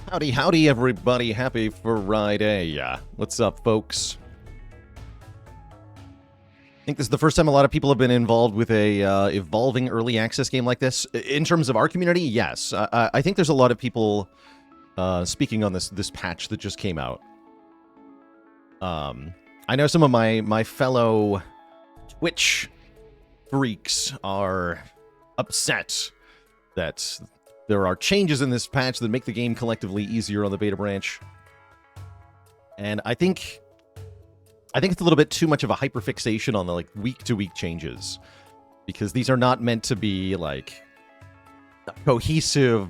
Howdy, howdy, everybody. Happy Friday. What's up, folks? I think this is the first time a lot of people have been involved with a evolving early access game like this. In terms of our community, yes. I think there's a lot of people speaking on this patch that just came out. I know some of my fellow Twitch freaks are upset that there are changes in this patch that make the game collectively easier on the beta branch. And I think it's a little bit too much of a hyperfixation on the like week-to-week changes, because these are not meant to be like cohesive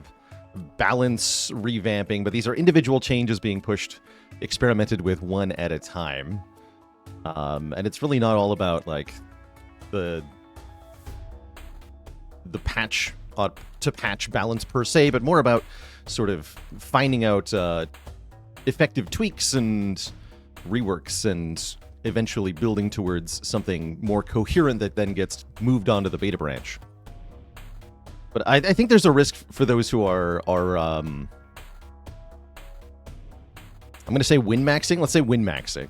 balance revamping, but these are individual changes being pushed, experimented with one at a time. And it's really not all about like the patch to patch balance per se, but more about sort of finding out effective tweaks and reworks and eventually building towards something more coherent that then gets moved on to the beta branch. But I think there's a risk for those who are I'm going to say win-maxing. Let's say win-maxing.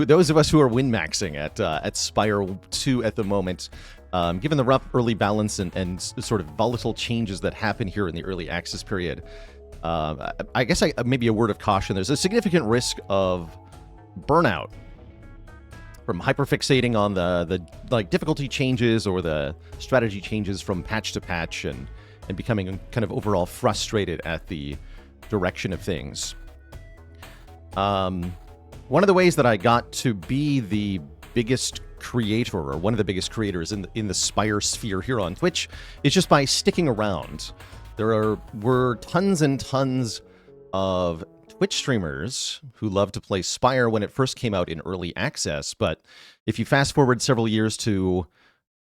Those of us who are win-maxing at Spire 2 at the moment, given the rough early balance and sort of volatile changes that happen here in the early access period, I guess maybe a word of caution. There's a significant risk of burnout from hyperfixating on the like difficulty changes or the strategy changes from patch to patch and becoming kind of overall frustrated at the direction of things. One of the ways that I got to be the biggest creator, or one of the biggest creators in the Spire sphere here on Twitch, is just by sticking around. There were tons and tons of Twitch streamers who loved to play Spire when it first came out in early access, but if you fast forward several years to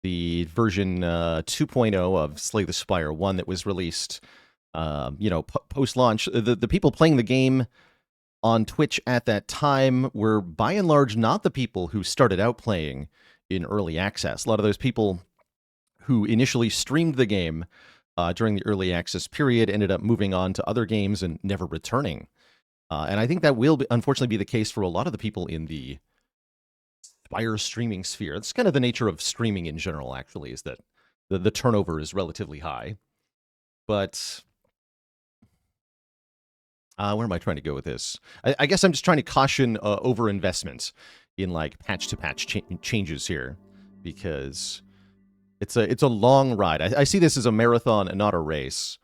the version 2.0 of Slay the Spire 1 that was released, post-launch, the people playing the game on Twitch at that time were by and large not the people who started out playing in early access. A lot of those people who initially streamed the game during the early access period ended up moving on to other games and never returning. And I think that will unfortunately be the case for a lot of the people in the Spire streaming sphere. It's kind of the nature of streaming in general, actually, is that the turnover is relatively high. But where am I trying to go with this? I guess I'm just trying to caution over-investment in like patch-to-patch changes here, because it's a long ride. I see this as a marathon and not a race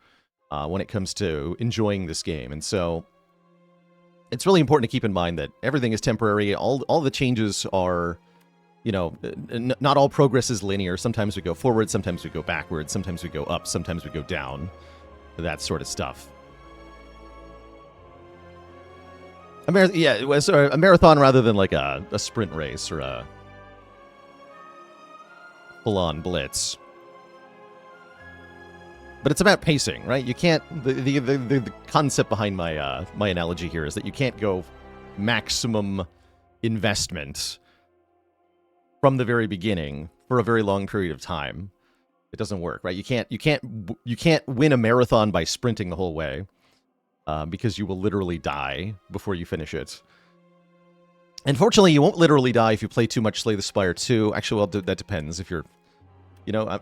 when it comes to enjoying this game. And so it's really important to keep in mind that everything is temporary. All the changes are, not all progress is linear. Sometimes we go forward, sometimes we go backwards, sometimes we go up, sometimes we go down, that sort of stuff. It was a marathon rather than like a sprint race or a full-on blitz. But it's about pacing, right? You can't. The concept behind my my analogy here is that you can't go maximum investment from the very beginning for a very long period of time. It doesn't work, right? You can't win a marathon by sprinting the whole way. Because you will literally die before you finish it. Unfortunately, you won't literally die if you play too much Slay the Spire 2. Actually, well, that depends. If you're...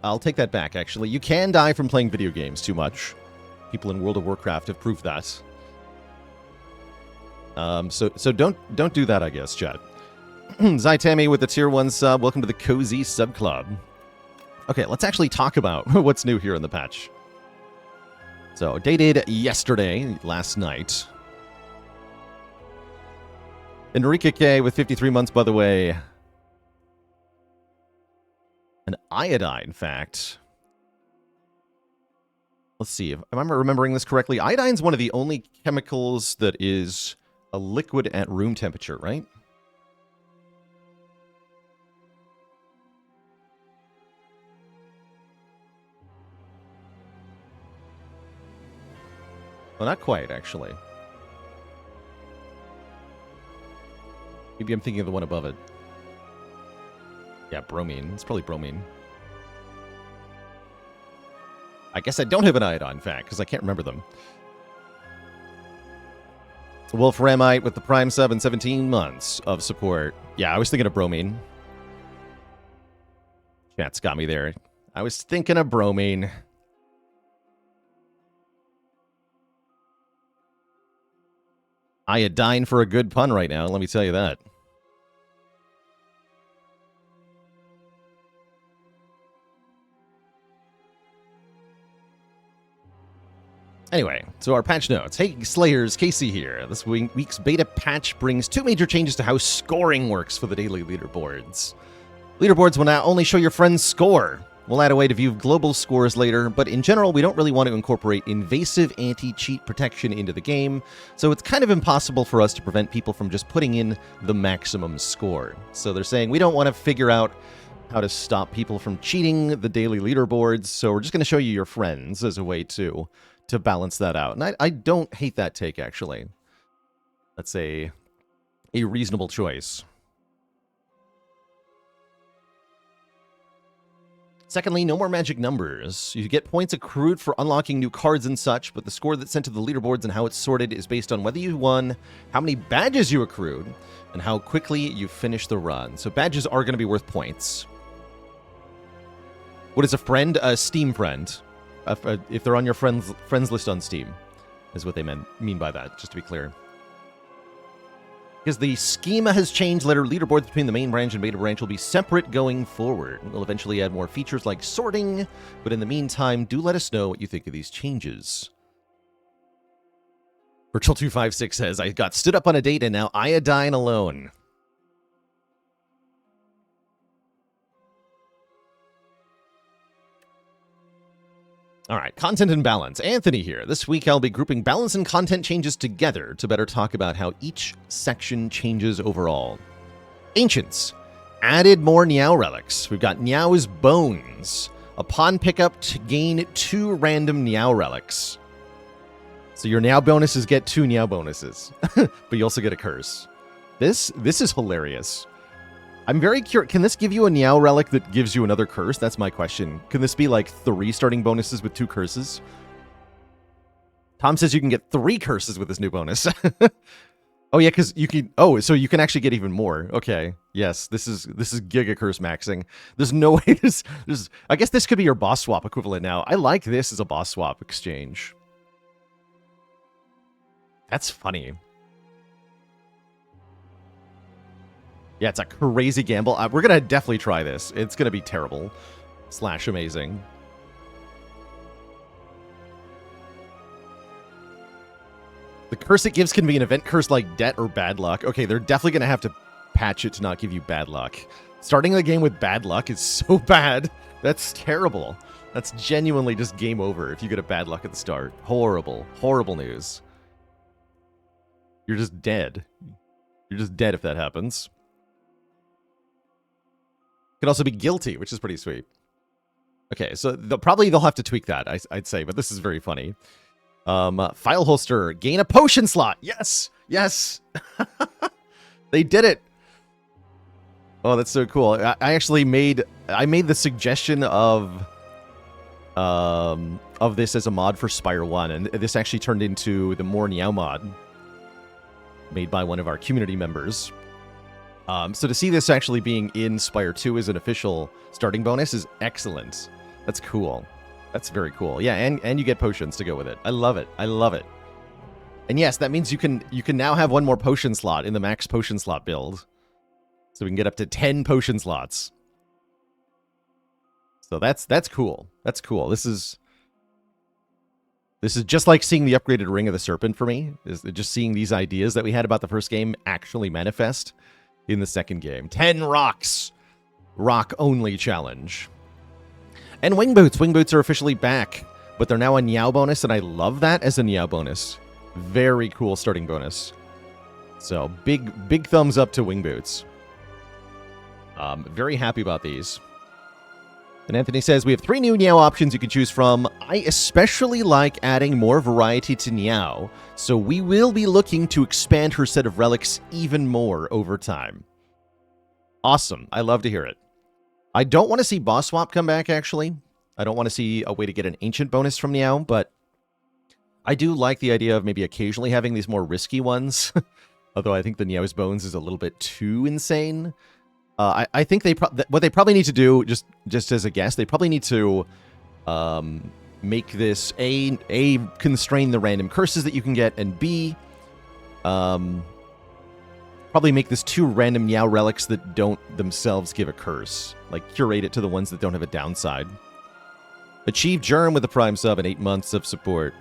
I'll take that back, actually. You can die from playing video games too much. People in World of Warcraft have proved that. So don't do that, I guess, chat. Zaitami with the Tier 1 sub. Welcome to the Cozy Sub Club. Okay, let's actually talk about what's new here in the patch. So, dated yesterday, last night. Enrique K with 53 months, by the way. An iodine fact. Let's see, am I remembering this correctly? Iodine's one of the only chemicals that is a liquid at room temperature, right? Well, not quite, actually. Maybe I'm thinking of the one above it. Yeah, bromine. It's probably bromine. I guess I don't have an iodine fact, because I can't remember them. Wolframite with the Prime sub and 17 months of support. Yeah, I was thinking of bromine. Chat's got me there. I was thinking of bromine. Iodine for a good pun right now, let me tell you that. Anyway, so our patch notes. Hey, Slayers, Casey here. This week's beta patch brings 2 major changes to how scoring works for the daily leaderboards. Leaderboards will now only show your friend's score. We'll add a way to view global scores later, but in general, we don't really want to incorporate invasive anti-cheat protection into the game, so it's kind of impossible for us to prevent people from just putting in the maximum score. So they're saying we don't want to figure out how to stop people from cheating the daily leaderboards, so we're just going to show you your friends as a way to balance that out. And I don't hate that take, actually. That's a reasonable choice. Secondly, no more magic numbers. You get points accrued for unlocking new cards and such, but the score that's sent to the leaderboards and how it's sorted is based on whether you won, how many badges you accrued, and how quickly you finish the run. So badges are going to be worth points. What is a friend? A Steam friend. If they're on your friends list on Steam, is what they mean by that, just to be clear. Because the schema has changed, leaderboards between the main branch and beta branch will be separate going forward. We'll eventually add more features like sorting, but in the meantime, do let us know what you think of these changes. Virtual256 says, I got stood up on a date and now iodine alone. All right, content and balance. Anthony here. This week I'll be grouping balance and content changes together to better talk about how each section changes overall. Ancients. Added more Niao relics. We've got Niao's Bones. Upon pickup to gain 2 random Niao relics. So your Niao bonuses get 2 Niao bonuses. But you also get a curse. This is hilarious. I'm very curious. Can this give you a Niao relic that gives you another curse? That's my question. Can this be like 3 starting bonuses with 2 curses? Tom says you can get 3 curses with this new bonus. Oh yeah, because you can. Oh, so you can actually get even more. Okay. Yes, this is Giga Curse maxing. There's no way this. I guess this could be your boss swap equivalent now. I like this as a boss swap exchange. That's funny. Yeah, it's a crazy gamble. We're going to definitely try this. It's going to be terrible / amazing. The curse it gives can be an event curse like debt or bad luck. Okay, they're definitely going to have to patch it to not give you bad luck. Starting the game with bad luck is so bad. That's terrible. That's genuinely just game over if you get a bad luck at the start. Horrible, horrible news. You're just dead. You're just dead if that happens. Could also be guilty, which is pretty sweet. Okay, so they'll have to tweak that, I'd say, but this is very funny. File holster, gain a potion slot. Yes, yes, they did it. Oh, that's so cool. I actually made the suggestion of this as a mod for Spire 1, and this actually turned into the More Niao mod made by one of our community members. So to see this actually being in Spire 2 as an official starting bonus is excellent. That's cool. That's very cool. Yeah, and you get potions to go with it. I love it. I love it. And yes, that means you can now have 1 more potion slot in the max potion slot build. So we can get up to 10 potion slots. So that's cool. That's cool. This is just like seeing the upgraded Ring of the Serpent for me. Is just seeing these ideas that we had about the first game actually manifest in the second game. 10 rocks. Rock only challenge. And wing boots. Wing boots are officially back, but they're now a Niao bonus, and I love that as a Niao bonus. Very cool starting bonus. So big thumbs up to wing boots. Very happy about these. And Anthony says, we have 3 new Niao options you can choose from. I especially like adding more variety to Niao, so we will be looking to expand her set of relics even more over time. Awesome. I love to hear it. I don't want to see boss swap come back, actually. I don't want to see a way to get an ancient bonus from Niao, but I do like the idea of maybe occasionally having these more risky ones. Although I think the Niao's Bones is a little bit too insane. I think what they probably need to do, just as a guess, they probably need to make this A, constrain the random curses that you can get, and B, probably make this 2 random Niao relics that don't themselves give a curse. Like, curate it to the ones that don't have a downside. Achieve Germ with a Prime sub and 8 months of support.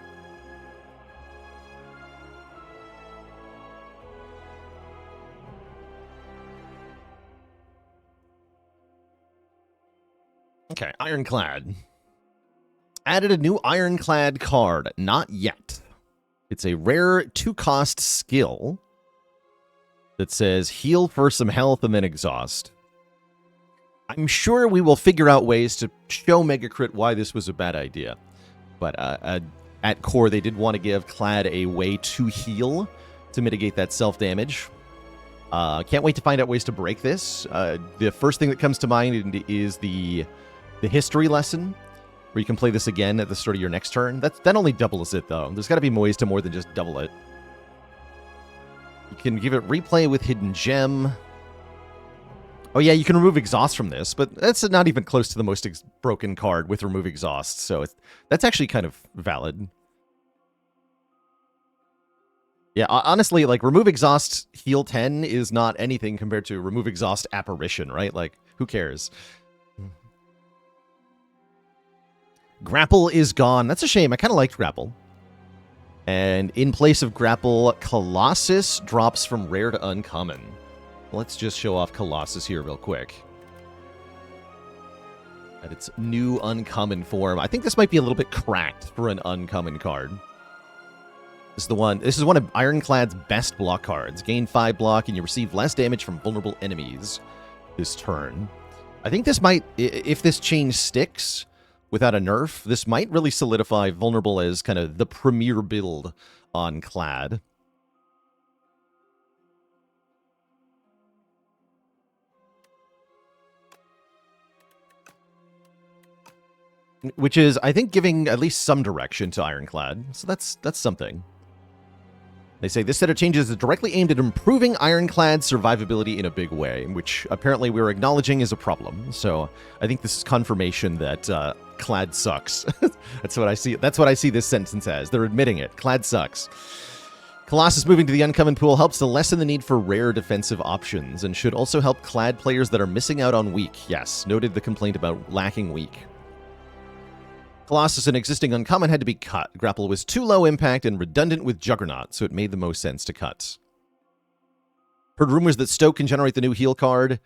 Okay, Ironclad. Added a new Ironclad card. Not yet. It's a rare 2-cost skill that says heal for some health and then exhaust. I'm sure we will figure out ways to show Megacrit why this was a bad idea. But at core, they did want to give Clad a way to heal to mitigate that self-damage. Can't wait to find out ways to break this. The first thing that comes to mind is the history lesson, where you can play this again at the start of your next turn. That only doubles it, though. There's got to be ways to more than just double it. You can give it replay with Hidden Gem. Oh yeah, you can remove Exhaust from this, but that's not even close to the most broken card with Remove Exhaust, so that's actually kind of valid. Yeah, honestly, like, Remove Exhaust Heal 10 is not anything compared to Remove Exhaust Apparition, right? Like, who cares? Grapple is gone. That's a shame. I kind of liked Grapple. And in place of Grapple, Colossus drops from rare to uncommon. Let's just show off Colossus here real quick. At its new uncommon form. I think this might be a little bit cracked for an uncommon card. This is one of Ironclad's best block cards. Gain 5 block and you receive less damage from vulnerable enemies this turn. I think this might, if this change sticks without a nerf, this might really solidify Vulnerable as kind of the premier build on Clad. Which is, I think, giving at least some direction to Ironclad. So that's something. They say this set of changes is directly aimed at improving Ironclad's survivability in a big way, which apparently we're acknowledging is a problem. So I think this is confirmation that Clad sucks. That's what I see. That's what I see this sentence as. They're admitting it. Clad sucks. Colossus moving to the uncommon pool helps to lessen the need for rare defensive options and should also help Clad players that are missing out on weak. Yes, noted the complaint about lacking weak. Colossus, an existing uncommon, had to be cut. Grapple was too low impact and redundant with Juggernaut, so it made the most sense to cut. Heard rumors that Stoke can generate the new heal card.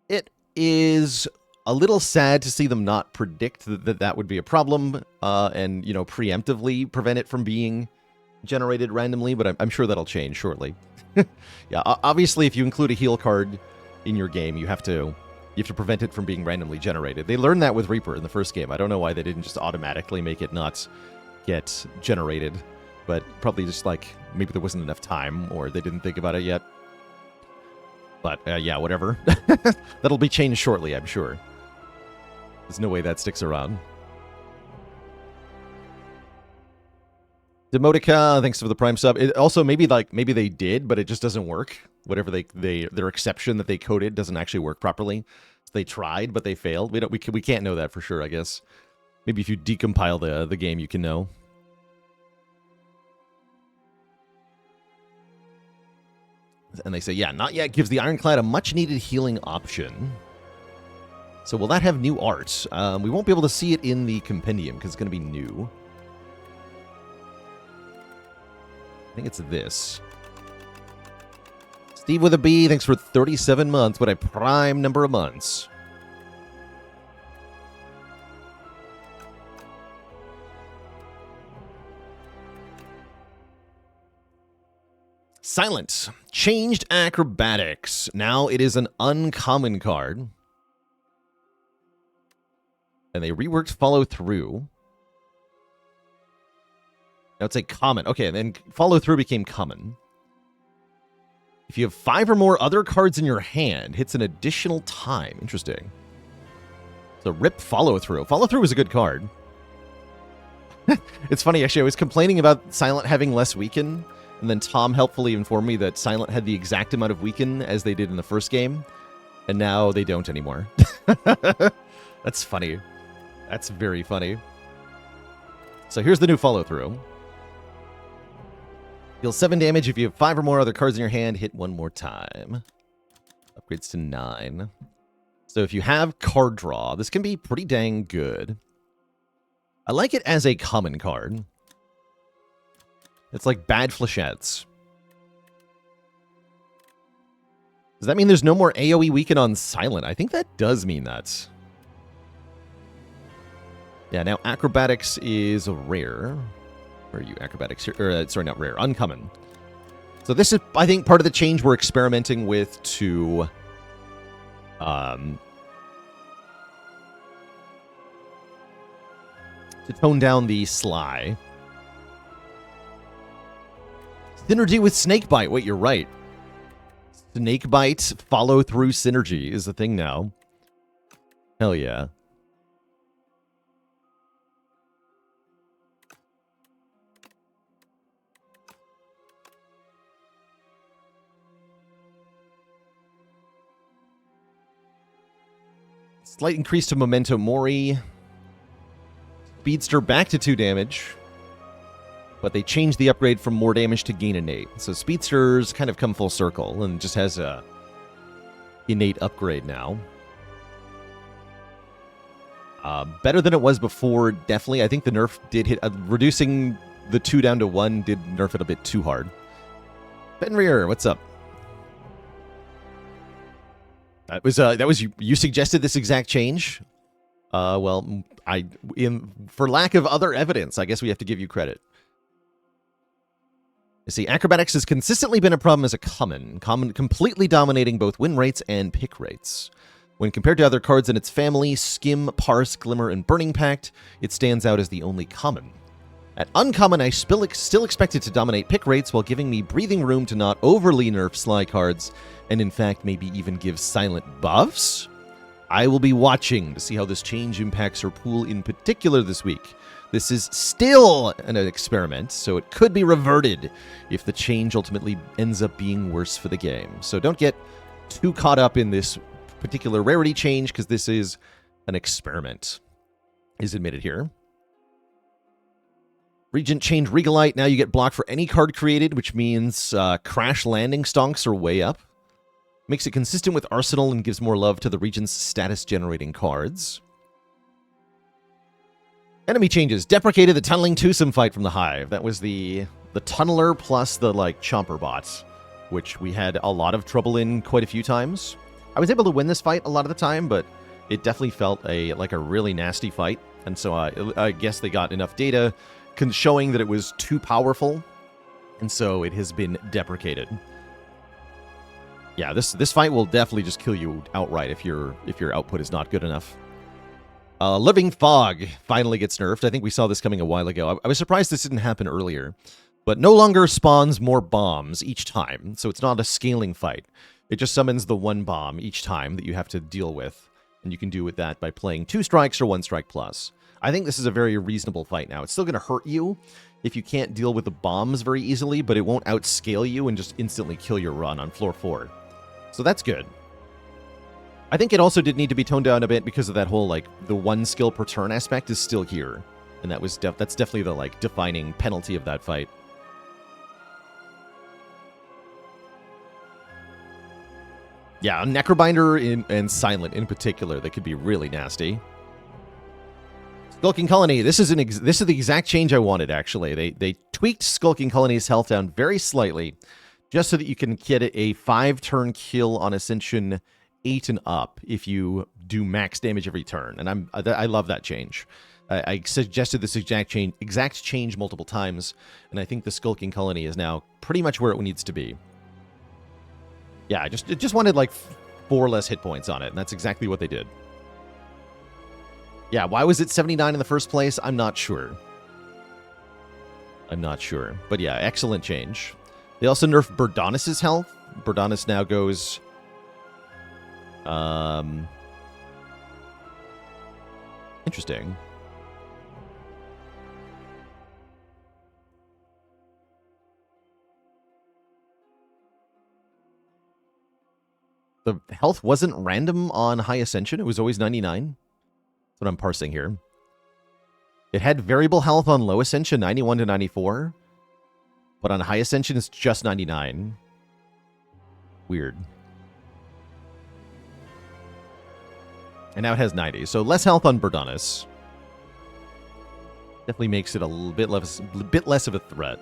It is a little sad to see them not predict that would be a problem and, you know, preemptively prevent it from being generated randomly, but I'm sure that'll change shortly. Yeah, obviously, if you include a heal card in your game, you have to prevent it from being randomly generated. They learned that with Reaper in the first game. I don't know why they didn't just automatically make it not get generated, but probably just like maybe there wasn't enough time or they didn't think about it yet. But yeah, whatever. That'll be changed shortly, I'm sure. There's no way that sticks around. Demotica, thanks for the Prime sub. It also, maybe they did, but it just doesn't work. Whatever their exception that they coded doesn't actually work properly. They tried, but they failed. We can't know that for sure, I guess. Maybe if you decompile the game, you can know. And they say, yeah, not yet gives the Ironclad a much-needed healing option. So will that have new art? We won't be able to see it in the compendium because it's going to be new. I think it's this. Steve with a B, thanks for 37 months. What a prime number of months. Silence. Changed acrobatics. Now it is an uncommon card. And they reworked follow through. Now it's a common. Okay, and then follow through became common. If you have 5 or more other cards in your hand, hits an additional time. Interesting. So rip follow through. Follow through is a good card. It's funny, actually. I was complaining about Silent having less weaken, and then Tom helpfully informed me that Silent had the exact amount of weaken as they did in the first game, and now they don't anymore. That's funny. That's very funny. So here's the new follow-through. Deal 7 damage if you have 5 or more other cards in your hand. Hit 1 more time. Upgrades to 9. So if you have card draw, this can be pretty dang good. I like it as a common card. It's like bad flechettes. Does that mean there's no more AoE weaken on Silent? I think that does mean that. Yeah, now Acrobatics is rare. Where are you? Acrobatics? Sorry, not rare. Uncommon. So this is, I think, part of the change we're experimenting with to... to tone down the Sly. Synergy with Snakebite. Wait, you're right. Snakebite follow-through synergy is the thing now. Hell yeah. Slight increase to Memento Mori. Speedster back to 2 damage. But they changed the upgrade from more damage to gain innate. So Speedster's kind of come full circle and just has a innate upgrade now. Better than it was before, definitely. I think the nerf did hit... reducing the 2 down to 1 did nerf it a bit too hard. Benrear, what's up? That was you suggested this exact change. Well, for lack of other evidence, I guess we have to give you credit. You see, Acrobatics has consistently been a problem as a common, completely dominating both win rates and pick rates. When compared to other cards in its family, Skim, Parse, Glimmer, and Burning Pact, it stands out as the only common. At Uncommon, I still expect it to dominate pick rates while giving me breathing room to not overly nerf Sly cards, and in fact maybe even give Silent buffs? I will be watching to see how this change impacts her pool in particular this week. This is still an experiment, so it could be reverted if the change ultimately ends up being worse for the game. So don't get too caught up in this particular rarity change, because this is an experiment, is admitted here. Regent changed Regalite. Now you get blocked for any card created, which means Crash Landing stonks are way up. Makes it consistent with Arsenal and gives more love to the Regent's status-generating cards. Enemy changes. Deprecated the Tunneling Twosome fight from the Hive. That was the Tunneler plus the, Chomper bots, which we had a lot of trouble in quite a few times. I was able to win this fight a lot of the time, but it definitely felt like a really nasty fight. And so I guess they got enough data showing that it was too powerful, and so it has been deprecated. Yeah, this fight will definitely just kill you outright if your output is not good enough. Living Fog finally gets nerfed. I think we saw this coming a while ago. I was surprised this didn't happen earlier, but no longer spawns more bombs each time, so it's not a scaling fight. It just summons the 1 bomb each time that you have to deal with, and you can do with that by playing 2 strikes or 1 strike plus. I think this is a very reasonable fight now. It's still going to hurt you if you can't deal with the bombs very easily, but it won't outscale you and just instantly kill your run on floor 4. So that's good. I think it also did need to be toned down a bit because of that whole, the 1 skill per turn aspect is still here. And that's definitely the, defining penalty of that fight. Yeah, Necrobinder and Silent in particular, that could be really nasty. Skulking Colony. This is the exact change I wanted, actually. They tweaked Skulking Colony's health down very slightly, just so that you can get a 5-turn kill on Ascension 8 and up if you do max damage every turn. And I love that change. I suggested this exact change multiple times, and I think the Skulking Colony is now pretty much where it needs to be. Yeah, I just wanted 4 less hit points on it, and that's exactly what they did. Yeah, why was it 79 in the first place? I'm not sure. But yeah, excellent change. They also nerfed Burdonis' health. Burdonis now goes... Interesting. the health wasn't random on High Ascension. It was always 99. That's what I'm parsing here. It had variable health on Low Ascension, 91 to 94. But on High Ascension, it's just 99. Weird. And now it has 90. So less health on Berdanis. Definitely makes it a bit less of a threat.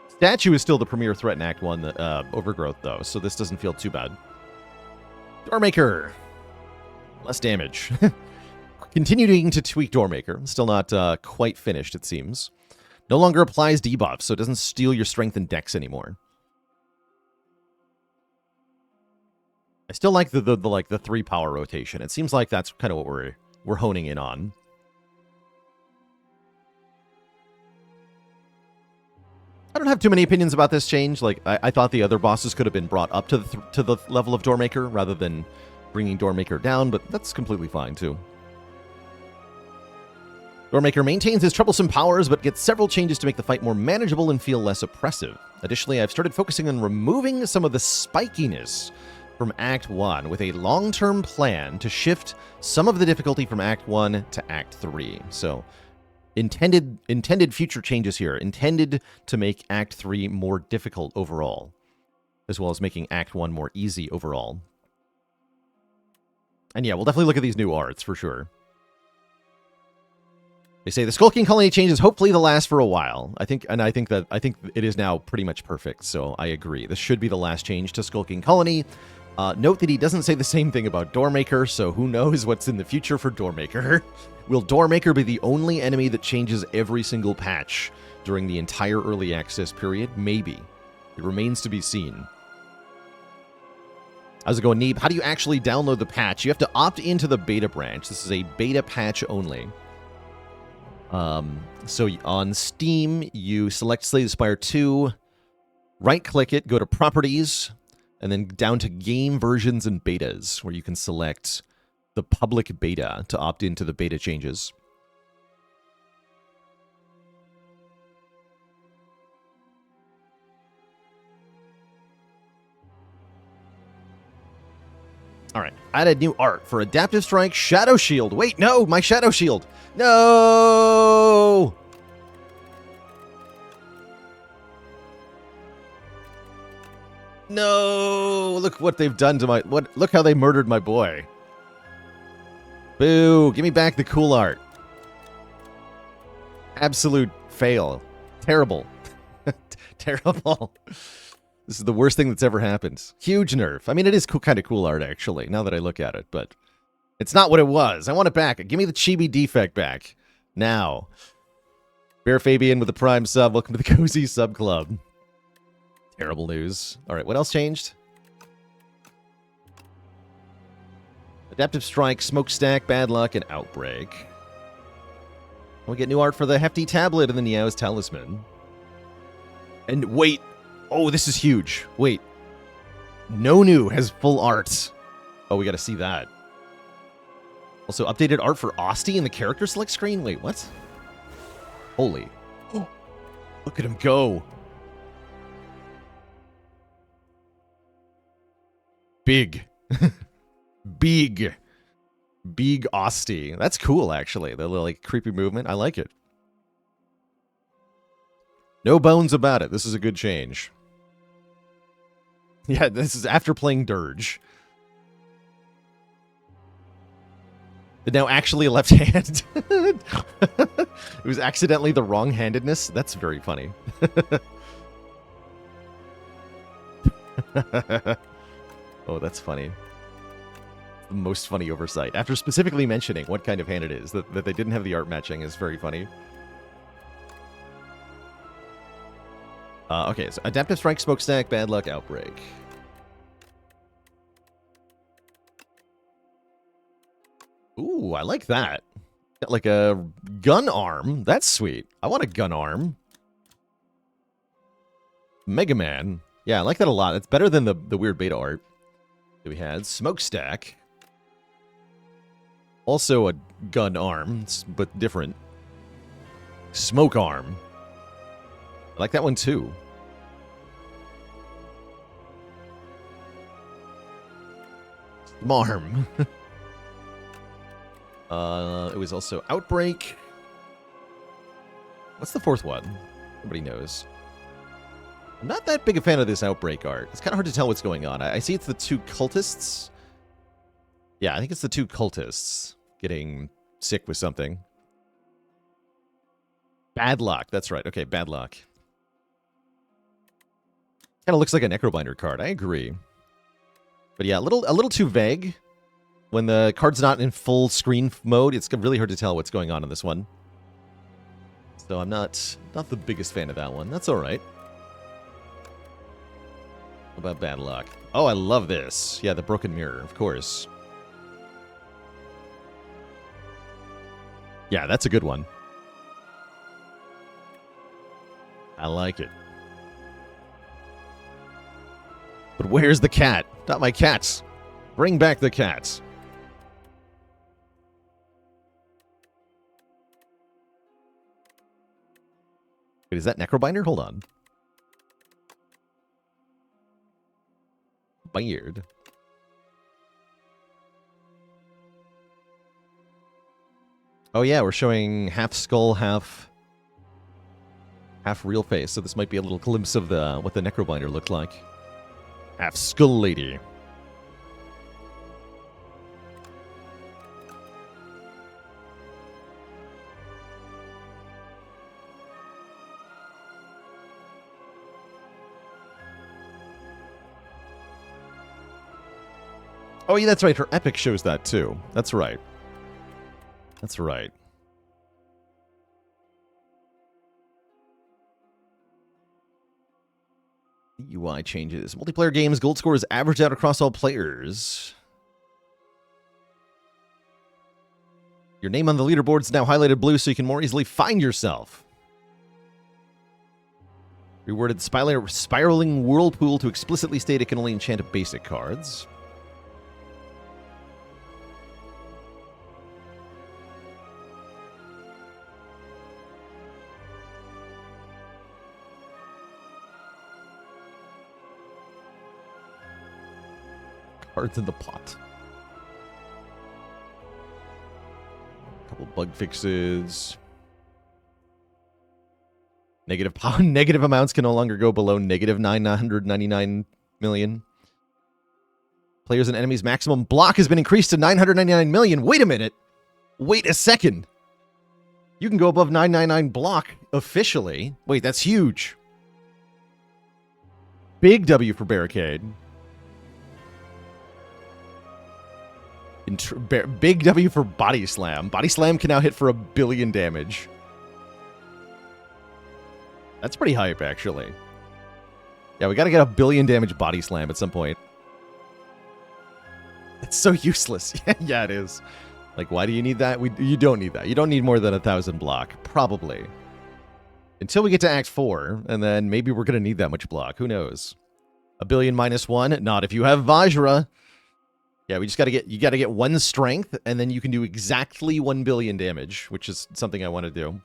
Statue is still the premier threat in Act 1 Overgrowth, though, so this doesn't feel too bad. Doormaker. Less damage. Continuing to tweak Doormaker. Still not quite finished, it seems. No longer applies debuffs, so it doesn't steal your strength and dex anymore. I still like the 3 power rotation. It seems like that's kind of what we're honing in on. I don't have too many opinions about this change. Like, I thought the other bosses could have been brought up to the level of Doormaker rather than bringing Doormaker down, but that's completely fine, too. Doormaker maintains his troublesome powers, but gets several changes to make the fight more manageable and feel less oppressive. Additionally, I've started focusing on removing some of the spikiness from Act 1 with a long-term plan to shift some of the difficulty from Act 1 to Act 3. So, intended future changes here, intended to make Act 3 more difficult overall, as well as making Act 1 more easy overall. And yeah, we'll definitely look at these new arts for sure. They say the Skulking Colony changes hopefully they'll last for a while. I think it is now pretty much perfect, so I agree. This should be the last change to Skulking Colony. Note that he doesn't say the same thing about Doormaker, so who knows what's in the future for Doormaker. Will Doormaker be the only enemy that changes every single patch during the entire early access period? Maybe. It remains to be seen. How's it going, Neeb? How do you actually download the patch? You have to opt into the beta branch. This is a beta patch only. So on Steam, you select Slay the Spire 2, right-click it, go to Properties, and then down to Game Versions and Betas, where you can select the public beta to opt into the beta changes. All right, added new art for Adaptive Strike, Shadow Shield. Wait, no, my Shadow Shield. No! No! Look what they've done to my... Look how they murdered my boy. Boo! Give me back the cool art. Absolute fail. Terrible. Terrible. This is the worst thing that's ever happened. Huge nerf. I mean, it is kind of cool art, actually, now that I look at it, but it's not what it was. I want it back. Give me the chibi defect back. Now. Bear Fabian with the Prime sub. Welcome to the Cozy Sub Club. Terrible news. All right, what else changed? Adaptive Strike, Smokestack, Bad Luck, and Outbreak. We get new art for the Hefty Tablet and the Niao's Talisman. And wait. Oh, this is huge. Wait. Nonu has full art. Oh, we gotta see that. Also, updated art for Osti in the character select screen? Wait, what? Holy. Oh, look at him go. Big. Big. Big Osti. That's cool, actually. The little, like, creepy movement. I like it. No bones about it. This is a good change. Yeah, this is after playing Dirge. But now actually a left hand. It was accidentally the wrong-handedness. That's very funny. Oh, that's funny. The most funny oversight. After specifically mentioning what kind of hand it is, that they didn't have the art matching is very funny. Okay, so Adaptive Strike, Smokestack, Bad Luck, Outbreak. Ooh, I like that. Got like a gun arm. That's sweet. I want a gun arm. Mega Man. Yeah, I like that a lot. It's better than the weird beta art that we had. Smokestack. Also a gun arm, but different. Smoke arm. I like that one too. Marm. It was also Outbreak. What's the fourth one? Nobody knows. I'm not that big a fan of this Outbreak art. It's kind of hard to tell what's going on. I see it's the two cultists. Yeah, I think it's the two cultists getting sick with something. Bad luck. That's right. Okay, bad luck. Kind of looks like a Necrobinder card. I agree. But yeah, a little too vague. When the card's not in full screen mode, it's really hard to tell what's going on in this one. So I'm not the biggest fan of that one. That's all right. What about bad luck? Oh, I love this. Yeah, the broken mirror, of course. Yeah, that's a good one. I like it. But where's the cat? Not my cats. Bring back the cats. Wait, is that Necrobinder? Hold on. Weird. Oh yeah, we're showing half skull, half real face. So this might be a little glimpse of what the Necrobinder looked like. Half skull lady. Oh, yeah, that's right. Her epic shows that, too. That's right. That's right. UI changes. Multiplayer games, gold score is averaged out across all players. Your name on the leaderboard is now highlighted blue so you can more easily find yourself. Rewarded spiraling whirlpool to explicitly state it can only enchant basic cards. Cards in the pot. Couple bug fixes. Negative amounts can no longer go below negative 999 million. Players and enemies' maximum block has been increased to 999 million. Wait a minute. Wait a second. You can go above 999 block officially. Wait, that's huge. Big W for Barricade. Big W for Bodyslam. Bodyslam can now hit for 1 billion damage. That's pretty hype, actually. Yeah, we gotta get 1 billion damage Bodyslam at some point. It's so useless. Yeah, it is. Like, why do you need that? You don't need that. You don't need more than 1,000 block, probably. Until we get to Act 4, and then maybe we're gonna need that much block. Who knows? 1 billion minus 1? Not if you have Vajra. Yeah, we just gotta get 1 strength, and then you can do exactly 1 billion damage, which is something I want to do.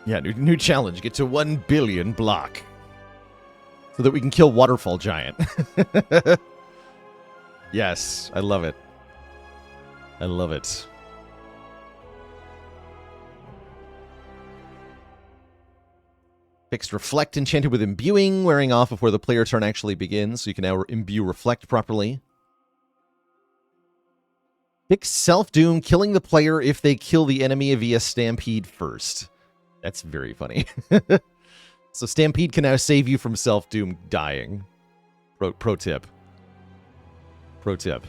Yeah, new challenge. Get to 1 billion block. So that we can kill Waterfall Giant. Yes, I love it. I love it. Fixed Reflect enchanted with Imbuing, wearing off before the player turn actually begins, so you can now imbue Reflect properly. Fixed Self-Doom, killing the player if they kill the enemy via Stampede first. That's very funny. So Stampede can now save you from Self-Doom dying. Pro tip. Pro tip.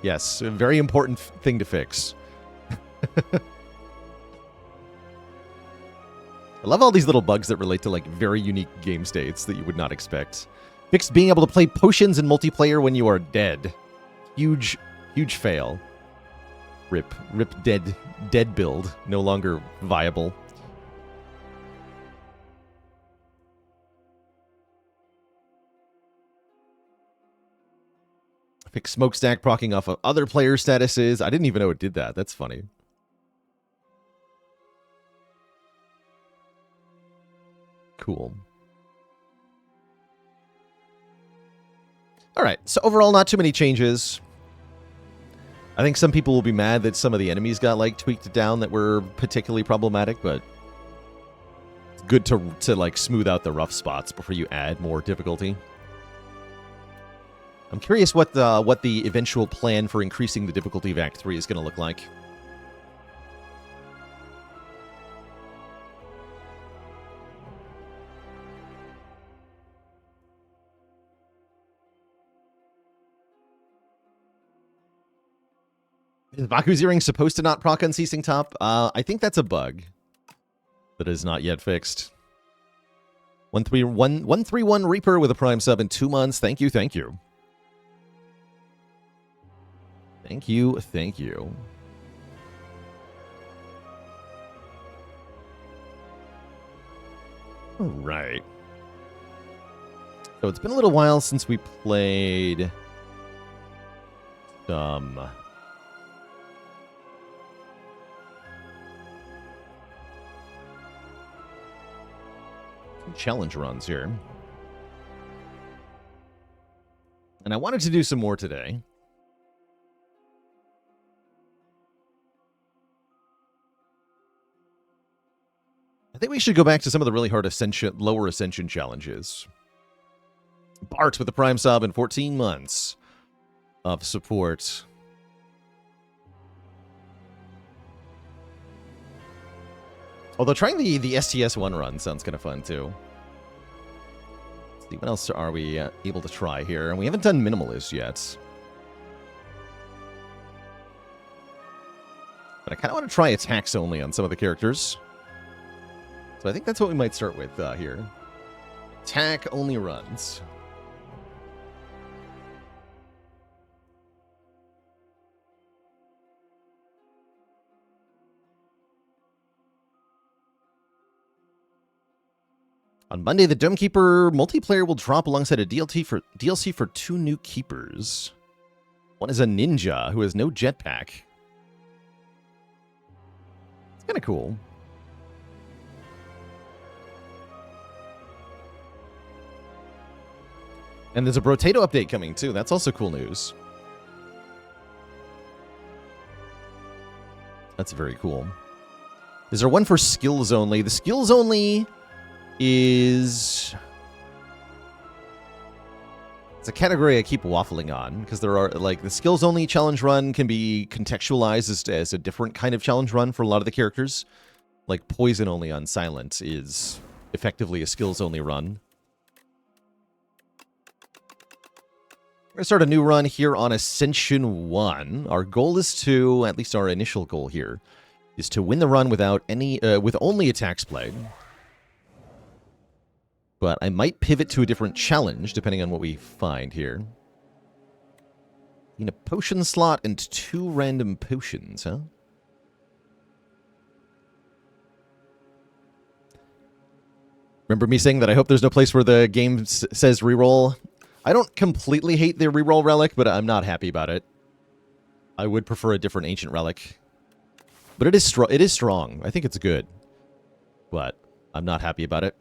Yes, a very important thing to fix. I love all these little bugs that relate to like very unique game states that you would not expect. Fixed being able to play potions in multiplayer when you are dead. Huge fail. Rip dead build. No longer viable. Fix smokestack proccing off of other player statuses. I didn't even know it did that. That's funny. Cool. All right. So overall, not too many changes. I think some people will be mad that some of the enemies got like tweaked down that were particularly problematic, but it's good to like smooth out the rough spots before you add more difficulty. I'm curious what the eventual plan for increasing the difficulty of Act 3 is going to look like. Is Baku's earring supposed to not proc Unceasing Top? I think that's a bug that is not yet fixed. 131 Reaper with a Prime sub in 2 months. Thank you, thank you. Thank you, thank you. All right. So it's been a little while since we played some challenge runs here. And I wanted to do some more today. I think we should go back to some of the really hard ascension, lower ascension challenges. Bart with the Prime sub in 14 months of support. Although trying the STS1 run sounds kind of fun too. Let's see, what else are we able to try here? And we haven't done Minimalist yet. But I kind of want to try attacks only on some of the characters. So I think that's what we might start with here. Attack only runs. On Monday, the Dome Keeper multiplayer will drop alongside a DLC for 2 new keepers. One is a ninja who has no jetpack. It's kind of cool. And there's a Brotato update coming, too. That's also cool news. That's very cool. Is there one for skills only? The skills only is... It's a category I keep waffling on, because there are, like, the skills only challenge run can be contextualized as a different kind of challenge run for a lot of the characters. Like, poison only on Silent is effectively a skills only run. We're going to start a new run here on Ascension 1. Our goal is to, at least our initial goal here, is to win the run without any, with only attacks played. But I might pivot to a different challenge, depending on what we find here. In a potion slot and 2 random potions, huh? Remember me saying that I hope there's no place where the game says reroll? I don't completely hate the reroll relic, but I'm not happy about it. I would prefer a different ancient relic. But it is strong. I think it's good. But I'm not happy about it.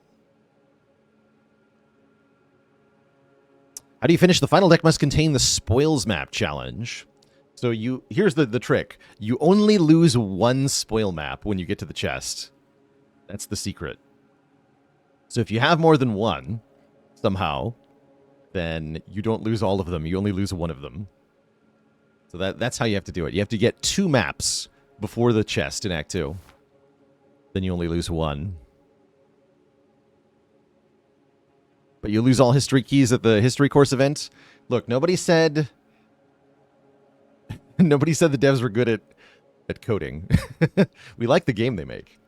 How do you finish? The final deck must contain the spoils map challenge. So here's the trick. You only lose 1 spoil map when you get to the chest. That's the secret. So if you have more than 1, somehow, then you don't lose all of them. You only lose 1 of them. So that's how you have to do it. You have to get 2 maps before the chest in Act 2. Then you only lose 1. But you lose all history keys at the history course event. Look, nobody said the devs were good at coding. We like the game they make.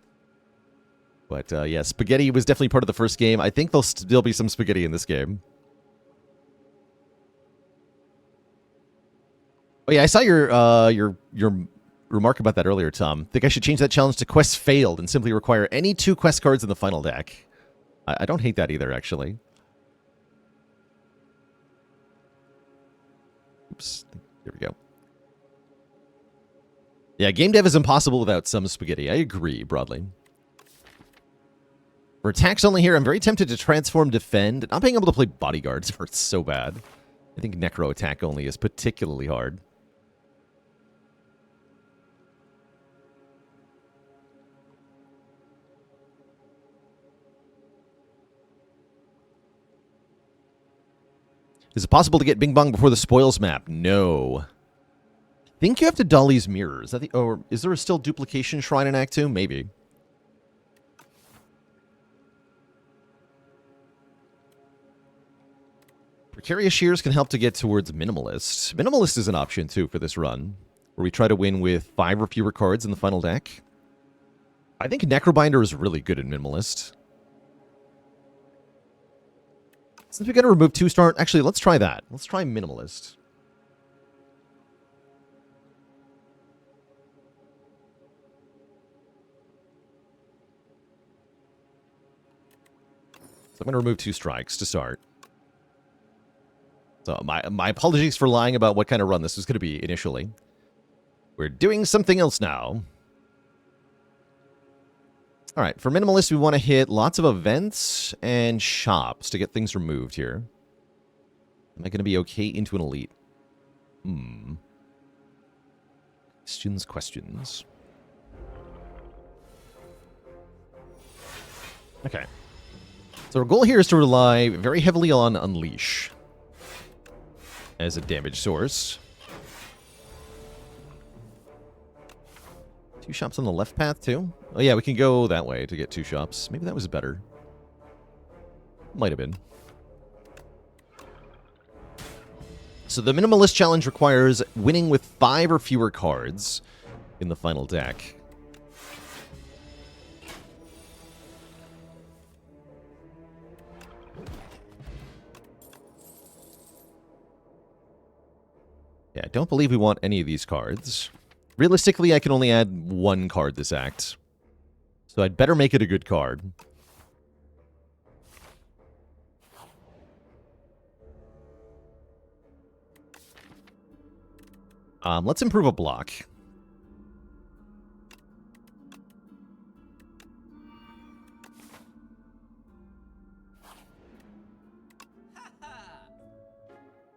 But yeah, spaghetti was definitely part of the first game. I think there'll still be some spaghetti in this game. Oh yeah, I saw your remark about that earlier, Tom. Think I should change that challenge to quest failed and simply require any 2 quest cards in the final deck. I don't hate that either, actually. Oops. There we go. Yeah, game dev is impossible without some spaghetti. I agree, broadly. For attacks only here, I'm very tempted to transform defend. Not being able to play bodyguards hurts so bad. I think necro attack only is particularly hard. Is it possible to get Bing Bong before the spoils map? No. I think you have to Dolly's Mirror. Is that the, or is there still duplication shrine in Act 2? Maybe. Precarious Shears can help to get towards Minimalist. Minimalist is an option, too, for this run, where we try to win with 5 or fewer cards in the final deck. I think Necrobinder is really good in Minimalist. Since we got to remove 2-star, actually, let's try that. Let's try Minimalist. So I'm going to remove 2 strikes to start. So my apologies for lying about what kind of run this was going to be initially. We're doing something else now. All right, for Minimalist, we want to hit lots of events and shops to get things removed here. Am I going to be okay into an elite? Questions. Okay. So our goal here is to rely very heavily on Unleash as a damage source. 2 shops on the left path, too? Oh, yeah, we can go that way to get 2 shops. Maybe that was better. Might have been. So the Minimalist challenge requires winning with 5 or fewer cards in the final deck. Yeah, I don't believe we want any of these cards. Realistically, I can only add 1 card this act. So I'd better make it a good card. Let's improve a block.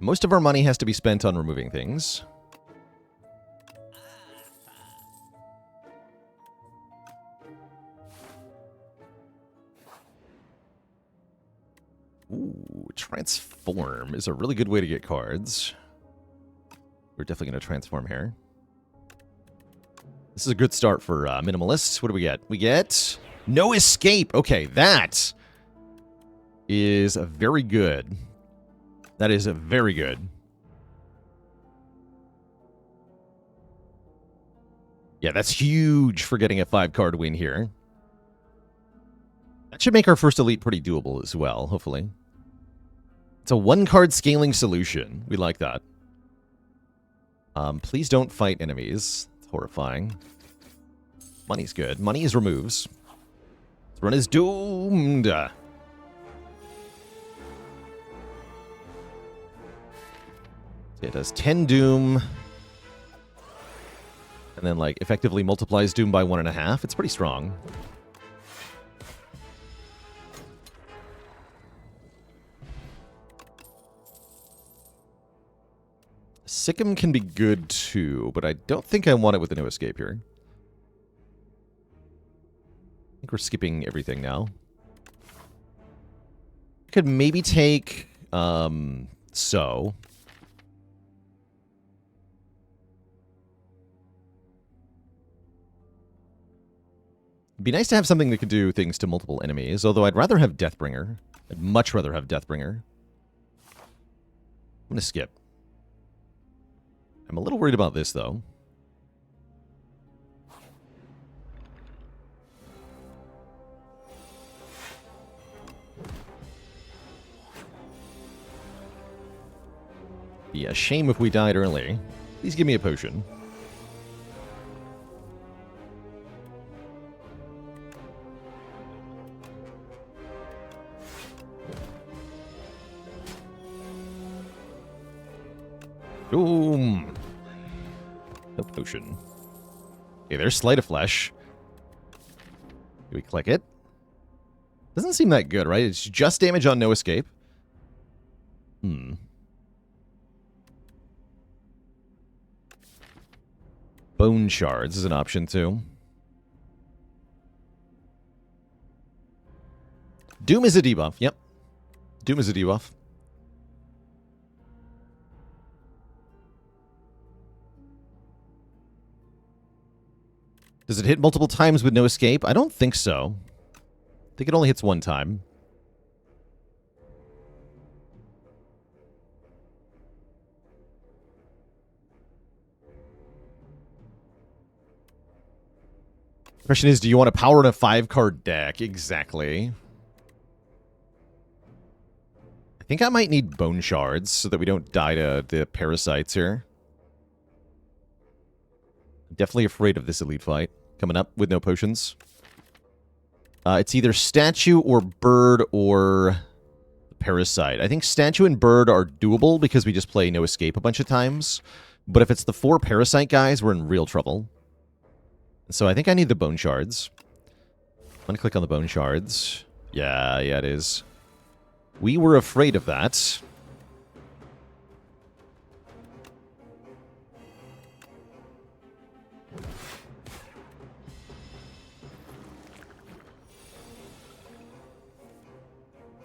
Most of our money has to be spent on removing things. Ooh, transform is a really good way to get cards. We're definitely going to transform here. This is a good start for Minimalist. What do we get? We get no escape. Okay, that is very good. That is very good. Yeah, that's huge for getting a 5-card win here. That should make our first elite pretty doable as well, hopefully. It's a 1-card scaling solution. We like that. Please don't fight enemies. It's horrifying. Money's good. Money is removes. This run is doomed. It does 10 doom. And then, like, effectively multiplies doom by 1.5. It's pretty strong. Sikkim can be good too, but I don't think I want it with the no escape here. I think we're skipping everything now. I could maybe take so. It'd be nice to have something that could do things to multiple enemies, although I'd rather have Deathbringer. I'd much rather have Deathbringer. I'm going to skip. I'm a little worried about this, though. Be a shame if we died early. Please give me a potion. Boom. No potion. Okay, there's Sleight of Flesh. Do we click it? Doesn't seem that good, right? It's just damage on no escape. Bone Shards is an option, too. Doom is a debuff. Yep. Doom is a debuff. Does it hit multiple times with no escape? I don't think so. I think it only hits one time. The question is, do you want to power in a 5-card deck? Exactly. I think I might need Bone Shards so that we don't die to the parasites here. I'm definitely afraid of this elite fight coming up with no potions. It's either statue or bird or parasite. I think statue and bird are doable because we just play no escape a bunch of times. But if it's the 4 parasite guys, we're in real trouble. So I think I need the Bone Shards. I'm going to click on the Bone Shards. Yeah, it is. We were afraid of that.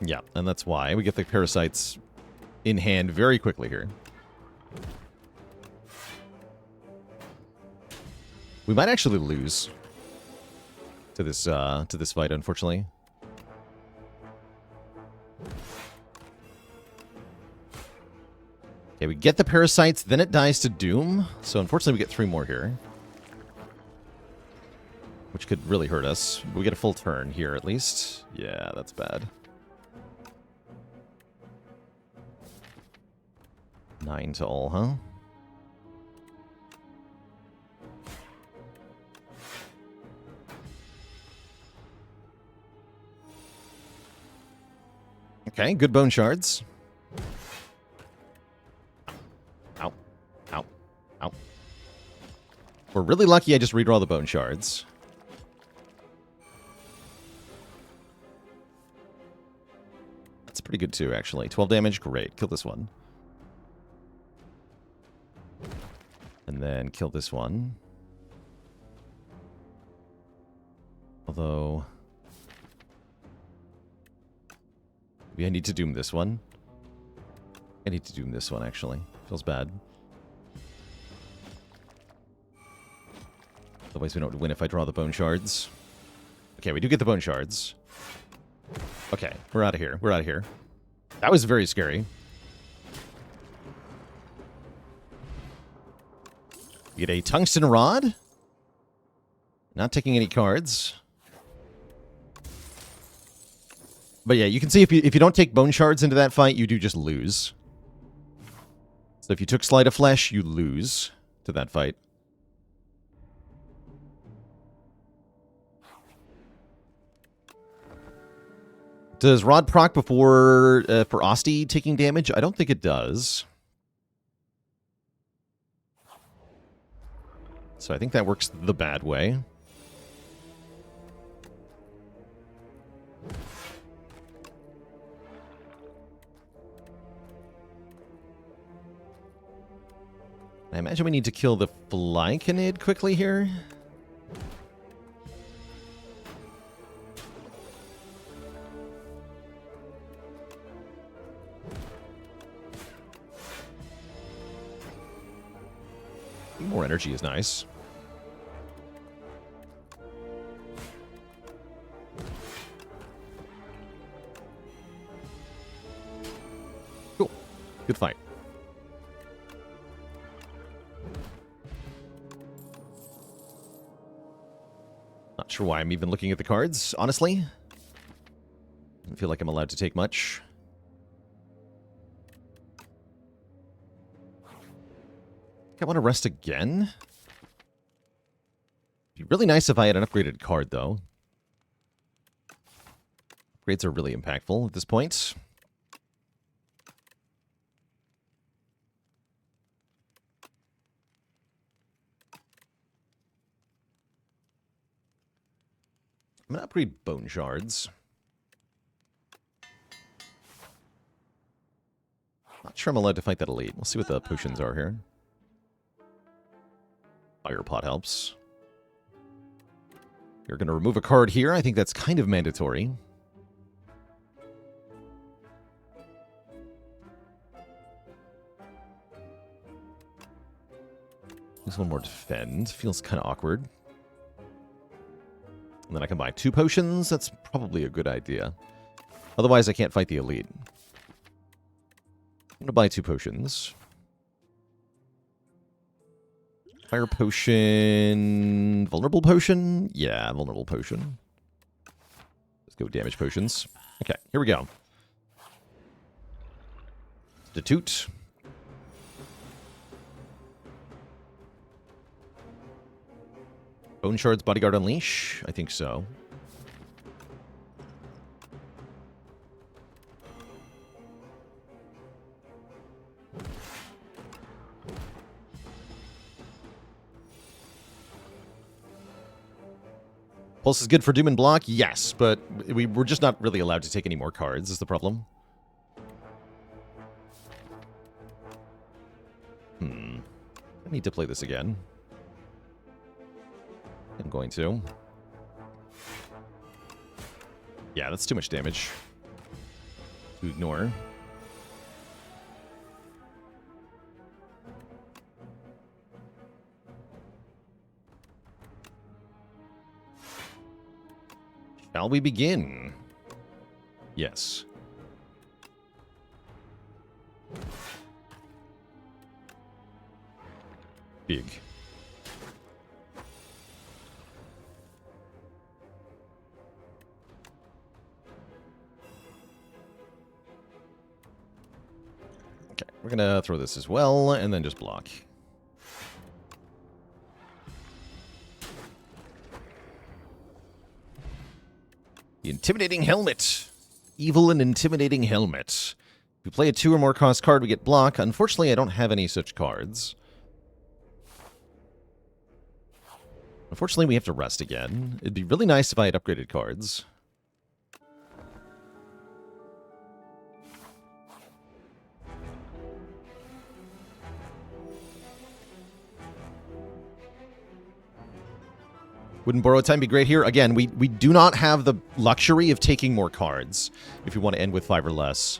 Yeah, and that's why we get the parasites in hand very quickly here. We might actually lose to this fight, unfortunately. Okay, we get the parasites, then it dies to Doom. So unfortunately, we get 3 more here, which could really hurt us. We get a full turn here, at least. Yeah, that's bad. 9 to all, huh? Okay, good Bone Shards. Ow. Ow. Ow. We're really lucky I just redraw the Bone Shards. That's pretty good too, actually. 12 damage, great. Kill this one. And then kill this one. Although... maybe I need to doom this one. I need to doom this one, actually. Feels bad. Otherwise we don't win if I draw the Bone Shards. Okay, we do get the Bone Shards. Okay, we're out of here. We're out of here. That was very scary. You get a Tungsten Rod. Not taking any cards. But yeah, you can see if you don't take Bone Shards into that fight, you do just lose. So if you took Sleight of Flesh, you lose to that fight. Does Rod proc before for Osti taking damage? I don't think it does. So I think that works the bad way. I imagine we need to kill the Flycanid quickly here. More energy is nice. Cool. Good fight. Not sure why I'm even looking at the cards, honestly. I feel like I'm allowed to take much. I want to rest again. It'd be really nice if I had an upgraded card, though. Upgrades are really impactful at this point. I'm going to upgrade Bone Shards. Not sure I'm allowed to fight that elite. We'll see what the potions are here. Fire Pot helps. You're going to remove a card here. I think that's kind of mandatory. There's one more defend. Feels kind of awkward. And then I can buy 2 potions. That's probably a good idea. Otherwise, I can't fight the elite. I'm going to buy 2 potions. Fire potion... Vulnerable potion? Yeah, vulnerable potion. Let's go with damage potions. Okay, here we go. Institute. Bone Shards, Bodyguard Unleash? I think so. Pulse is good for Doom and Block? Yes, but we're just not really allowed to take any more cards, is the problem. I need to play this again. I'm going to. Yeah, that's too much damage to ignore. Shall we begin? Yes. Big. Okay, we're gonna throw this as well, and then just block. The Intimidating Helmet. Evil and Intimidating Helmet. If we play a 2 or more cost card, we get block. Unfortunately, I don't have any such cards. Unfortunately, we have to rest again. It'd be really nice if I had upgraded cards. Wouldn't borrow time be great here? Again, we do not have the luxury of taking more cards if we want to end with 5 or less.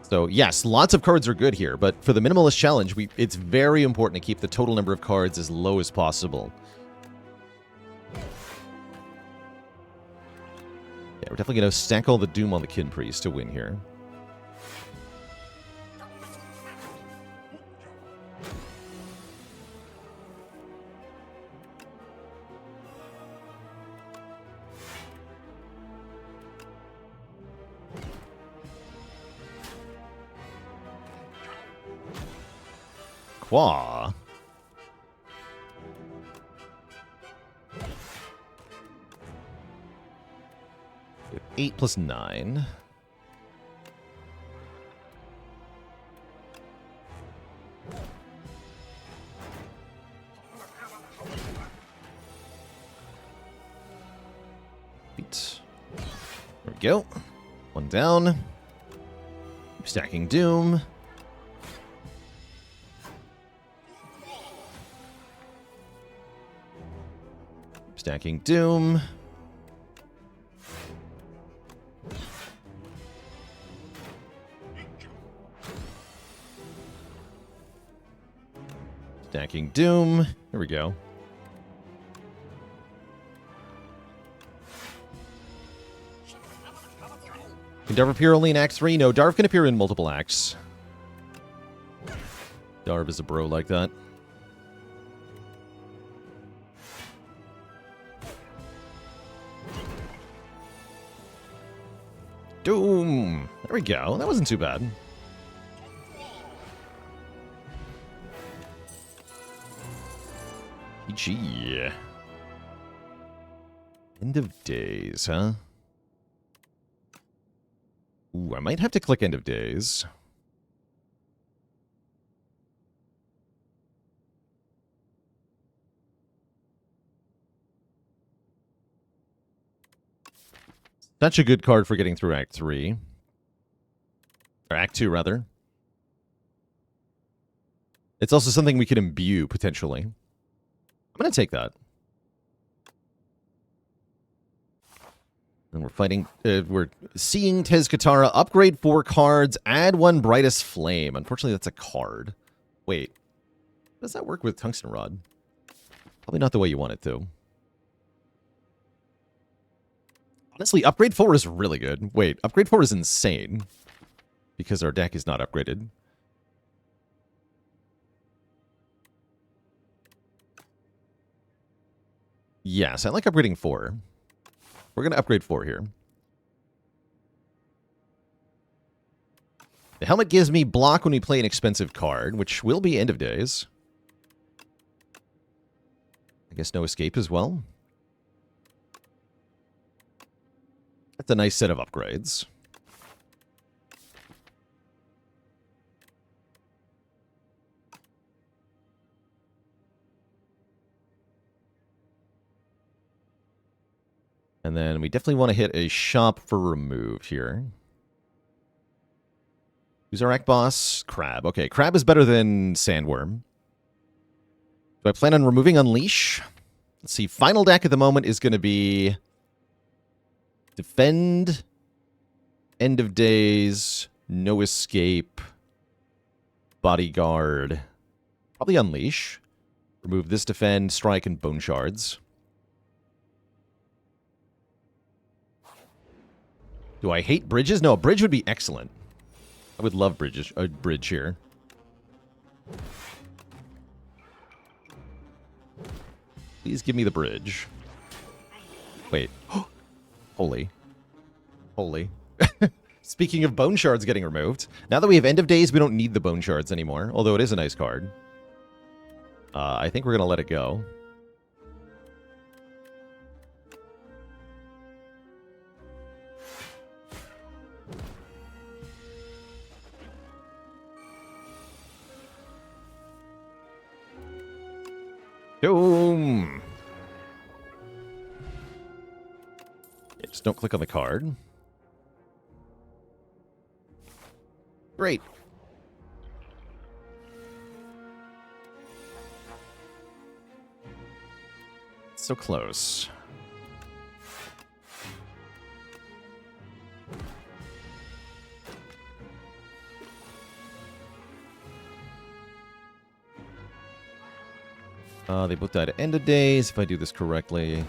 So yes, lots of cards are good here, but for the Minimalist Challenge, it's very important to keep the total number of cards as low as possible. Yeah, we're definitely going to stack all the Doom on the Kin Priest to win here. Qua. We have 8 plus 9. There we go. 1 down. Stacking Doom. Stacking Doom. Stacking Doom. There we go. Can Darv appear only in Act 3? No, Darv can appear in multiple acts. Darv is a bro like that. Doom! There we go. That wasn't too bad. PG. End of days, huh? Ooh, I might have to click End of Days. Such a good card for getting through Act 3. Or Act 2, rather. It's also something we could imbue, potentially. I'm going to take that. And we're fighting... we're seeing Tezkatara. Upgrade 4 cards. Add 1 Brightest Flame. Unfortunately, that's a card. Wait. Does that work with Tungsten Rod? Probably not the way you want it to. Honestly, Upgrade 4 is really good. Wait, Upgrade 4 is insane. Because our deck is not upgraded. Yes, I like upgrading 4. We're going to upgrade 4 here. The helmet gives me block when we play an expensive card, which will be End of Days. I guess no escape as well. That's a nice set of upgrades. And then we definitely want to hit a shop for remove here. Who's our act boss? Crab. Okay, Crab is better than Sandworm. Do I plan on removing Unleash? Let's see. Final deck at the moment is going to be Defend, End of Days, No Escape, Bodyguard. Probably Unleash. Remove this Defend, Strike, and Bone Shards. Do I hate bridges? No, a bridge would be excellent. I would love bridges. A bridge here. Please give me the bridge. Wait. Holy. Holy. Speaking of Bone Shards getting removed, now that we have End of Days, we don't need the Bone Shards anymore, although it is a nice card. I think we're going to let it go. Boom! Yeah, just don't click on the card. Great. So close. They both died at End of Days, if I do this correctly.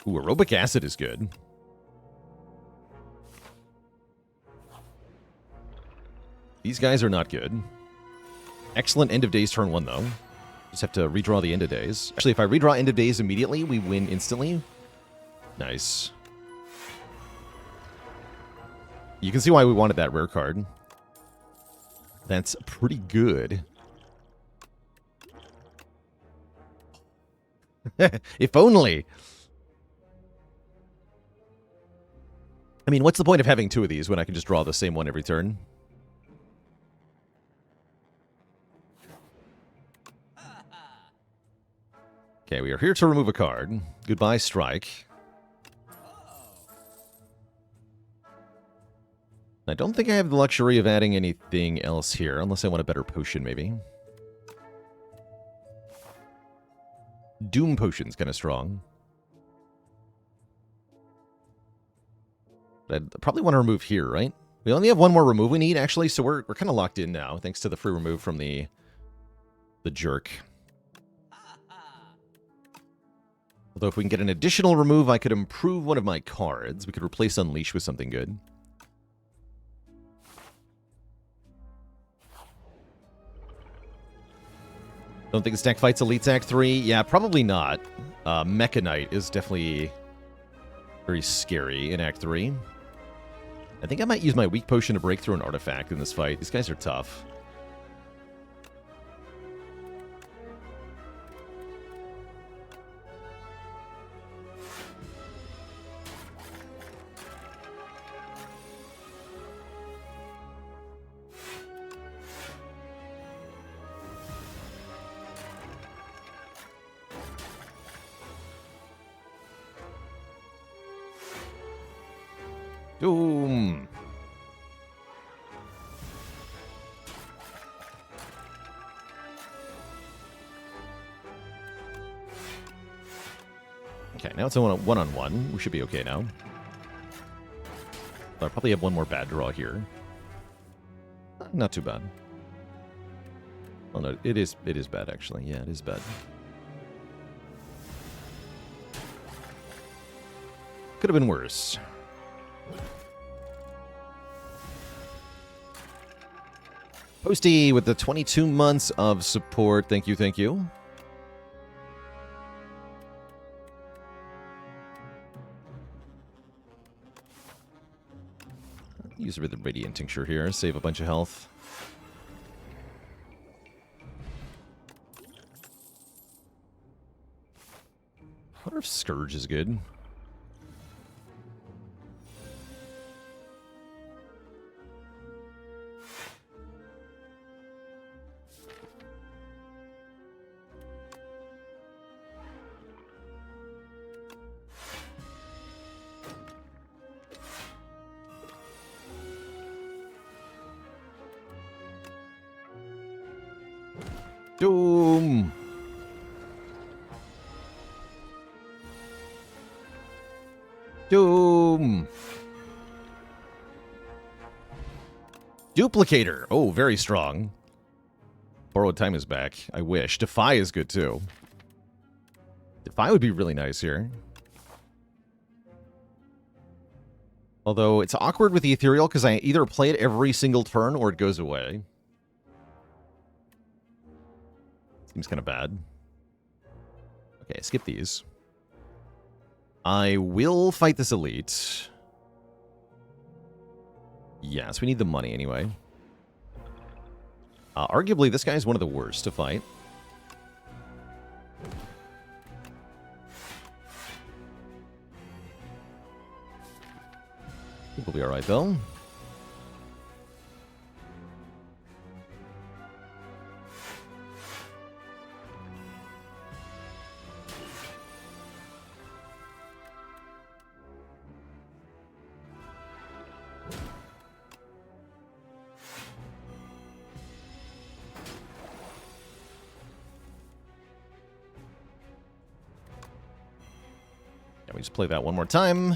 Ooh, Aerobic Acid is good. These guys are not good. Excellent End of Days turn 1, though. Just have to redraw the End of Days. Actually, if I redraw End of Days immediately, we win instantly. Nice. You can see why we wanted that rare card. That's pretty good. If only. I mean, what's the point of having 2 of these when I can just draw the same one every turn? Okay, we are here to remove a card. Goodbye, Strike. I don't think I have the luxury of adding anything else here, unless I want a better potion, maybe. Doom Potion's kind of strong. But I'd probably want to remove here, right? We only have 1 more remove we need, actually, so we're kind of locked in now, thanks to the free remove from the jerk. Although if we can get an additional remove, I could improve one of my cards. We could replace Unleash with something good. Don't think this deck fights Elites Act 3? Yeah, probably not. Mechanite is definitely very scary in Act 3. I think I might use my weak potion to break through an artifact in this fight. These guys are tough. Doom. Okay, now it's a one-on-one. We should be okay now. I'll probably have one more bad draw here. Not too bad. Oh no, it is bad actually. Yeah, it is bad. Could have been worse. Posty with the 22 months of support. Thank you, thank you. Use a bit of the Radiant Tincture here, save a bunch of health. I wonder if Scourge is good. Doom! Doom! Duplicator! Oh, very strong. Borrowed Time is back. I wish. Defy is good, too. Defy would be really nice here. Although, it's awkward with the Ethereal, because I either play it every single turn, or it goes away. Seems kind of bad. Okay, skip these. I will fight this elite. Yes, we need the money anyway. Arguably, this guy is one of the worst to fight. I think we'll be alright, though. We just play that one more time.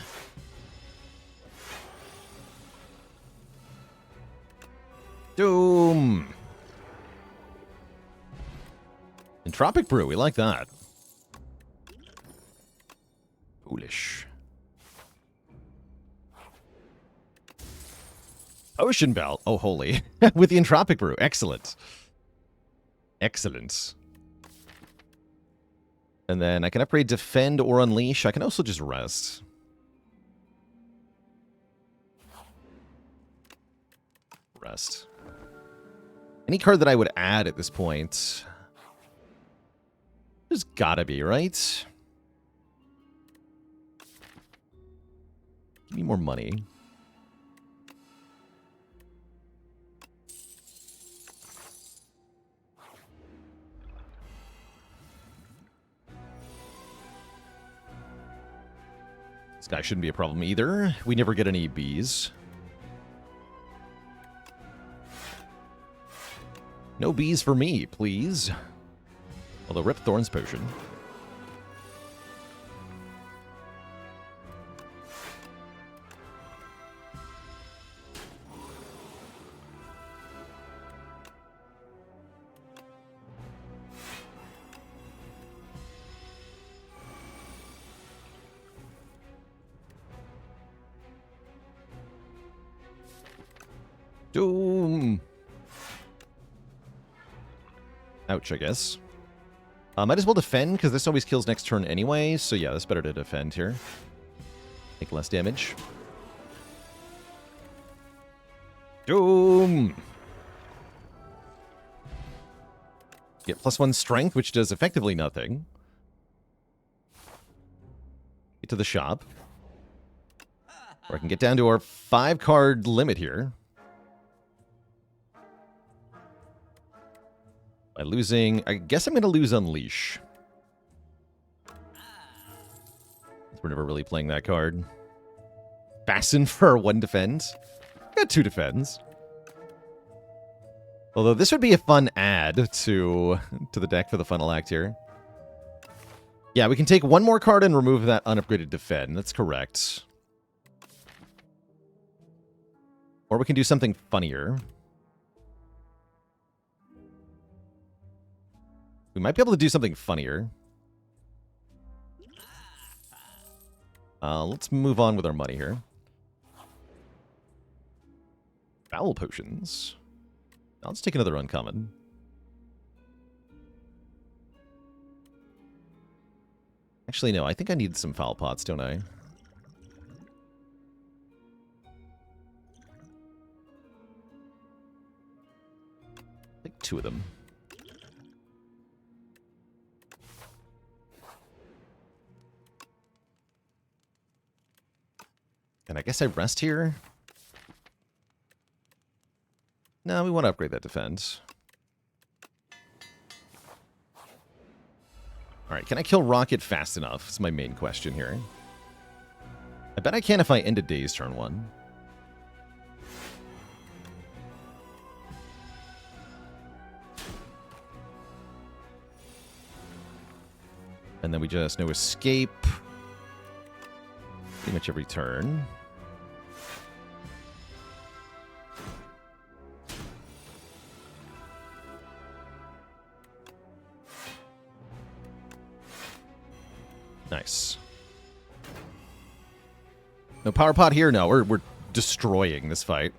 Doom! Entropic Brew, we like that. Foolish. Ocean Belt. Oh, holy. With the Entropic Brew. Excellent. Excellent. And then I can upgrade Defend or Unleash. I can also just rest. Rest. Any card that I would add at this point... There's gotta be, right? Give me more money. This guy shouldn't be a problem either. We never get any bees. No bees for me, please. Although, rip Thorn's Potion. Doom! Ouch, I guess. Might as well defend, because this always kills next turn anyway, so yeah, that's better to defend here. Take less damage. Doom! Get +1 strength, which does effectively nothing. Get to the shop. Or I can get down to our 5-card limit here. By losing... I guess I'm going to lose Unleash. We're never really playing that card. Fasten for 1 defend. Got 2 defends. Although this would be a fun add to the deck for the final act here. Yeah, we can take 1 more card and remove that unupgraded defend. That's correct. Or we can do something funnier. We might be able to do something funnier. Let's move on with our money here. Foul potions. Now let's take another uncommon. Actually, no, I think I need some foul pots, don't I? Like 2 of them. And I guess I rest here? No, we want to upgrade that defense. Alright, can I kill Rocket fast enough? That's my main question here. I bet I can if I ended Days turn 1. And then we just no escape. Pretty much every turn. Nice. No power pot here? No, we're destroying this fight.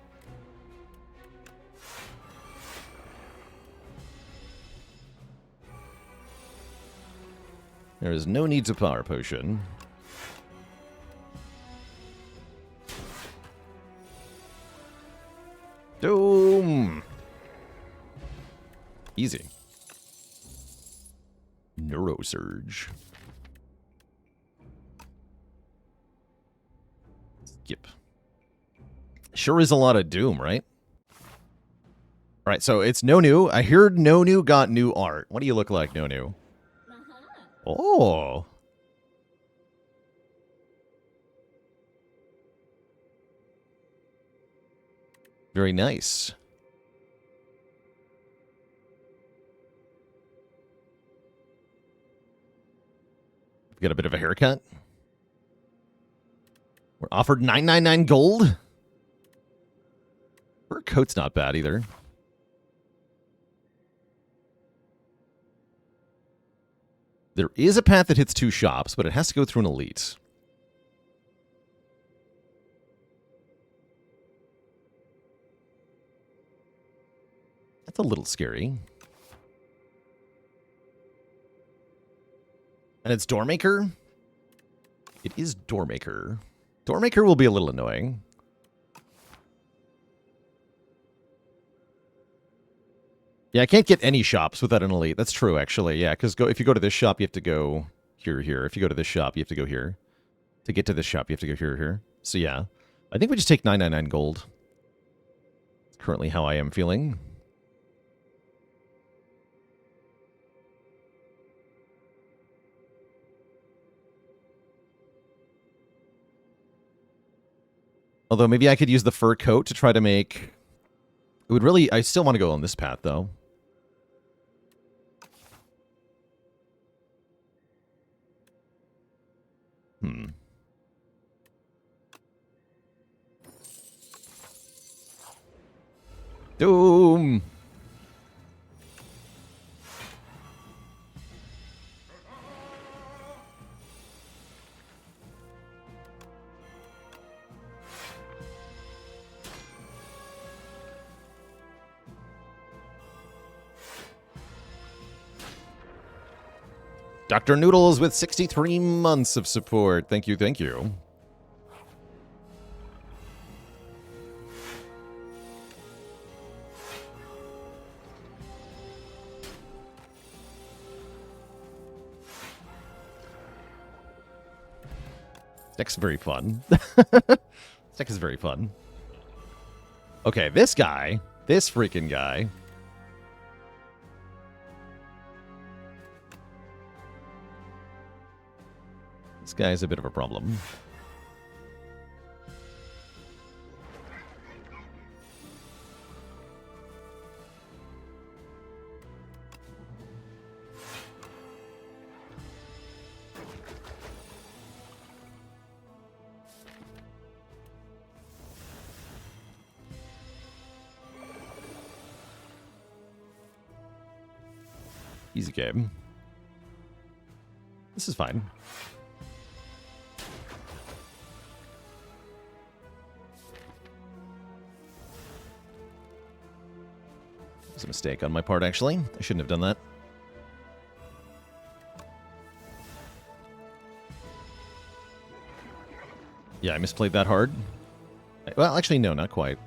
There is no need to power potion. Doom! Easy. Neurosurge. Skip. Sure is a lot of Doom, right? Alright, so it's Nonu. I heard Nonu got new art. What do you look like, Nonu? Oh! Very nice. We got a bit of a haircut. We're offered 999 gold. Her coat's not bad either. There is a path that hits 2 shops, but it has to go through an elite. That's a little scary. And it's Doormaker? It is Doormaker. Doormaker will be a little annoying. Yeah, I can't get any shops without an elite. That's true, actually. Yeah, because if you go to this shop, you have to go here, here. If you go to this shop, you have to go here. To get to this shop, you have to go here, here. So yeah, I think we just take 999 gold. That's currently how I am feeling. Although maybe I could use the fur coat to try to make... It would really... I still want to go on this path, though. Doom! Dr. Noodles with 63 months of support. Thank you, thank you. This deck's very fun. This deck is very fun. Okay, this guy, this freaking guy. This guy's a bit of a problem. Easy game. This is fine. It was a mistake on my part, actually. I shouldn't have done that. Yeah, I misplayed that hard. Well, actually, no, not quite.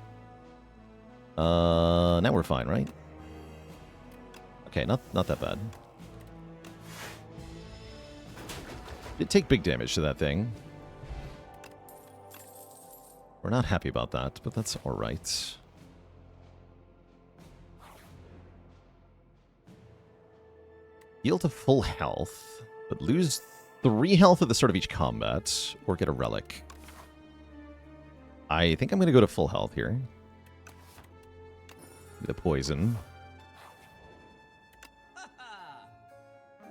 Now we're fine, right? Okay, not that bad. Did take big damage to that thing. We're not happy about that, but that's alright. Heal to full health, but lose 3 health at the start of each combat, or get a relic. I think I'm going to go to full health here. The poison.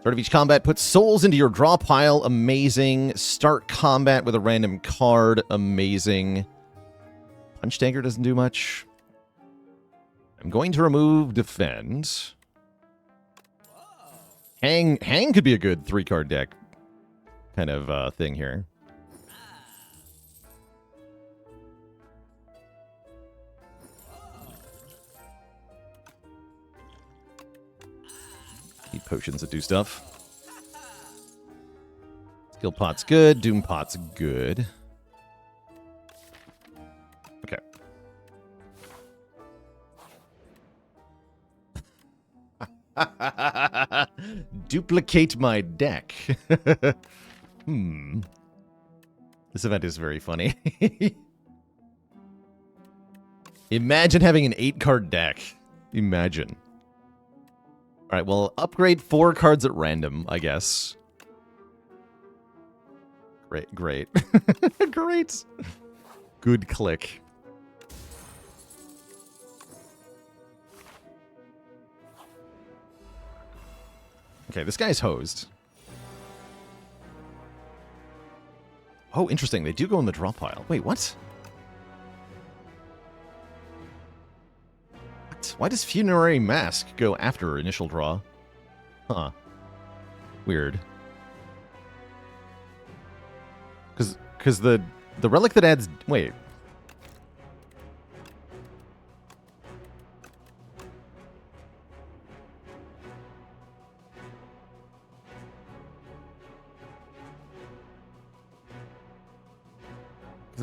Start of each combat, put souls into your draw pile. Amazing. Start combat with a random card. Amazing. Punch Dagger doesn't do much. I'm going to remove Defend. Hang could be a good 3-card deck kind of thing here. Need potions that do stuff. Skill pot's good. Doom pot's good. Okay. Duplicate my deck. This event is very funny. Imagine having an 8-card deck. Imagine. Alright, well, upgrade 4 cards at random, I guess. Great, great. Great. Good click. Okay, this guy's hosed. Oh, interesting. They do go in the draw pile. Wait, what? Why does Funerary Mask go after initial draw? Huh. Weird. Because the relic that adds... Wait.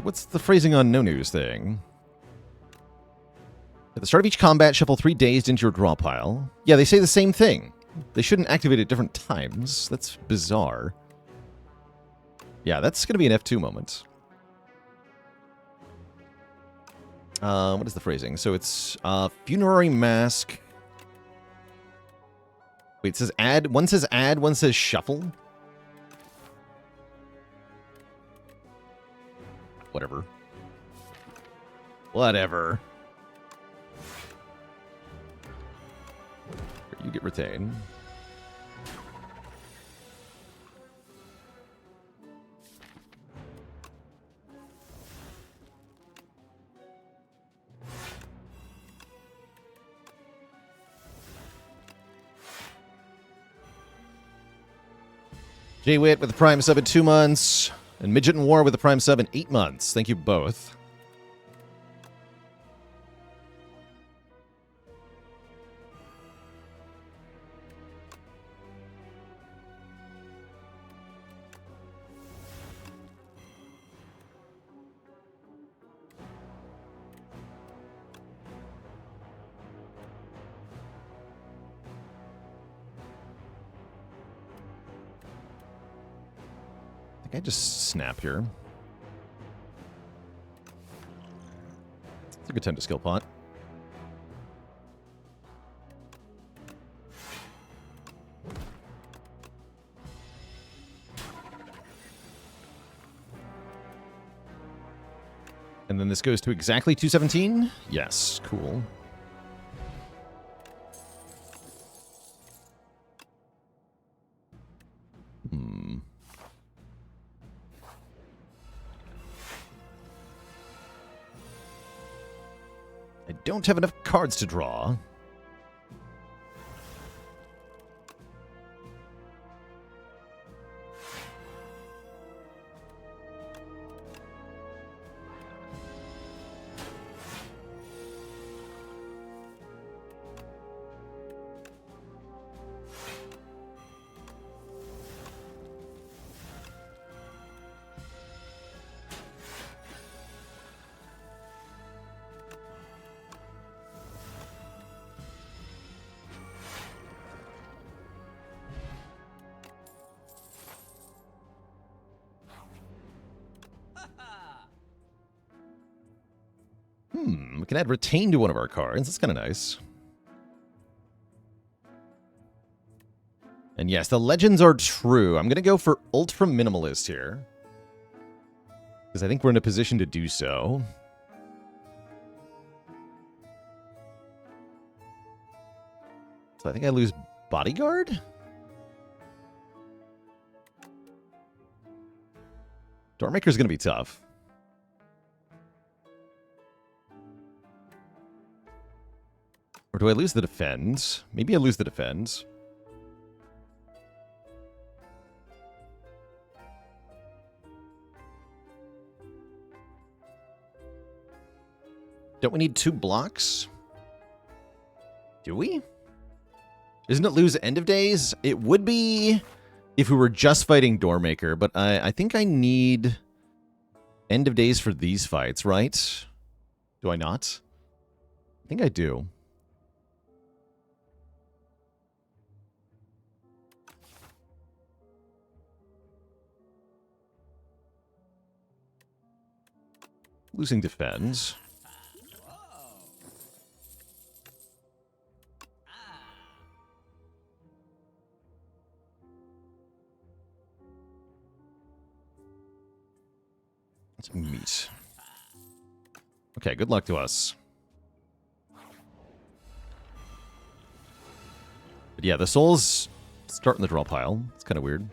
What's the phrasing on no news thing? At the start of each combat, shuffle 3 dazed into your draw pile. Yeah, they say the same thing. They shouldn't activate at different times. That's bizarre. Yeah, that's going to be an F2 moment. What is the phrasing? So it's Funerary Mask. Wait, it says add. One says add, one says shuffle. Whatever. Whatever. You get retained. J-Wit with the Prime sub in 2 months. And Midget in War with the Prime sub in 8 months. Thank you both. I just snap here. It's a good time to skill pot. And then this goes to exactly 217? Yes, cool. Don't have enough cards to draw. We can add Retain to one of our cards. That's kind of nice. And yes, the legends are true. I'm going to go for Ultraminimalist here, because I think we're in a position to do so. So I think I lose Bodyguard? Doormaker's going to be tough. Or do I lose the Defend? Maybe I lose the Defend. Don't we need 2 blocks? Do we? Isn't it lose End of Days? It would be if we were just fighting Doormaker, but I think I need End of Days for these fights, right? Do I not? I think I do. Losing Defends. Let's meet. Okay, good luck to us. But yeah, the souls start in the draw pile. It's kind of weird.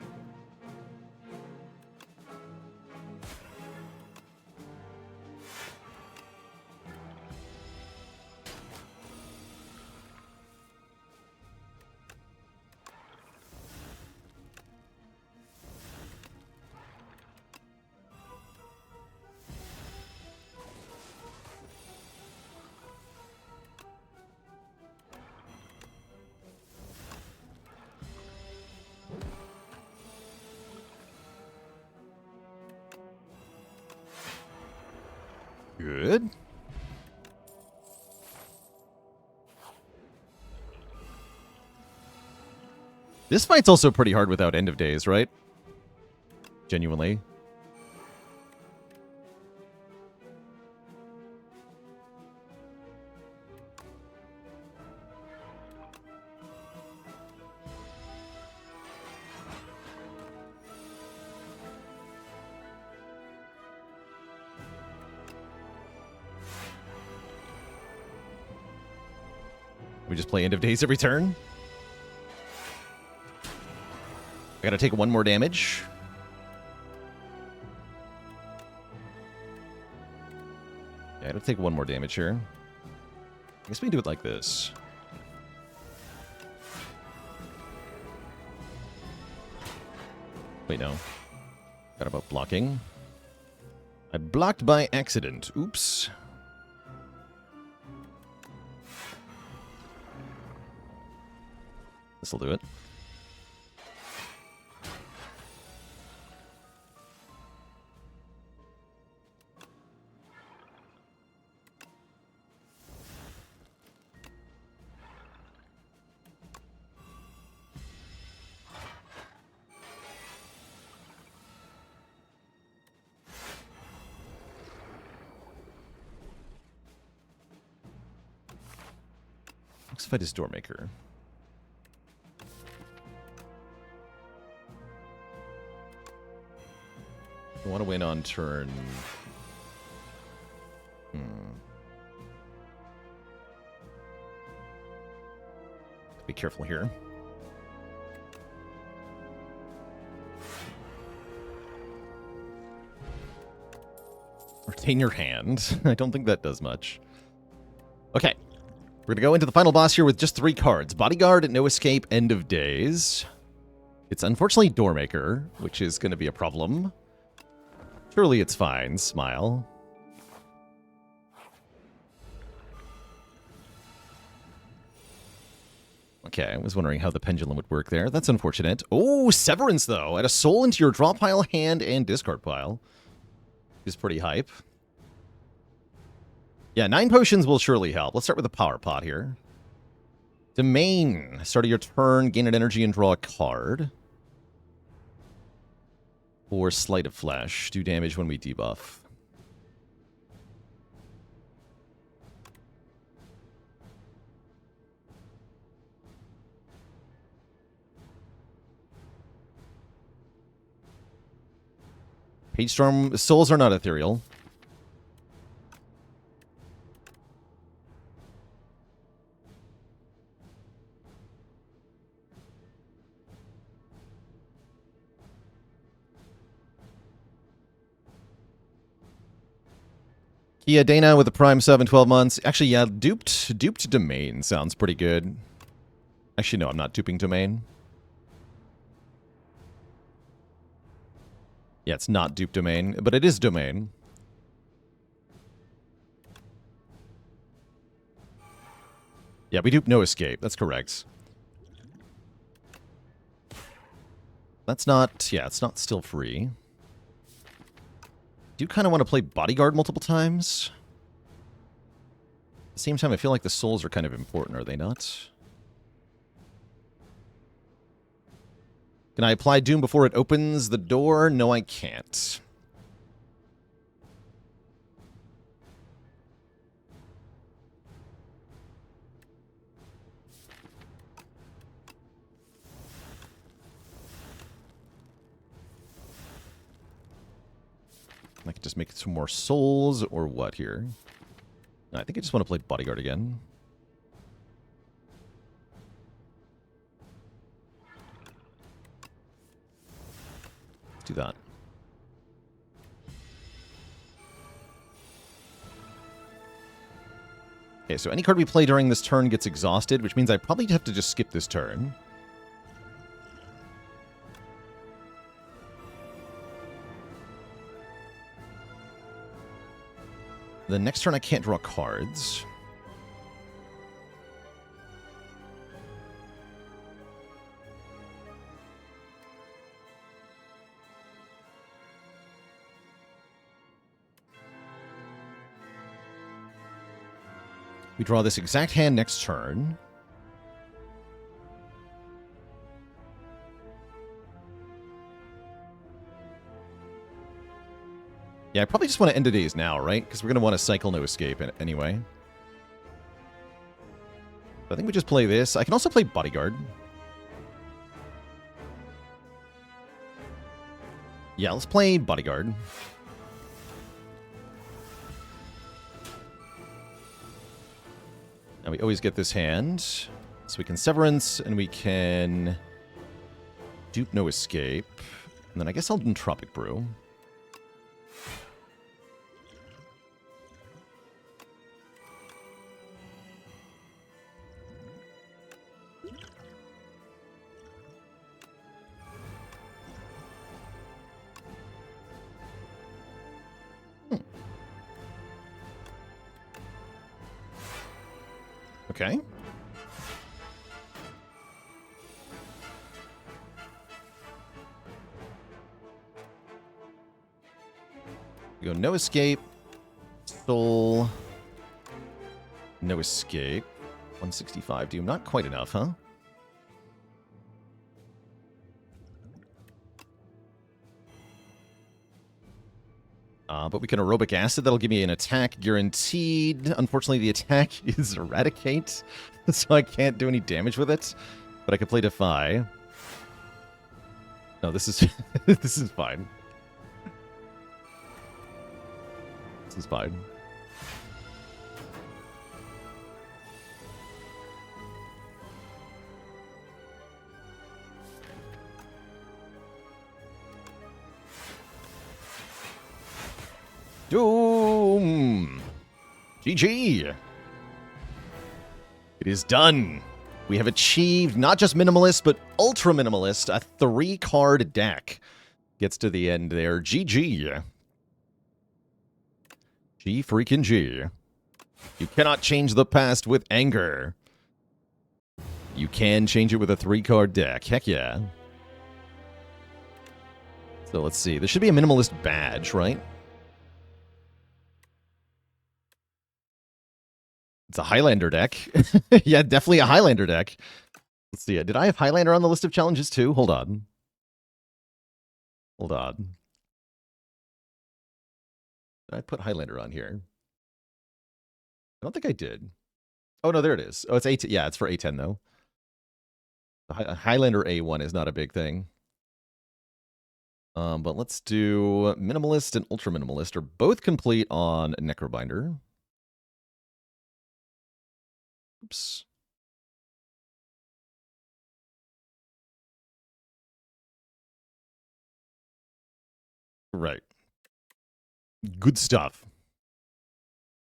Good. This fight's also pretty hard without End of Days, right? Genuinely. We just play End of Days every turn. I gotta take 1 more damage. Yeah, I gotta take 1 more damage here. I guess we can do it like this. Wait, no. Forgot about blocking. I blocked by accident. Oops. This'll do it. Let's fight his Doormaker. I want to win on turn. Be careful here. Retain your hand. I don't think that does much. Okay. We're going to go into the final boss here with just 3 cards. Bodyguard, No Escape, End of Days. It's unfortunately Doormaker, which is going to be a problem. Surely it's fine. Smile. Okay, I was wondering how the pendulum would work there. That's unfortunate. Oh, Severance, though. Add a soul into your draw pile, hand, and discard pile. Is pretty hype. Yeah, 9 potions will surely help. Let's start with the power pot here. Domain. Start of your turn, gain an energy and draw a card. Or Sleight of Flesh. Do damage when we debuff. Page Storm souls are not ethereal. Kia Dana with the Prime sub in 12 months. Actually, yeah, duped domain sounds pretty good. Actually, no, I'm not duping domain. Yeah, it's not dupe domain, but it is domain. Yeah, we dupe no escape. That's correct. That's not... Yeah, it's not still free. Do kind of want to play Bodyguard multiple times. At the same time, I feel like the souls are kind of important, are they not? Can I apply Doom before it opens the door? No, I can't. I could just make some more souls, or what here? No, I think I just want to play Bodyguard again. Let's do that. Okay, so any card we play during this turn gets exhausted, which means I probably have to just skip this turn. The next turn I can't draw cards. We draw this exact hand next turn. Yeah, I probably just want to end the days now, right? Because we're going to want to cycle no escape anyway. I think we just play this. I can also play Bodyguard. Yeah, let's play Bodyguard. Now we always get this hand. So we can Severance, and we can dupe no escape. And then I guess I'll Entropic Brew. Okay. We go no escape. Soul. No escape. 165 doom. Not quite enough, huh? But we can Aerobic Acid. That'll give me an attack guaranteed. Unfortunately, the attack is Eradicate, so I can't do any damage with it. But I could play Defy. No, this is this is fine. This is fine. Doom! GG! It is done. We have achieved not just Minimalist, but Ultraminimalist. A 3-card deck gets to the end there. GG. G freaking G. You cannot change the past with anger. You can change it with a 3-card deck. Heck yeah. So let's see. There should be a Minimalist badge, right? It's a Highlander deck. Yeah, definitely a Highlander deck. Let's see. Did I have Highlander on the list of challenges too? Hold on. Hold on. Did I put Highlander on here? I don't think I did. Oh, no, there it is. Oh, it's A10. Yeah, it's for A10, though. Highlander A1 is not a big thing. But let's do Minimalist and Ultraminimalist are both complete on Necrobinder. Oops. Right. Good stuff.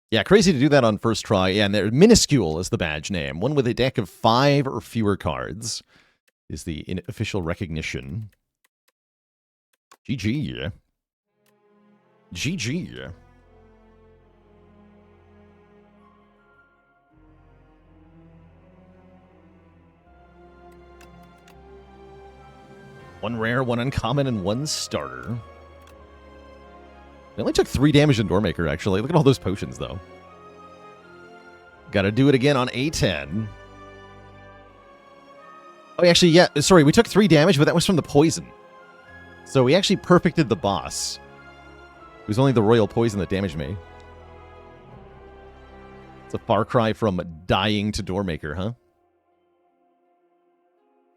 Yeah, crazy to do that on first try. Yeah, and they're minuscule is the badge name. One with a deck of 5 or fewer cards is the official recognition. GG. GG. One rare, one uncommon, and one starter. They only took 3 damage in Doormaker, actually. Look at all those potions, though. Gotta do it again on A10. Oh, actually, yeah. Sorry, we took 3 damage, but that was from the poison. So we actually perfected the boss. It was only the royal poison that damaged me. It's a far cry from dying to Doormaker, huh?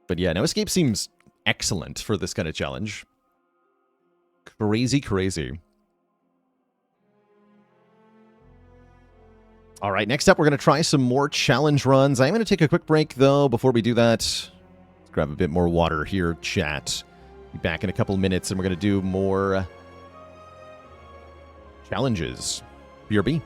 But yeah, no escape seems excellent for this kind of challenge. Crazy, crazy. All right, next up, we're going to try some more challenge runs. I'm going to take a quick break, though, before we do that. Let's grab a bit more water here, chat. Be back in a couple minutes, and we're going to do more challenges. BRB.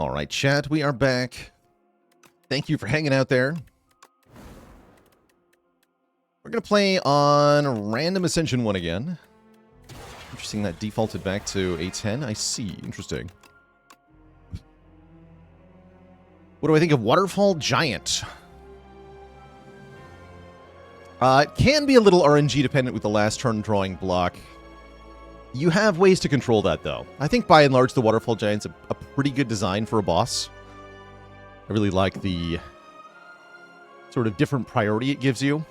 All right, chat, we are back. Thank you for hanging out there. We're going to play on Random Ascension 1 again. Interesting, that defaulted back to A10. I see. Interesting. What do I think of Waterfall Giant? It can be a little RNG dependent with the last turn drawing block. You have ways to control that, though. I think by and large, the Waterfall Giant's a pretty good design for a boss. I really like the sort of different priority it gives you.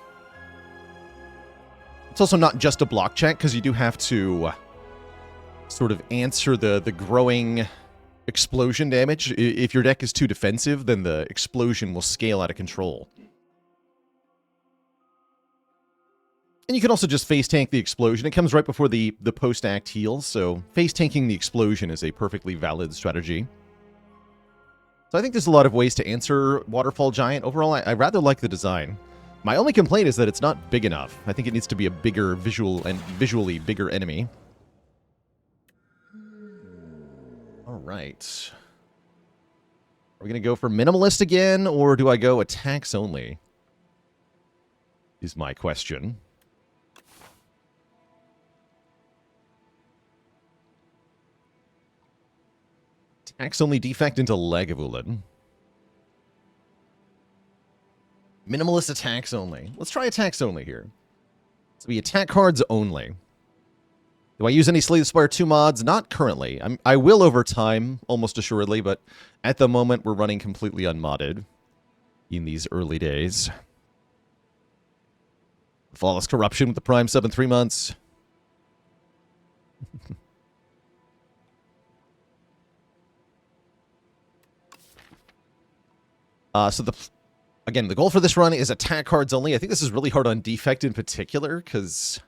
It's also not just a block check, because you do have to sort of answer the growing explosion damage. If your deck is too defensive, then the explosion will scale out of control. And you can also just face tank the explosion. It comes right before the post-act heal, so face tanking the explosion is a perfectly valid strategy. So I think there's a lot of ways to answer Waterfall Giant. Overall, I rather like the design. My only complaint is that it's not big enough. I think it needs to be a bigger visually bigger enemy. All right. Are we going to go for Minimalist again, or do I go attacks only? Is my question. Attacks only Defect into Lagavulin. Minimalist attacks only. Let's try attacks only here. It's be attack cards only. Do I use any Slay the Spire 2 mods? Not currently. I will over time, almost assuredly, but at the moment we're running completely unmodded in these early days. Flawless Corruption with the Prime sub in 3 months. Again, the goal for this run is attack cards only. I think this is really hard on Defect in particular, because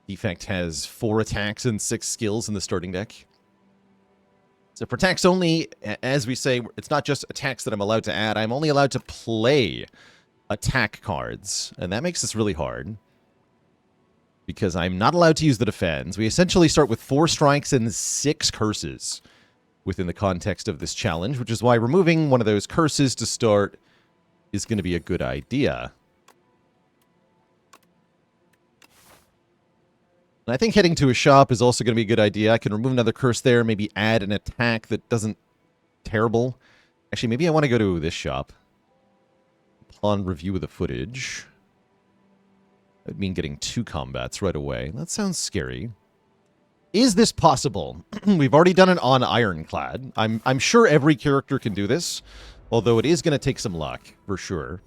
Defect has 4 attacks and 6 skills in the starting deck. So for attacks only, as we say, it's not just attacks that I'm allowed to add. I'm only allowed to play attack cards, and that makes this really hard, because I'm not allowed to use the defense. We essentially start with 4 strikes and 6 curses within the context of this challenge, which is why removing one of those curses to start is going to be a good idea. And I think heading to a shop is also going to be a good idea. I can remove another curse there, maybe add an attack that doesn't terrible. Actually, maybe I want to go to this shop. Upon review of the footage. That would mean getting 2 combats right away. That sounds scary. Is this possible? We've already done it on Ironclad. I'm sure every character can do this, although it is going to take some luck, for sure.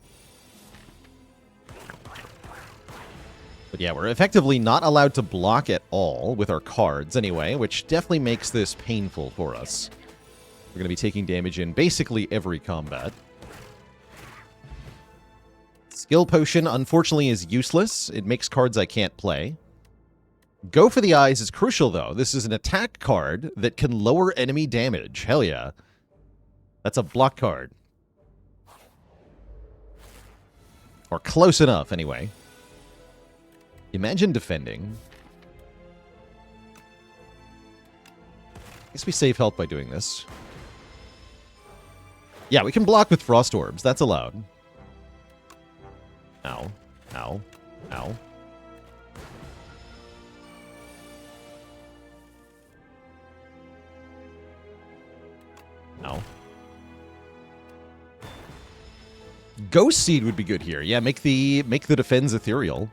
But yeah, we're effectively not allowed to block at all with our cards anyway, which definitely makes this painful for us. We're going to be taking damage in basically every combat. Skill Potion, unfortunately, is useless. It makes cards I can't play. Go for the Eyes is crucial, though. This is an attack card that can lower enemy damage. Hell yeah. That's a block card. Or close enough, anyway. Imagine defending. I guess we save health by doing this. Yeah, we can block with Frost Orbs. That's allowed. Ow. Ow. Ow. Ow. Ghost Seed would be good here. Yeah, make the defense ethereal.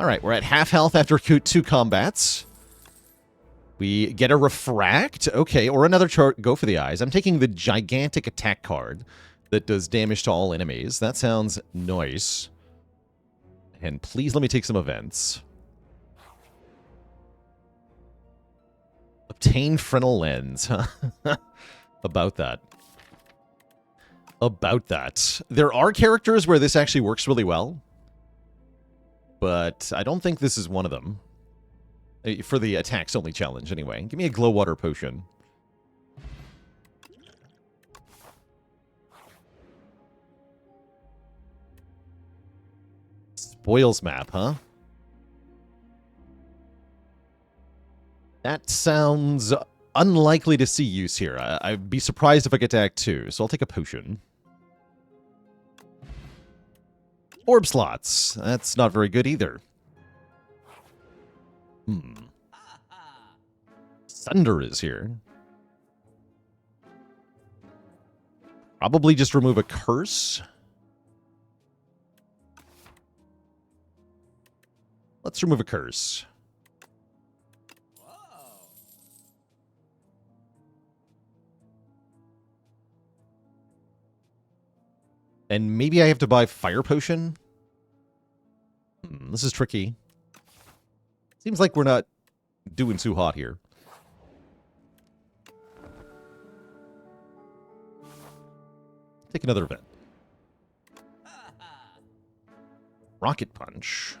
Alright, we're at half health after 2 combats. We get a Refract. Okay, or another chart. Go for the Eyes. I'm taking the gigantic attack card that does damage to all enemies. That sounds nice. And please let me take some events. Obtain Frenal Lens. About that. About that. There are characters where this actually works really well, but I don't think this is one of them. For the attacks only challenge, anyway. Give me a Glow Water Potion. Spoils map, huh? That sounds unlikely to see use here. I'd be surprised if I get to Act 2, so I'll take a potion. Orb slots. That's not very good either. Sunder is here. Probably just remove a curse. Let's remove a curse. And maybe I have to buy Fire Potion? This is tricky. Seems like we're not doing too hot here. Take another event. Rocket Punch.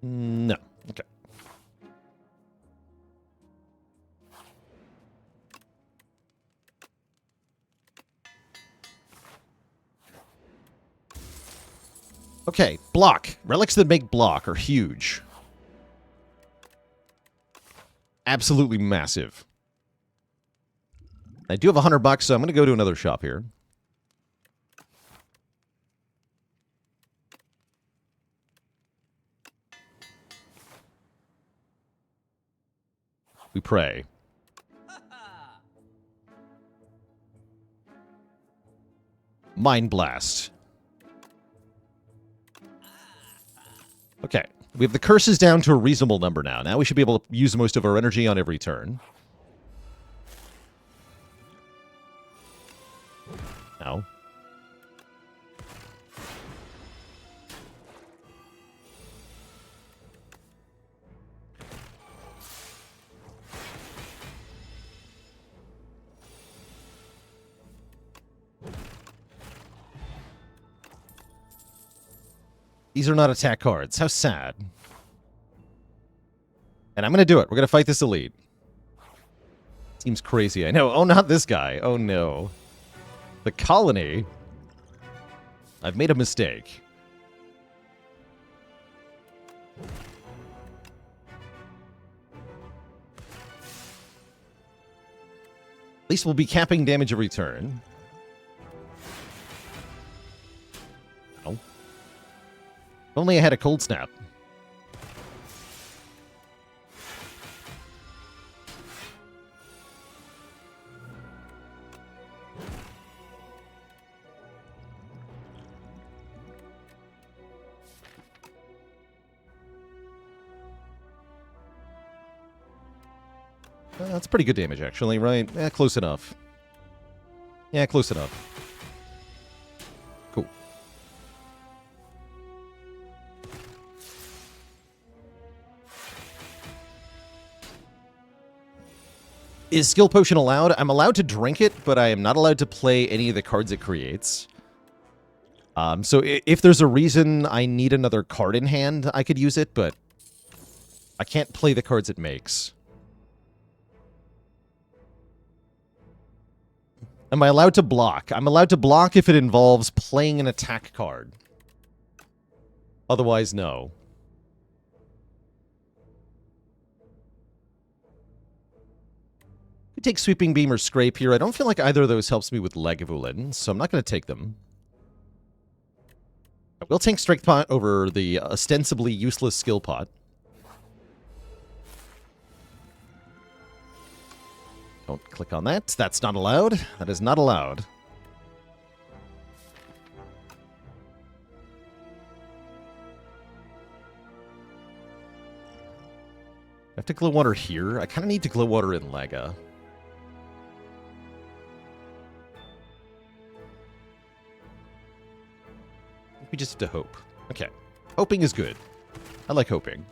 No. Okay. Okay, block. Relics that make block are huge. Absolutely massive. I do have $100, so I'm going to go to another shop here. We pray. Mind Blast. Okay, we have the curses down to a reasonable number now. Now we should be able to use most of our energy on every turn. No. These are not attack cards. How sad. And I'm going to do it. We're going to fight this elite. Seems crazy. I know. Oh, not this guy. Oh, no. The colony. I've made a mistake. At least we'll be capping damage every turn. Oh. If only I had a cold snap. That's pretty good damage, actually, right? Yeah, close enough. Yeah, close enough. Cool. Is Skill Potion allowed? I'm allowed to drink it, but I am not allowed to play any of the cards it creates. So if there's a reason I need another card in hand, I could use it, but I can't play the cards it makes. Am I allowed to block? I'm allowed to block if it involves playing an attack card. Otherwise, no. I take Sweeping Beam or Scrape here. I don't feel like either of those helps me with Lagavulin, so I'm not going to take them. I will take Strength Pot over the ostensibly useless Skill Pot. Don't click on that. That's not allowed. That is not allowed. I have to Glow Water here. I kind of need to Glow Water in Laga. We just have to hope. Okay. Hoping is good. I like hoping.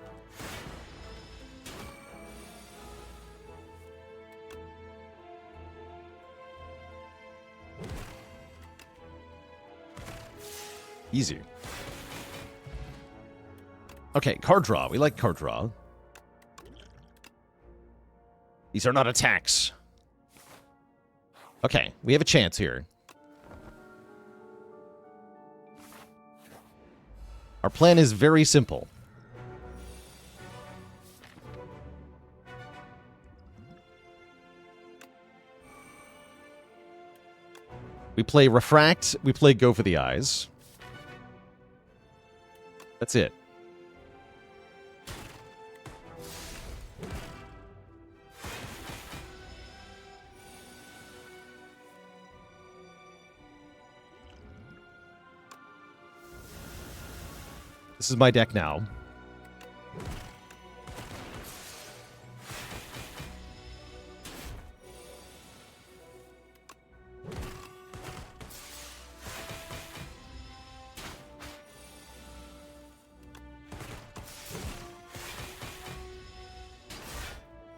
Easy. Okay, card draw. We like card draw. These are not attacks. Okay, we have a chance here. Our plan is very simple. We play Refract. We play Go for the Eyes. That's it. This is my deck now.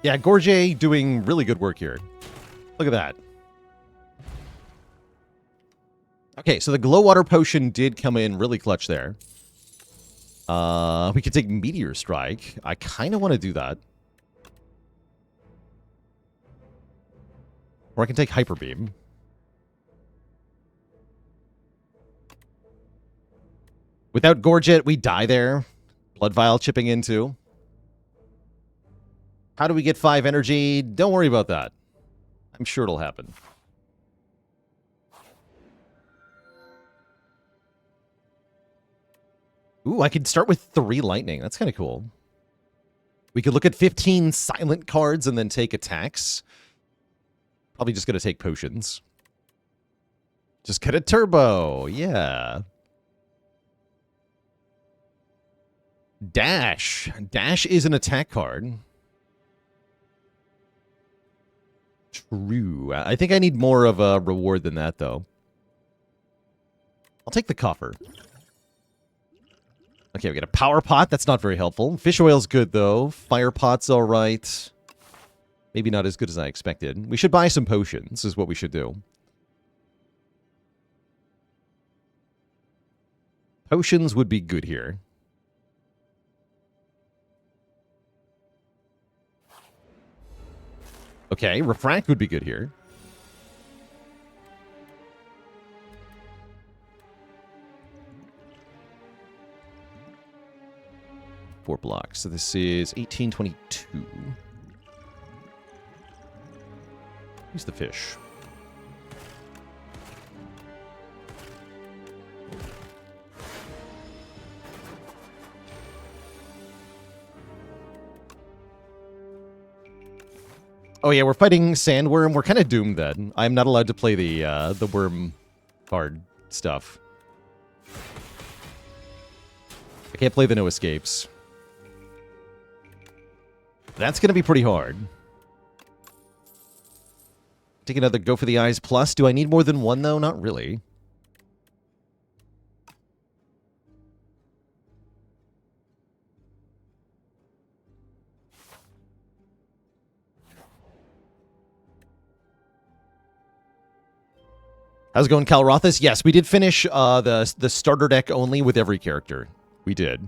Yeah, Gorge doing really good work here. Look at that. Okay, so the Glow Water Potion did come in really clutch there. We could take Meteor Strike. I kind of want to do that. Or I can take Hyper Beam. Without Gorget, we die there. Blood Vial chipping in too. How do we get 5 energy? Don't worry about that. I'm sure it'll happen. Ooh, I could start with 3 lightning. That's kind of cool. We could look at 15 silent cards and then take attacks. Probably just going to take potions. Just get a turbo. Yeah. Dash. Dash is an attack card. True. I think I need more of a reward than that, though. I'll take the coffer. Okay, we get a power pot. That's not very helpful. Fish oil's good, though. Fire pot's all right. Maybe not as good as I expected. We should buy some potions, is what we should do. Potions would be good here. Okay, Refract would be good here. Four blocks. So this is 1822. Use the fish. Oh yeah, we're fighting Sandworm. We're kind of doomed then. I'm not allowed to play the worm card stuff. I can't play the no escapes. That's going to be pretty hard. Take another Go for the Eyes plus. Do I need more than one, though? Not really. How's it going, Calrothis? Yes, we did finish the starter deck only with every character. We did.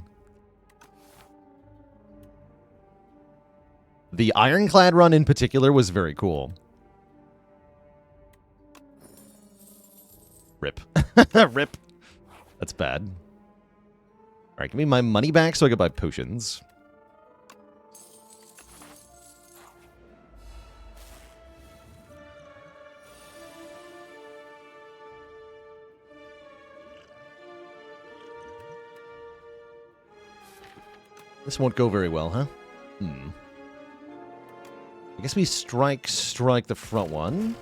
The Ironclad run in particular was very cool. Rip. Rip. That's bad. Alright, give me my money back so I can buy potions. This won't go very well, huh? I guess we strike the front one.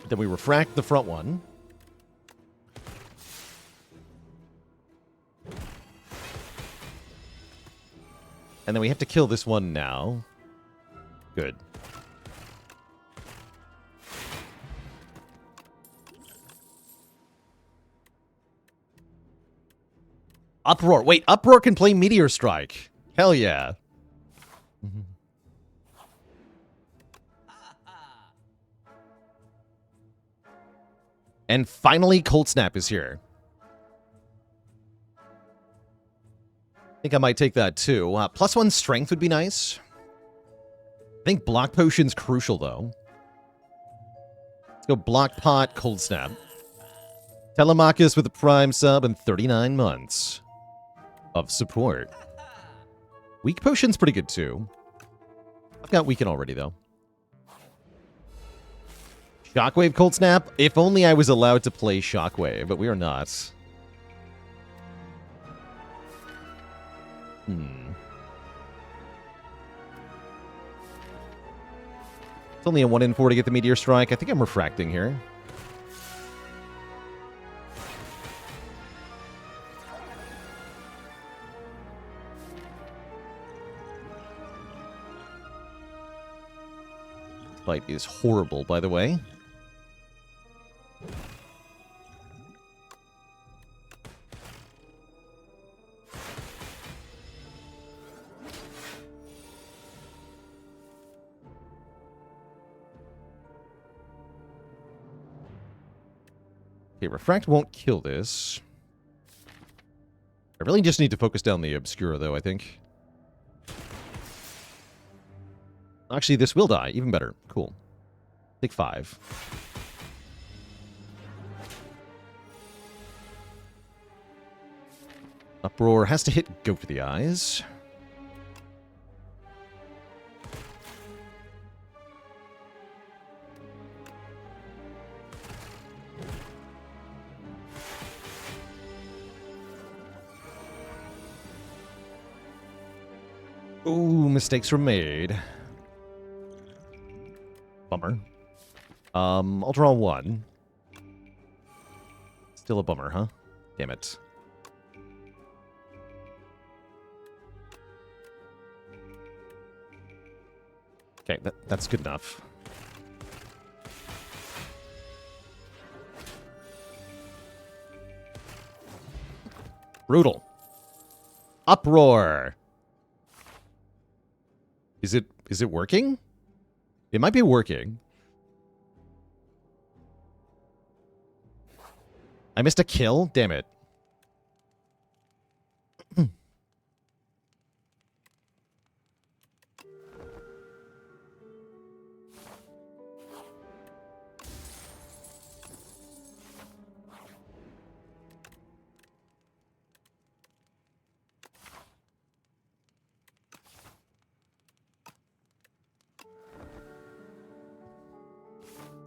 Then we refract the front one. And then we have to kill this one now. Good. Uproar. Wait, Uproar can play Meteor Strike. Hell yeah. And finally, Cold Snap is here. I think I might take that too. +1 strength would be nice. I think Block Potion's crucial, though. Let's go Block Pot, Cold Snap. Telemachus with a Prime sub and 39 months of support. Weak Potion's pretty good, too. I've got Weaken already, though. Shockwave Cold Snap? If only I was allowed to play Shockwave, but we are not. It's only a 1 in 4 to get the Meteor Strike. I think I'm refracting here. Fight is horrible, by the way. Okay, Refract won't kill this. I really just need to focus down the Obscura, though, I think. Actually, this will die. Even better. Cool. Take 5. Uproar has to hit Go for the Eyes. Ooh, mistakes were made. Bummer. Ultra 1. Still a bummer, huh? Damn it. Okay, that's good enough. Brutal. Uproar. Is it working? It might be working. I missed a kill? Damn it.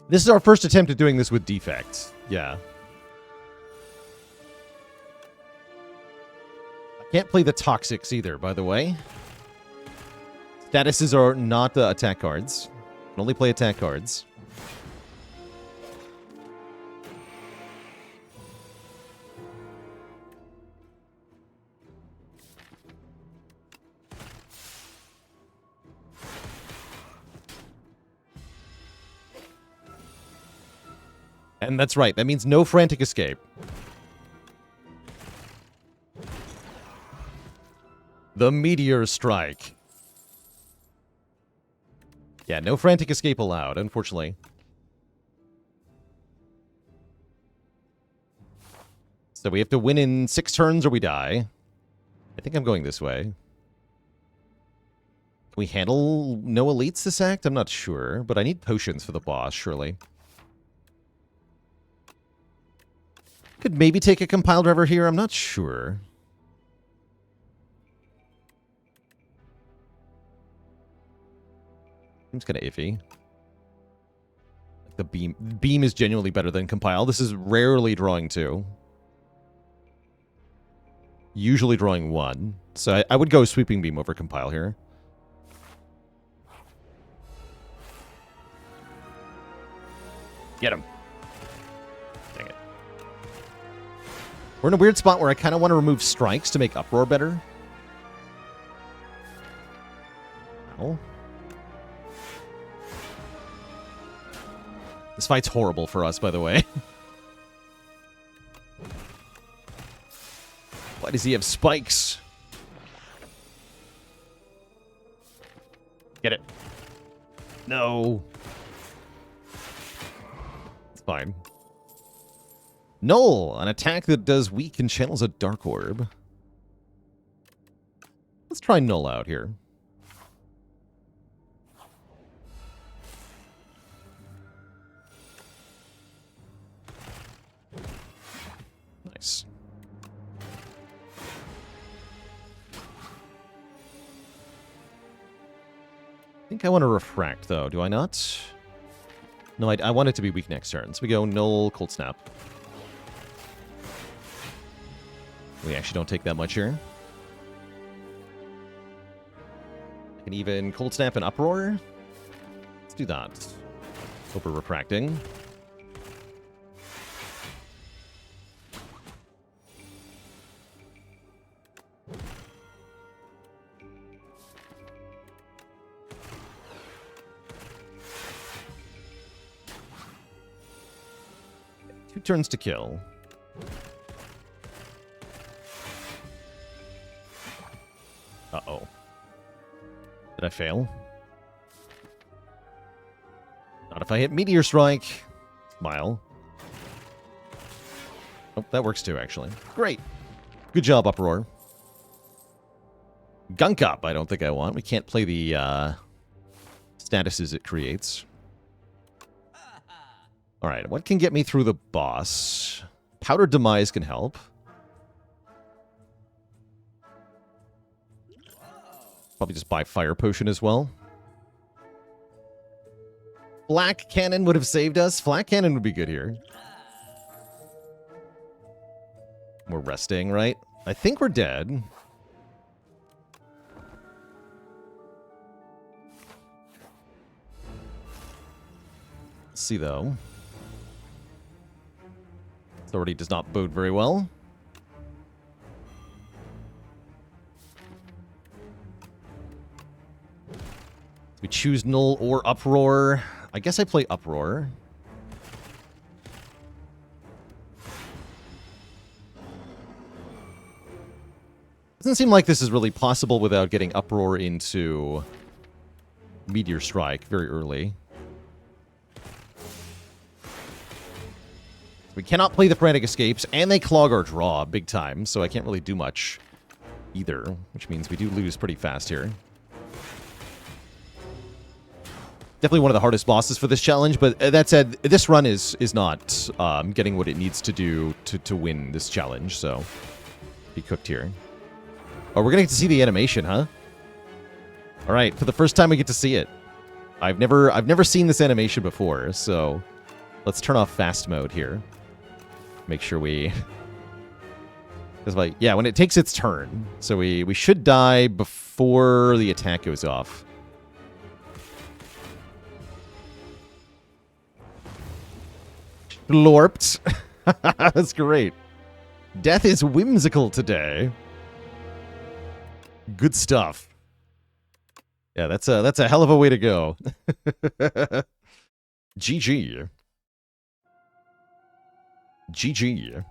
This is our first attempt at doing this with Defect. Yeah. I can't play the Toxics either, by the way. Statuses are not attack cards. Can only play attack cards. And that's right. That means no frantic escape. The Meteor Strike. Yeah, no frantic escape allowed, unfortunately. So we have to win in 6 turns or we die. I think I'm going this way. Can we handle no elites this act? I'm not sure, but I need potions for the boss, surely. Could maybe take a compile driver here. I'm not sure. Seems kind of iffy. The beam is genuinely better than compile. This is rarely drawing 2. Usually drawing 1. So I would go sweeping beam over compile here. Get him. Dang it. We're in a weird spot where I kind of want to remove strikes to make Uproar better. Ow. This fight's horrible for us, by the way. Why does he have spikes? Get it. No. It's fine. Null, an attack that does weak and channels a Dark Orb. Let's try Null out here. Nice. I think I want to refract, though. Do I not? No, I want it to be weak next turn. So we go Null, Cold Snap. We actually don't take that much here. I can even Cold Snap and Uproar. Let's do that. Hope we're refracting. Two turns to kill. Uh-oh. Did I fail? Not if I hit Meteor Strike. Smile. Oh, that works too, actually. Great. Good job, Uproar. Gunk Up, I don't think I want. We can't play the statuses it creates. Alright, what can get me through the boss? Powdered Demise can help. Probably just buy Fire Potion as well. Black Cannon would have saved us. Flak Cannon would be good here. We're resting, right? I think we're dead. Let's see, though. Authority does not bode very well. We choose Null or Uproar. I guess I play Uproar. Doesn't seem like this is really possible without getting Uproar into Meteor Strike very early. We cannot play the Frantic Escapes, and they clog our draw big time, so I can't really do much either, which means we do lose pretty fast here. Definitely one of the hardest bosses for this challenge, but that said, this run is not getting what it needs to do to win this challenge, so be cooked here. Oh, we're gonna get to see the animation, huh? All right, for the first time we get to see it. I've never seen this animation before, so let's turn off fast mode here. Make sure we... Because, like, yeah, when it takes its turn, so we should die before the attack goes off. Lorped. That's great. Death is whimsical today. Good stuff. Yeah, that's a hell of a way to go. GG. GG.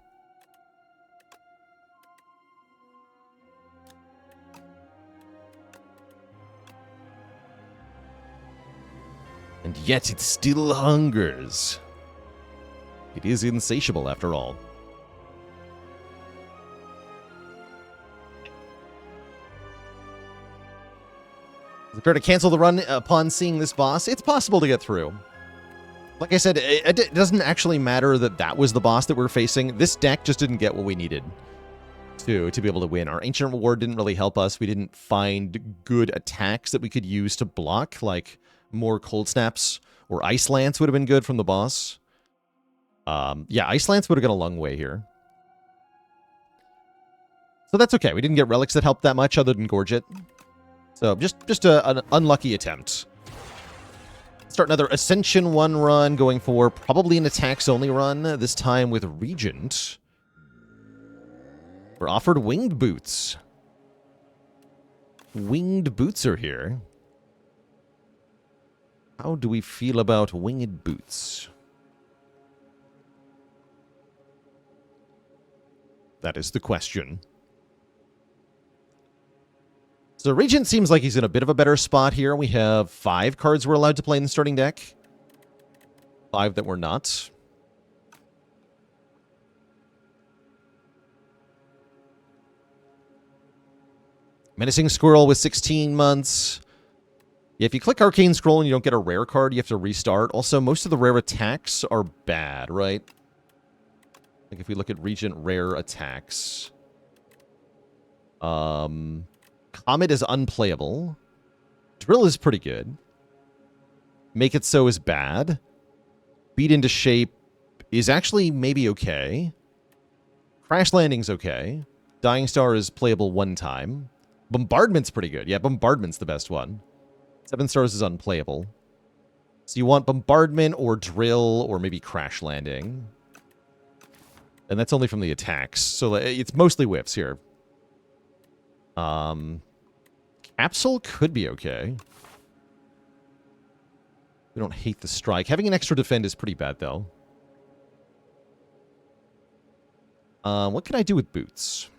And yet it still hungers. It is insatiable, after all. Prepare to cancel the run upon seeing this boss. It's possible to get through. Like I said, it doesn't actually matter that that was the boss that we're facing. This deck just didn't get what we needed to be able to win. Our Ancient Reward didn't really help us. We didn't find good attacks that we could use to block, like more Cold Snaps or Ice Lance would have been good from the boss. Yeah, Ice Lance would have gone a long way here. So that's okay. We didn't get relics that helped that much other than Gorge It. So just an unlucky attempt. Start another Ascension 1 run, going for probably an attacks-only run, this time with Regent. We're offered Winged Boots. Winged Boots are here. How do we feel about Winged Boots? That is the question. So Regent seems like he's in a bit of a better spot here. We have 5 cards we're allowed to play in the starting deck. 5 that we're not. Menacing Squirrel with 16 months. Yeah, if you click Arcane Scroll and you don't get a rare card, you have to restart. Also, most of the rare attacks are bad, right? Like if we look at Regent rare attacks. Comet is unplayable. Drill is pretty good. Make It So is bad. Beat into shape is actually maybe okay. Crash landing's okay. Dying Star is playable one time. Bombardment's pretty good. Yeah, Bombardment's the best one. 7 stars is unplayable. So you want Bombardment or Drill or maybe Crash Landing. And that's only from the attacks. So it's mostly whiffs here. Capsule could be okay. We don't hate the strike. Having an extra defend is pretty bad, though. What can I do with boots?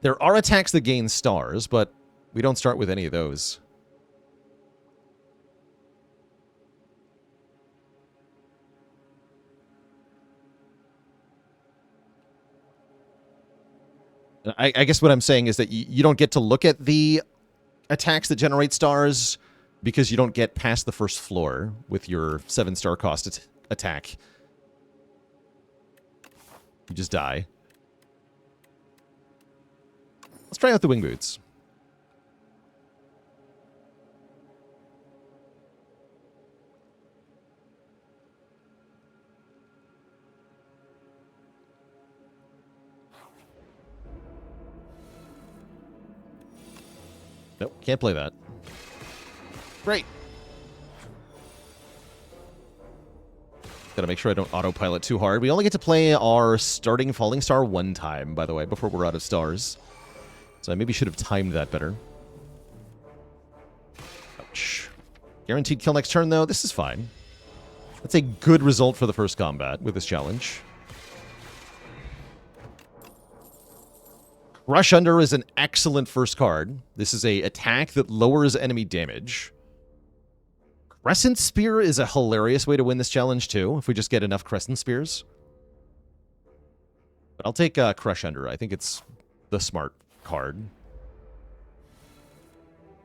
There are attacks that gain stars, but we don't start with any of those. I guess what I'm saying is that you don't get to look at the attacks that generate stars because you don't get past the first floor with your 7-star cost attack. You just die. Let's try out the wing boots. Nope, can't play that. Great. Gotta make sure I don't autopilot too hard. We only get to play our starting Falling Star one time, by the way, before we're out of stars. So I maybe should have timed that better. Ouch. Guaranteed kill next turn, though. This is fine. That's a good result for the first combat with this challenge. Rush Under is an excellent first card. This is a attack that lowers enemy damage. Crescent Spear is a hilarious way to win this challenge, too, if we just get enough Crescent Spears. But I'll take Crush Under. I think it's the smart card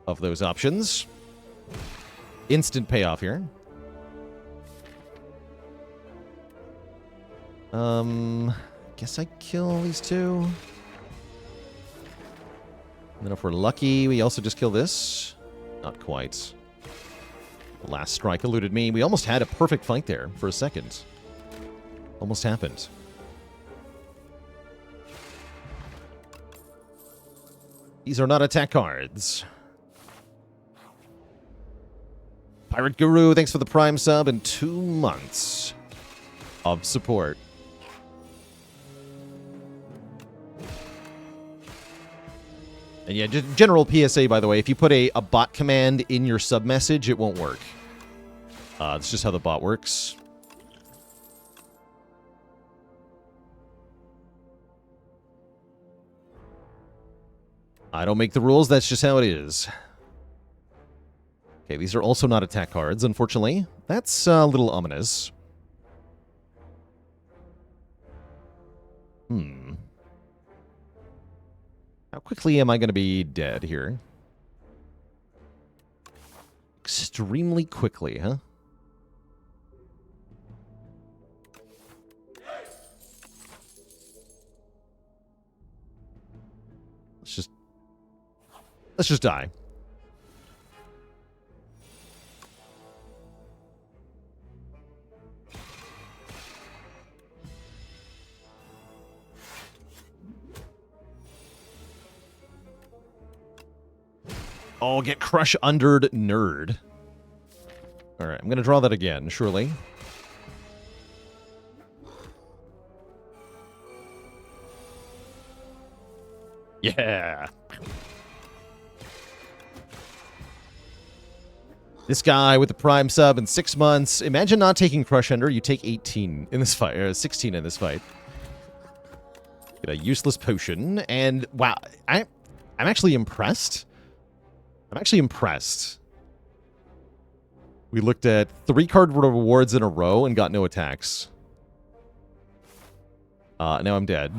of those options. Instant payoff here. Guess I kill these two. And then if we're lucky, we also just kill this. Not quite. The last strike eluded me. We almost had a perfect fight there for a second. Almost happened. These are not attack cards. Pirate Guru, thanks for the Prime sub and 2 months of support. And yeah, just general PSA, by the way, if you put a bot command in your sub message, it won't work. It's just how the bot works. I don't make the rules, that's just how it is. Okay, these are also not attack cards, unfortunately. That's a little ominous. How quickly am I going to be dead here? Extremely quickly, huh? Let's just die. Oh, get crush undered, nerd. Alright, I'm gonna draw that again, surely. Yeah! This guy with the Prime sub in 6 months. Imagine not taking crush under. You take 18 in this fight, or 16 in this fight. Get a useless potion, and wow, I'm actually impressed. I'm actually impressed. We looked at 3 card rewards in a row and got no attacks. Now I'm dead.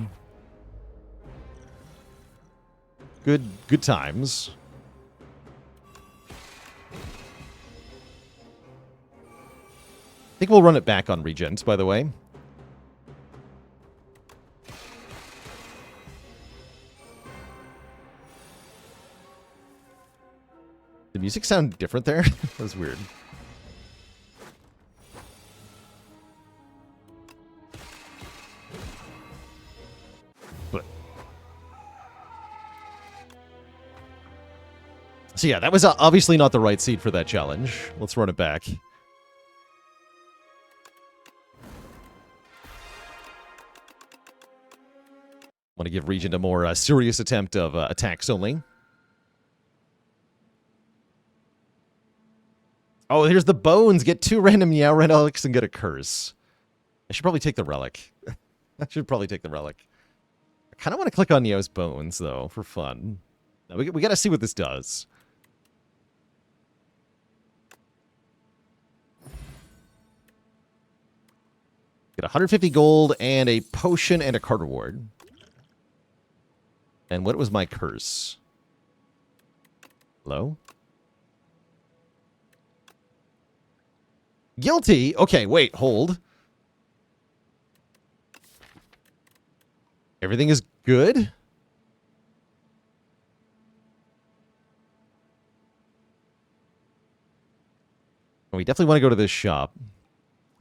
Good times. I think we'll run it back on Regent, by the way. The music sound different there? That was weird. So yeah, that was obviously not the right seed for that challenge. Let's run it back. Want to give Regent a more serious attempt of attacks only. Oh, here's the bones. Get 2 random Meow relics and get a curse. I should probably take the relic. I should probably take the relic. I kind of want to click on Neo's bones, though, for fun. Now, we got to see what this does. Get 150 gold and a potion and a card reward. And what was my curse? Hello? Guilty? Okay, wait, hold. Everything is good? We definitely want to go to this shop.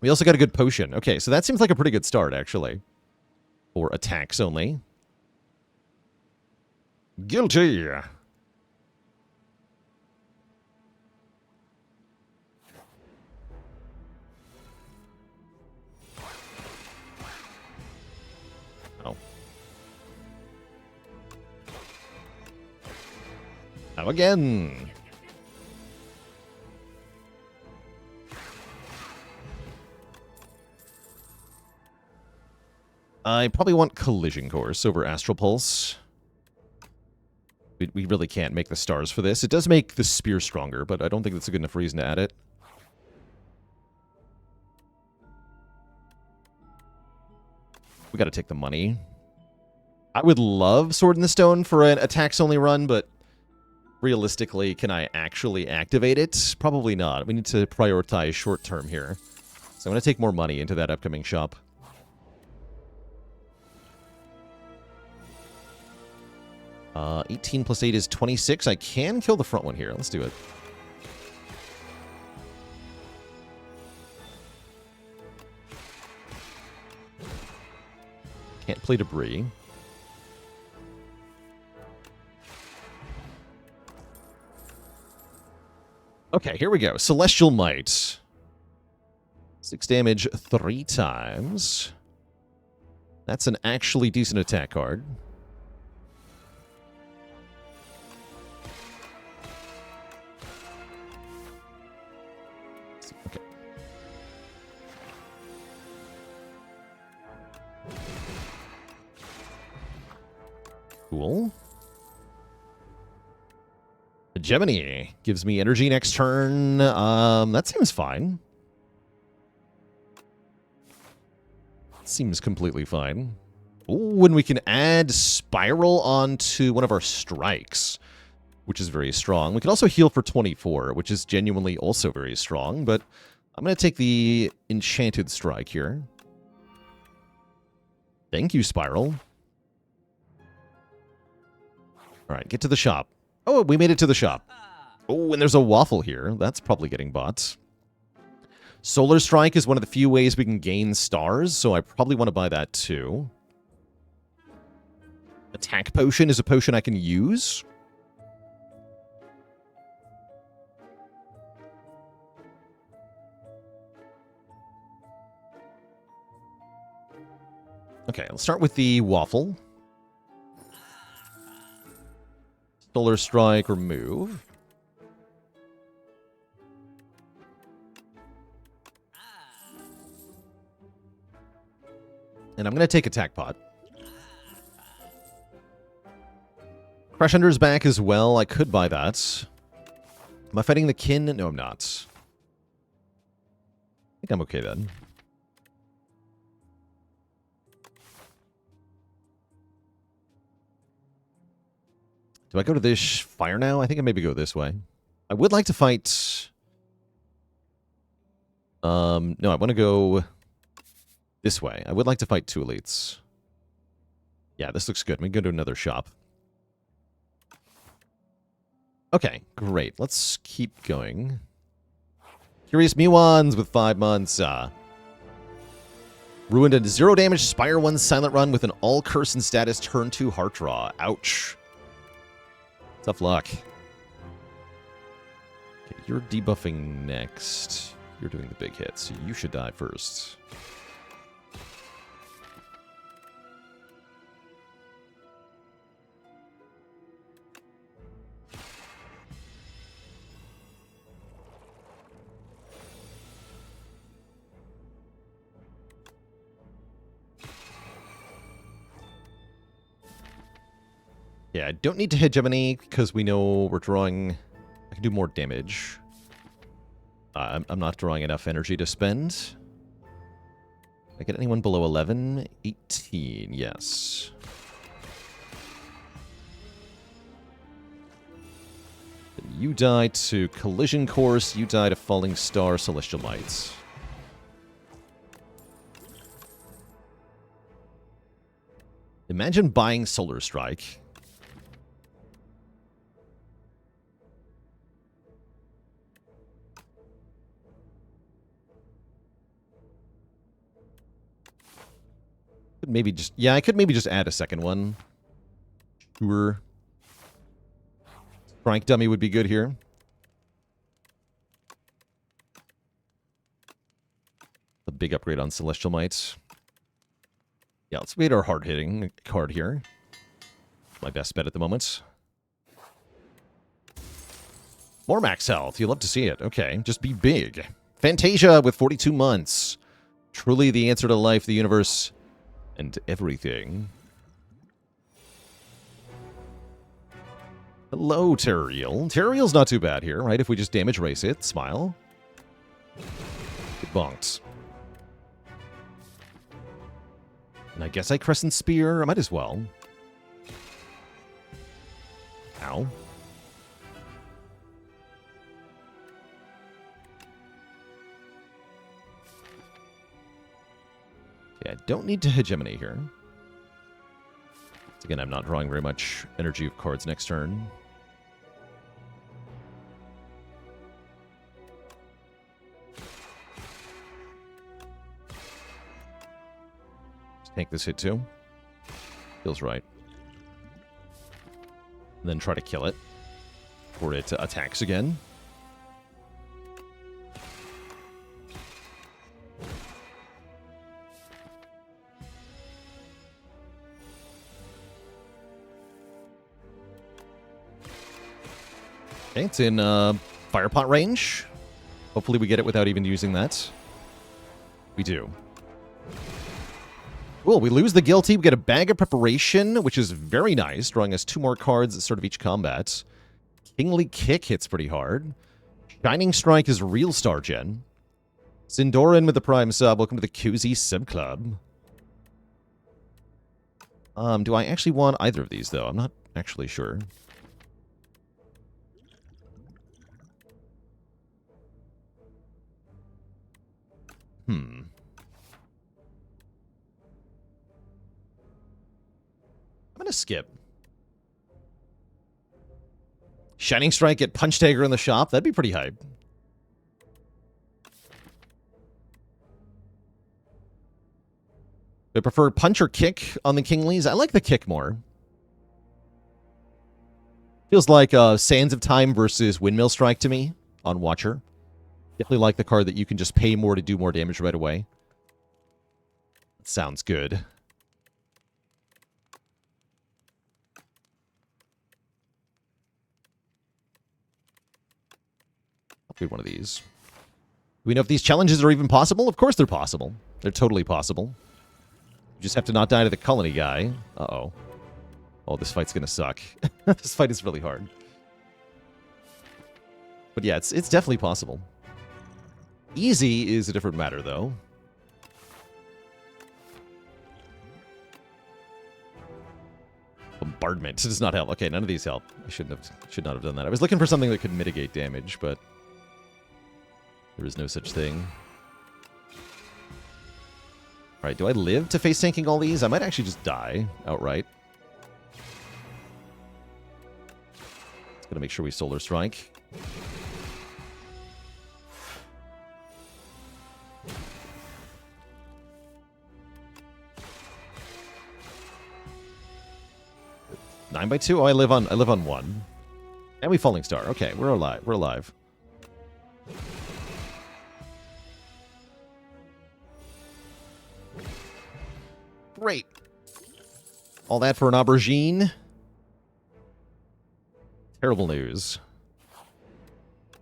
We also got a good potion. Okay, so that seems like a pretty good start, actually. For attacks only. Guilty! Oh. Now again! I probably want Collision Course over Astral Pulse. We really can't make the stars for this. It does make the spear stronger, but I don't think that's a good enough reason to add it. We gotta take the money. I would love Sword in the Stone for an attacks-only run, but realistically, can I actually activate it? Probably not. We need to prioritize short-term here. So I'm gonna take more money into that upcoming shop. 18 plus 8 is 26. I can kill the front one here. Let's do it. Can't play debris. Okay, here we go. Celestial Might. 6 damage 3 times. That's an actually decent attack card. Okay. Cool. Gemini gives me energy next turn. That seems fine. Seems completely fine. Ooh, and we can add Spiral onto one of our strikes, which is very strong. We can also heal for 24, which is genuinely also very strong, but I'm going to take the Enchanted Strike here. Thank you, Spiral. All right, get to the shop. Oh, we made it to the shop. Oh, and there's a waffle here. That's probably getting bought. Solar Strike is one of the few ways we can gain stars, so I probably want to buy that too. Attack Potion is a potion I can use. Okay, let's start with the waffle. Solar Strike, remove. And I'm going to take Attack Pot. Crash Under's back as well. I could buy that. Am I fighting the kin? No, I'm not. I think I'm okay then. Do I go to this fire now? I think I maybe go this way. I would like to fight... no, I want to go this way. I would like to fight 2 elites. Yeah, this looks good. We can go to another shop. Okay, great. Let's keep going. Curious Miwans with 5 months. Ruined a 0 damage Spire 1 silent run with an all curse and status turn 2 heart draw. Ouch. Tough luck. You're debuffing next. You're doing the big hits, so you should die first. Yeah, I don't need to hegemony because we know we're drawing... I can do more damage. I'm not drawing enough energy to spend. I get anyone below 11? 18, yes. You die to Collision Course, you die to Falling Star, Celestial Might. Imagine buying Solar Strike. Maybe just... Yeah, I could maybe just add a second one. Sure. Strike Dummy would be good here. A big upgrade on Celestial Might. Yeah, let's wait our hard-hitting card here. My best bet at the moment. More max health. You'll love to see it. Okay, just be big. Fantasia with 42 months. Truly the answer to life, the universe... and everything. Hello, Terrariel. Terrariel's not too bad here, right? If we just damage race it, smile. Get bonked. And I guess I Crescent Spear. I might as well. Ow. I don't need to hegemony here. Again, I'm not drawing very much energy of cards next turn. Just take this hit too. Feels right. And then try to kill it. Before it attacks again. Okay, it's in Firepot range. Hopefully we get it without even using that. We do. Cool, we lose the Guilty. We get a Bag of Preparation, which is very nice, drawing us 2 more cards at the start of each combat. Kingly Kick hits pretty hard. Shining Strike is real Star Gen. Sindoran with the Prime sub. Welcome to the Koozie Sub Club. Do I actually want either of these, though? I'm not actually sure. I'm gonna skip. Shining Strike, get Punch Dagger in the shop. That'd be pretty hype. I prefer Punch or Kick on the Kinglies. I like the Kick more. Feels like Sands of Time versus Windmill Strike to me on Watcher. Definitely like the card that you can just pay more to do more damage right away. That sounds good. I'll do one of these. Do we know if these challenges are even possible? Of course they're possible. They're totally possible. You just have to not die to the colony guy. Uh-oh. Oh, this fight's gonna suck. This fight is really hard. But yeah, it's definitely possible. Easy is a different matter, though. Bombardment does not help. Okay, none of these help. I should not have done that. I was looking for something that could mitigate damage, but there is no such thing. Alright, do I live to face tanking all these? I might actually just die outright. Just gotta make sure we Solar Strike. Nine by 2? Oh, I live on 1. And we Falling Star. Okay, we're alive. We're alive. Great. All that for an aubergine. Terrible news.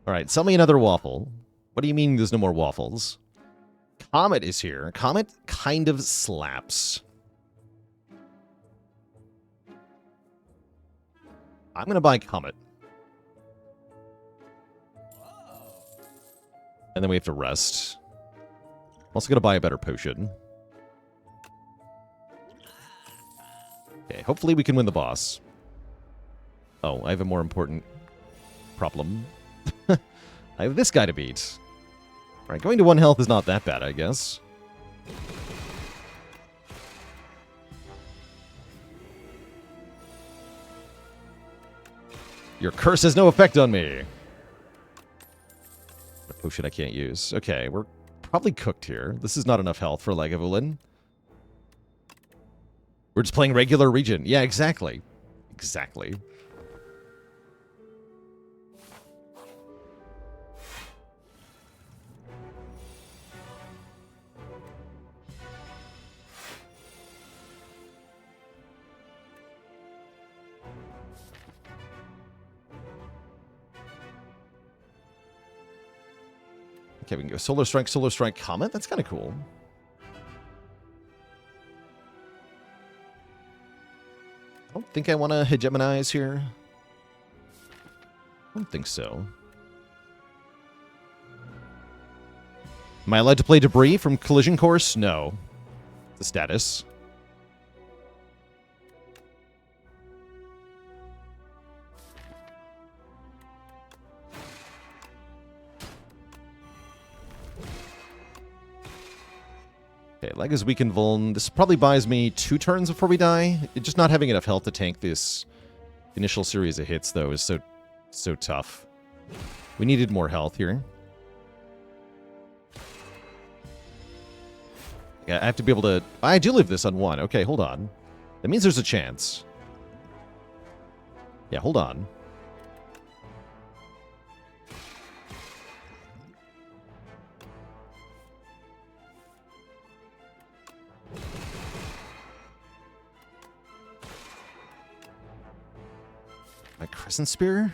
All right, sell me another waffle. What do you mean there's no more waffles? Comet is here. Comet kind of slaps. I'm going to buy Comet. And then we have to rest. I'm also going to buy a better potion. Okay, hopefully we can win the boss. Oh, I have a more important problem. I have this guy to beat. Alright, going to 1 health is not that bad, I guess. Your curse has no effect on me. A potion I can't use. Okay, we're probably cooked here. This is not enough health for Lagavulin. We're just playing regular Regent. Yeah, exactly. Exactly. Okay, we can go Solar Strike, Comet. That's kind of cool. I don't think I want to hegemonize here. I don't think so. Am I allowed to play Debris from Collision Course? No. The status. Okay, leg is weak and vuln. This probably buys me 2 turns before we die. Just not having enough health to tank this initial series of hits, though, is so tough. We needed more health here. Yeah, I have to be able to... I do live this on 1. Okay, hold on. That means there's a chance. Yeah, hold on. My Crescent Spear?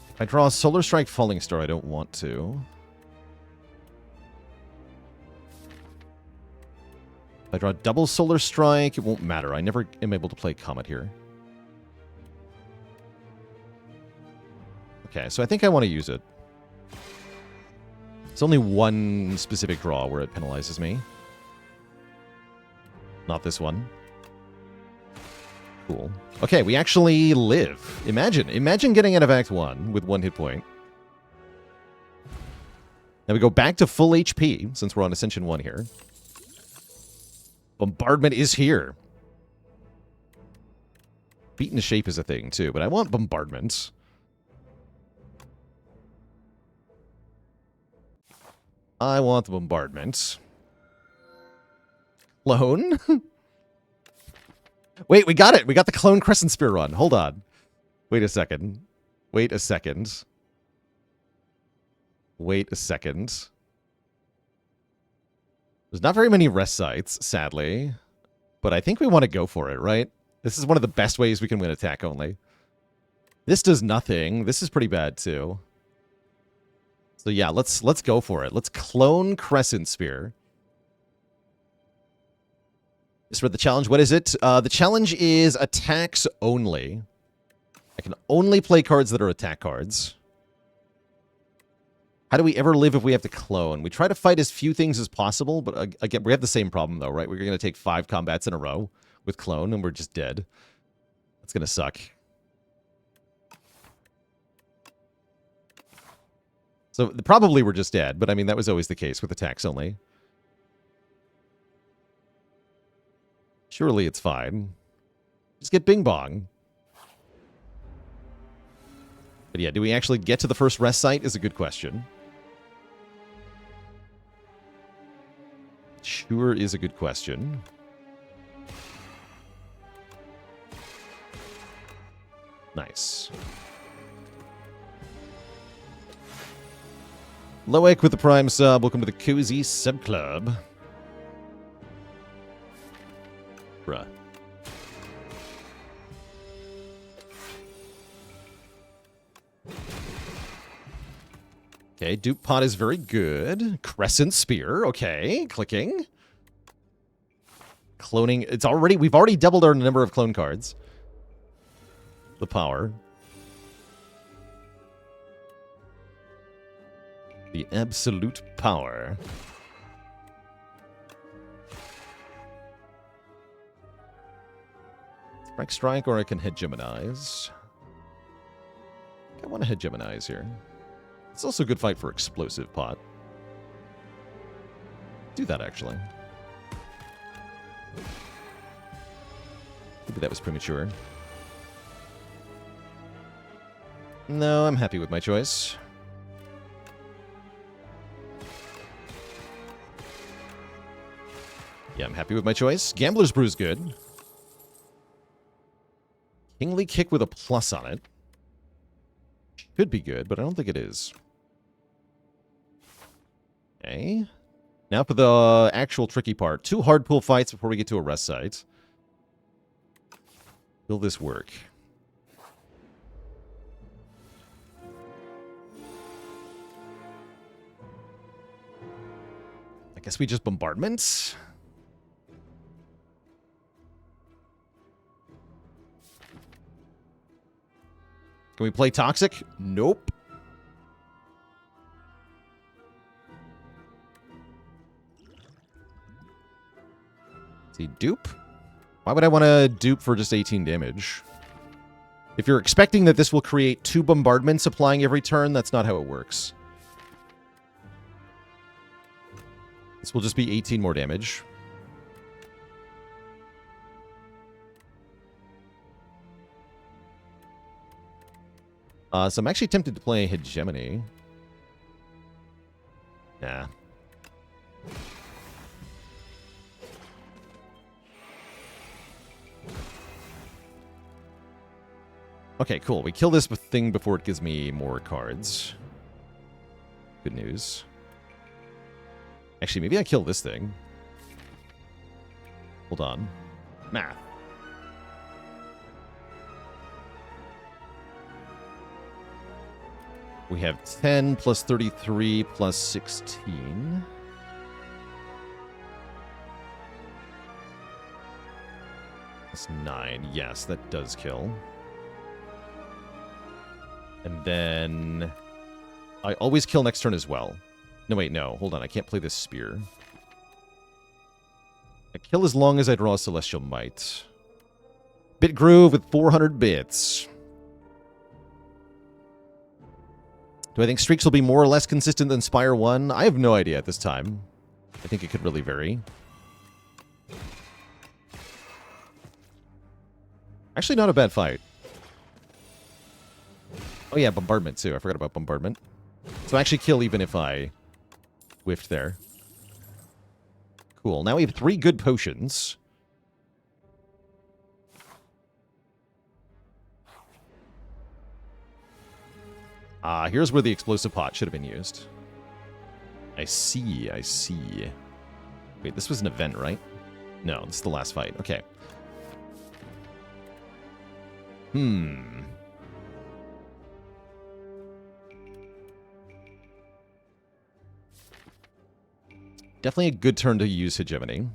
If I draw a Solar Strike Falling Star, I don't want to. If I draw double Solar Strike, it won't matter. I never am able to play Comet here. Okay, so I think I want to use it. It's only 1 specific draw where it penalizes me. Not this one. Cool. Okay, we actually live. Imagine getting out of Act 1 with 1 hit point. Now we go back to full HP, since we're on Ascension 1 here. Bombardment is here. Beaten to shape is a thing, too, but I want Bombardment. I want the Bombardment. Clone? Wait, we got it! We got the Clone Crescent Spear run. Hold on. Wait a second. Wait a second. Wait a second. There's not very many rest sites, sadly. But I think we want to go for it, right? This is one of the best ways we can win attack only. This does nothing. This is pretty bad, too. So yeah, let's go for it. Let's Clone Crescent Spear. Just read the challenge. What is it? The challenge is attacks only. I can only play cards that are attack cards. How do we ever live if we have to clone? We try to fight as few things as possible, but again, we have the same problem, though, right? We're going to take 5 combats in a row with clone, and we're just dead. That's going to suck. So probably we're just dead, but I mean, that was always the case with attacks only. Surely it's fine. Just get Bing Bong. But yeah, do we actually get to the first rest site is a good question. Sure is a good question. Nice. Loic with the Prime sub. Welcome to the Cozy Sub Club. Bruh. Okay, Dupe Pot is very good. Crescent Spear, okay. Clicking. Cloning, we've already doubled our number of clone cards. The power. The absolute power. Strike, or I can hegemonize. I want to hegemonize here. It's also a good fight for Explosive Pot. Do that, actually. Maybe that was premature. No, I'm happy with my choice. Yeah, I'm happy with my choice. Gambler's Brew's good. Kingly Kick with a plus on it. Should be good, but I don't think it is. Okay. Now for the actual tricky part. 2 hard pull fights before we get to a rest site. Will this work? I guess we just bombardment. Can we play Toxic? Nope. See, dupe? Why would I want to dupe for just 18 damage? If you're expecting that this will create 2 bombardments applying every turn, that's not how it works. This will just be 18 more damage. So I'm actually tempted to play Hegemony. Nah. Okay, cool. We kill this thing before it gives me more cards. Good news. Actually, maybe I kill this thing. Hold on. Math. We have 10 plus 33 plus 16. That's 9. Yes, that does kill. And then I always kill next turn as well. No, wait, no. Hold on. I can't play this spear. I kill as long as I draw a Celestial Might. Bit Groove with 400 bits. Do I think streaks will be more or less consistent than Spire 1? I have no idea at this time. I think it could really vary. Actually, not a bad fight. Oh yeah, Bombardment too. I forgot about Bombardment. So I actually kill even if I whiffed there. Cool. Now we have 3 good potions. Here's where the Explosive Pot should have been used. I see, I see. Wait, this was an event, right? No, this is the last fight. Okay. Definitely a good turn to use Hegemony.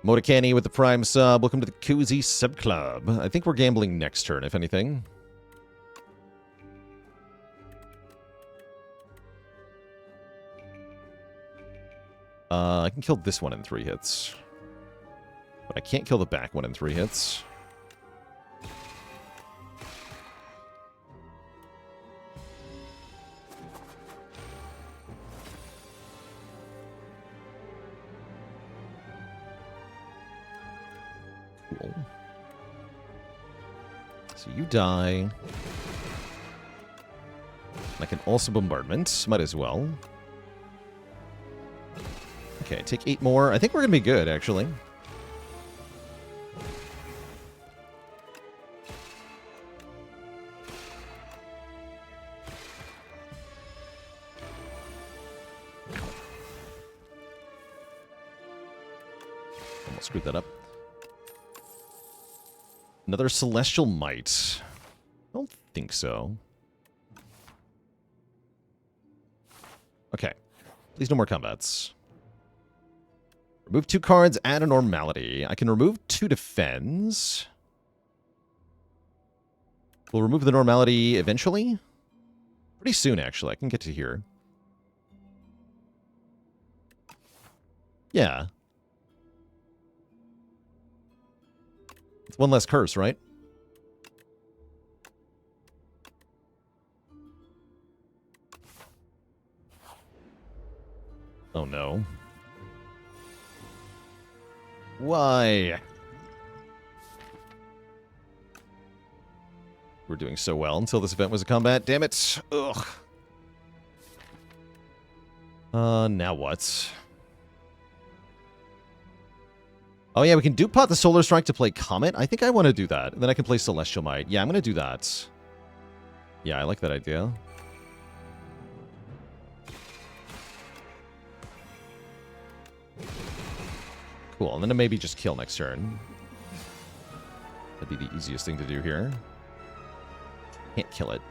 Motakani with the Prime sub. Welcome to the Cozy Sub Club. I think we're gambling next turn, if anything. I can kill this one in 3 hits. But I can't kill the back one in 3 hits. Cool. So you die. I can also bombardment. Might as well. Okay, take 8 more. I think we're going to be good, actually. Almost screwed that up. Another Celestial Might. I don't think so. Okay. Please no more combats. Remove 2 cards, add a Normality. I can remove 2 defends. We'll remove the Normality eventually. Pretty soon, actually. I can get to here. Yeah. It's 1 less curse, right? Oh no. Why? We're doing so well until this event was a combat. Damn it. Ugh. Now what? Oh yeah, we can dupe pot the Solar Strike to play Comet. I think I want to do that. And then I can play Celestial Might. Yeah, I'm going to do that. Yeah, I like that idea. Cool, and then maybe just kill next turn. That'd be the easiest thing to do here. Can't kill it.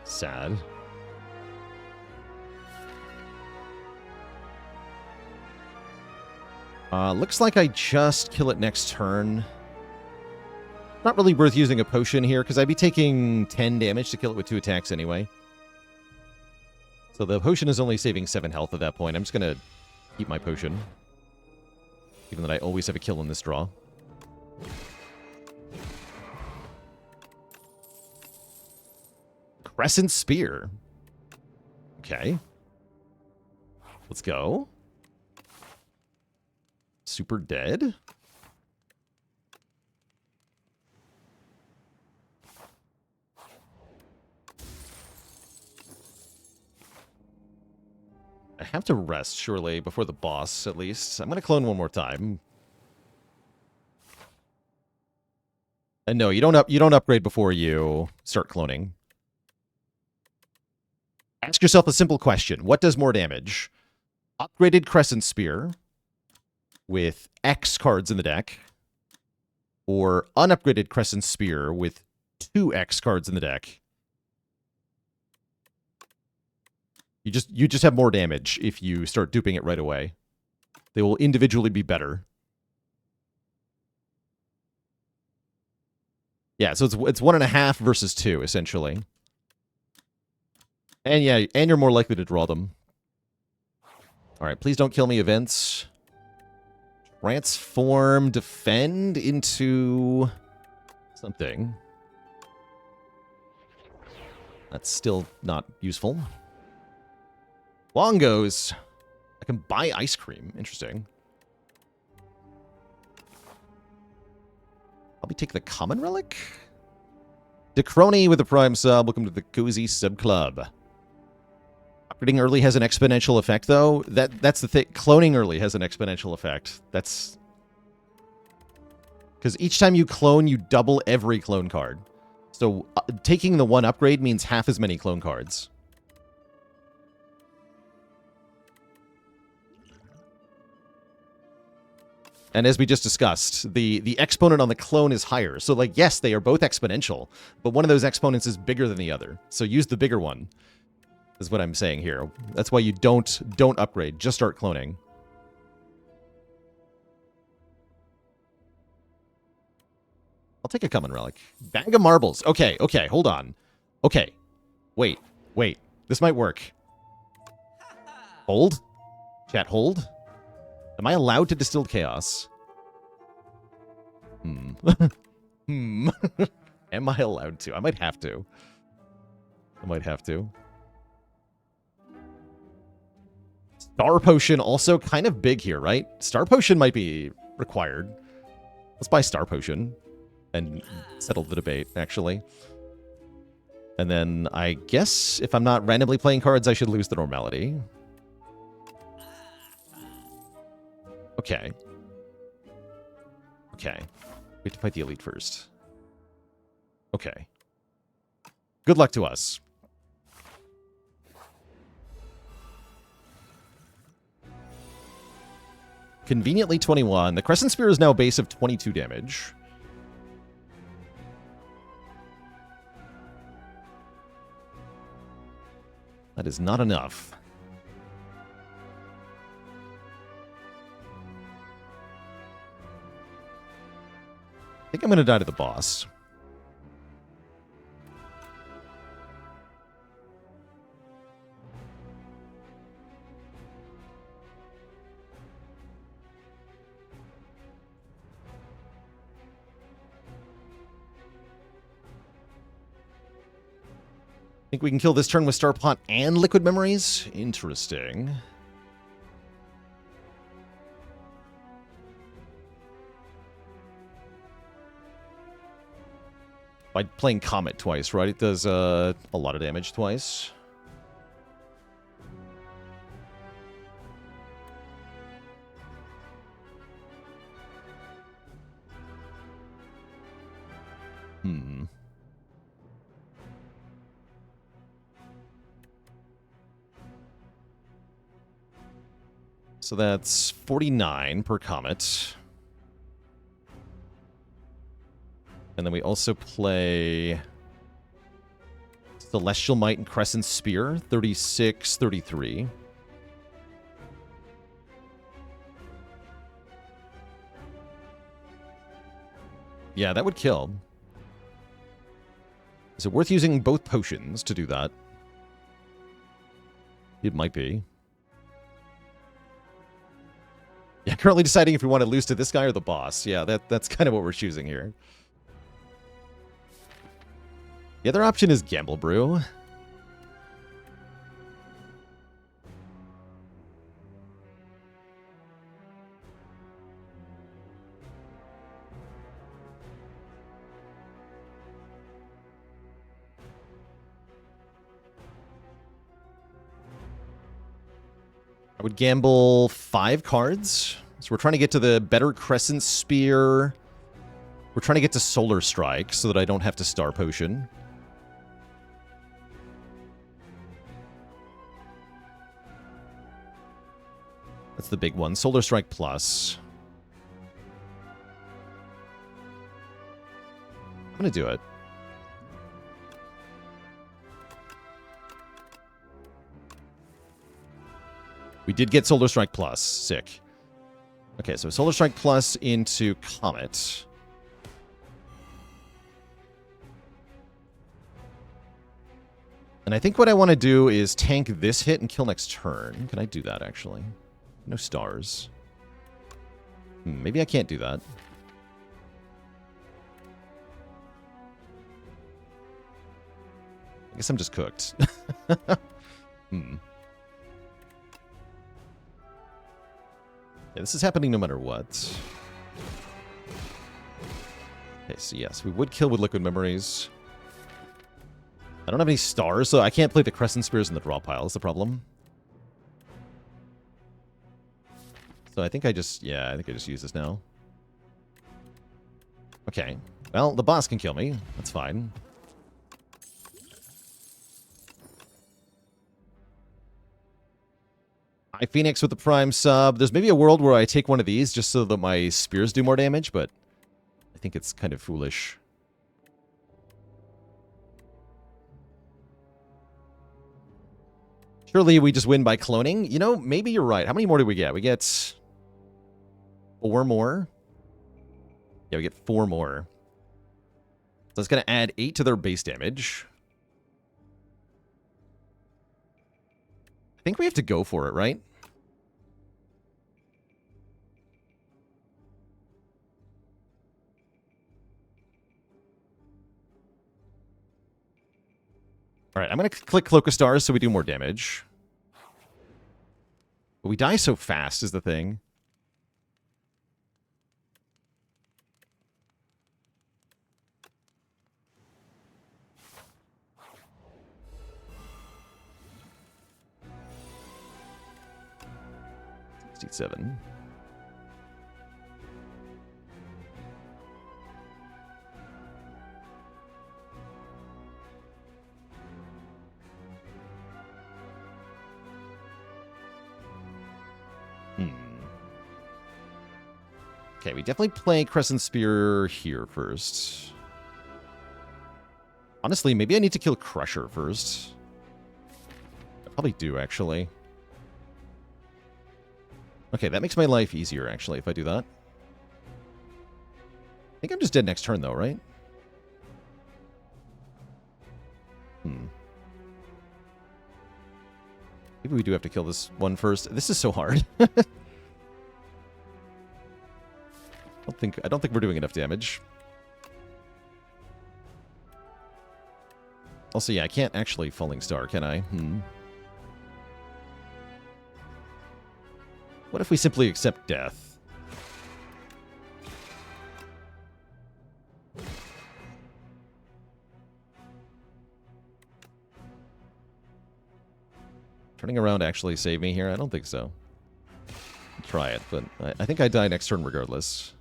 Sad. Looks like I just kill it next turn. Not really worth using a potion here, because I'd be taking 10 damage to kill it with 2 attacks anyway. So the potion is only saving 7 health at that point. I'm just going to keep my potion. Given that I always have a kill in this draw. Crescent Spear. Okay. Let's go. Super dead. I have to rest, surely, before the boss, at least. I'm going to clone one more time. And no, you don't upgrade before you start cloning. Ask yourself a simple question. What does more damage? Upgraded Crescent Spear with X cards in the deck, or unupgraded Crescent Spear with 2 X cards in the deck? You just have more damage if you start duping it right away. They will individually be better. Yeah, so it's 1.5 versus 2, essentially. And yeah, and you're more likely to draw them. Alright, please don't kill me, events. Transform, defend into something. That's still not useful. Longos. I can buy ice cream. Interesting. I'll be taking the common relic. Decrony with the prime sub. Welcome to the cozy sub club. Upgrading early has an exponential effect, though. That's the thing. Cloning early has an exponential effect. That's because each time you clone, you double every clone card. So taking the 1 upgrade means half as many clone cards. And as we just discussed, the exponent on the clone is higher. So, like, yes, they are both exponential, but one of those exponents is bigger than the other. So use the bigger one, is what I'm saying here. That's why you don't upgrade. Just start cloning. I'll take a common relic. Bag of marbles. Okay, hold on. Okay. Wait. This might work. Hold? Chat, hold? Am I allowed to distill chaos? Am I allowed to? I might have to. Star Potion also kind of big here, right? Star Potion might be required. Let's buy Star Potion and settle the debate, actually. And then I guess if I'm not randomly playing cards, I should lose the normality. Okay. We have to fight the elite first. Okay. Good luck to us. Conveniently 21. The Crescent Spear is now a base of 22 damage. That is not enough. I think I'm going to die to the boss. I think we can kill this turn with Star Pot and Liquid Memories. Interesting. By playing Comet twice, right? It does a lot of damage twice. So that's 49 per Comet. And then we also play Celestial Might and Crescent Spear, 36, 33. Yeah, that would kill. Is it worth using both potions to do that? It might be. Yeah, currently deciding if we want to lose to this guy or the boss. Yeah, that's kind of what we're choosing here. The other option is Gamble Brew. I would gamble 5 cards. So we're trying to get to the better Crescent Spear. We're trying to get to Solar Strike so that I don't have to Star Potion. That's the big one. Solar Strike Plus. I'm going to do it. We did get Solar Strike Plus. Sick. Okay, so Solar Strike Plus into Comet. And I think what I want to do is tank this hit and kill next turn. Can I do that, actually? No stars. Maybe I can't do that. I guess I'm just cooked. Yeah, this is happening no matter what. Okay, so yes, we would kill with Liquid Memories. I don't have any stars, so I can't play the Crescent Spears in the draw pile. Is the problem. So I think I just use this now. Okay. Well, the boss can kill me. That's fine. I Phoenix with the Prime sub. There's maybe a world where I take one of these just so that my spears do more damage, but I think it's kind of foolish. Surely we just win by cloning? You know, maybe you're right. How many more do we get? We get 4 more. Yeah, we get 4 more. So it's going to add 8 to their base damage. I think we have to go for it, right? Alright, I'm going to click Cloak of Stars so we do more damage. But we die so fast is the thing. $67. Okay, we definitely play Crescent Spear here first. Honestly, maybe I need to kill Crusher first. I probably do, actually. Okay, that makes my life easier, actually, if I do that. I think I'm just dead next turn, though, right? Maybe we do have to kill this one first. This is so hard. I don't think we're doing enough damage. Also, yeah, I can't actually Falling Star, can I? What if we simply accept death? Turning around actually save me here? I don't think so. I'll try it, but I think I die next turn regardless.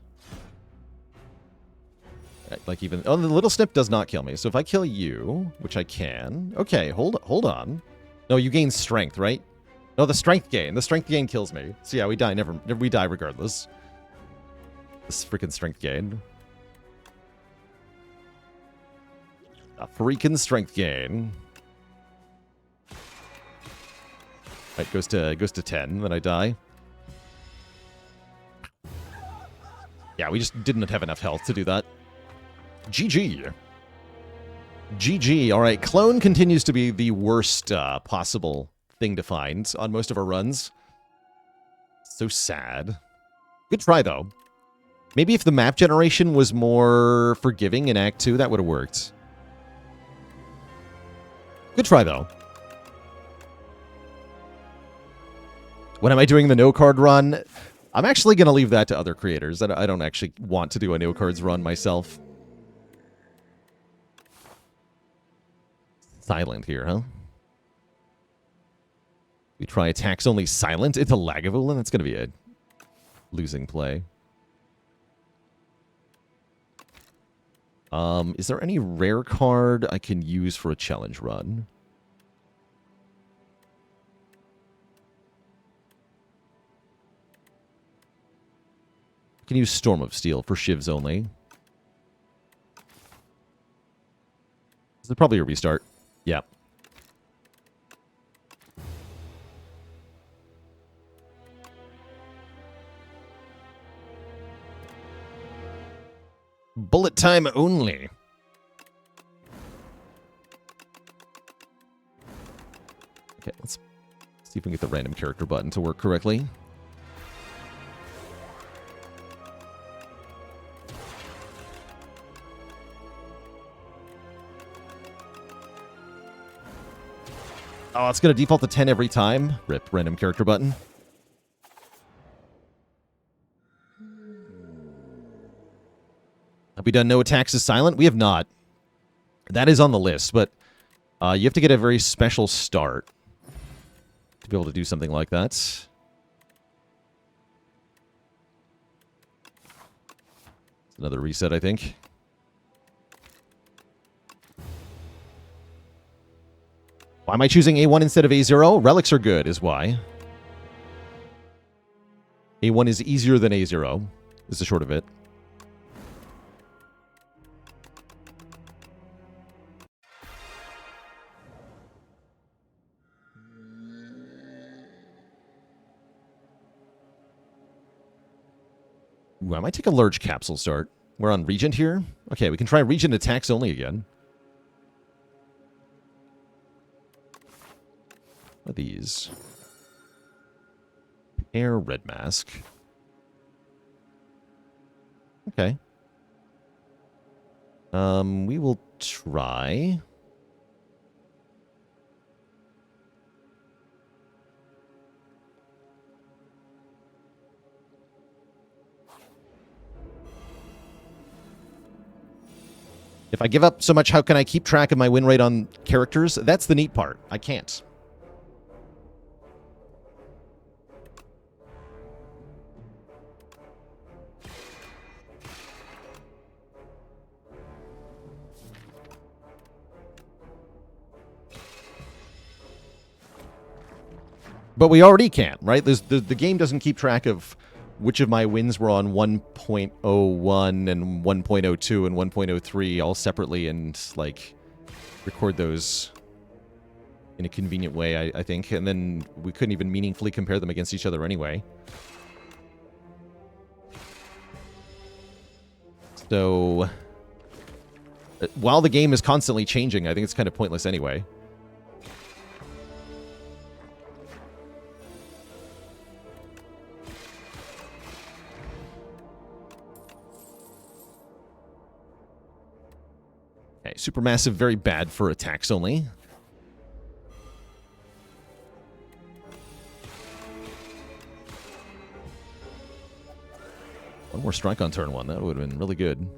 Like even... Oh, the little snip does not kill me. So if I kill you, which I can... Okay, hold on. No, you gain strength, right? No, the strength gain. The strength gain kills me. So yeah, we die. We die regardless. This freaking strength gain. A freaking strength gain. Right, goes to 10, then I die. Yeah, we just didn't have enough health to do that. GG. GG. All right, Clone continues to be the worst possible thing to find on most of our runs. So sad. Good try, though. Maybe if the map generation was more forgiving in Act 2, that would have worked. Good try, though. When am I doing the no-card run? I'm actually going to leave that to other creators. I don't actually want to do a no-cards run myself. Silent here, huh? We try attacks only silent. It's a Lagavulin. That's going to be a losing play. Is there any rare card I can use for a challenge run? I can use Storm of Steel for shivs only. This is probably a restart. Yeah. Bullet time only. Okay, let's see if we can get the random character button to work correctly. Oh, it's going to default to 10 every time. Rip, random character button. Have we done no attacks as silent? We have not. That is on the list, but you have to get a very special start to be able to do something like that. It's another reset, I think. Why am I choosing A1 instead of A0? Relics are good, is why. A1 is easier than A0, is the short of it. Ooh, I might take a large capsule start. We're on Regent here. Okay, we can try Regent attacks only again. What are these? Air red mask. Okay. We will try. If I give up so much, how can I keep track of my win rate on characters? That's the neat part. I can't. But we already can, right? The game doesn't keep track of which of my wins were on 1.01 and 1.02 and 1.03 all separately and, like, record those in a convenient way, I think. And then we couldn't even meaningfully compare them against each other anyway. So, while the game is constantly changing, I think it's kind of pointless anyway. Okay, supermassive, very bad for attacks only. One more strike on turn one. That would have been really good. Do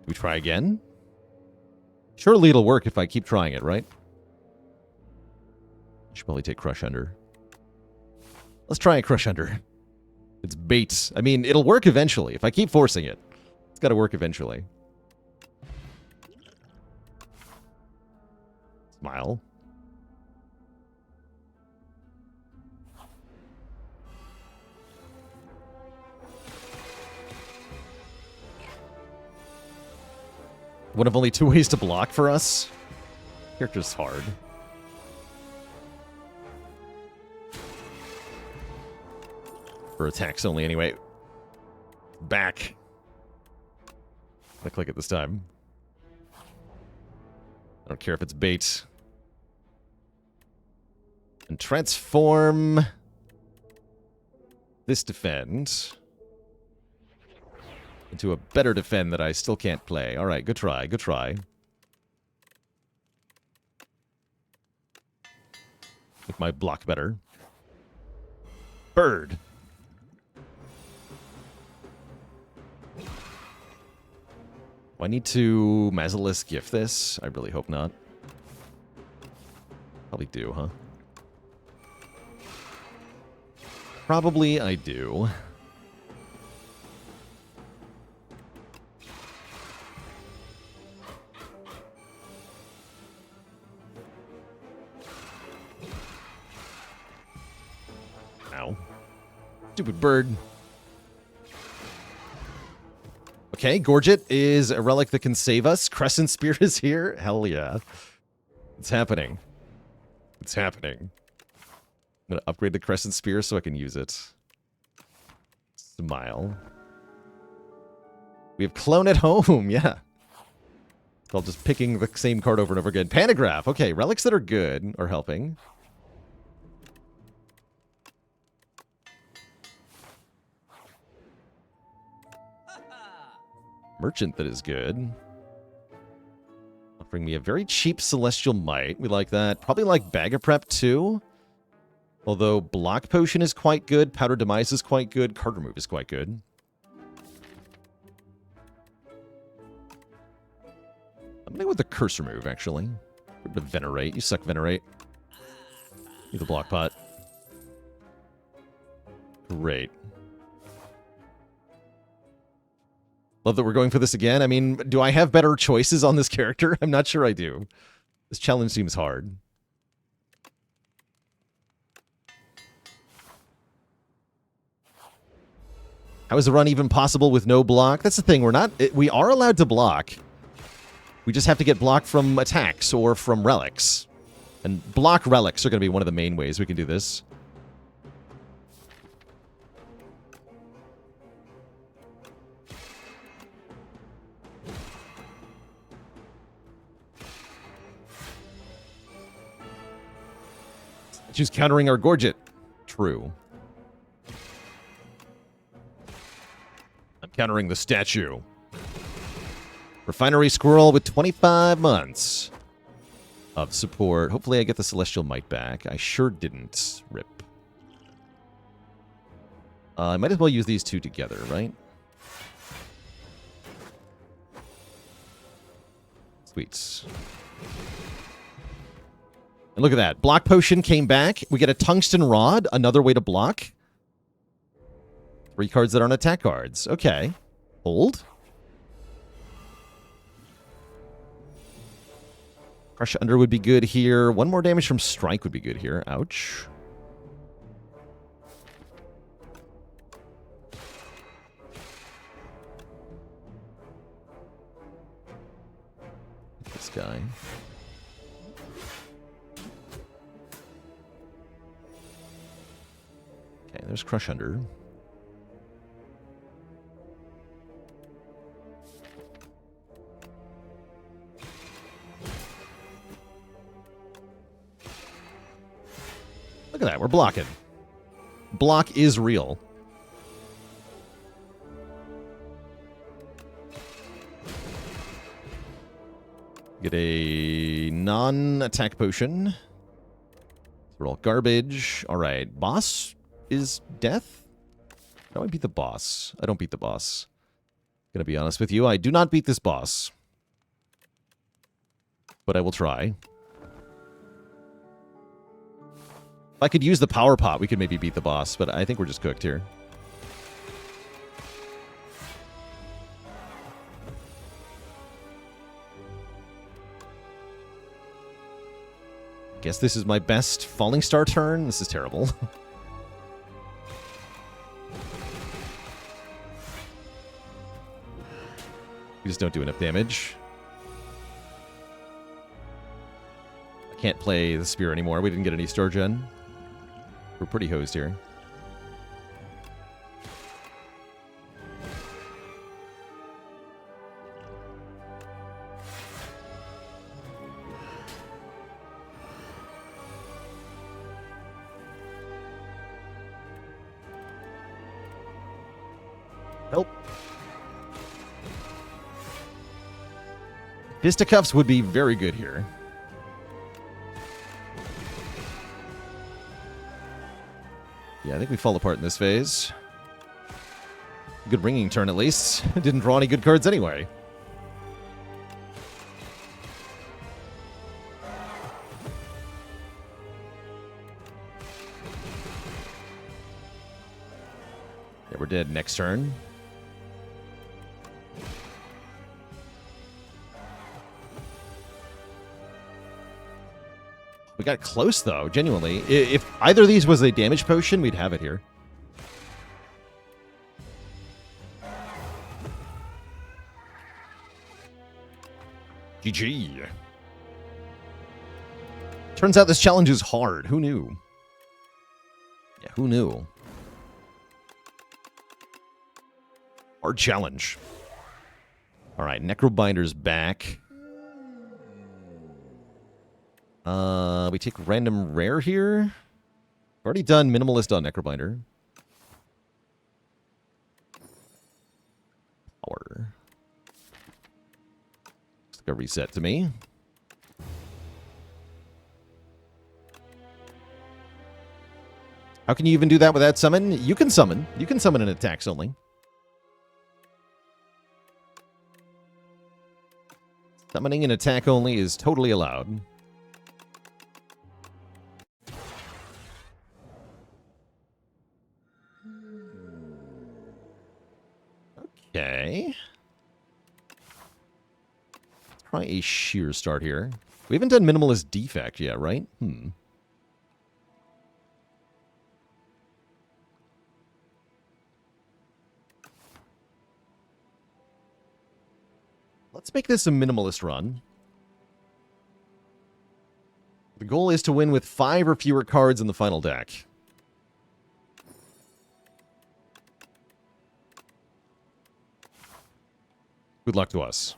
we try again? Surely it'll work if I keep trying it, right? Should probably take Crush Under. Let's try a Crush Under. It's bait. I mean, it'll work eventually. If I keep forcing it, it's got to work eventually. Smile. One of only 2 ways to block for us? Character's hard. For attacks only, anyway. Back. I click it this time. I don't care if it's bait. And transform this defend into a better defend that I still can't play. All right, good try, good try. Make my block better. Bird. Do I need to Mazalisk gift this? I really hope not. Probably do, huh? Probably I do. Ow. Stupid bird. Okay, Gorget is a relic that can save us. Crescent Spear is here. Hell yeah. It's happening. It's happening. I'm going to upgrade the Crescent Spear so I can use it. Smile. We have Clone at Home, yeah. It's all just picking the same card over and over again. Pantograph. Okay, relics that are good are helping. Merchant that is good. Offering me a very cheap Celestial Might. We like that. Probably like Bag of Prep too. Although Block Potion is quite good. Powder Demise is quite good. Card Remove is quite good. I'm going to go with the Curse Remove, actually. The Venerate. You suck, Venerate. Leave the Block Pot. Great. Love that we're going for this again. I mean, do I have better choices on this character? I'm not sure I do. This challenge seems hard. How is the run even possible with no block? That's the thing. We are allowed to block. We just have to get blocked from attacks or from relics. And block relics are going to be one of the main ways we can do this. She's countering our Gorget. True. I'm countering the statue. Refinery Squirrel with 25 months of support. Hopefully I get the Celestial Might back. I sure didn't. Rip. I might as well use these two together, right? Sweets. And look at that. Block Potion came back. We get a Tungsten Rod, another way to block. 3 cards that aren't attack cards. Okay. Hold. Crush Under would be good here. One more damage from Strike would be good here. Ouch. This guy. Okay, there's Crush Under. Look at that, we're blocking. Block is real. Get a non-attack potion. We're all garbage. Alright, boss is death? How do I beat the boss? I don't beat the boss. Gonna be honest with you, I do not beat this boss. But I will try. If I could use the power pot, we could maybe beat the boss, but I think we're just cooked here. Guess this is my best Falling Star turn. This is terrible. We just don't do enough damage. I can't play the Spear anymore. We didn't get any store gen. We're pretty hosed here. Nope. Fisticuffs would be very good here. Yeah, I think we fall apart in this phase. Good ringing turn, at least. Didn't draw any good cards anyway. Yeah, we're dead next turn. We got close, though, genuinely. If either of these was a damage potion, we'd have it here. GG. Turns out this challenge is hard. Who knew? Yeah, who knew? Hard challenge. All right, Necrobinder's back. We take random rare here. Already done Minimalist on Necrobinder. Power. Looks like a reset to me. How can you even do that without summon? You can summon. You can summon in attacks only. Summoning an attack only is totally allowed. Okay. Let's try a sheer start here. We haven't done Minimalist Defect yet, right? Let's make this a Minimalist run. The goal is to win with 5 or fewer cards in the final deck. Good luck to us.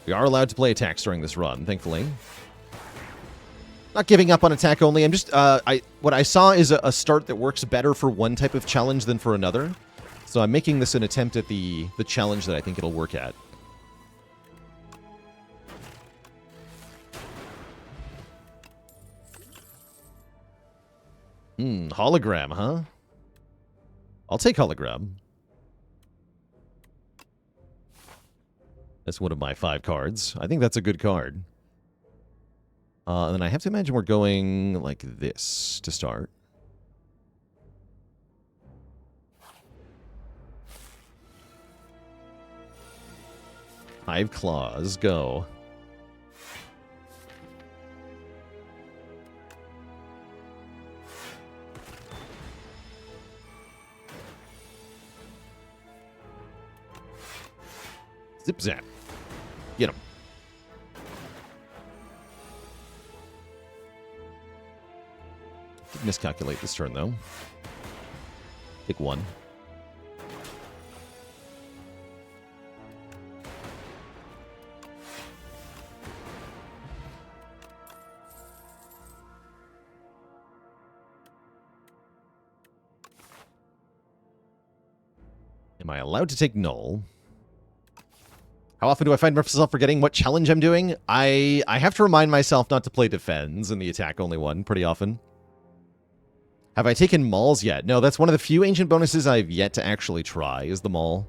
We are allowed to play attacks during this run, thankfully. Not giving up on attack only. I'm just, what I saw is a start that works better for one type of challenge than for another. So I'm making this an attempt at the challenge that I think it'll work at. Hologram, huh? I'll take hologram. That's one of my 5 cards. I think that's a good card. And then I have to imagine we're going like this to start. Hive Claws, go. Zip zap. Get him. Did miscalculate this turn, though. Pick one. Am I allowed to take null? How often do I find myself forgetting what challenge I'm doing? I have to remind myself not to play defends in the attack-only one pretty often. Have I taken mauls yet? No, that's one of the few ancient bonuses I've yet to actually try, is the maul.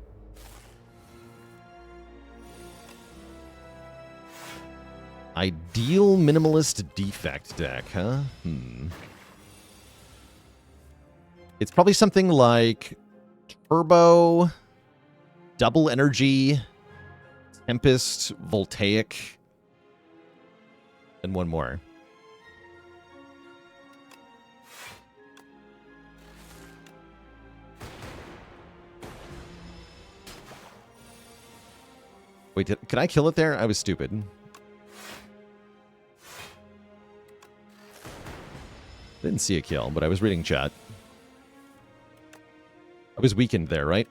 Ideal Minimalist Defect deck, huh? It's probably something like Turbo, Double Energy, Tempest, Voltaic, and one more. Wait, could I kill it there? I was stupid. Didn't see a kill, but I was reading chat. I was weakened there, right?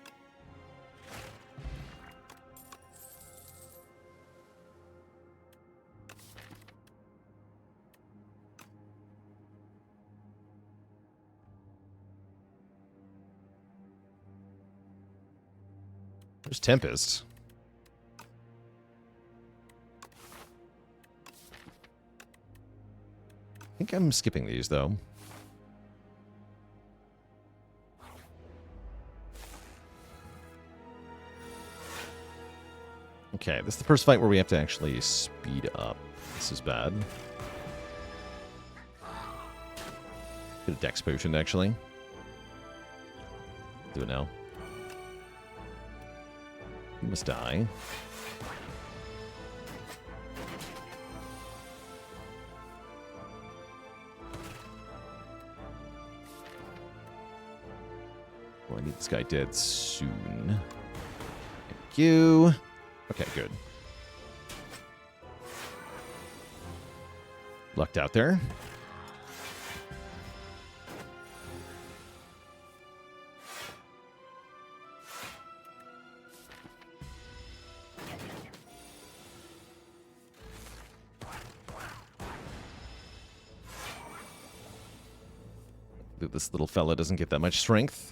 There's Tempest. I think I'm skipping these, though. Okay, this is the first fight where we have to actually speed up. This is bad. Get a dex potion, actually. Do it now. You must die. Oh, I need this guy dead soon. Thank you. Okay, good. Lucked out there. This little fella doesn't get that much strength.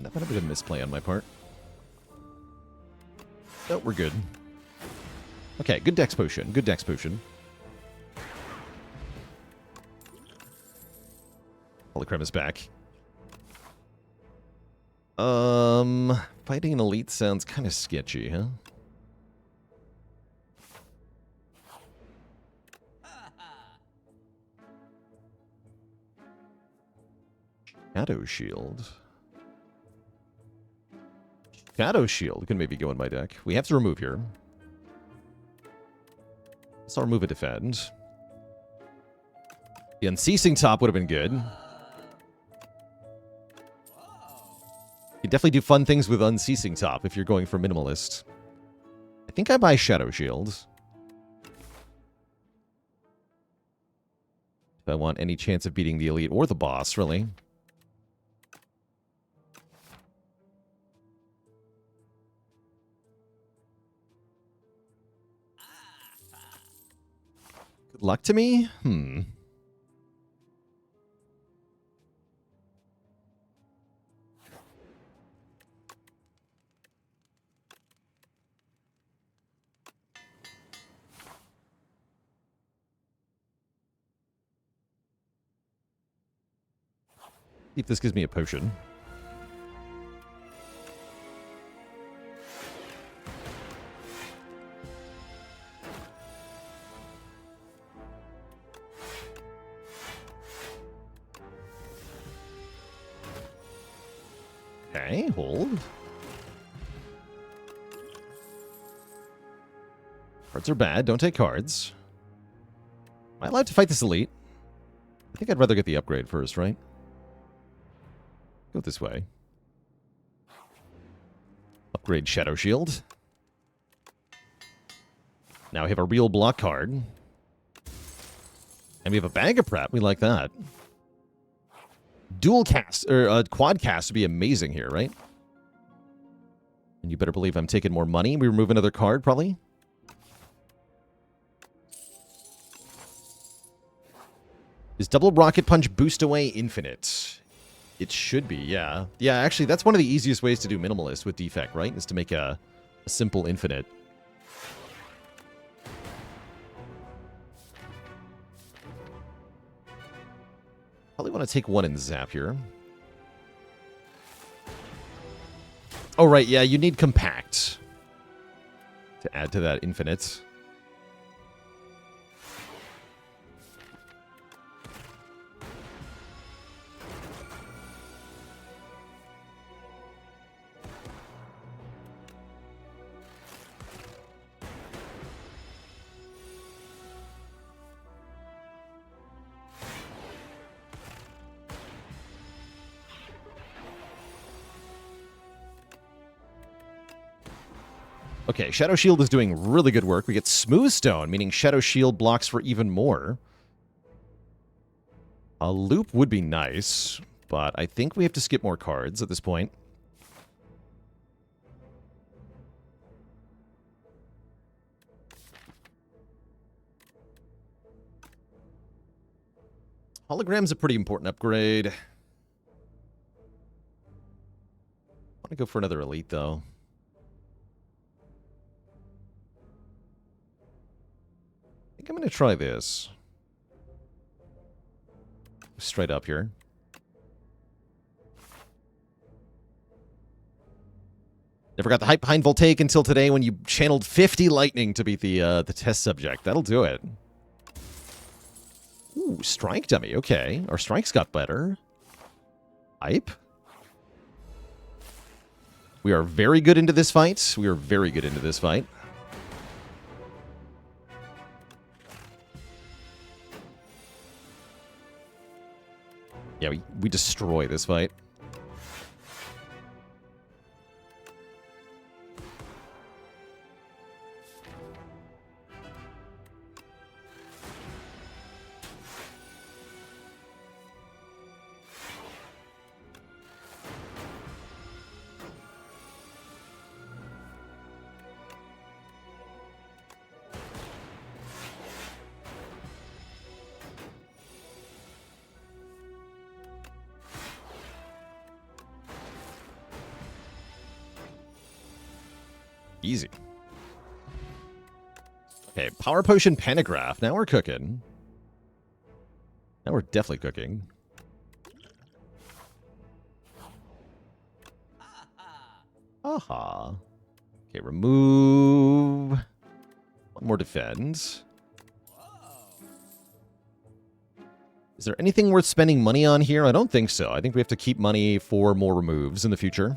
That might have been a misplay on my part. No, we're good. Okay, good dex potion. Good dex potion. Polychrome is back. Fighting an elite sounds kind of sketchy, huh? Shadow Shield. Shadow Shield can maybe go in my deck. We have to remove here. So I'll remove a defend. The Unceasing Top would have been good. You can definitely do fun things with Unceasing Top if you're going for Minimalist. I think I buy Shadow Shield. If I want any chance of beating the elite or the boss, really. Good luck to me? See if this gives me a potion. Okay, hold. Cards are bad. Don't take cards. Am I allowed to fight this elite? I think I'd rather get the upgrade first, right? Go this way. Upgrade Shadow Shield. Now we have a real block card. And we have a bag of prep. We like that. Dual cast, or quad cast would be amazing here, right? And you better believe I'm taking more money. We remove another card, probably. Is double rocket punch boost away infinite? It should be, yeah. Yeah, actually, that's one of the easiest ways to do minimalist with Defect, right? Is to make a simple infinite. Probably want to take one and zap here. Oh, right, yeah, you need compact to add to that infinite. Okay, Shadow Shield is doing really good work. We get Smooth Stone, meaning Shadow Shield blocks for even more. A loop would be nice, but I think we have to skip more cards at this point. Hologram's a pretty important upgrade. I want to go for another elite, though. I think I'm going to try this. Straight up here. Never got the hype behind Voltaic until today when you channeled 50 lightning to beat the test subject. That'll do it. Ooh, strike dummy. Okay. Our strikes got better. Hype. We are very good into this fight. We are very good into this fight. Yeah, we destroy this fight. Easy. Okay, Power Potion Pentagraph. Now we're cooking. Now we're definitely cooking. Aha. Okay, remove. One more defend. Is there anything worth spending money on here? I don't think so. I think we have to keep money for more removes in the future.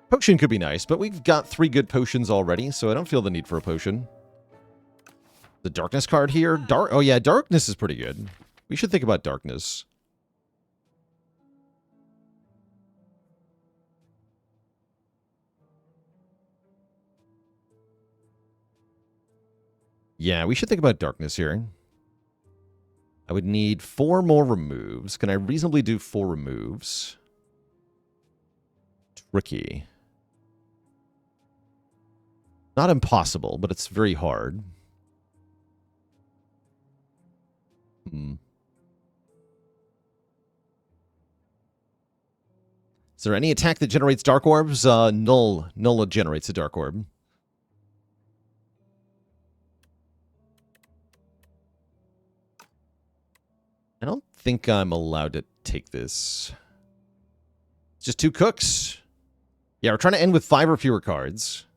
Potion could be nice, but we've got 3 good potions already, so I don't feel the need for a potion. The darkness card here. Oh yeah, darkness is pretty good. We should think about darkness. Yeah, we should think about darkness here. I would need 4 more removes. Can I reasonably do 4 removes? Tricky. Not impossible, but it's very hard. Is there any attack that generates dark orbs? Null. Null generates a dark orb. I don't think I'm allowed to take this. It's just 2 cooks. Yeah, we're trying to end with 5 or fewer cards.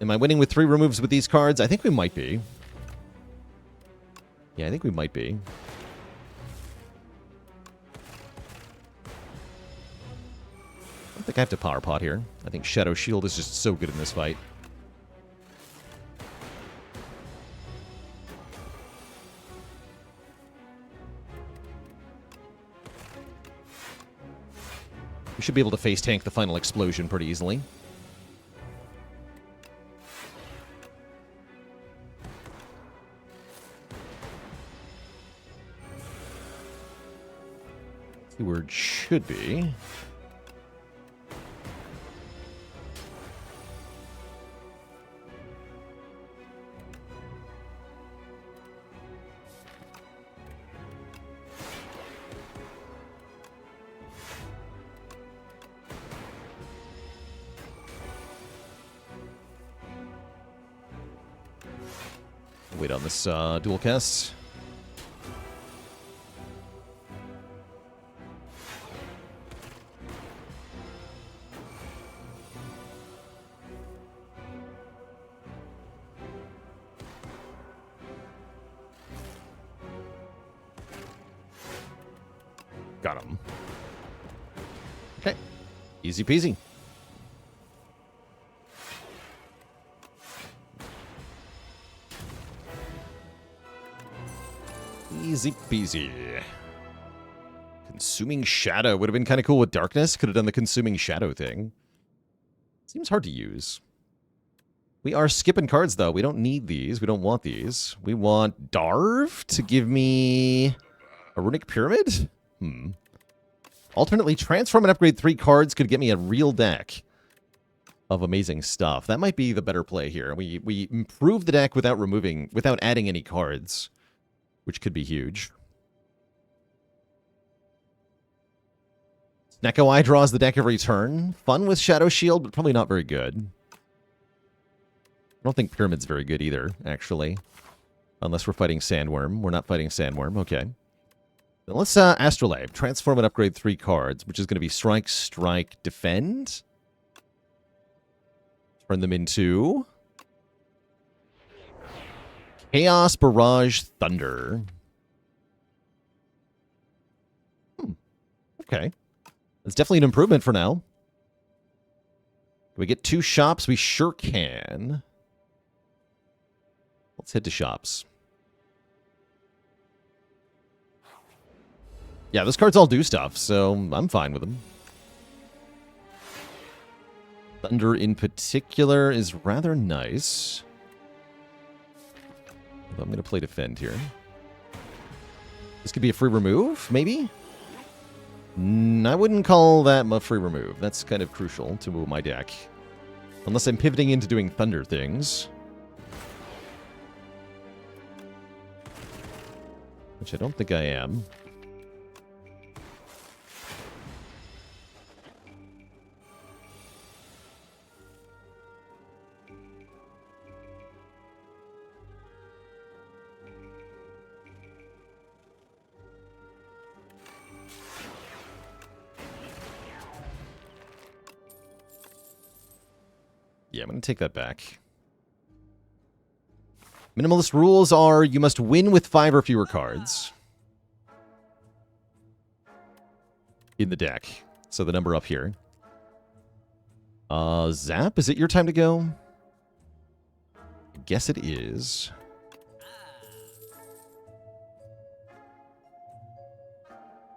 Am I winning with 3 removes with these cards? I think we might be. Yeah, I think we might be. I don't think I have to Power Pot here. I think Shadow Shield is just so good in this fight. We should be able to face tank the final explosion pretty easily. Keyword should be. Wait on this dual cast. Got him. Okay. Easy peasy. Easy peasy. Consuming Shadow would have been kind of cool with Darkness. Could have done the Consuming Shadow thing. Seems hard to use. We are skipping cards, though. We don't need these. We don't want these. We want Darv to give me a Runic Pyramid? Alternately, transform and upgrade 3 cards could get me a real deck of amazing stuff. That might be the better play here. We improve the deck without adding any cards, which could be huge. Neko Eye draws the deck every turn. Fun with Shadow Shield, but probably not very good. I don't think Pyramid's very good either, actually. Unless we're fighting Sandworm. We're not fighting Sandworm. Okay. Now let's Astrolabe. Transform and upgrade 3 cards, which is going to be Strike, Strike, Defend. Turn them into Chaos, Barrage, Thunder. Okay. That's definitely an improvement for now. Can we get 2 shops? We sure can. Let's head to shops. Yeah, those cards all do stuff, so I'm fine with them. Thunder in particular is rather nice. I'm going to play Defend here. This could be a free remove, maybe? I wouldn't call that a free remove. That's kind of crucial to my deck. Unless I'm pivoting into doing Thunder things. Which I don't think I am. Yeah, I'm going to take that back. Minimalist rules are you must win with 5 or fewer cards in the deck. So the number up here. Zap, is it your time to go? I guess it is.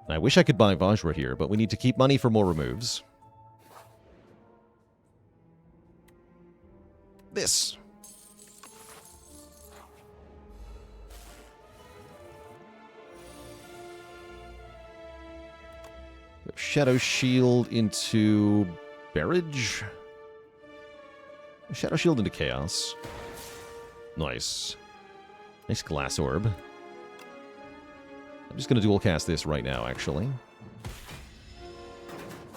I wish I could buy Vajra here, but we need to keep money for more removes. This. Shadow Shield into Barrage. Shadow Shield into Chaos. Nice. Nice Glass Orb. I'm just going to dual cast this right now, actually.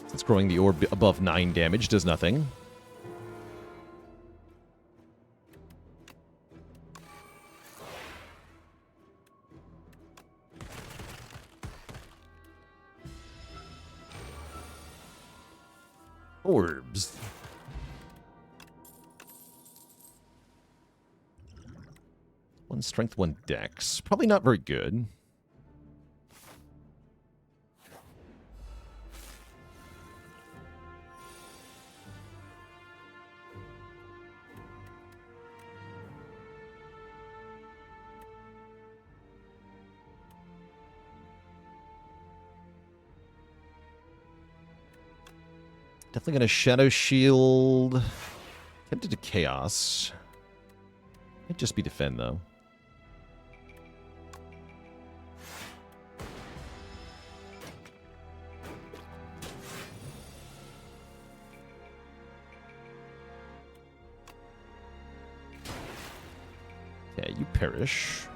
Since growing the orb above 9 damage does nothing. Orbs. 1 strength, 1 dex. Probably not very good. Definitely going to Shadow Shield. Tempted to Chaos. Might just be Defend, though. Okay, you perish.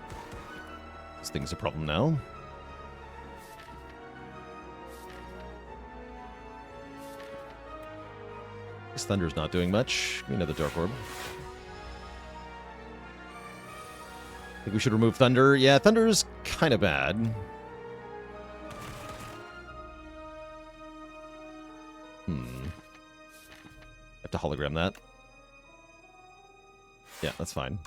This thing's a problem now. This Thunder's not doing much. Give me another Dark Orb. Think we should remove Thunder. Yeah, Thunder's kind of bad. Have to hologram that. Yeah, that's fine.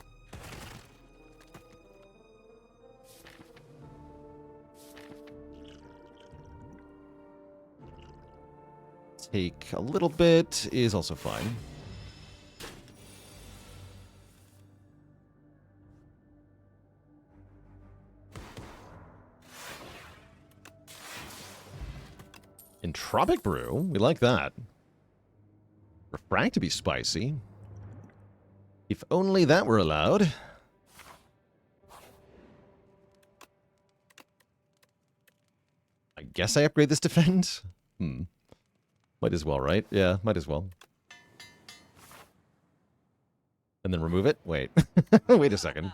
Take a little bit is also fine. Entropic Brew? We like that. Refract to be spicy. If only that were allowed. I guess I upgrade this Defend? Might as well, right? Yeah, might as well. And then remove it? Wait. Wait a second.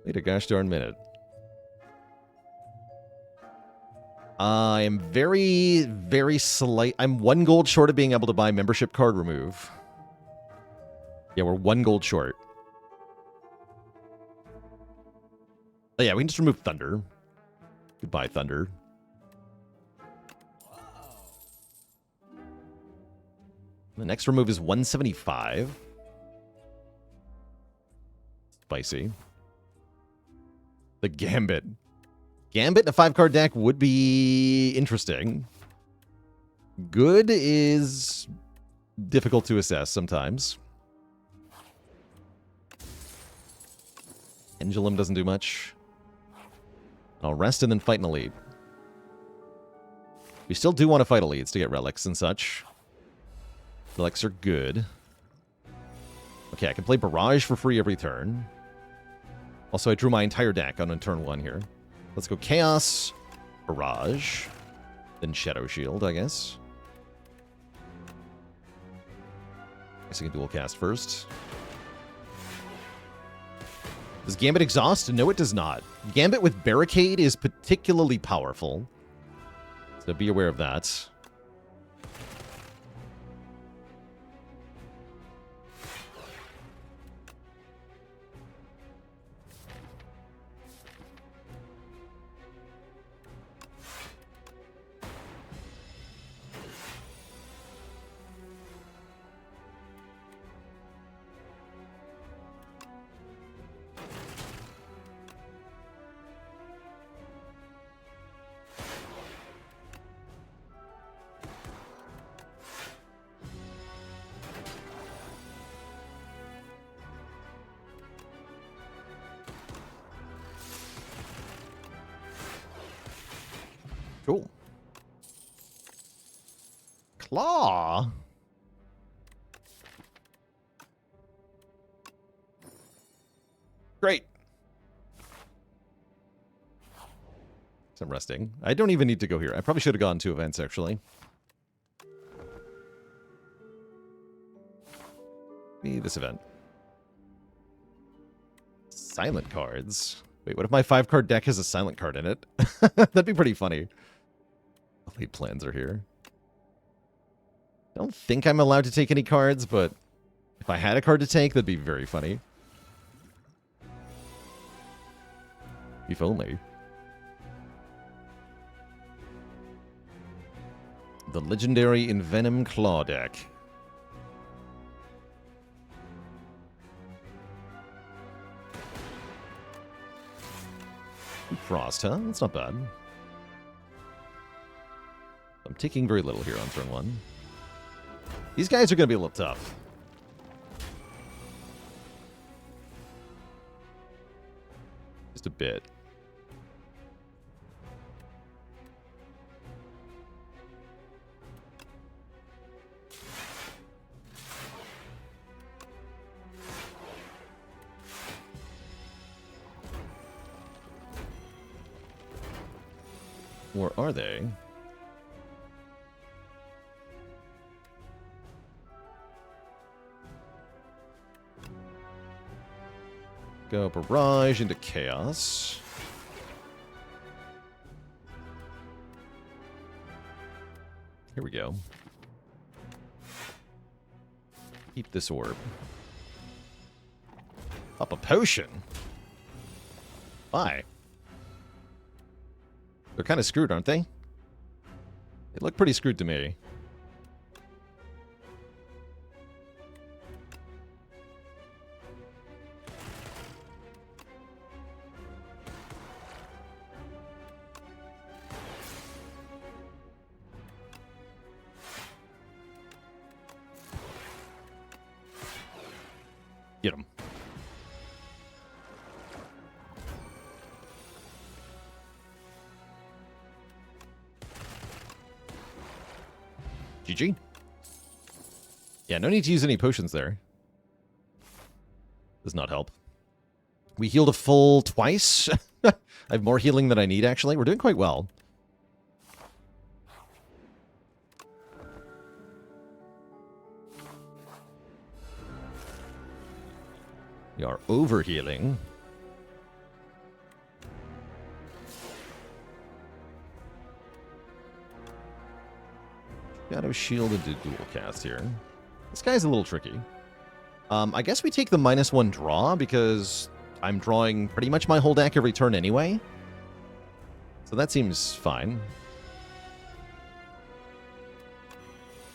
Wait a gosh darn minute. I am very, very slight. I'm 1 gold short of being able to buy membership card remove. Yeah, we're 1 gold short. Oh, yeah, we can just remove Thunder. Goodbye, Thunder. The next remove is 175. Spicy. The Gambit. Gambit in a 5-card deck would be interesting. Good is difficult to assess sometimes. Pendulum doesn't do much. I'll rest and then fight an elite. We still do want to fight elites to get relics and such. Relics are good. Okay, I can play Barrage for free every turn. Also, I drew my entire deck on turn 1 here. Let's go Chaos, Barrage, then Shadow Shield, I guess. I can dual cast first. Does Gambit exhaust? No, it does not. Gambit with Barricade is particularly powerful. So be aware of that. Cool. Claw. Great. I'm resting. I don't even need to go here. I probably should have gone to events, actually. Maybe this event. Silent cards. Wait, what if my 5-card deck has a silent card in it? That'd be pretty funny. Elite plans are here. I don't think I'm allowed to take any cards, but if I had a card to take, that'd be very funny. If only. The legendary Envenom Claw deck. Frost, huh? That's not bad. I'm taking very little here on turn 1. These guys are going to be a little tough. Just a bit. Or are they? Go barrage into chaos. Here we go. Keep this orb. Up a potion. Why? They're kind of screwed, aren't they? They look pretty screwed to me. Get him. GG. Yeah, no need to use any potions there. Does not help. We healed a full twice. I have more healing than I need, actually. We're doing quite well. We are over-healing. Shadow Shield into dual cast here. This guy's a little tricky. I guess we take the -1 draw because I'm drawing pretty much my whole deck every turn anyway. So that seems fine.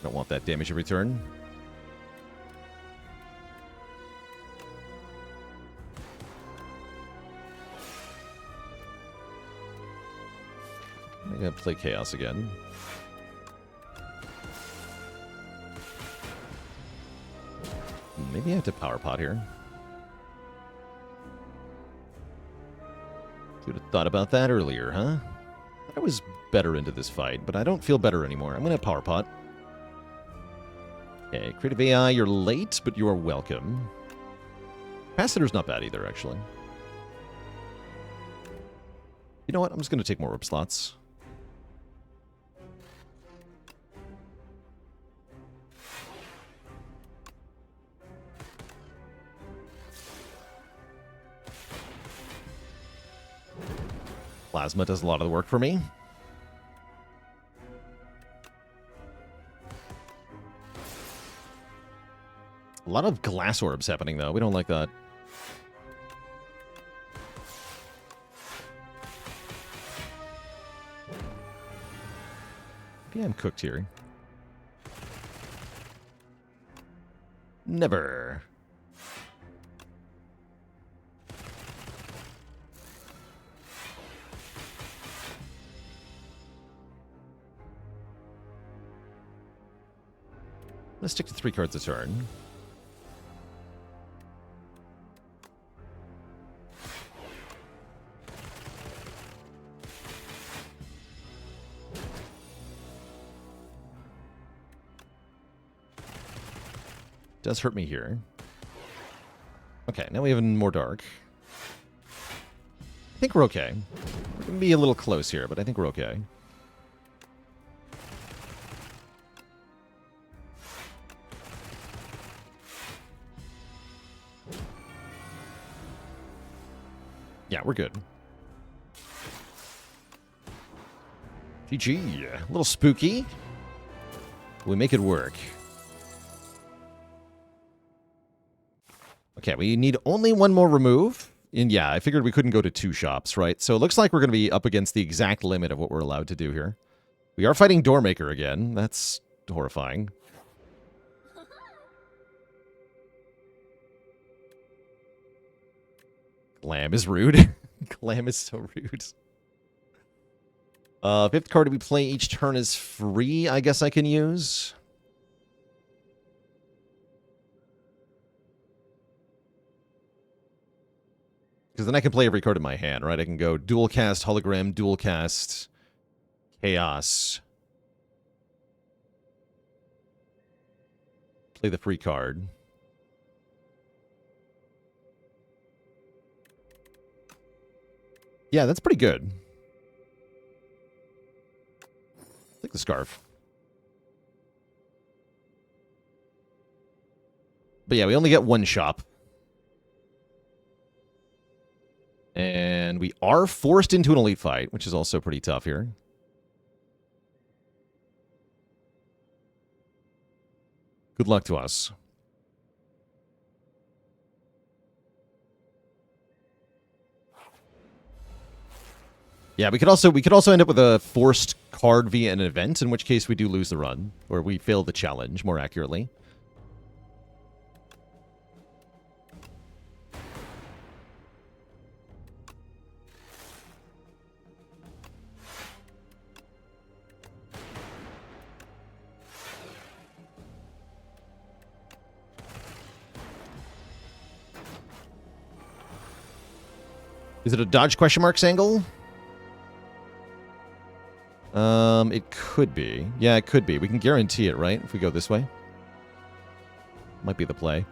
Don't want that damage every turn. I'm gonna play Chaos again. Maybe I have to Power Pot here. Should have thought about that earlier, huh? I was better into this fight, but I don't feel better anymore. I'm gonna Power Pot. Okay, Creative AI, you're late, but you are welcome. Capacitor's not bad either, actually. You know what? I'm just gonna take more orb slots. Plasma does a lot of the work for me. A lot of glass orbs happening, though. We don't like that. Maybe I'm cooked here. Never. Let's stick to 3 cards a turn. Does hurt me here. Okay, now we have more dark. I think we're okay. We're going to be a little close here, but I think we're okay. Yeah, we're good. GG. A little spooky. We make it work. Okay, we need only one more remove. And yeah, I figured we couldn't go to 2 shops, right? So it looks like we're going to be up against the exact limit of what we're allowed to do here. We are fighting Doormaker again. That's horrifying. Glam is rude. Glam is so rude. Fifth card we play each turn is free, I guess I can use. Because then I can play every card in my hand, right? I can go dual cast Hologram, dual cast Chaos. Play the free card. Yeah, that's pretty good. Take the Scarf. But yeah, we only get one shop. And we are forced into an elite fight, which is also pretty tough here. Good luck to us. Yeah, we could also end up with a forced card via an event, in which case we do lose the run, or we fail the challenge, more accurately. Is it a dodge question marks angle? It could be. Yeah, it could be. We can guarantee it, right? If we go this way. Might be the play.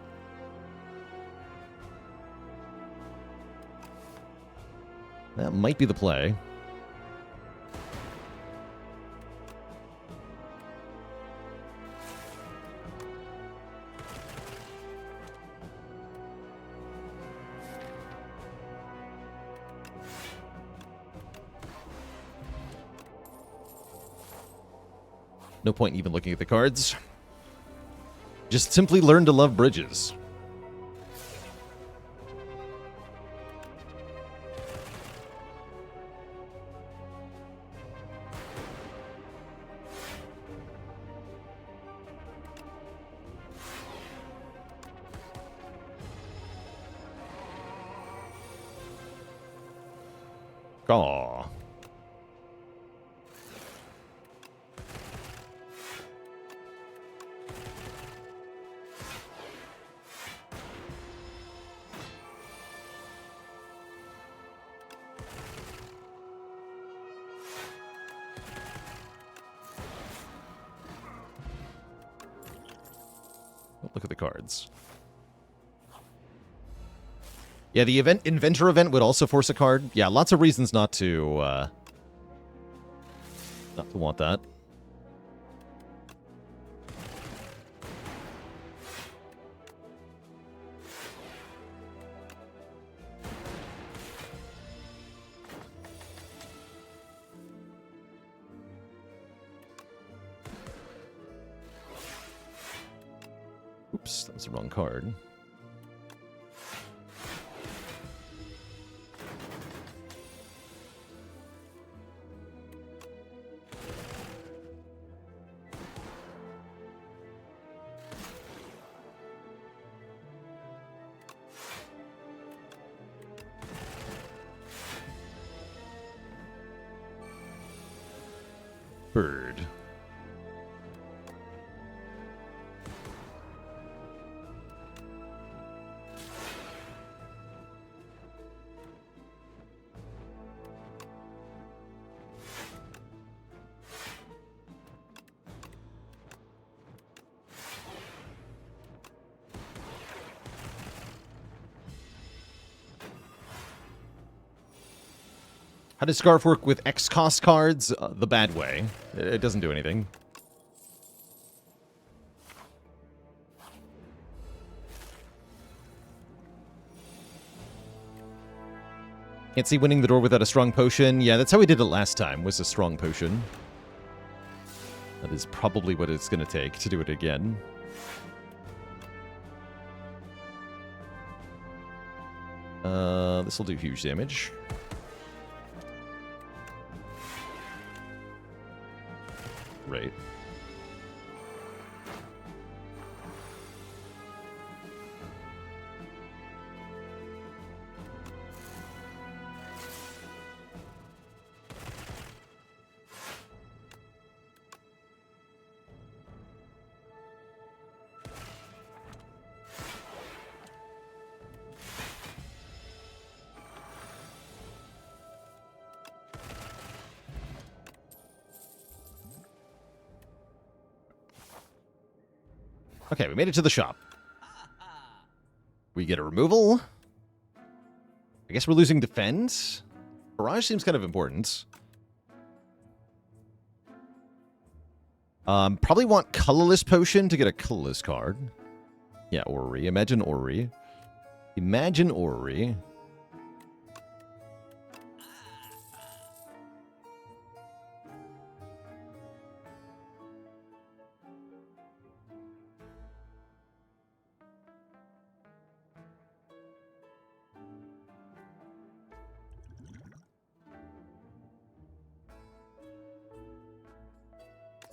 That might be the play. No point even looking at the cards. Just simply learn to love bridges. Aw. Look at the cards. Yeah, the inventor event would also force a card. Yeah, lots of reasons not to want that. Oops, that was the wrong card. Bird. How does Scarf work with X cost cards? The bad way. It doesn't do anything. Can't see winning the door without a strong potion. Yeah, that's how we did it last time, was a strong potion. That is probably what it's going to take to do it again. This will do huge damage. Right. Okay, we made it to the shop. We get a removal. I guess we're losing defense. Barrage seems kind of important. Probably want colorless potion to get a colorless card. Yeah, Orrery. Imagine Orrery. Imagine Orrery.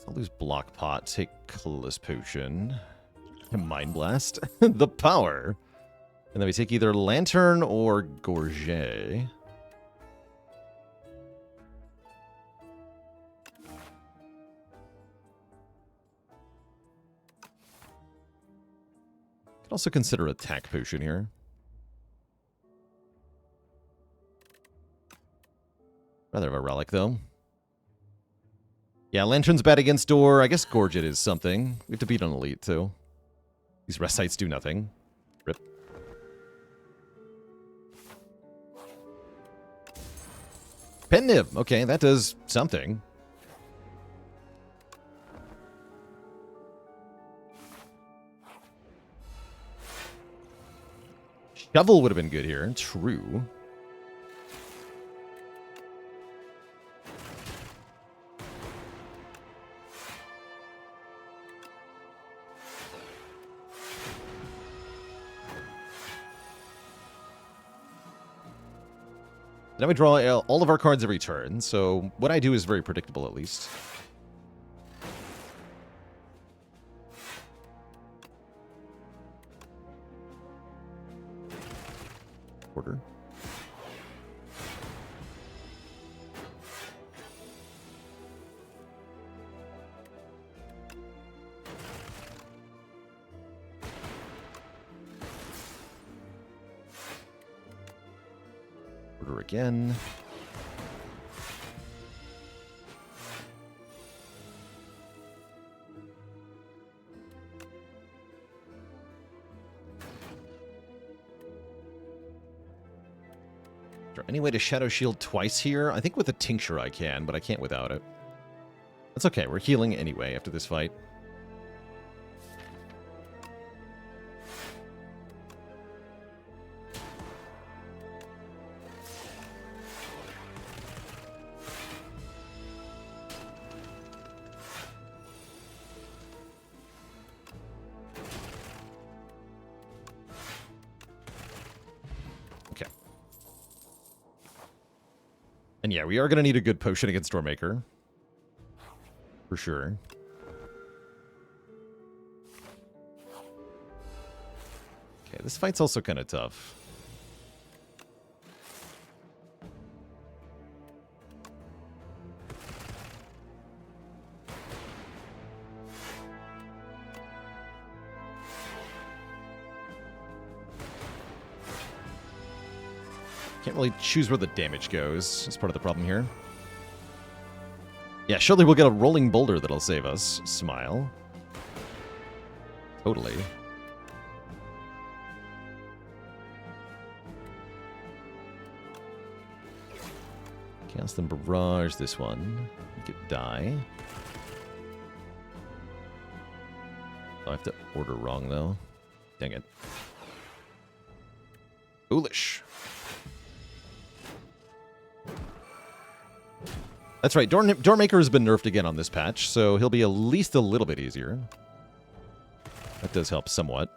I'll lose Block Pot, take Colorless Potion, Mind Blast, the power. And then we take either Lantern or Gorget. Could also consider Attack Potion here. Rather have a Relic, though. Yeah, Lantern's bad against Door. I guess Gorget is something. We have to beat an Elite, too. These rest sites do nothing. Rip. Pen Nib. Okay, that does something. Shovel would have been good here. True. Now we draw all of our cards every turn, so what I do is very predictable at least. Order. Order again. Is there any way to Shadow Shield twice here? I think with a Tincture I can, but I can't without it. That's okay, we're healing anyway after this fight. And yeah, we are going to need a good potion against Stormmaker. For sure. Okay, this fight's also kind of tough. Can't really choose where the damage goes. That's part of the problem here. Yeah, surely we'll get a rolling boulder that'll save us. Smile. Totally. Cast and barrage this one. Make it die. Oh, I have to order wrong, though. Dang it. Foolish. That's right, Doormaker has been nerfed again on this patch, so he'll be at least a little bit easier. That does help somewhat.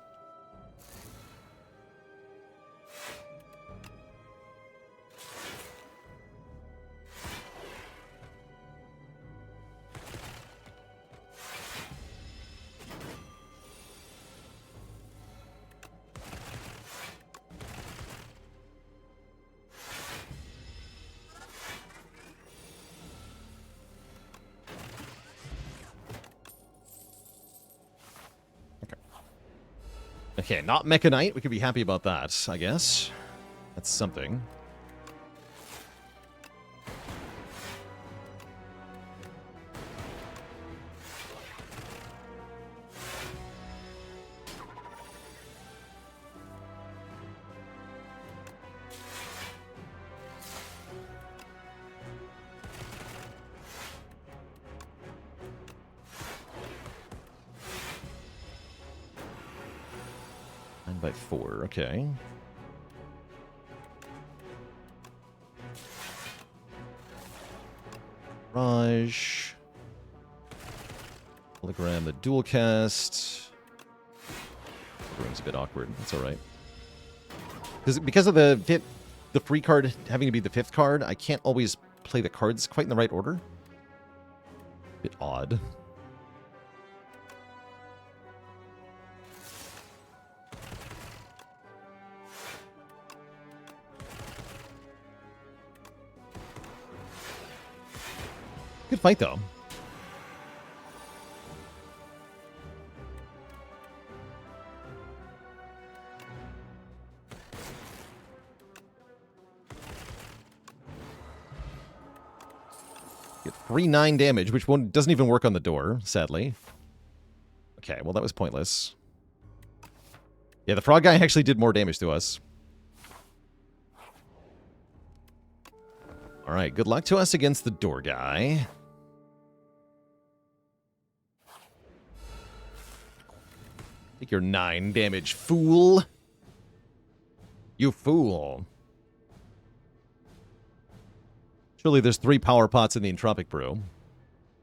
Okay, not Mecha Knight. We could be happy about that, I guess. That's something. by 4, okay. Raj. Hologram, the dual cast. The room's a bit awkward. That's alright. Because of the free card having to be the 5th card, I can't always play the cards quite in the right order. Bit odd. Good fight, though. Get 3-9 damage, which one doesn't even work on the door, sadly. Okay, well, that was pointless. Yeah, the frog guy actually did more damage to us. Alright, good luck to us against the door guy. Take your 9 damage, fool. You fool. Surely there's 3 power pots in the Entropic Brew.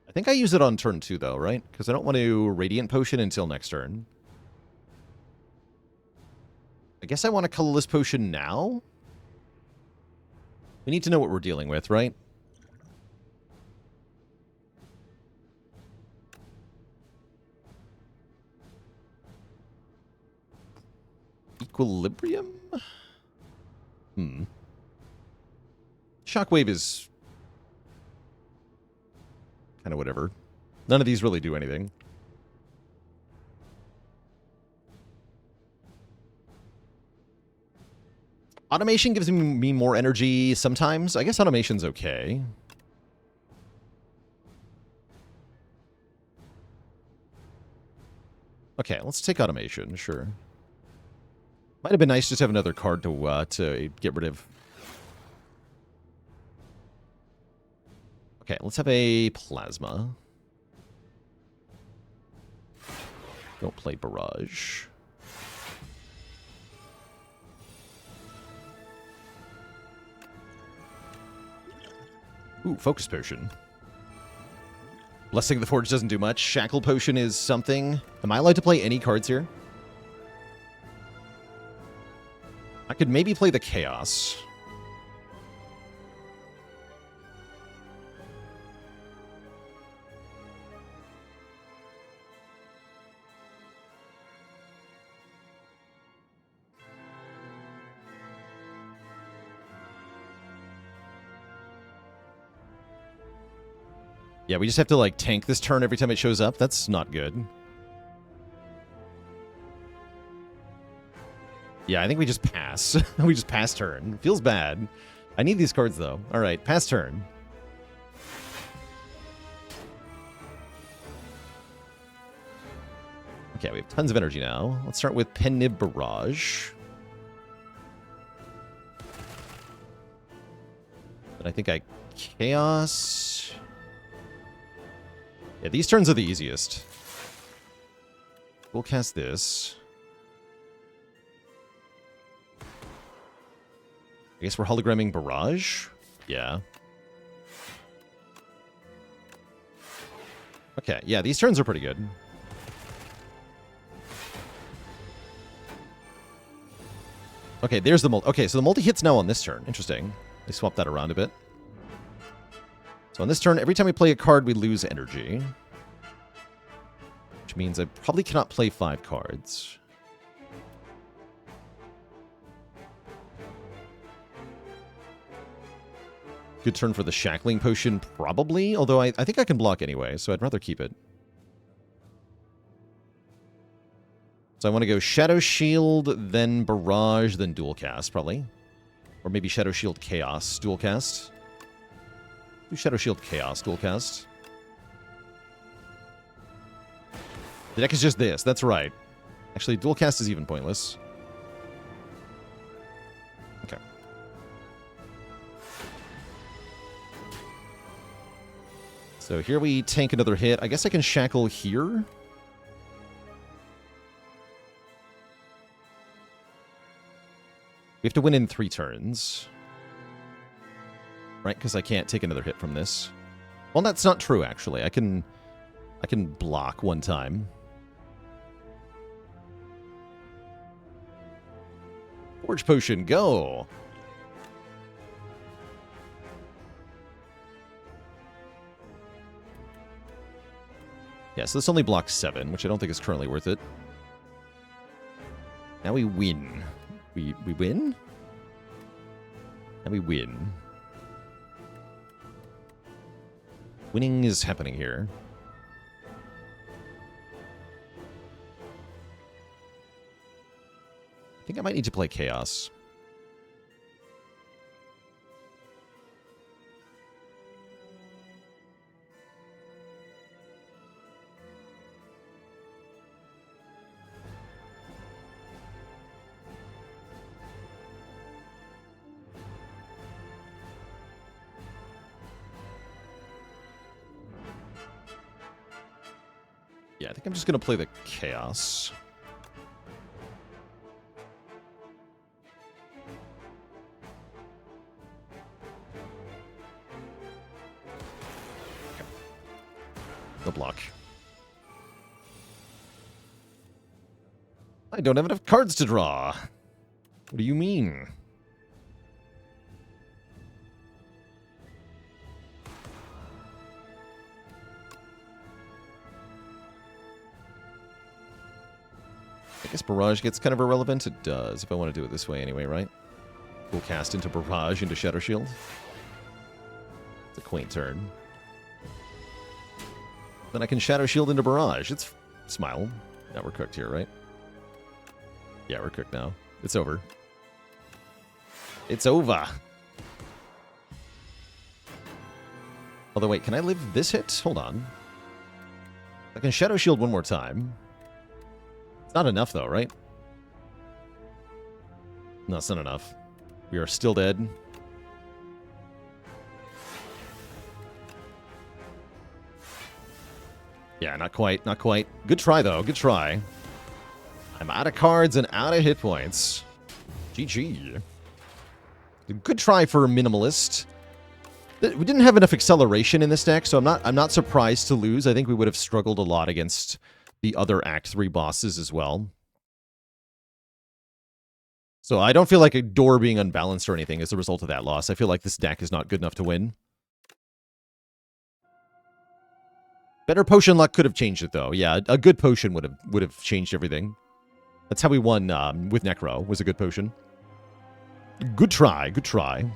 I think I use it on turn 2, though, right? Because I don't want to Radiant Potion until next turn. I guess I want a Colorless Potion now? We need to know what we're dealing with, right? Equilibrium? Shockwave is kind of whatever. None of these really do anything. Automation gives me more energy sometimes. I guess automation's okay. Okay, let's take automation, sure. Might have been nice just to have another card to get rid of. Okay, let's have a plasma. Don't play barrage. Ooh, Focus Potion. Blessing of the Forge doesn't do much. Shackle Potion is something. Am I allowed to play any cards here? I could maybe play the Chaos. Yeah, we just have to, like, tank this turn every time it shows up. That's not good. Yeah, I think we just pass. We just pass turn. Feels bad. I need these cards, though. All right, pass turn. Okay, we have tons of energy now. Let's start with Pen-Nib Barrage. But I think I Chaos... Yeah, these turns are the easiest. We'll cast this. I guess we're hologramming Barrage? Yeah. Okay, yeah, these turns are pretty good. Okay, there's the multi. Okay, so the multi hits now on this turn. Interesting. They swapped that around a bit. So on this turn, every time we play a card, we lose energy. Which means I probably cannot play 5 cards. Good turn for the Shackling Potion, probably. Although I think I can block anyway, so I'd rather keep it. So I want to go Shadow Shield, then Barrage, then Dual Cast, probably. Or maybe Shadow Shield Chaos, Dual Cast. Do Shadow Shield Chaos, Dual Cast. The deck is just this, that's right. Actually, Dual Cast is even pointless. Okay. So here we tank another hit. I guess I can Shackle here. We have to win in 3 turns. Right, because I can't take another hit from this. Well, that's not true, actually. I can block 1 time. Forge Potion, go! Yeah, so this only blocks 7, which I don't think is currently worth it. Now we win. We win? Now we win. Winning is happening here. I think I might need to play Chaos. Yeah, I think I'm just going to play the Chaos. Okay. No block. I don't have enough cards to draw. What do you mean? I guess Barrage gets kind of irrelevant. It does, if I want to do it this way anyway, right? We'll cast into Barrage into Shadow Shield. It's a quaint turn. Then I can Shadow Shield into Barrage. It's smile. Now we're cooked here, right? Yeah, we're cooked now. It's over. It's over. Although, wait, can I live this hit? Hold on. I can Shadow Shield 1 more time. It's not enough, though, right? No, it's not enough. We are still dead. Yeah, not quite, not quite. Good try, though. Good try. I'm out of cards and out of hit points. GG. Good try for a Minimalist. We didn't have enough acceleration in this deck, so I'm not surprised to lose. I think we would have struggled a lot against the other Act 3 bosses as well. So I don't feel like a door being unbalanced or anything as a result of that loss. I feel like this deck is not good enough to win. Better potion luck could have changed it, though. Yeah, a good potion would have changed everything. That's how we won with Necro, was a good potion. Good try, good try.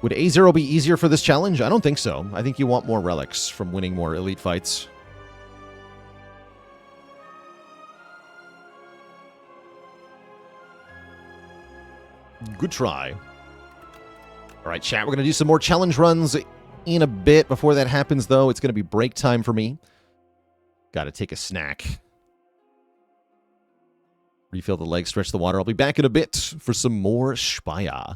Would A0 be easier for this challenge? I don't think so. I think you want more relics from winning more elite fights. Good try. All right, chat, we're going to do some more challenge runs in a bit. Before that happens, though, it's going to be break time for me. Got to take a snack. Refill the leg, stretch the water. I'll be back in a bit for some more Spire.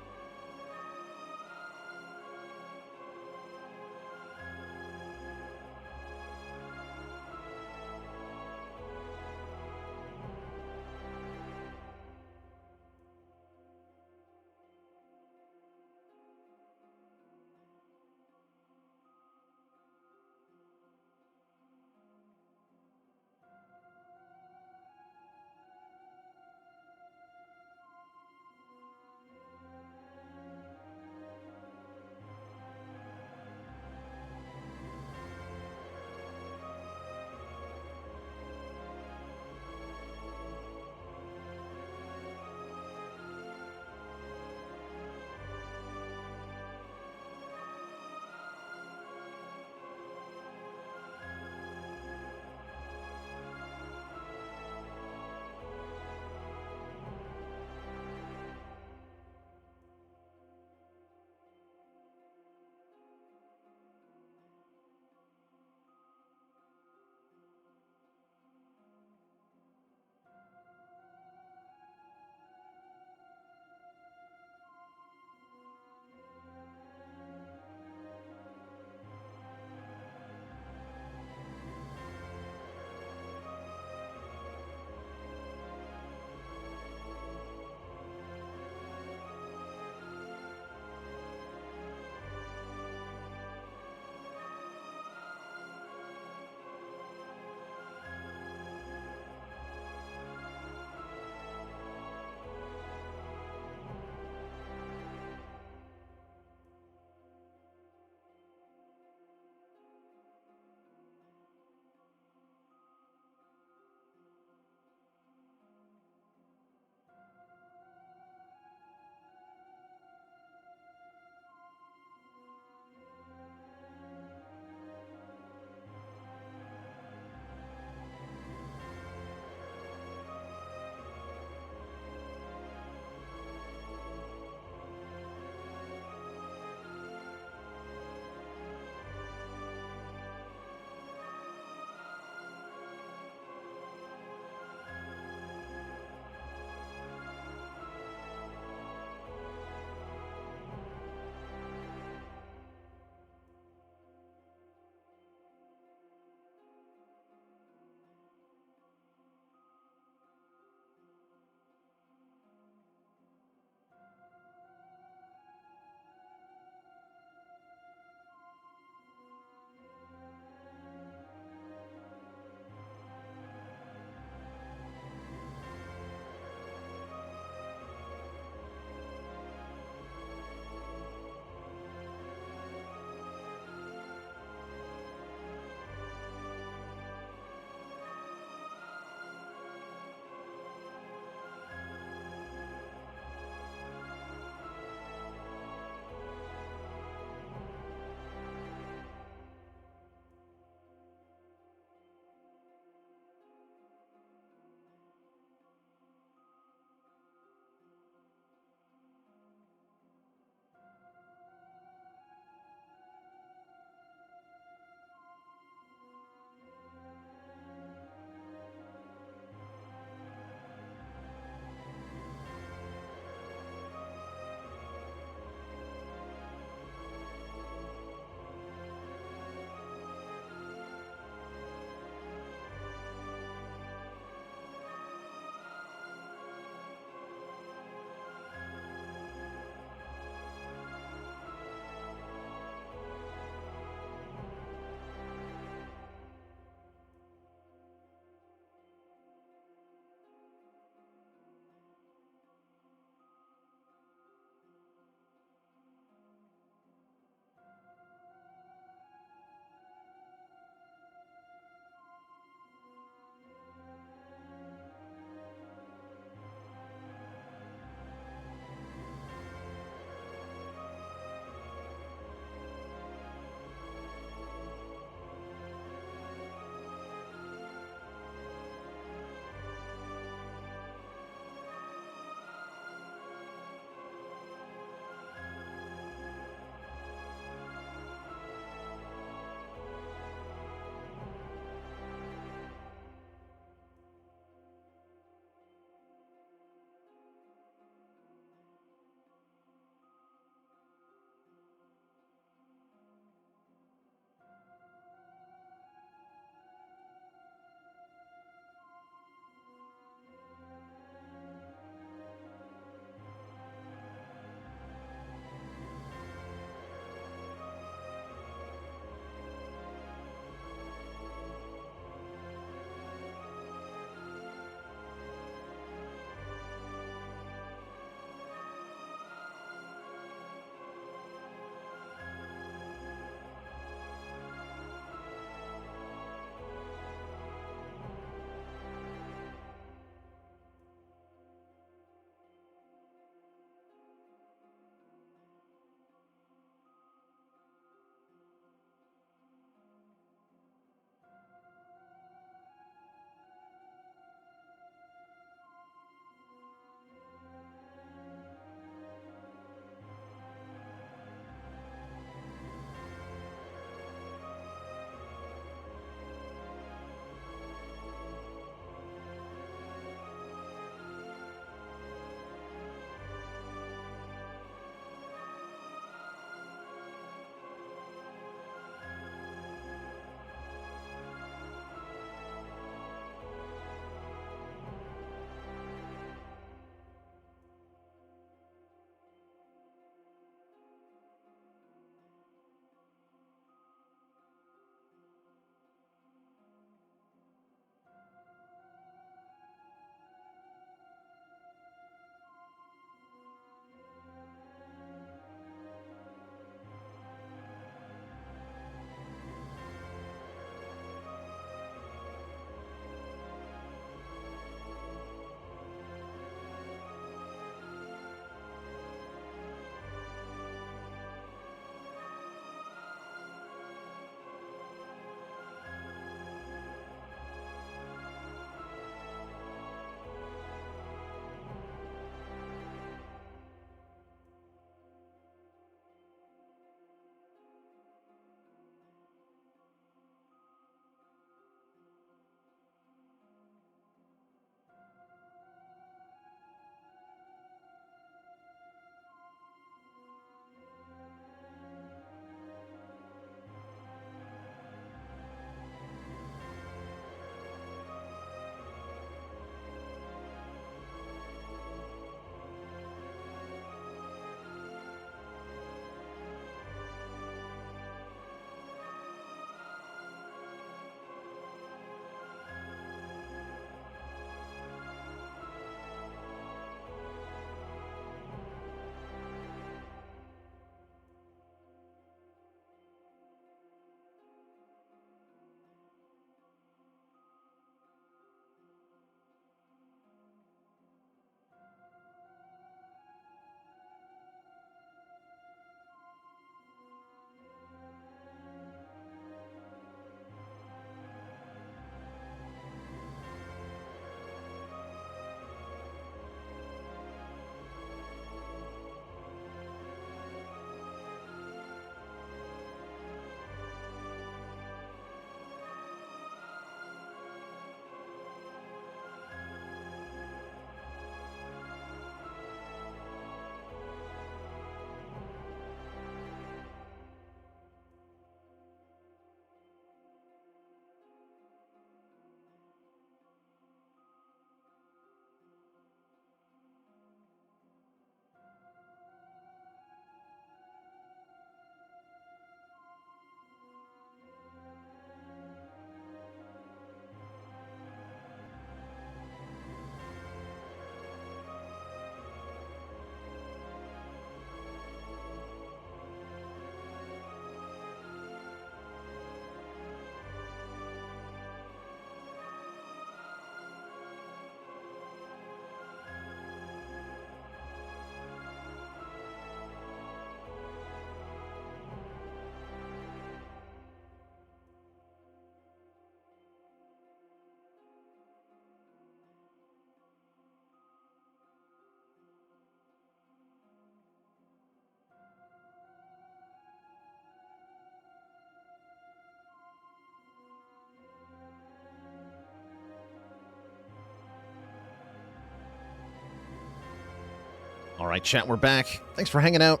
All right, chat, we're back. Thanks for hanging out.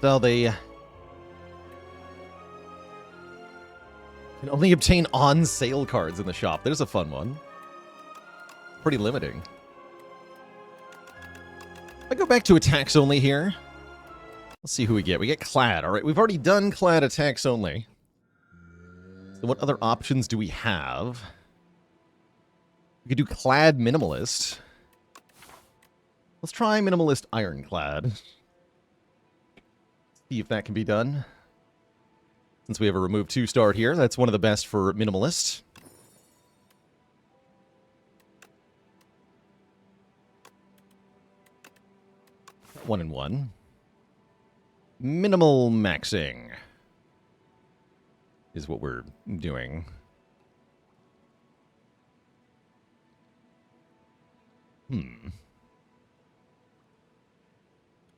So they can only obtain on-sale cards in the shop. There's a fun one. Pretty limiting. I go back to attacks only here. Let's see who we get. We get Clad. All right, we've already done Clad attacks only. So what other options do we have? We could do Clad Minimalist. Let's try Minimalist Ironclad. See if that can be done. Since we have a remove 2-star here, that's one of the best for Minimalist. One and one. Minimal maxing is what we're doing.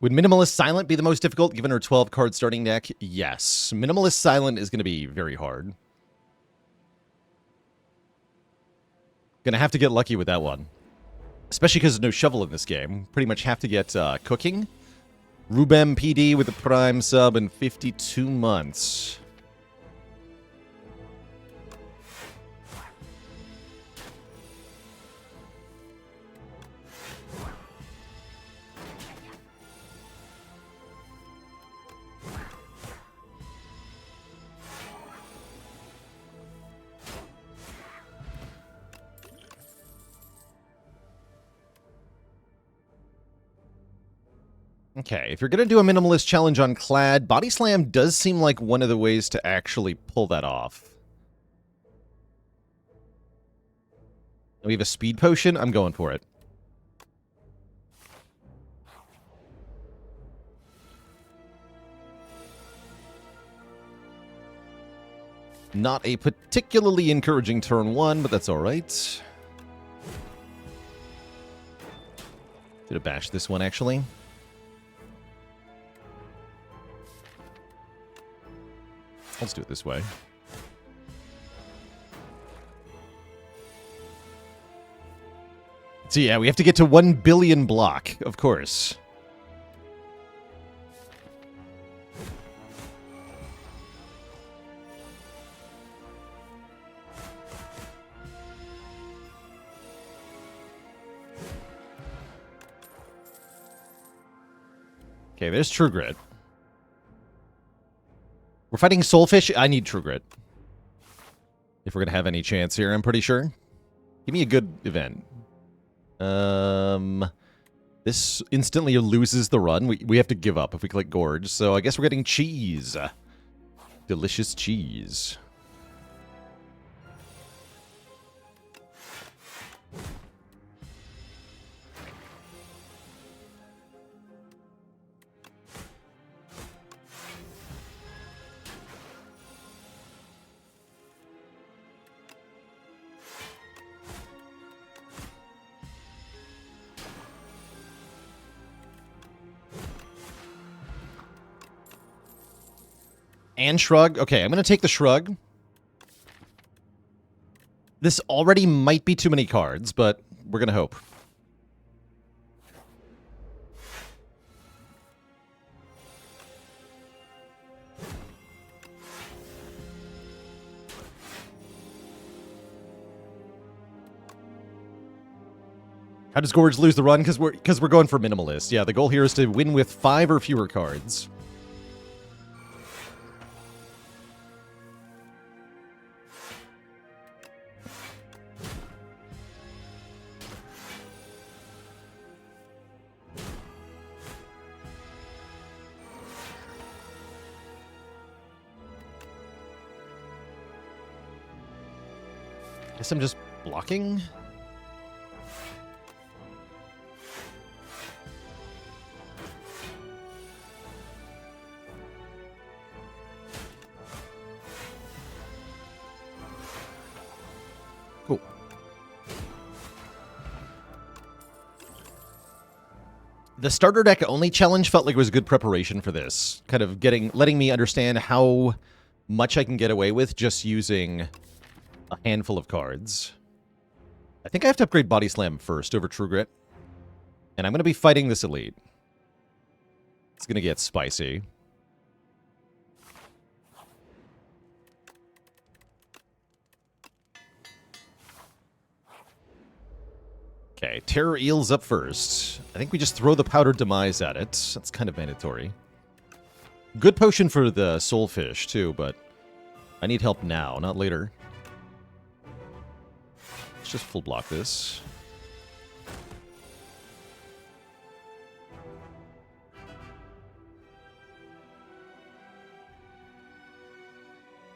Would Minimalist Silent be the most difficult, given her 12-card starting deck? Yes. Minimalist Silent is going to be very hard. Gonna have to get lucky with that one. Especially because there's no shovel in this game. Pretty much have to get cooking. Rubem PD with a Prime sub in 52 months. Okay, if you're going to do a Minimalist challenge on Clad, Bodyslam does seem like one of the ways to actually pull that off. We have a speed potion. I'm going for it. Not a particularly encouraging turn one, but that's all right. Should have bashed this one, actually. Let's do it this way. So yeah, we have to get to 1 billion block, of course. Okay, there's True Grit. We're fighting Soulfish. I need True Grit. If we're going to have any chance here, I'm pretty sure. Give me a good event. This instantly loses the run. We have to give up if we click Gorge. So I guess we're getting cheese. Delicious cheese. And Shrug. Okay, I'm going to take the Shrug. This already might be too many cards, but we're going to hope. How does Gorge lose the run? Because we're going for Minimalist. Yeah, the goal here is to win with 5 or fewer cards. Guess I'm just blocking. Cool. The starter deck only challenge felt like it was good preparation for this. Kind of letting me understand how much I can get away with just using a handful of cards. I think I have to upgrade Bodyslam first over True Grit. And I'm going to be fighting this elite. It's going to get spicy. Okay, Terror Eel's up first. I think we just throw the Powdered Demise at it. That's kind of mandatory. Good potion for the Soulfish, too, but I need help now, not later. Let's just full block this.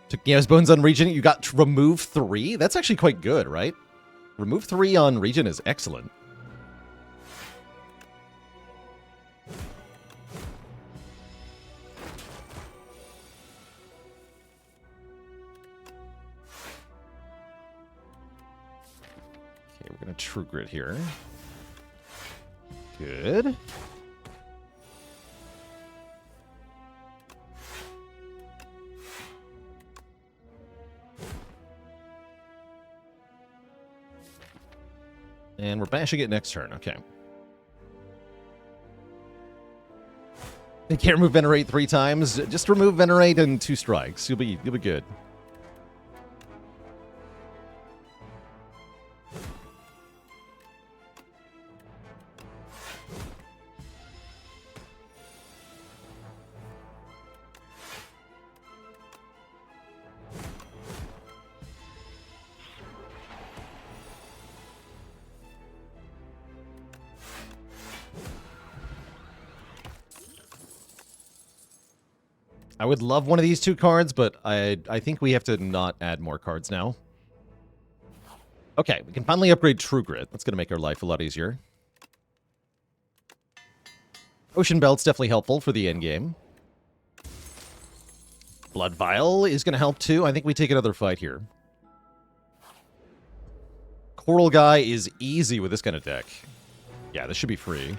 Took Gam's Bones on Regent. You got remove 3? That's actually quite good, right? Remove 3 on Regent is excellent. Okay, we're going to True Grit here. Good. And we're bashing it next turn. Okay. You can't remove Venerate 3 times. Just remove Venerate and 2 strikes. You'll be good. I would love one of these 2 cards, but I think we have to not add more cards now. Okay, we can finally upgrade True Grit. That's going to make our life a lot easier. Ocean Belt's definitely helpful for the end game. Blood Vial is going to help too. I think we take another fight here. Coral Guy is easy with this kind of deck. Yeah, this should be free.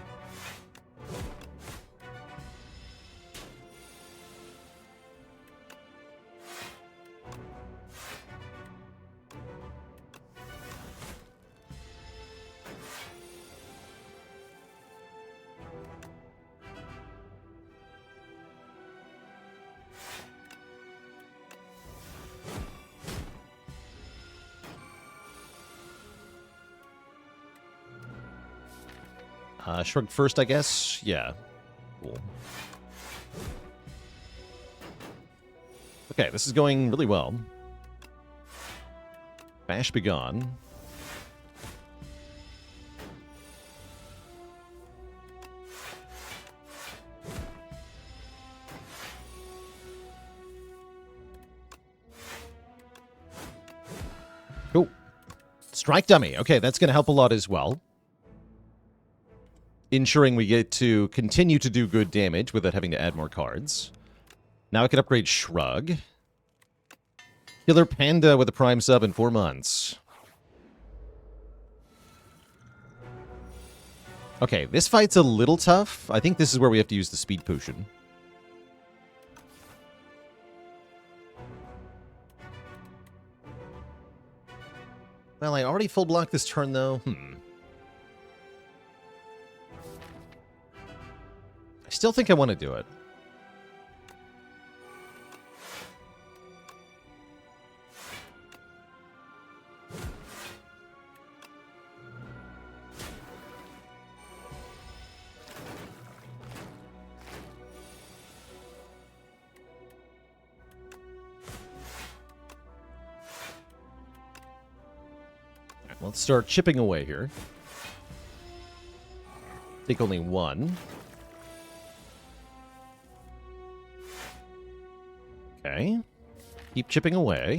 Shrug first, I guess. Yeah. Cool. Okay, this is going really well. Bash be gone. Cool. Strike Dummy. Okay, that's going to help a lot as well. Ensuring we get to continue to do good damage without having to add more cards. Now I can upgrade Shrug. Killer Panda with a Prime sub in 4 months. Okay, this fight's a little tough. I think this is where we have to use the Speed Potion. Well, I already full blocked this turn, though. I still think I want to do it. Let's start chipping away here. Take only 1. Okay. Keep chipping away.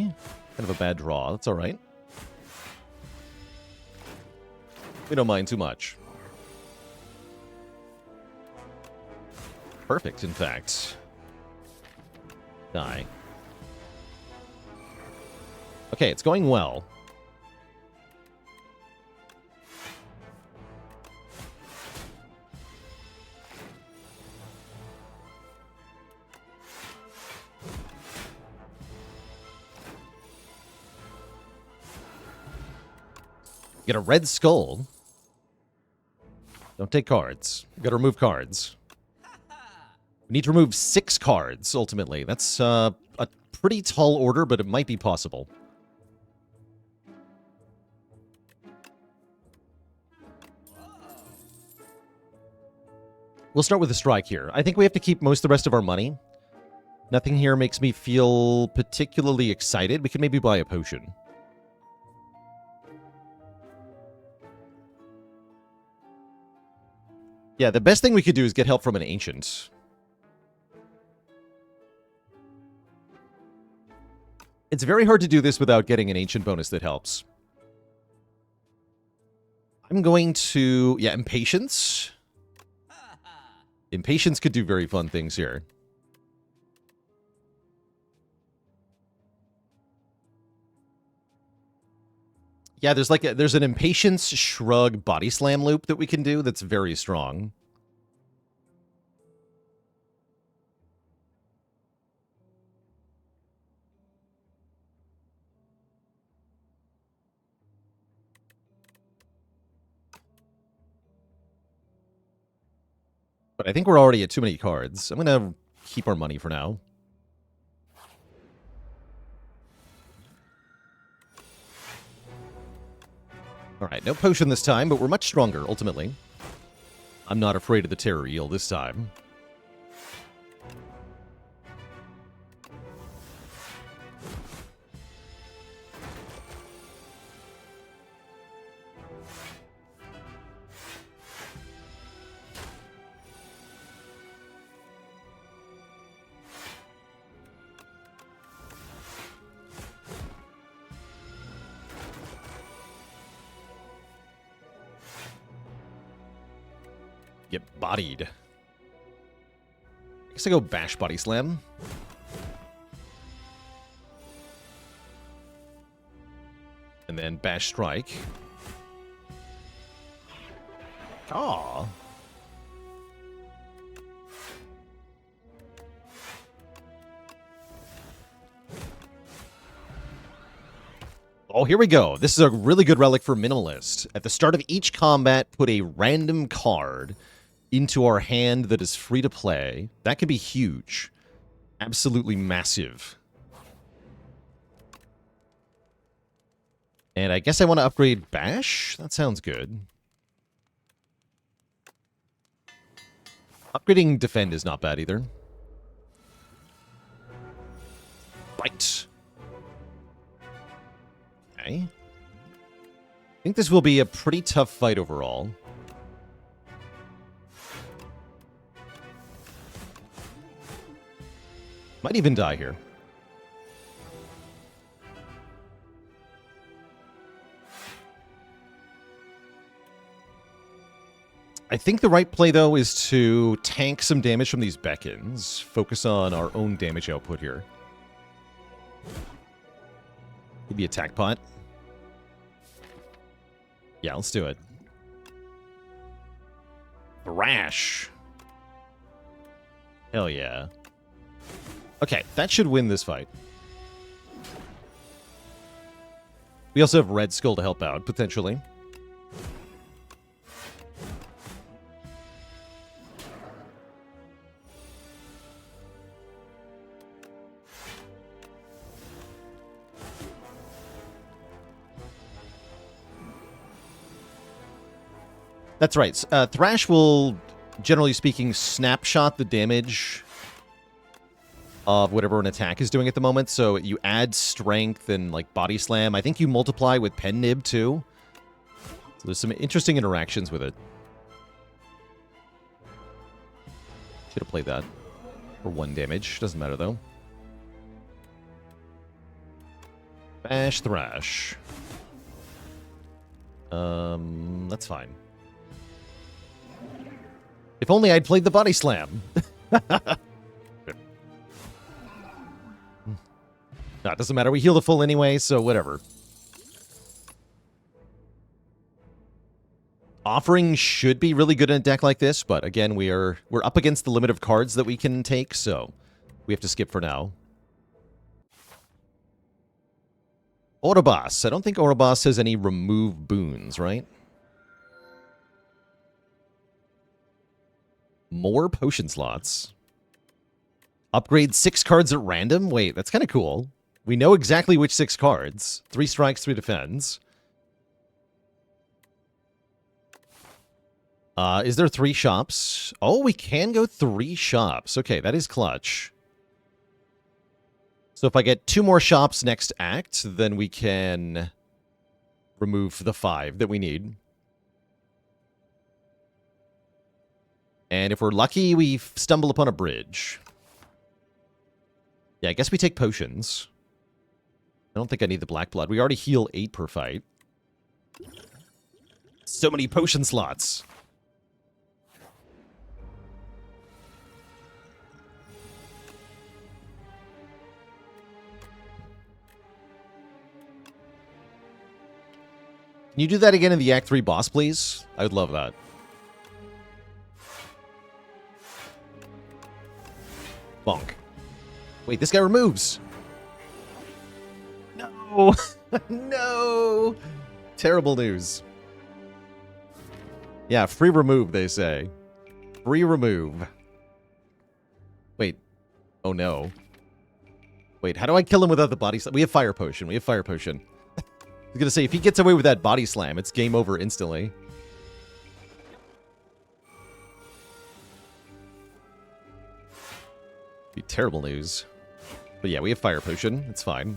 Kind of a bad draw. That's all right. We don't mind too much. Perfect, in fact. Die. Okay, it's going well. Get a red skull. Don't take cards. We gotta remove cards. We need to remove 6 cards, ultimately. That's a pretty tall order, but it might be possible. We'll start with a strike here. I think we have to keep most of the rest of our money. Nothing here makes me feel particularly excited. We could maybe buy a potion. Yeah, the best thing we could do is get help from an ancient. It's very hard to do this without getting an ancient bonus that helps. I'm going to... yeah, impatience. Impatience could do very fun things here. Yeah, there's an impatience shrug body slam loop that we can do that's very strong. But I think we're already at too many cards. I'm going to keep our money for now. Alright, no potion this time, but we're much stronger, ultimately. I'm not afraid of the terror eel this time. Get bodied. I guess I go bash body slam. And then bash strike. Aw. Oh, here we go. This is a really good relic for Minimalist. At the start of each combat, put a random card into our hand that is free to play. That could be huge. Absolutely massive. And I guess I want to upgrade Bash? That sounds good. Upgrading Defend is not bad either. Bite. Okay. I think this will be a pretty tough fight overall. Might even die here. I think the right play, though, is to tank some damage from these beacons. Focus on our own damage output here. Maybe attack pot. Yeah, let's do it. Thrash. Hell yeah. Okay, that should win this fight. We also have Red Skull to help out, potentially. That's right. Thrash will, generally speaking, snapshot the damage of whatever an attack is doing at the moment. So you add strength and like body slam. I think you multiply with pen nib too. So there's some interesting interactions with it. Should have played that for 1 damage. Doesn't matter though. Bash Thrash. That's fine. If only I'd played the body slam. No, it doesn't matter. We heal the full anyway, so whatever. Offering should be really good in a deck like this, but again, we're up against the limit of cards that we can take, so we have to skip for now. Orobas. I don't think Orobas has any remove boons, right? More potion slots. Upgrade 6 cards at random? Wait, that's kind of cool. We know exactly which 6 cards. 3 strikes, 3 defends. Is there 3 shops? Oh, we can go 3 shops. Okay, that is clutch. So if I get 2 more shops next act, then we can remove the 5 that we need. And if we're lucky, we stumble upon a bridge. Yeah, I guess we take potions. I don't think I need the black blood. We already heal 8 per fight. So many potion slots. Can you do that again in the Act 3 boss, please? I would love that. Bonk. Wait, this guy removes. No. No. Terrible news. Yeah, free remove, they say. Free remove. Wait. Oh, no. Wait, how do I kill him without the body slam? We have fire potion. We have fire potion. I was going to say, if he gets away with that body slam, it's game over instantly. Be terrible news. But yeah, we have fire potion. It's fine.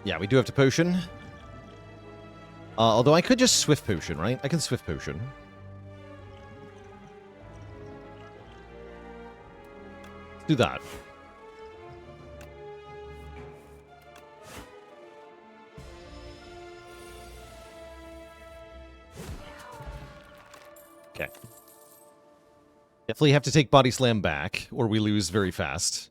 Yeah, we do have to potion. Although I could just swift potion, right? I can swift potion. Let's do that. Okay. Definitely have to take Body Slam back, or we lose very fast.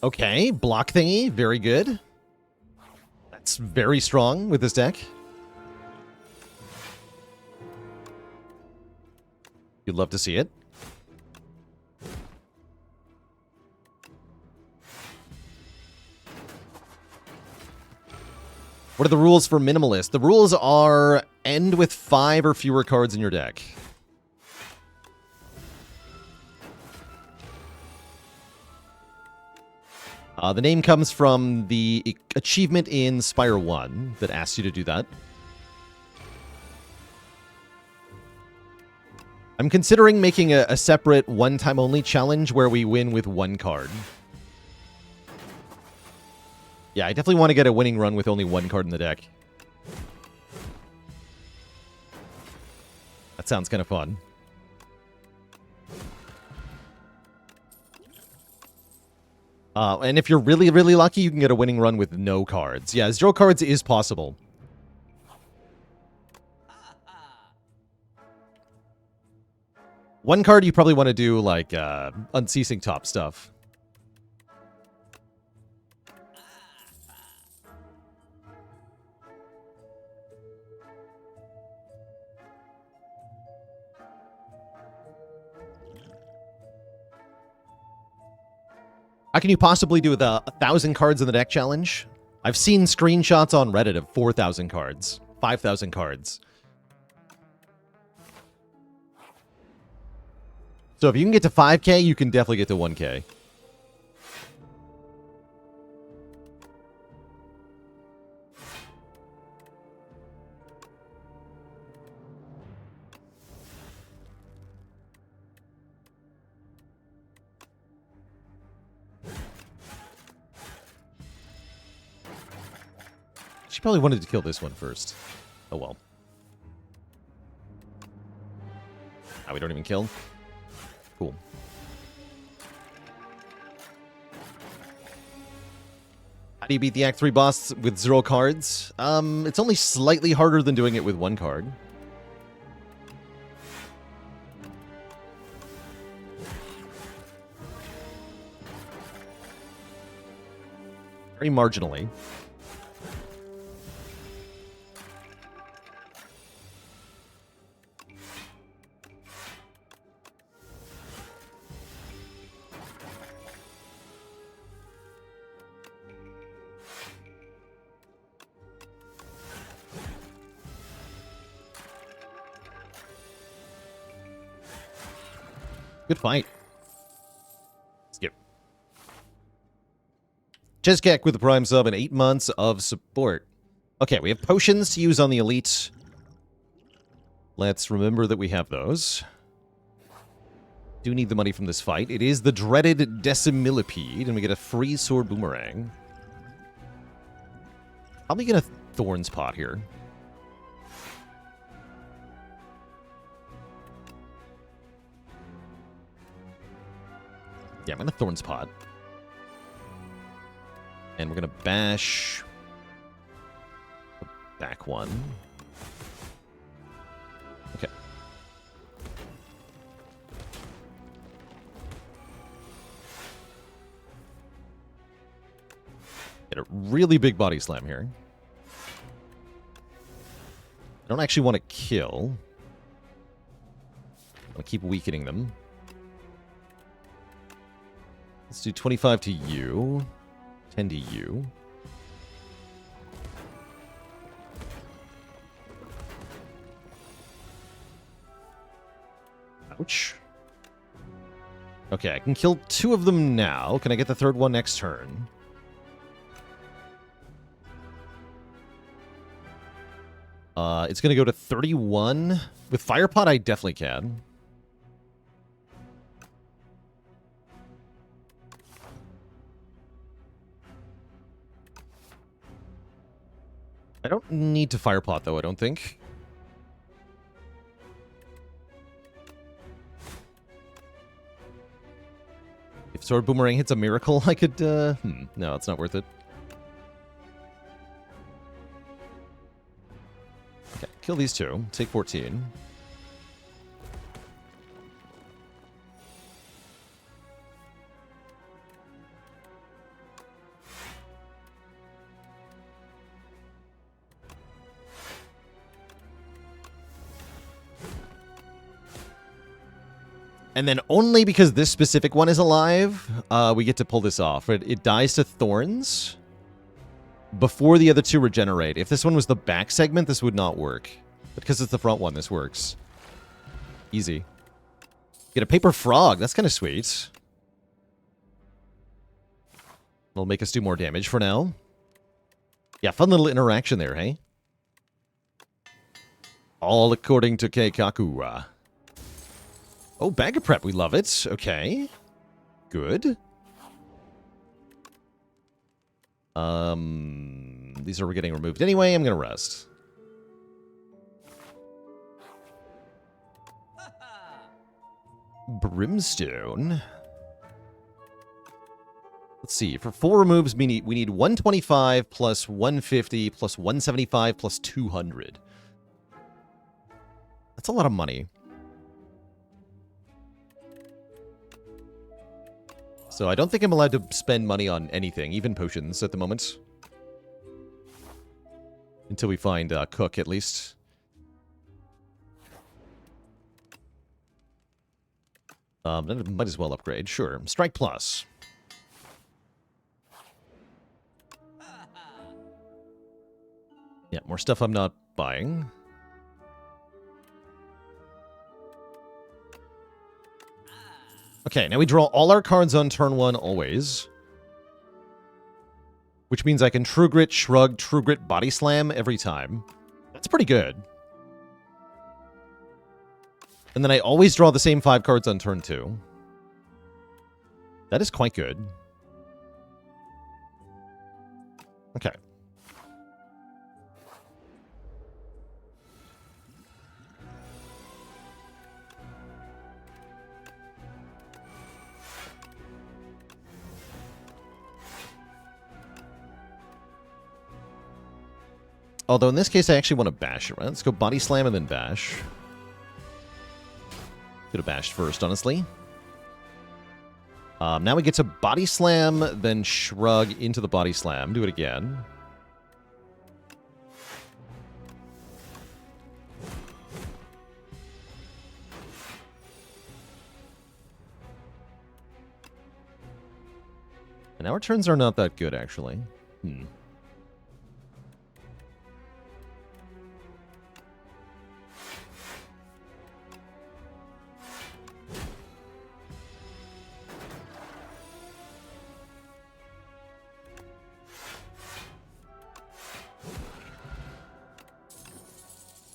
Okay, block thingy, very good. That's very strong with this deck. You'd love to see it. What are the rules for Minimalist? The rules are end with 5 or fewer cards in your deck. The name comes from the achievement in Spire 1 that asks you to do that. I'm considering making a separate one-time only challenge where we win with 1 card. Yeah, I definitely want to get a winning run with only 1 card in the deck. That sounds kind of fun. And if you're really, really lucky, you can get a winning run with no cards. Yeah, 0 cards is possible. One card you probably want to do, like, Unceasing Top stuff. How can you possibly do the 1,000 cards in the deck challenge? I've seen screenshots on Reddit of 4,000 cards, 5,000 cards. So if you can get to 5K, you can definitely get to 1K. She probably wanted to kill this one first. Oh well. Ah, we don't even kill? Cool. How do you beat the Act 3 boss with 0 cards? It's only slightly harder than doing it with 1 card. Very marginally. Good fight. Skip. Cheskek with the Prime sub and 8 months of support. Okay, we have potions to use on the elite. Let's remember that we have those. Do need the money from this fight. It is the dreaded Decimillipede, and we get a free sword boomerang. Probably get a Thorns pot here. Yeah, I'm gonna Thorns pot. And we're gonna bash the back one. Okay. Get a really big body slam here. I don't actually want to kill. I want to keep weakening them. Let's do 25 to you. 10 to you. Ouch. Okay, I can kill 2 of them now. Can I get the 3rd one next turn? It's going to go to 31. With Firepot, I definitely can. I don't need to Firepot, though, I don't think. If Sword Boomerang hits a miracle, I could, no, it's not worth it. Okay, kill these 2. Take 14. And then only because this specific one is alive, we get to pull this off. It dies to Thorns before the other 2 regenerate. If this one was the back segment, this would not work. But because it's the front one, this works. Easy. Get a paper frog. That's kind of sweet. It'll make us do more damage for now. Yeah, fun little interaction there, hey? All according to Keikaku. Oh, bag of prep. We love it. Okay. Good. These are getting removed anyway. I'm going to rest. Brimstone. Let's see. For 4 removes, we need 125 plus 150 plus 175 plus 200. That's a lot of money. So I don't think I'm allowed to spend money on anything, even potions at the moment. Until we find Cook, at least. Might as well upgrade, sure. Strike Plus. Yeah, more stuff I'm not buying. Okay, now we draw all our cards on turn 1 always. Which means I can True Grit, Shrug, True Grit, Body Slam every time. That's pretty good. And then I always draw the same 5 cards on turn 2. That is quite good. Okay. Although in this case, I actually want to bash it, right? Let's go Body Slam and then bash. Could have bashed first, honestly. Now we get to Body Slam, then Shrug into the Body Slam. Do it again. And our turns are not that good, actually.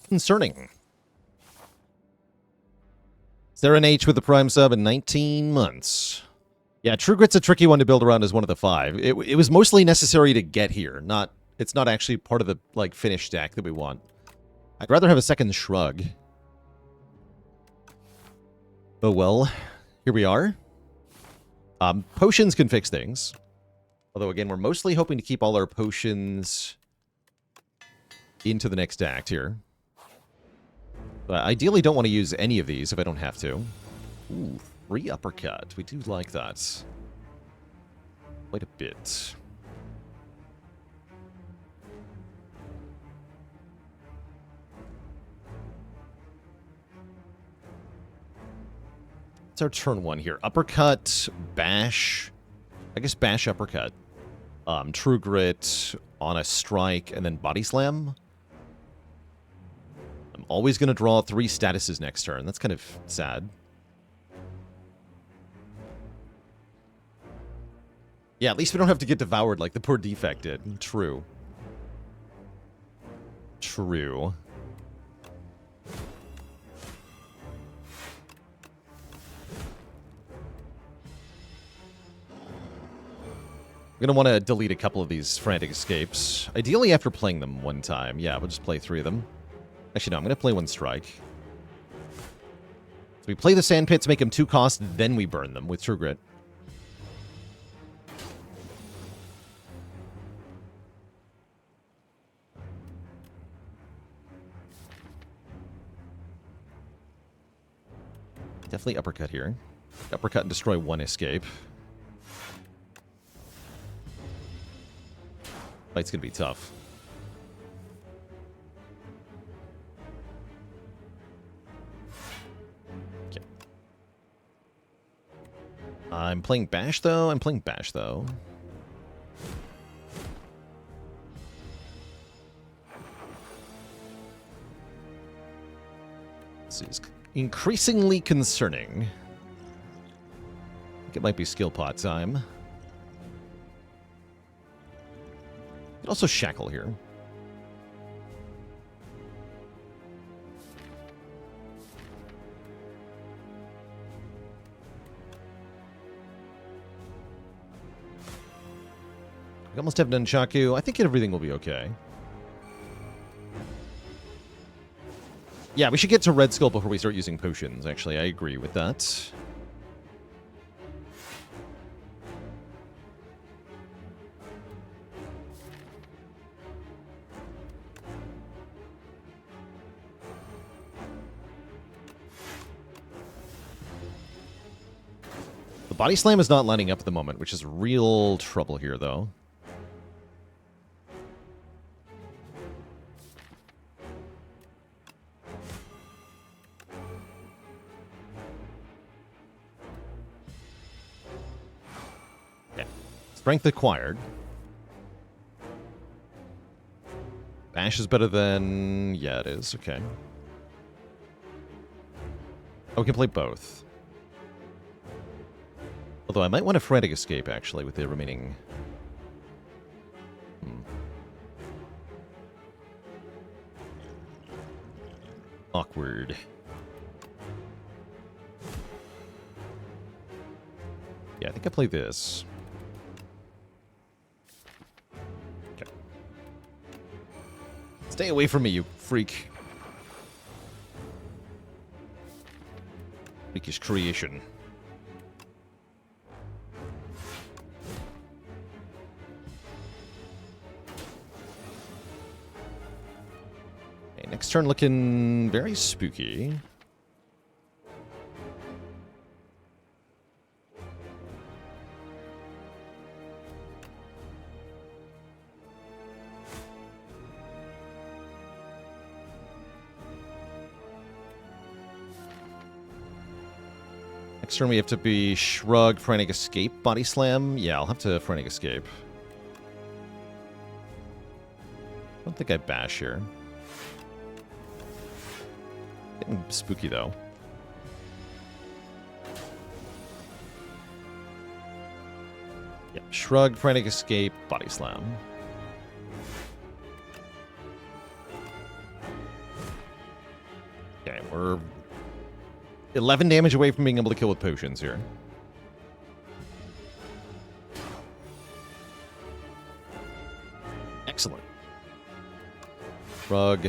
Concerning. Is there an H with the Prime sub in 19 months? Yeah, True Grit's a tricky one to build around as one of the 5. It was mostly necessary to get here. It's not actually part of the finished deck that we want. I'd rather have a second Shrug. Oh well, here we are. Potions can fix things. Although again, we're mostly hoping to keep all our potions into the next act here. But I ideally don't want to use any of these if I don't have to. Ooh, free uppercut. We do like that. Quite a bit. It's our turn 1 here. Uppercut, bash. I guess bash, uppercut. True Grit on a strike, and then Body Slam. I'm always going to draw 3 statuses next turn. That's kind of sad. Yeah, at least we don't have to get devoured like the poor Defect did. True. True. I'm going to want to delete a couple of these frantic escapes. Ideally after playing them one time. Yeah, we'll just play 3 of them. Actually, no, I'm going to play 1 strike. So we play the Sand Pits, make them 2 cost, then we burn them with True Grit. Definitely uppercut here. Uppercut and destroy 1 escape. Fight's going to be tough. Okay. I'm playing Bash, though. This is increasingly concerning. I think it might be skill pot time. You can also shackle here. We almost have Nunchaku. I think everything will be okay. Yeah, we should get to Red Skull before we start using potions, actually. I agree with that. The Body Slam is not lining up at the moment, which is real trouble here, though. Strength acquired. Bash is better than... Yeah, it is. Okay. Oh, we can play both. Although I might want a Frantic Escape, actually, with the remaining... Awkward. Yeah, I think I play this. Stay away from me, you freak. Freakish creation. Okay, next turn looking very spooky. Next turn we have to be Shrug, Frantic Escape, Bodyslam. Yeah, I'll have to Frantic Escape. I don't think I bash here. Getting spooky, though. Yeah, Shrug, Frantic Escape, Bodyslam. Okay, we're 11 damage away from being able to kill with potions here. Excellent. Shrug,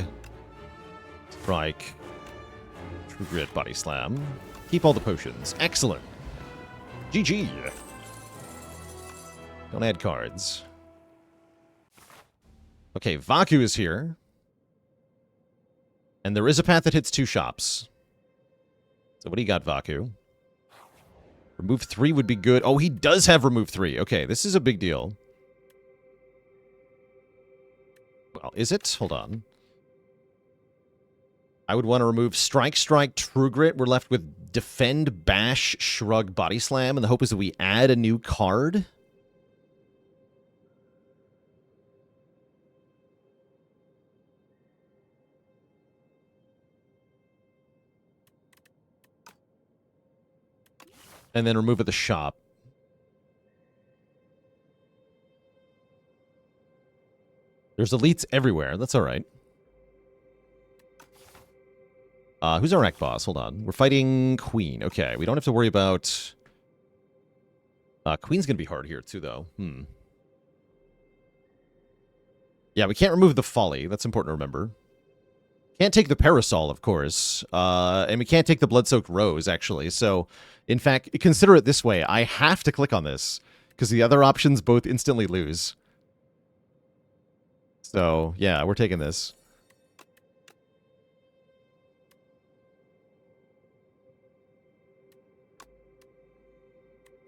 Strike, True Grit, Bodyslam. Keep all the potions. Excellent. GG. Don't add cards. Okay, Vaku is here. And there is a path that hits 2 shops. So what do you got, Vaku? Remove 3 would be good. Oh, he does have remove 3. Okay, this is a big deal. Well, is it? Hold on. I would want to remove Strike, Strike, True Grit. We're left with Defend, Bash, Shrug, Bodyslam. And the hope is that we add a new card. And then remove at the shop. There's elites everywhere. That's all right. Who's our rank boss? Hold on. We're fighting Queen. Okay, we don't have to worry about... Queen's going to be hard here, too, though. Yeah, we can't remove the Folly. That's important to remember. Can't take the Parasol, of course. And we can't take the Blood-Soaked Rose, actually. So, in fact, consider it this way. I have to click on this, because the other options both instantly lose. So, yeah, we're taking this.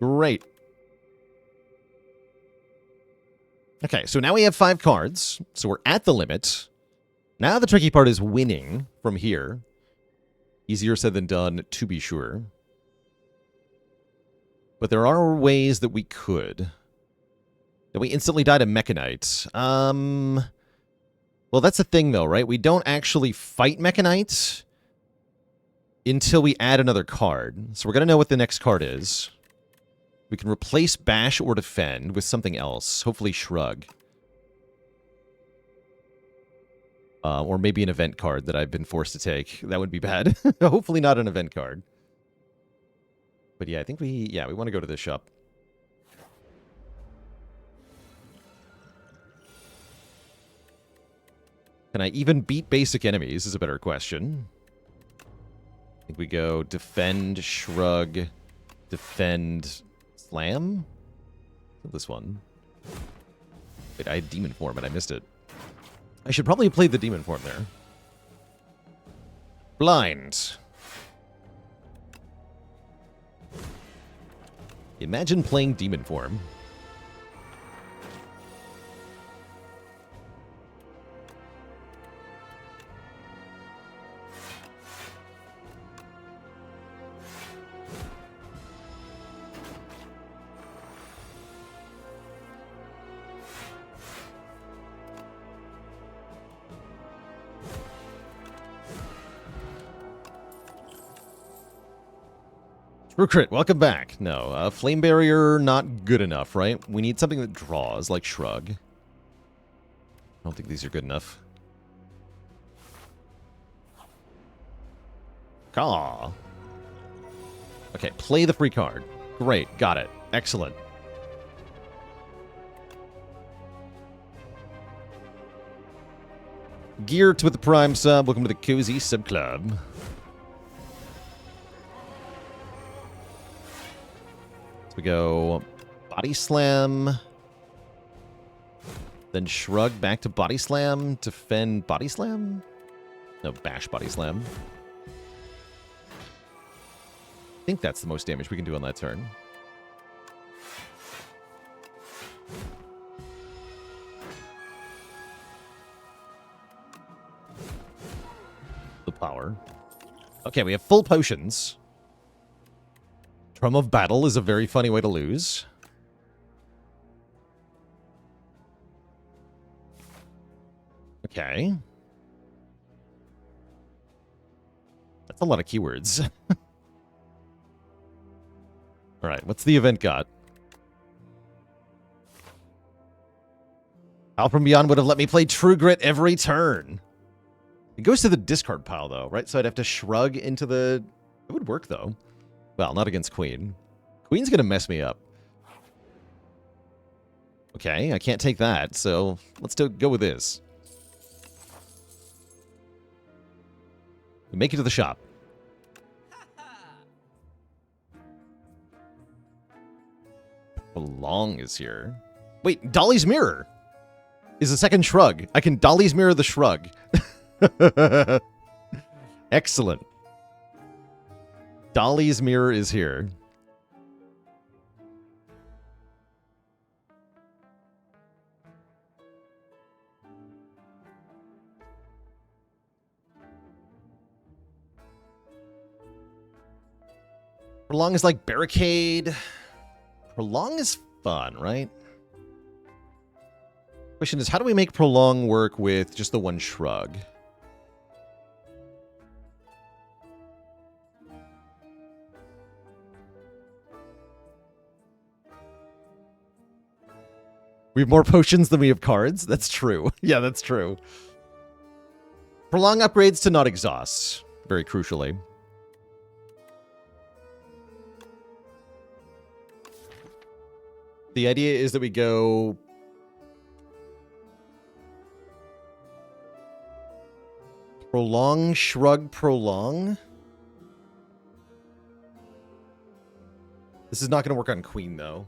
Great. Okay, so now we have 5 cards. So we're at the limit. Now the tricky part is winning from here. Easier said than done, to be sure. But there are ways that we could. That we instantly die to Mechanite. Well, that's the thing, though, right? We don't actually fight Mechanite until we add another card. So we're going to know what the next card is. We can replace Bash or Defend with something else. Hopefully Shrug. Or maybe an event card that I've been forced to take. That would be bad. Hopefully not an event card. But yeah, I think we want to go to this shop. Can I even beat basic enemies is a better question. I think we go Defend, Shrug, Defend, Slam? This one. Wait, I had Demon Form and I missed it. I should probably have played the Demon Form there. Blind. Imagine playing Demon Form. Recruit, welcome back. No, Flame Barrier, not good enough, right? We need something that draws, like Shrug. I don't think these are good enough. Caw. Okay, play the free card. Great, got it. Excellent. Geert with the Prime sub. Welcome to the Cozy Sub Club. We go Bodyslam, then Shrug back to Bodyslam, defend Bodyslam? No, bash Bodyslam. I think that's the most damage we can do on that turn. The power. Okay, we have full potions. Drum of Battle is a very funny way to lose. Okay. That's a lot of keywords. Alright, what's the event got? Hal from Beyond would have let me play True Grit every turn. It goes to the discard pile, though, right? So I'd have to shrug into the... It would work, though. Well, not against Queen. Queen's gonna mess me up. Okay, I can't take that, so let's go with this. We make it to the shop. Prolong is here. Wait, Dolly's Mirror is a second shrug. I can Dolly's Mirror the shrug. Excellent. Dolly's Mirror is here. Prolong is like Barricade. Prolong is fun, right? Question is, how do we make Prolong work with just the one shrug? We have more potions than we have cards? That's true. Yeah, that's true. Prolong upgrades to not exhaust, very crucially. The idea is that we go... Prolong, shrug, prolong. This is not going to work on Queen, though.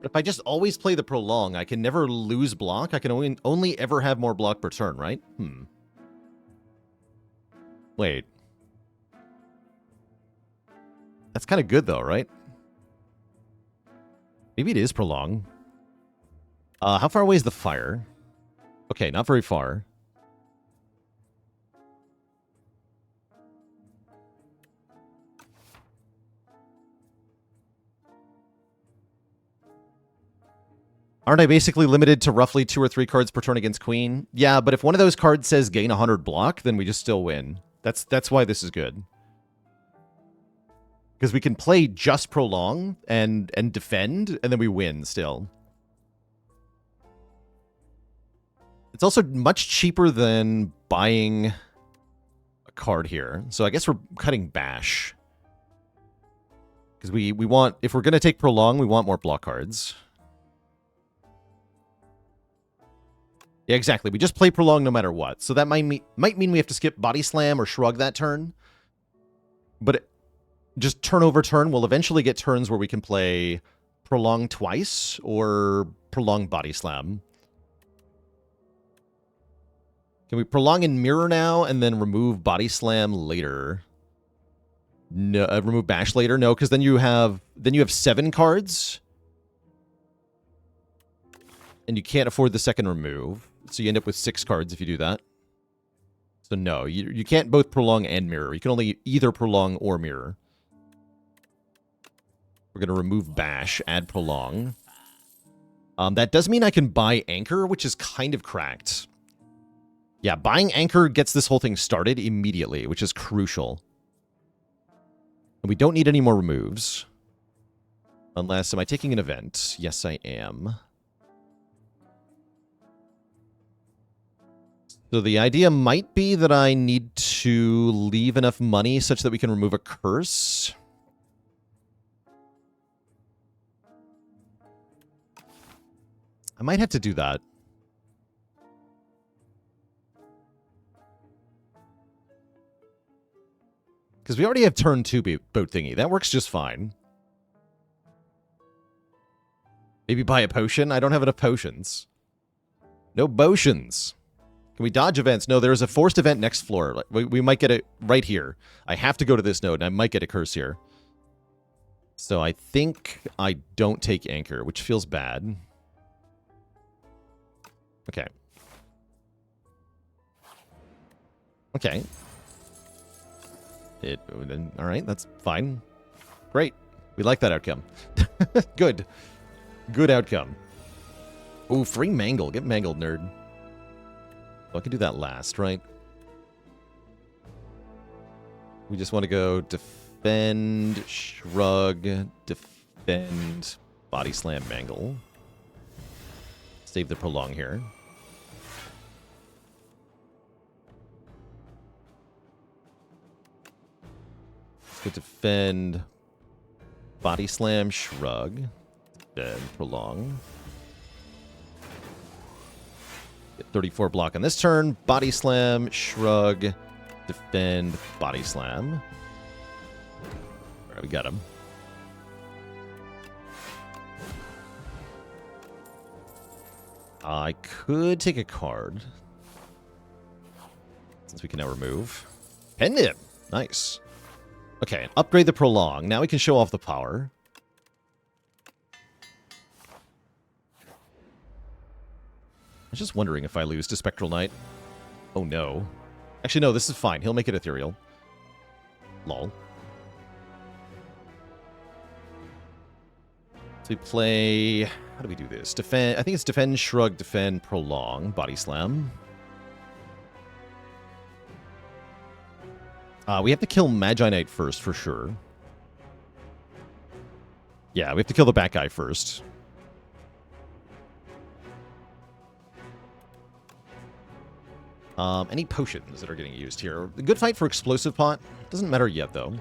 But if I just always play the Prolong, I can never lose block. I can only ever have more block per turn, right? Wait. That's kind of good, though, right? Maybe it is Prolong. How far away is the fire? Okay, not very far. Aren't I basically limited to roughly 2 or 3 cards per turn against Queen? Yeah, but if one of those cards says gain 100 block, then we just still win. That's why this is good. Because we can play just Prolong and defend, and then we win still. It's also much cheaper than buying a card here. So I guess we're cutting Bash. Because we want, if we're going to take Prolong, we want more block cards. Yeah, exactly. We just play Prolong no matter what. So that might mean we have to skip Bodyslam or Shrug that turn. But just turn over turn, we'll eventually get turns where we can play Prolong twice or Prolong Bodyslam. Can we Prolong and Mirror now and then remove Bodyslam later? No, remove Bash later? No, because then you have 7 cards. And you can't afford the second remove. So you end up with 6 cards if you do that. So no, you can't both Prolong and Mirror. You can only either Prolong or Mirror. We're going to remove Bash, add Prolong. That does mean I can buy Anchor, which is kind of cracked. Yeah, buying Anchor gets this whole thing started immediately, which is crucial. And we don't need any more removes. Unless, am I taking an event? Yes, I am. So the idea might be that I need to leave enough money such that we can remove a curse. I might have to do that. Because we already have turn 2 boat thingy. That works just fine. Maybe buy a potion? I don't have enough potions. No potions. Can we dodge events? No, there's a forced event next floor. We might get it right here. I have to go to this node, and I might get a curse here. So I think I don't take Anchor, which feels bad. Okay. Okay. All right, that's fine. Great. We like that outcome. Good. Good outcome. Ooh, free Mangle. Get mangled, nerd. Well, I can do that last, right? We just want to go defend, shrug, defend, body slam, mangle. Save the prolong here. Let's go defend, body slam, shrug, defend, prolong. Get 34 block on this turn. Body slam, shrug, defend, body slam. All right, we got him. I could take a card, since we can now remove. Pendant! Nice. Okay, upgrade the prolong. Now we can show off the power. I was just wondering if I lose to Spectral Knight. Oh no. Actually, no, this is fine. He'll make it ethereal. Lol. So we play... How do we do this? Defend. I think it's defend, shrug, defend, prolong, body slam. We have to kill Magi Knight first, for sure. Yeah, we have to kill the back guy first. Any potions that are getting used here? A good fight for Explosive Pot. Doesn't matter yet, though.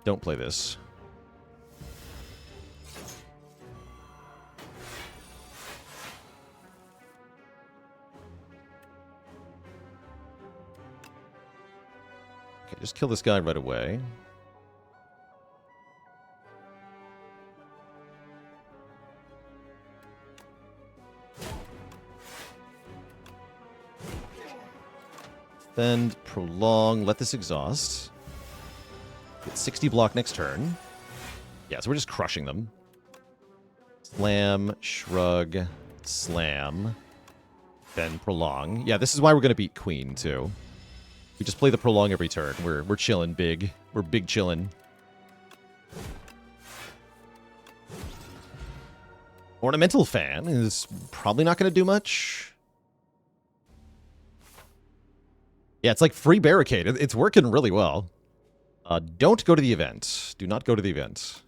Don't play this. Okay, just kill this guy right away. Defend, prolong, let this exhaust. Get 60 block next turn. Yeah, so we're just crushing them. Slam, shrug, slam. Then prolong. Yeah, this is why we're going to beat Queen, too. We just play the prolong every turn. We're chilling big. We're big chilling. Ornamental Fan is probably not going to do much. Yeah, it's like free barricade. It's working really well. Don't go to the event. Do not go to the event.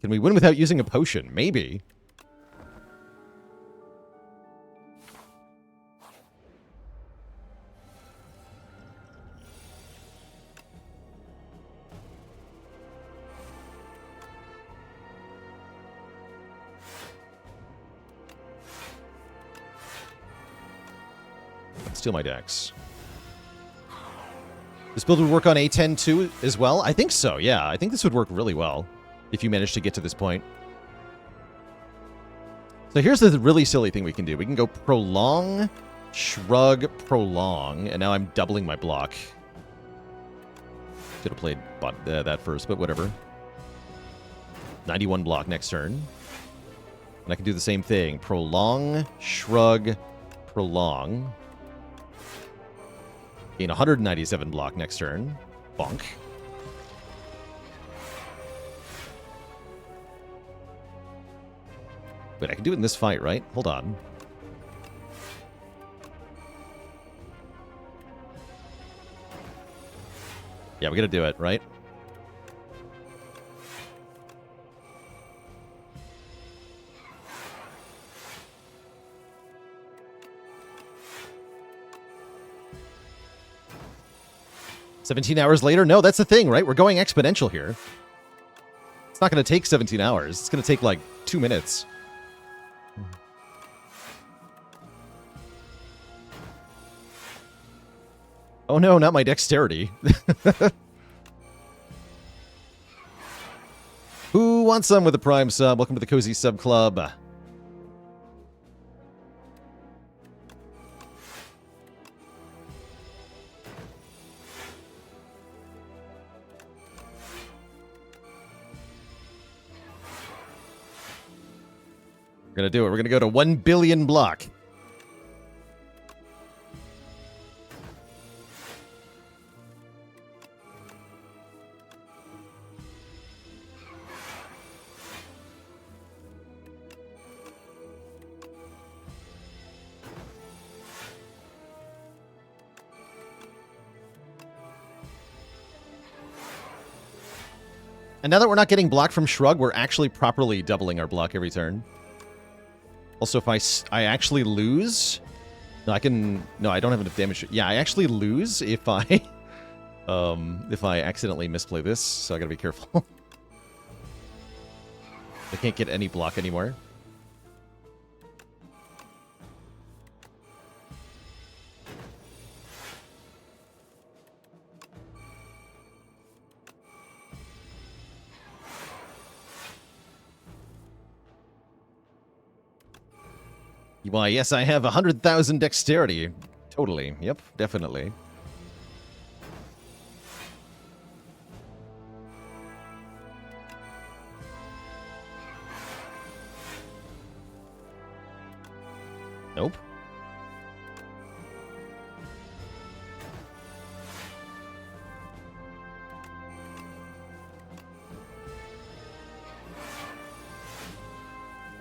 Can we win without using a potion? Maybe. Steal my decks. This build would work on A10 too as well? I think so, yeah. I think this would work really well if you manage to get to this point. So here's the really silly thing we can do. We can go prolong, shrug, prolong, and now I'm doubling my block. Should have played that first, but whatever. 91 block next turn. And I can do the same thing. Prolong, shrug, prolong. Gain 197 block next turn. Bonk. Wait, I can do it in this fight, right? Hold on. Yeah, we gotta do it, right? $17 hours later? No, that's the thing, right? We're going exponential here. It's not going to take 17 hours. It's going to take, like, 2 minutes. Oh, no, not my dexterity. Who wants some with a Prime sub? Welcome to the Cozy Sub Club. We're going to do it. We're going to go to 1 billion block. And now that we're not getting block from Shrug, we're actually properly doubling our block every turn. Also, if I actually lose... No, I can... No, I don't have enough damage. Yeah, I actually lose if I... if I accidentally misplay this, so I gotta be careful. I can't get any block anymore. Why, yes, I have 100,000 dexterity. Totally. Yep, definitely. Nope.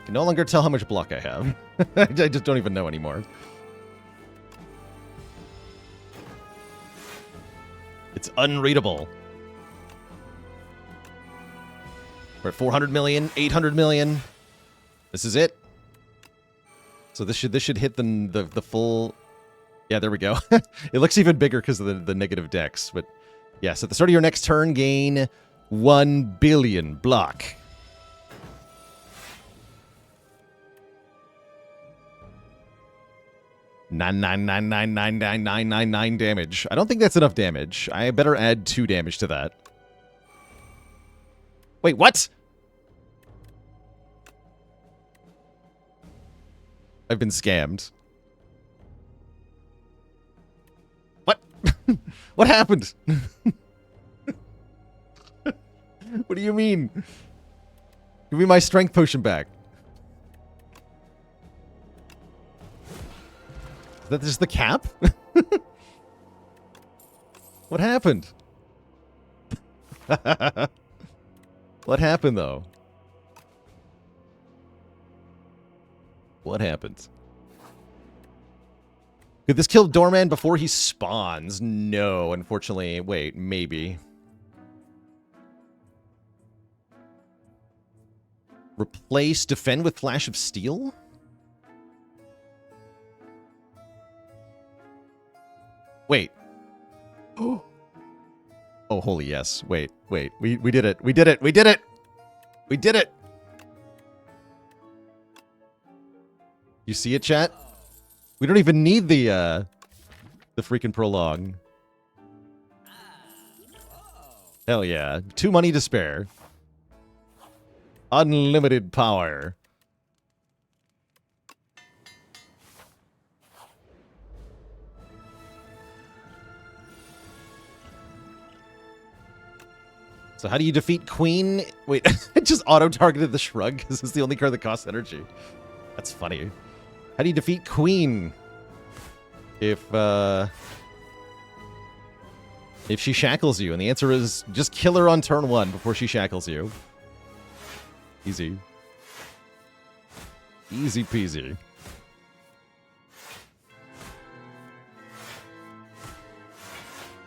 I can no longer tell how much block I have. I just don't even know anymore. It's unreadable. We're at 400 million, 800 million. This is it. So this should hit the full. Yeah, there we go. It looks even bigger because of the negative dex. But yes, at the start of your next turn, gain 1 billion block. 999999999 damage. I don't think that's enough damage. I better add 2 damage to that. Wait, what? I've been scammed. What? What happened? What do you mean? Give me my strength potion back. Is that just the cap? What happened? What happened, though? What happened? Could this kill Doorman before he spawns? No, unfortunately. Wait, maybe. Replace Defend with Flash of Steel? Wait. Oh, holy yes. Wait. We did it. We did it. We did it. We did it. You see it, chat? We don't even need the freaking prologue. Hell yeah. 2 money to spare. Unlimited power. So how do you defeat Queen? Wait, it just auto-targeted the Shrug because it's the only card that costs energy. That's funny. How do you defeat Queen? If she shackles you? And the answer is just kill her on turn 1 before she shackles you. Easy. Easy peasy.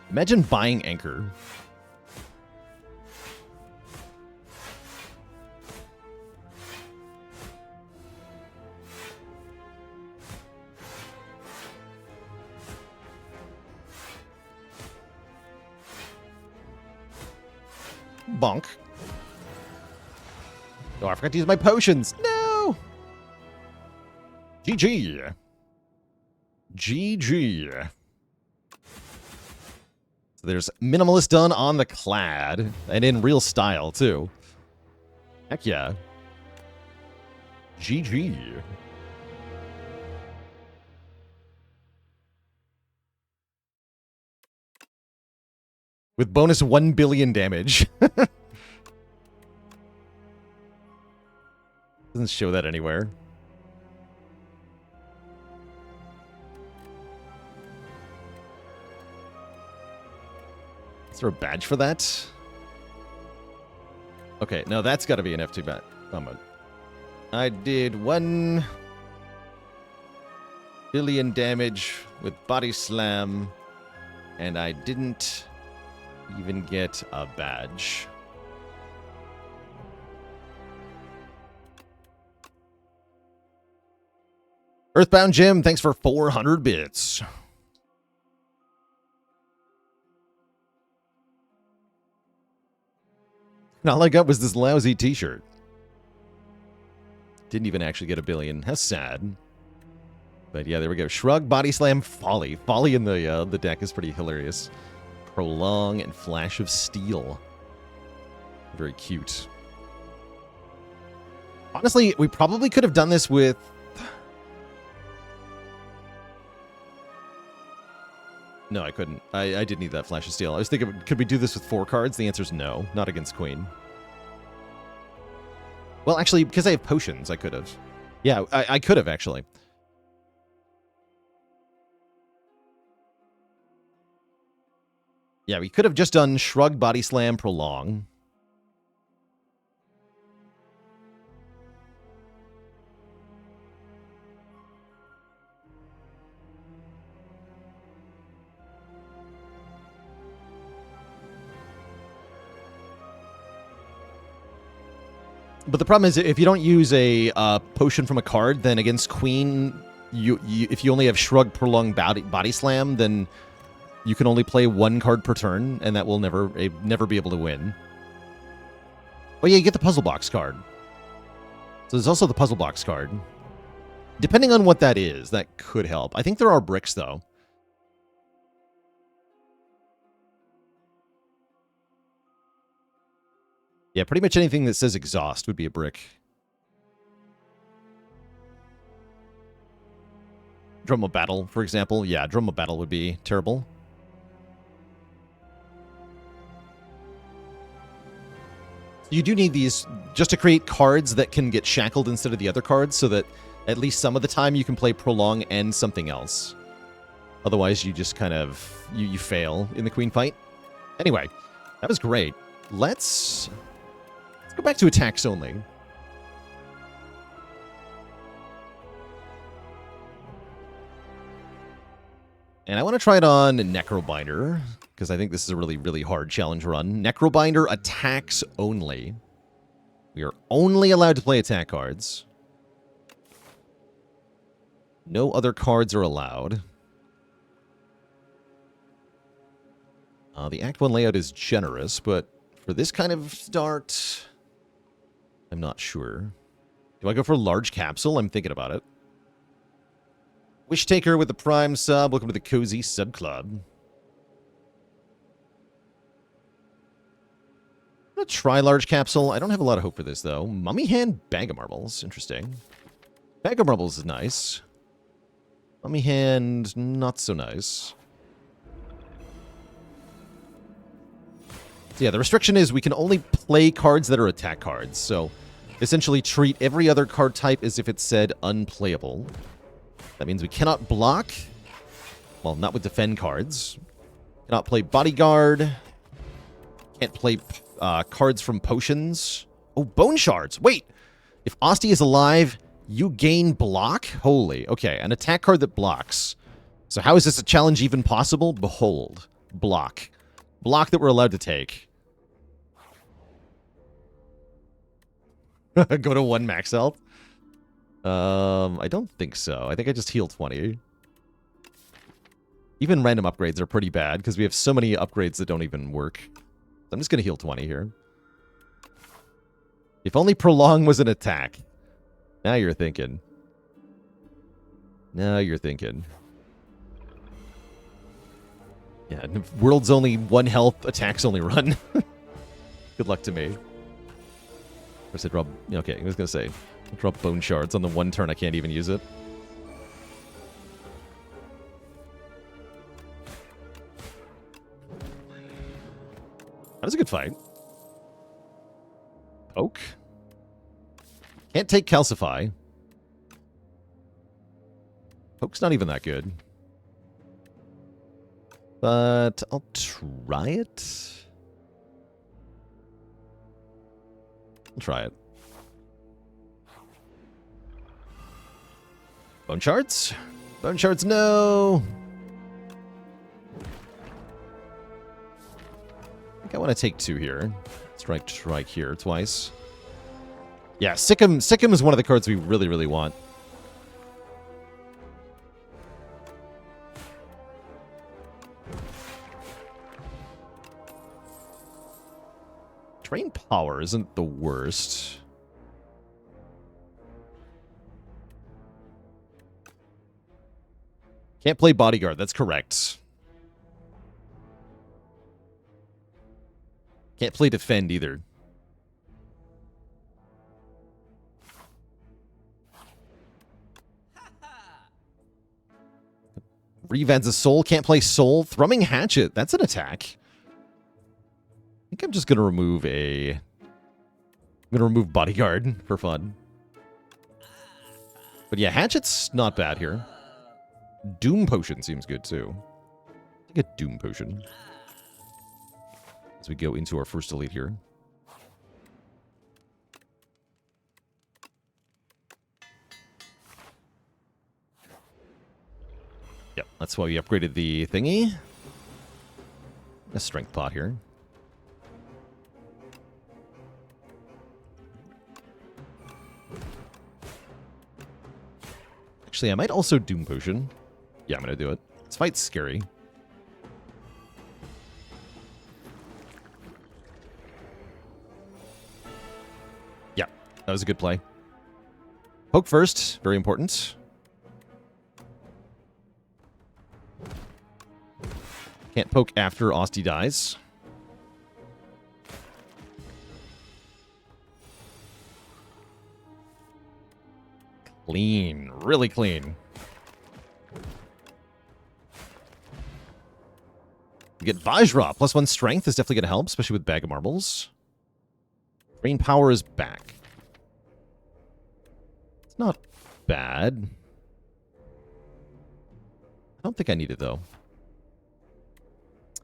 Imagine buying Anchor. Bonk. Oh, I forgot to use my potions. No! GG. GG. So there's Minimalist done on the Clad. And in real style, too. Heck yeah. GG. With bonus 1 billion damage. Doesn't show that anywhere. Is there a badge for that? Okay, no, that's got to be an F2 badge. I did 1 billion damage with Bodyslam, and I didn't even get a badge. Earthbound Jim, thanks for 400 bits. And all I got was this lousy t-shirt. Didn't even actually get a billion. How sad. But yeah, there we go. Shrug, Bodyslam, Folly. Folly in the deck is pretty hilarious. Prolong and Flash of Steel. Very cute. Honestly, we probably could have done this with... No, I couldn't. I did need that Flash of Steel. I was thinking, could we do this with 4 cards? The answer is no. Not against Queen. Well, actually, because I have potions, I could have. Yeah, I could have, actually. Yeah, we could have just done Shrug, Bodyslam, Prolong. But the problem is, if you don't use a potion from a card, then against Queen, if you only have Shrug, Prolong, Bodyslam, then you can only play 1 card per turn, and that will never be able to win. Oh yeah, you get the Puzzle Box card. So there's also the Puzzle Box card. Depending on what that is, that could help. I think there are bricks, though. Yeah, pretty much anything that says exhaust would be a brick. Drum of Battle, for example. Yeah, Drum of Battle would be terrible. You do need these just to create cards that can get shackled instead of the other cards, so that at least some of the time you can play Prolong and something else. Otherwise, you just kind of... You fail in the Queen fight. Anyway, that was great. Let's go back to attacks only. And I want to try it on Necrobinder, because I think this is a really, really hard challenge run. Necrobinder attacks only. We are only allowed to play attack cards. No other cards are allowed. The Act 1 layout is generous, but for this kind of start, I'm not sure. Do I go for a large capsule? I'm thinking about it. Wish Taker with the Prime sub. Welcome to the Cozy Sub Club. I'm going to try large capsule. I don't have a lot of hope for this, though. Mummy Hand, Bag of Marbles. Interesting. Bag of Marbles is nice. Mummy Hand, not so nice. So yeah, the restriction is we can only play cards that are attack cards. So essentially treat every other card type as if it said unplayable. That means we cannot block. Well, not with defend cards. Cannot play Bodyguard. Can't play cards from potions. Oh, Bone Shards. Wait. If Asti is alive, you gain block? Holy. Okay, an attack card that blocks. So how is this a challenge even possible? Behold. Block. Block that we're allowed to take. Go to 1 max health? I don't think so. I think I just heal 20. Even random upgrades are pretty bad, because we have so many upgrades that don't even work. I'm just going to heal 20 here. If only Prolong was an attack. Now you're thinking. Now you're thinking. Yeah, world's only 1 health, attacks only run. Good luck to me. I said drop... Okay, I was going to say... Drop Bone Shards on the 1 turn I can't even use it. That was a good fight. Poke. Can't take Calcify. Poke's not even that good. But I'll try it. I'll try it. Bone shards? Bone shards, no! I think I want to take 2 here. Strike here twice. Yeah, Sikkim is one of the cards we really, really want. Drain power isn't the worst. Can't play bodyguard, that's correct. Can't play defend either. Revenge a soul, can't play soul. Thrumming hatchet, that's an attack. I think I'm just gonna remove bodyguard for fun. But yeah, hatchet's not bad here. Doom potion seems good too. Take a doom potion as we go into our first elite here. Yep, that's why we upgraded the thingy. A strength pot here. Actually, I might also Doom Potion. Yeah, I'm going to do it. This fight's scary. Yeah, that was a good play. Poke first, very important. Can't poke after Osti dies. Clean. Really clean. You get Vajra. +1 strength is definitely going to help, especially with Bag of Marbles. Brain power is back. It's not bad. I don't think I need it, though.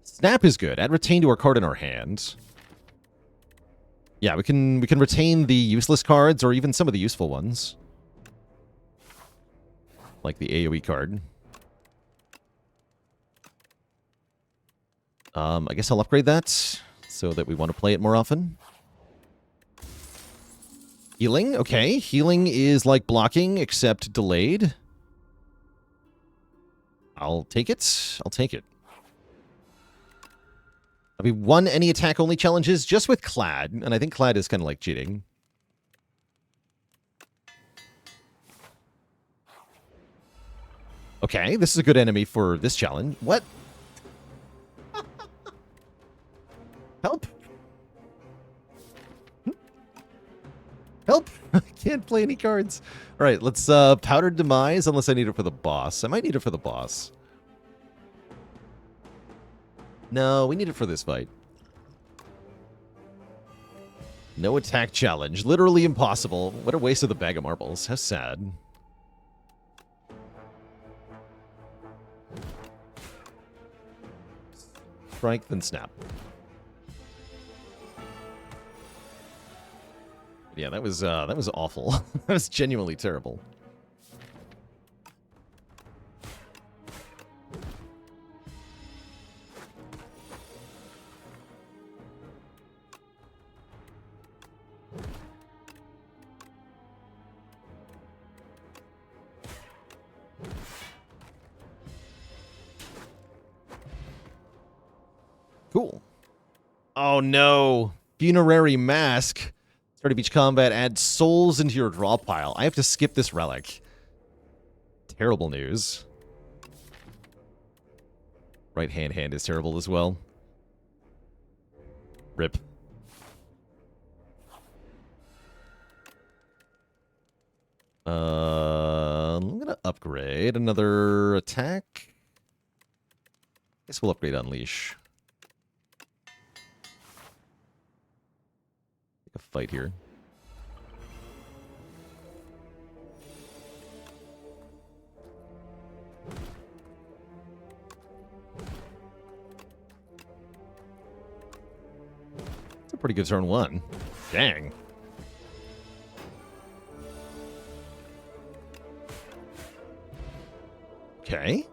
Snap is good. Add retain to our card in our hand. Yeah, we can retain the useless cards or even some of the useful ones. Like the AoE card. I guess I'll upgrade that so that we want to play it more often. Healing, okay. Healing is like blocking, except delayed. I'll take it. I'll take it. Have we won any attack-only challenges? Just with Clad, and I think Clad is kind of like cheating. Okay, this is a good enemy for this challenge. What? Help! Help! I can't play any cards. All right, let's Powdered Demise, unless I need it for the boss. I might need it for the boss. No, we need it for this fight. No attack challenge. Literally impossible. What a waste of the Bag of Marbles. How sad. Strike, then snap. Yeah, that was awful. That was genuinely terrible. Cool. Oh no. Funerary Mask. Start of each combat, add souls into your draw pile. I have to skip this relic. Terrible news. Right hand is terrible as well. Rip. I'm gonna upgrade another attack. Guess we'll upgrade Unleash. A fight here. Pretty good turn one. Dang. Okay.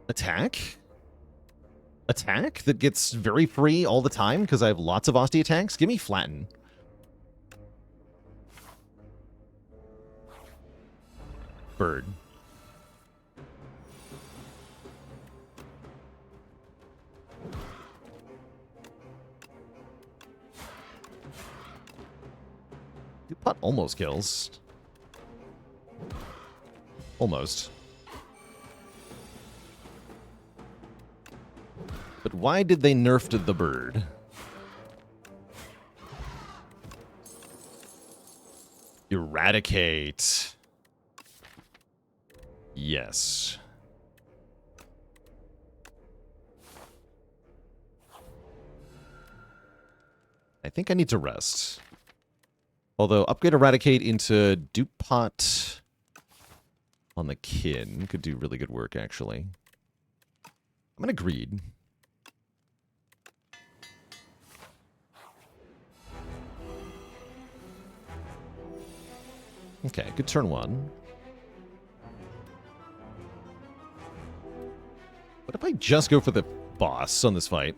Attack? Attack that gets very free all the time because I have lots of Osti attacks? Give me Flatten. Bird. Pot almost kills. Almost. But why did they nerf the bird? Eradicate. Yes. I think I need to rest. Although, upgrade Eradicate into Dupont on the kin could do really good work, actually. I'm going to greed. Okay, good turn one. What if I just go for the boss on this fight?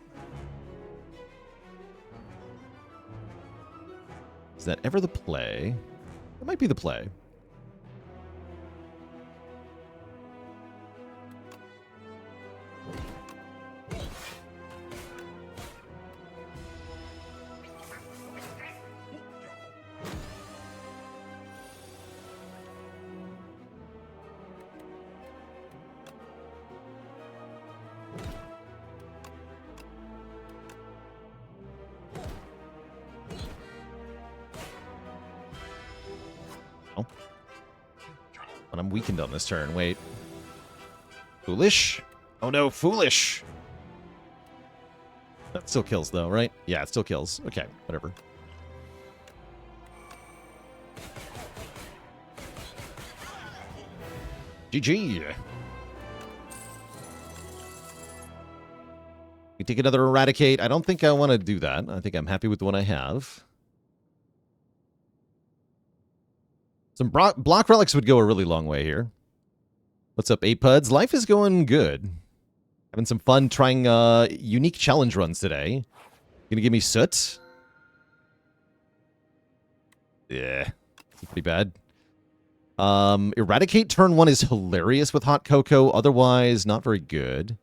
Is that ever the play? That might be the play. When I'm weakened on this turn, wait. Foolish? Oh no, foolish! That still kills though, right? Yeah, it still kills. Okay, whatever. GG! We take another Eradicate. I don't think I want to do that. I think I'm happy with the one I have. Some block relics would go a really long way here. What's up, 8Puds? Life is going good. Having some fun trying unique challenge runs today. Gonna give me Soot? Yeah, it's pretty bad. Eradicate turn one is hilarious with Hot Cocoa. Otherwise, not very good.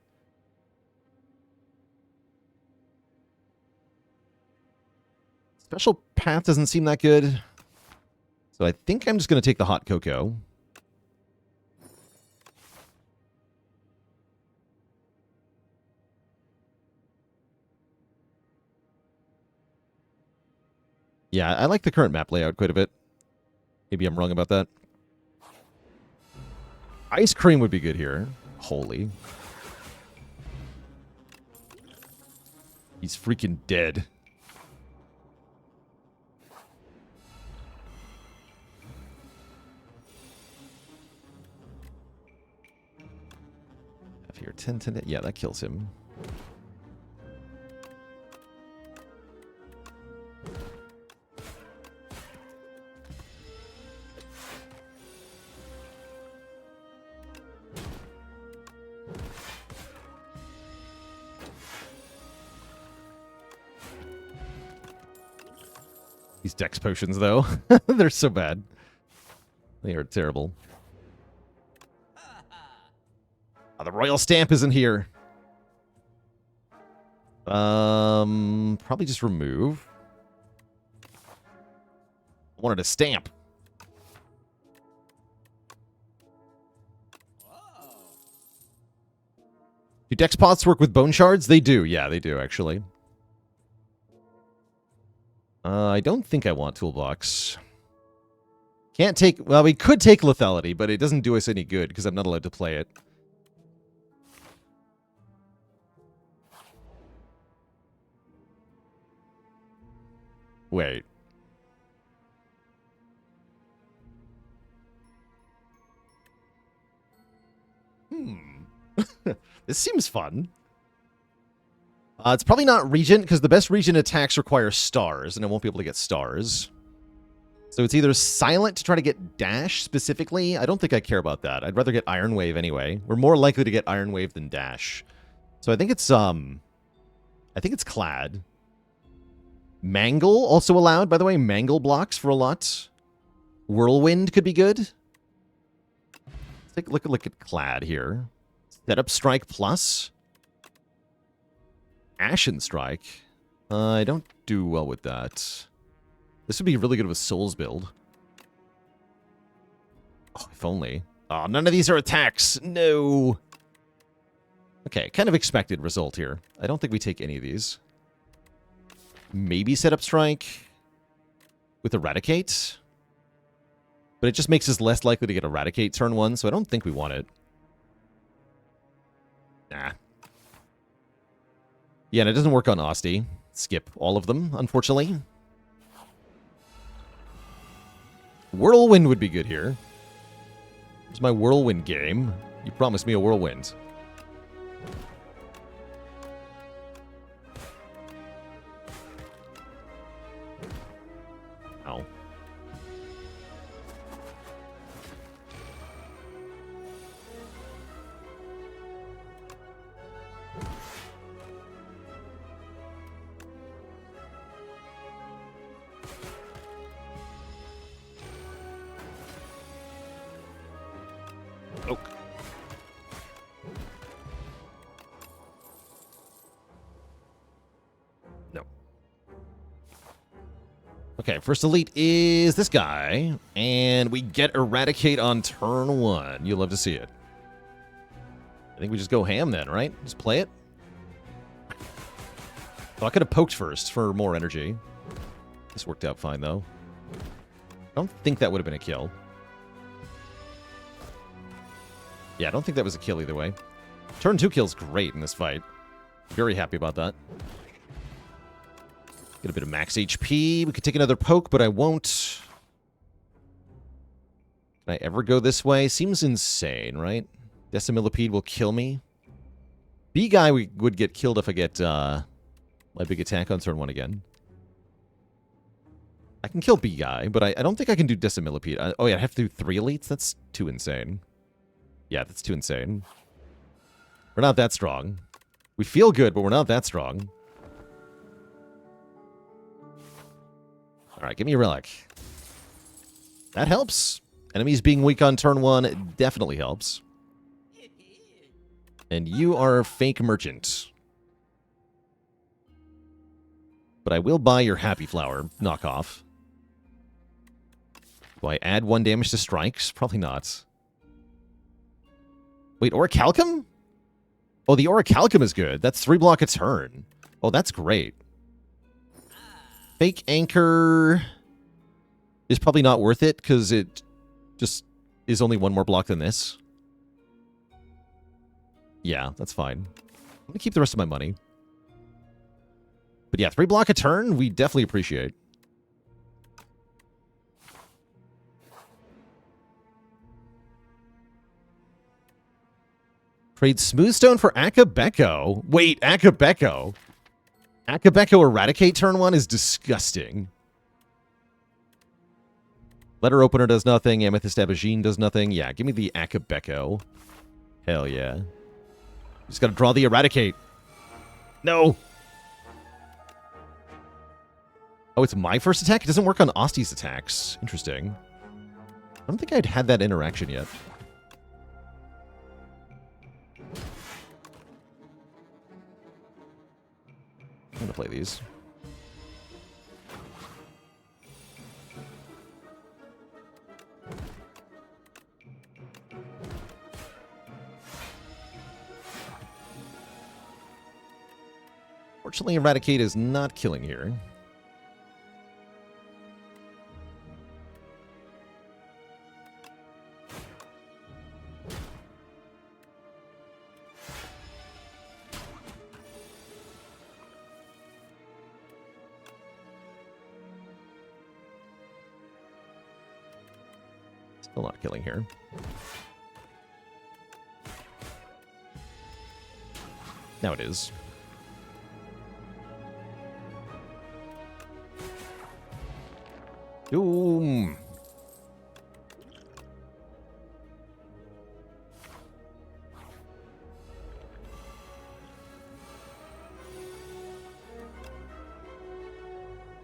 Special Path doesn't seem that good. So I think I'm just going to take the Hot Cocoa. Yeah, I like the current map layout quite a bit. Maybe I'm wrong about that. Ice Cream would be good here. Holy. He's freaking dead. Here, 10, 10, yeah, that kills him. These dex potions, though, they're so bad. They are terrible. Oh, the royal stamp isn't here. Probably just remove. I wanted a stamp. Do dex pots work with bone shards? They do. Yeah, they do, actually. I don't think I want toolbox. Can't take... Well, we could take lethality, but it doesn't do us any good because I'm not allowed to play it. Wait. This seems fun. It's probably not Regent, because the best Regent attacks require stars, and I won't be able to get stars. So it's either Silent to try to get Dash specifically. I don't think I care about that. I'd rather get Iron Wave anyway. We're more likely to get Iron Wave than Dash. So I think it's Clad. Mangle also allowed, by the way. Mangle blocks for a lot. Whirlwind could be good. Let's take a look at Clad here. Setup Strike Plus. Ashen Strike. I don't do well with that. This would be really good with Souls build. Oh, if only. Oh, none of these are attacks. No. Okay, kind of expected result here. I don't think we take any of these. Maybe Setup Strike with Eradicate. But it just makes us less likely to get Eradicate turn 1, so I don't think we want it. Nah. Yeah, and it doesn't work on Osti. Skip all of them, unfortunately. Whirlwind would be good here. It's my Whirlwind game. You promised me a Whirlwind. Ow. Oak. No. Okay, first elite is this guy, and we get Eradicate on turn 1. You'll love to see it. I think we just go ham then, right? Just play it. Oh, I could have poked first for more energy. This worked out fine, though. I don't think that would have been a kill. Yeah, I don't think that was a kill either way. Turn 2 kill's great in this fight. Very happy about that. Get a bit of max HP. We could take another poke, but I won't. Can I ever go this way? Seems insane, right? Decimillipede will kill me. B-Guy would get killed if I get my big attack on turn 1 again. I can kill B-Guy, but I don't think I can do Decimillipede. Oh yeah, I have to do 3 elites? That's too insane. Yeah, that's too insane. We're not that strong. We feel good, but we're not that strong. Alright, give me a relic. That helps. Enemies being weak on turn 1 definitely helps. And you are a fake merchant. But I will buy your Happy Flower knockoff. Do I add 1 damage to strikes? Probably not. Wait, Orichalcum? Oh, the Orichalcum is good. That's 3 block a turn. Oh, that's great. Fake Anchor is probably not worth it because it just is only 1 more block than this. Yeah, that's fine. I'm going to keep the rest of my money. But yeah, 3 block a turn, we definitely appreciate. Trade Smoothstone for Akabeko. Wait, Akabeko. Akabeko Eradicate turn 1 is disgusting. Letter Opener does nothing. Amethyst Abagine does nothing. Yeah, give me the Akabeko. Hell yeah. Just gotta draw the Eradicate. No! Oh, it's my first attack? It doesn't work on Osti's attacks. Interesting. I don't think I'd had that interaction yet. I'm going to play these. Fortunately, Eradicate is not killing here. Still not killing here. Now it is. Doom.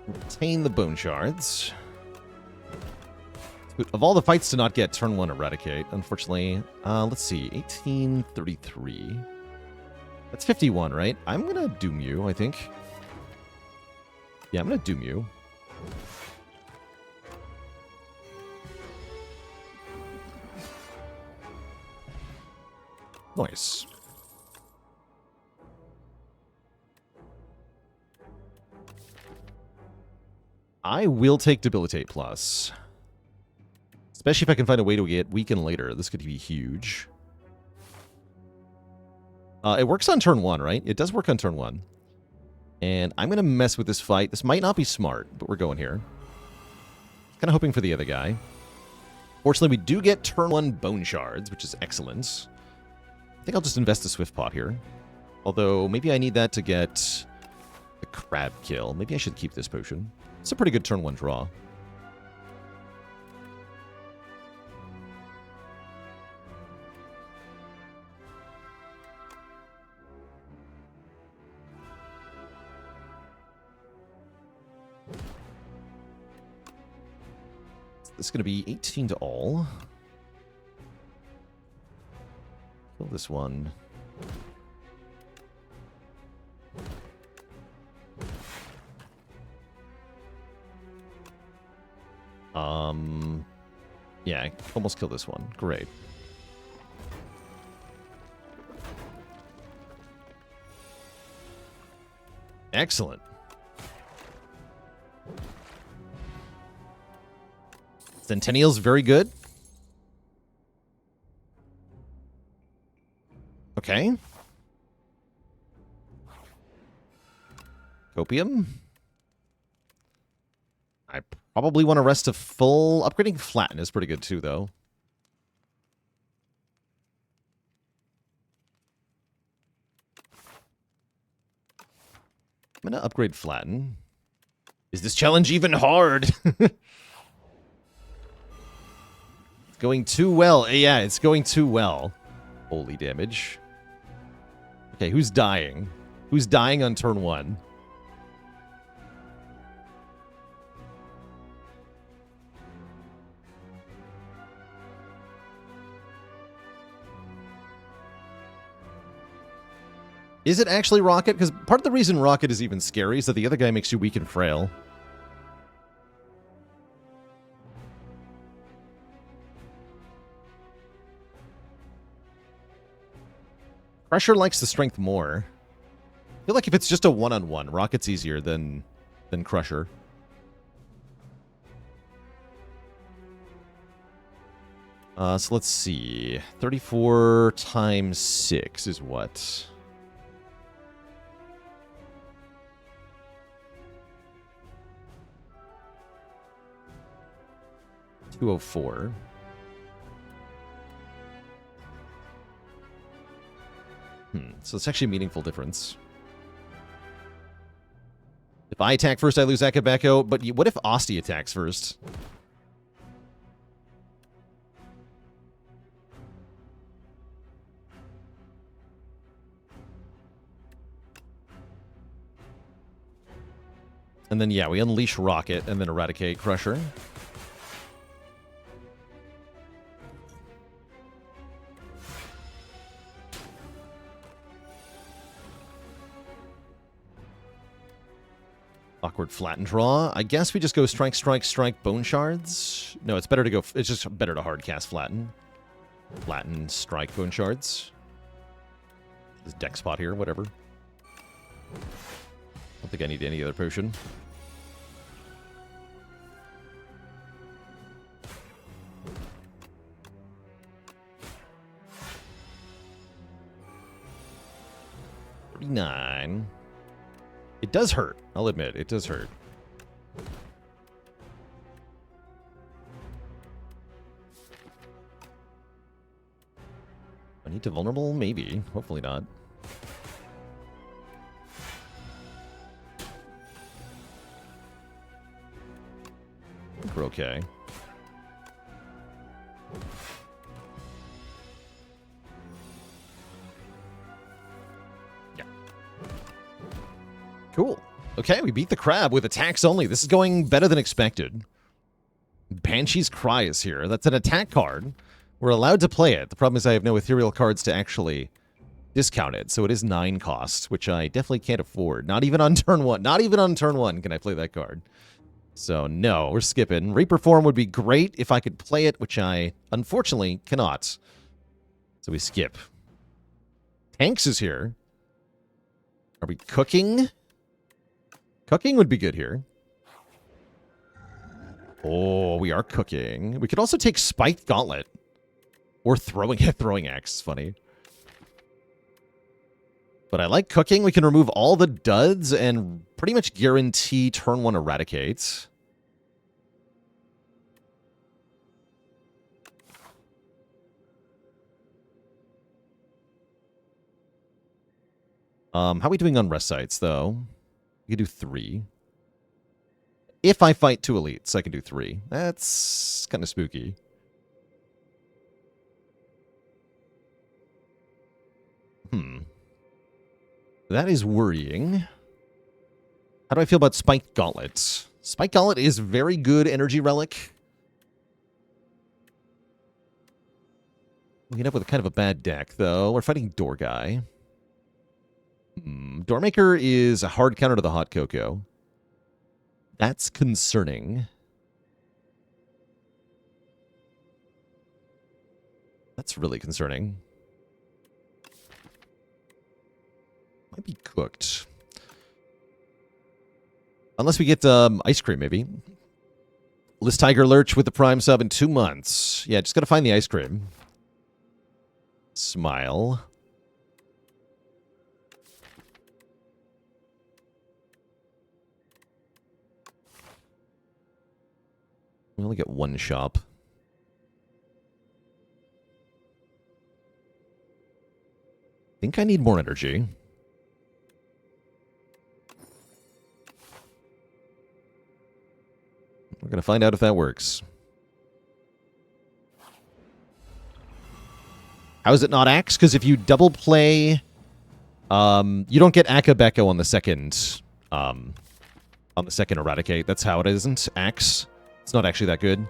Retain the bone shards. Of all the fights to not get turn 1 eradicate, unfortunately. Let's see. 1833. That's 51, right? I'm gonna doom you, I think. Yeah, I'm gonna doom you. Nice. I will take Debilitate Plus. Especially if I can find a way to get Weaken later. This could be huge. It works on turn 1, right? It does work on turn 1. And I'm going to mess with this fight. This might not be smart, but we're going here. Kind of hoping for the other guy. Fortunately, we do get turn 1 Bone Shards, which is excellent. I think I'll just invest a Swift Pot here. Although, maybe I need that to get a crab kill. Maybe I should keep this potion. It's a pretty good turn 1 draw. This is going to be 18 to all. Kill this one. Yeah, almost kill this one. Great. Excellent. Centennial's very good. Okay. Copium. I probably want to rest a full... Upgrading Flatten is pretty good too, though. I'm going to upgrade Flatten. Is this challenge even hard? Going too well. Yeah, it's going too well. Holy damage. Okay, who's dying? Who's dying on turn 1? Is it actually Rocket? Because part of the reason Rocket is even scary is that the other guy makes you weak and frail. Crusher likes the strength more. I feel like if it's just a one-on-one, Rocket's easier than Crusher. So let's see. 34 times 6 is what? $204. So it's actually a meaningful difference. If I attack first, I lose Akabeko, but what if Osti attacks first? And then, yeah, we unleash Rocket and then eradicate Crusher. Awkward flatten draw. I guess we just go strike, strike, strike, bone shards. No, it's better to go... It's just better to hard cast flatten. Flatten, strike, bone shards. This deck spot here, whatever. Don't think I need any other potion. $39. It does hurt. I'll admit, it does hurt. I need to vulnerable? Maybe. Hopefully not. we're okay. Yeah. Cool. Okay, we beat the crab with attacks only. This is going better than expected. Banshee's Cry is here. That's an attack card. We're allowed to play it. The problem is I have no ethereal cards to actually discount it, so it is 9 cost, which I definitely can't afford. Not even on turn 1. Not even on turn 1 can I play that card. So, no, we're skipping. Reaper Form would be great if I could play it, which I, unfortunately, cannot. So we skip. Tanks is here. Are we cooking? Cooking would be good here. Oh, we are cooking. We could also take Spiked Gauntlet. Or throwing axe. Funny. But I like cooking. We can remove all the duds and pretty much guarantee turn 1 Eradicate. How are we doing on rest sites, though? We can do 3. If I fight 2 elites, I can do 3. That's kind of spooky. That is worrying. How do I feel about Spiked Gauntlet? Spiked Gauntlet is very good energy relic. We end up with kind of a bad deck, though. We're fighting Door Guy. Doormaker is a hard counter to the Hot Cocoa. That's concerning. That's really concerning. Might be cooked. Unless we get ice cream, maybe. List Tiger Lurch with the Prime sub in 2 months. Yeah, just gotta find the ice cream. Smile. We only get 1 shop. I think I need more energy. We're going to find out if that works. How is it not Axe? Because if you double play, you don't get Akabeko on the second Eradicate. That's how it isn't Axe. It's not actually that good.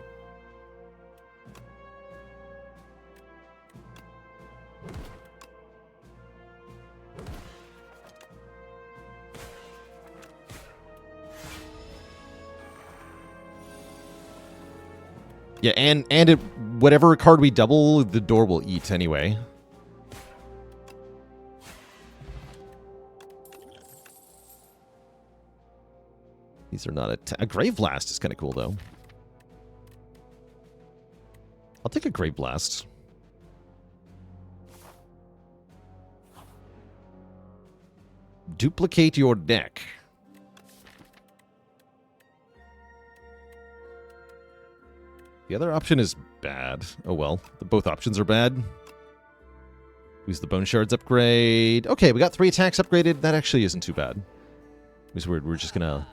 Yeah, and it, whatever card we double, the door will eat anyway. These are not a Grave Blast is kind of cool, though. I'll take a Grave Blast. Duplicate your deck. The other option is bad. Oh well, both options are bad. Use the Bone Shards upgrade. Okay, we got 3 attacks upgraded. That actually isn't too bad. Because we're just gonna...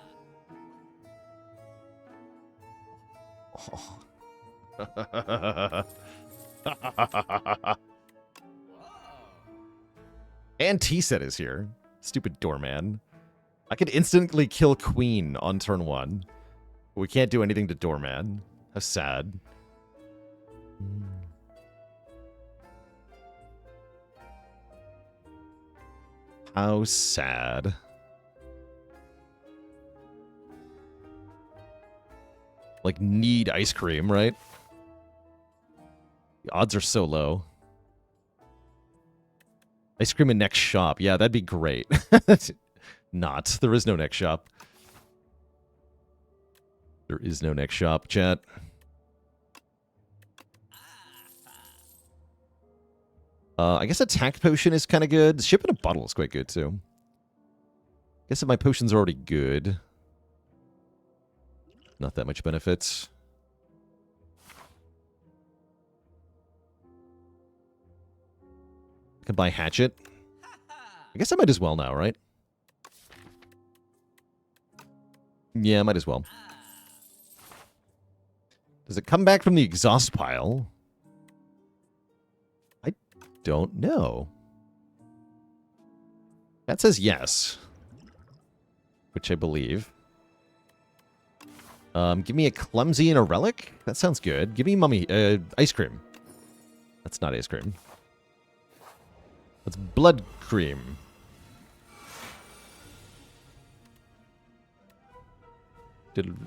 Oh. And T-Set is here. Stupid Doorman. I could instantly kill Queen on turn 1. But we can't do anything to Doorman. How sad. How sad. Like, need ice cream, right? The odds are so low. Ice cream in next shop. Yeah, that'd be great. Not. There is no next shop. There is no next shop, chat. I guess Attack Potion is kind of good. Ship in a Bottle is quite good, too. I guess if my potions are already good. Not that much benefits. I can buy Hatchet. I guess I might as well now, right? Yeah, might as well. Does it come back from the exhaust pile? I don't know. That says yes. Which I believe. Give me a clumsy and a relic? That sounds good. Give me mummy, ice cream. That's not ice cream. That's blood cream.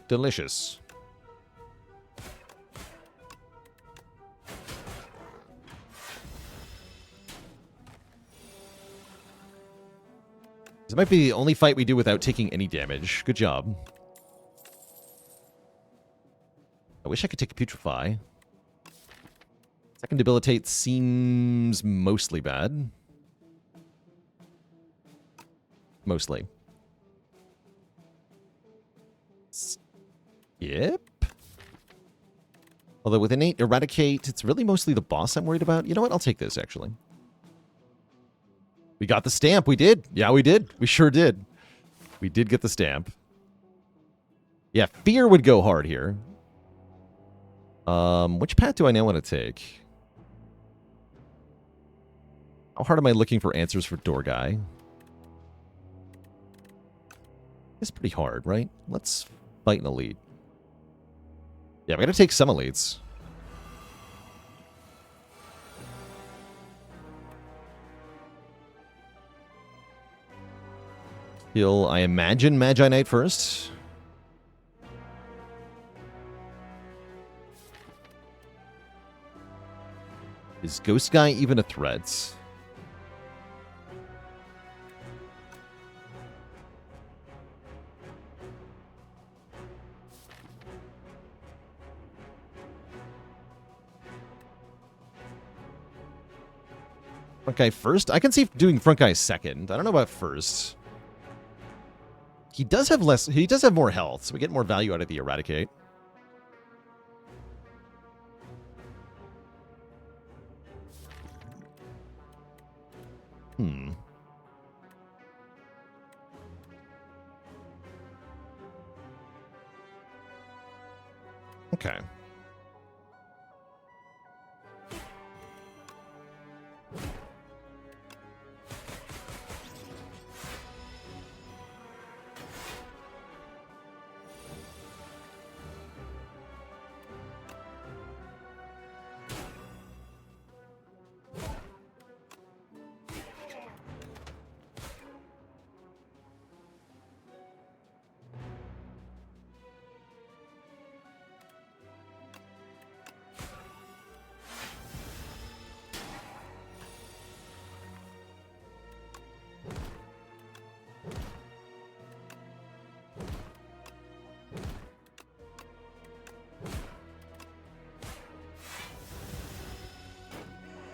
Delicious. This might be the only fight we do without taking any damage. Good job. I wish I could take a putrefy. Second debilitate seems mostly bad. Mostly. Skip? Although with innate eradicate, it's really mostly the boss I'm worried about. You know what? I'll take this, actually. We got the stamp. We did. Yeah, we did. We sure did. We did get the stamp. Yeah, fear would go hard here. Which path do I now want to take? How hard am I looking for answers for door guy? It's pretty hard, right? Let's fight an elite. Yeah, we gotta take some elites. He'll, I imagine, Magi Knight first. Is Ghost Guy even a threat? Front Guy first? I can see doing Front Guy second. I don't know about first. He does have less. He does have more health, so we get more value out of the Eradicate. Okay.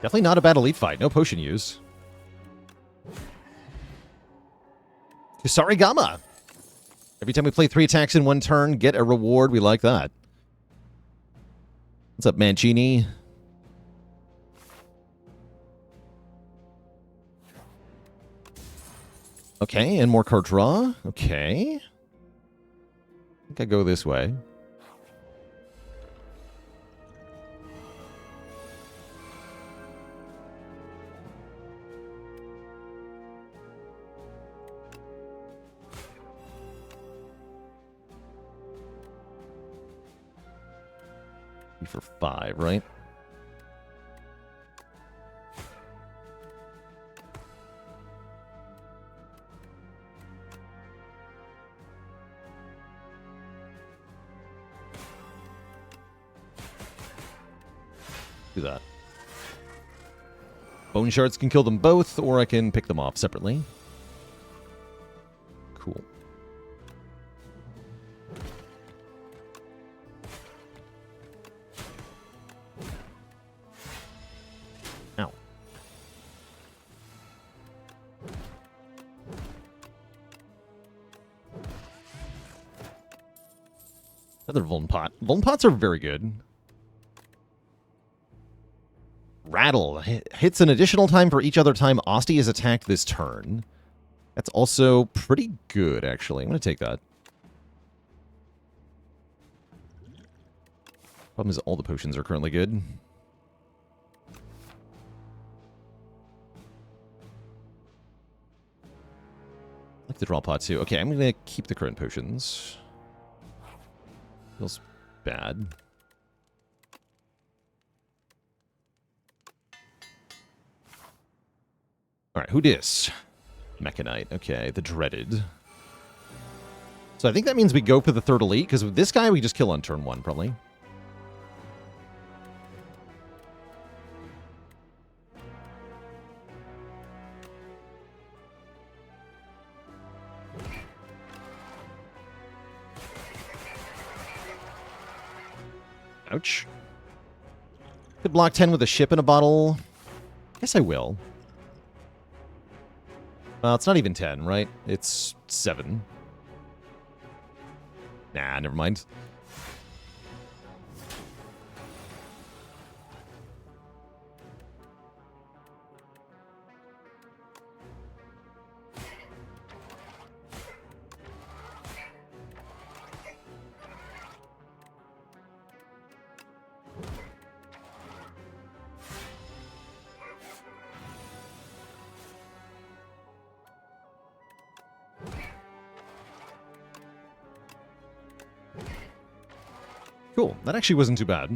Definitely not a bad elite fight. No potion use. Kusarigama. Every time we play 3 attacks in 1 turn, get a reward. We like that. What's up, Mancini? Okay, and more card draw. Okay. I think I go this way. For 5, right? Do that. Bone shards can kill them both, or I can pick them off separately. Cool. Another Vuln Pot. Vuln Pots are very good. Rattle. Hits an additional time for each other time Osti is attacked this turn. That's also pretty good, actually. I'm going to take that. Problem is all the potions are currently good. I like the draw pot too. Okay, I'm going to keep the current potions. Feels bad. Alright, who dis? Mechanite. Okay, the Dreaded. So I think that means we go for the third elite, because with this guy we just kill on turn 1, probably. Ouch. Could block 10 with a ship in a bottle. Guess I will. Well, it's not even 10, right? It's 7. Nah, never mind. Cool. That actually wasn't too bad.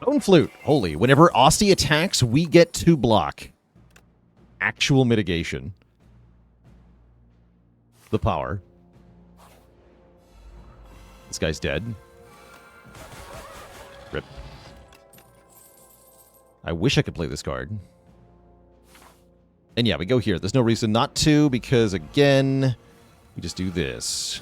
Bone Flute. Holy. Whenever Austie attacks, we get to block. Actual mitigation. The power. This guy's dead. Rip. I wish I could play this card. And yeah, we go here. There's no reason not to, because again, we just do this.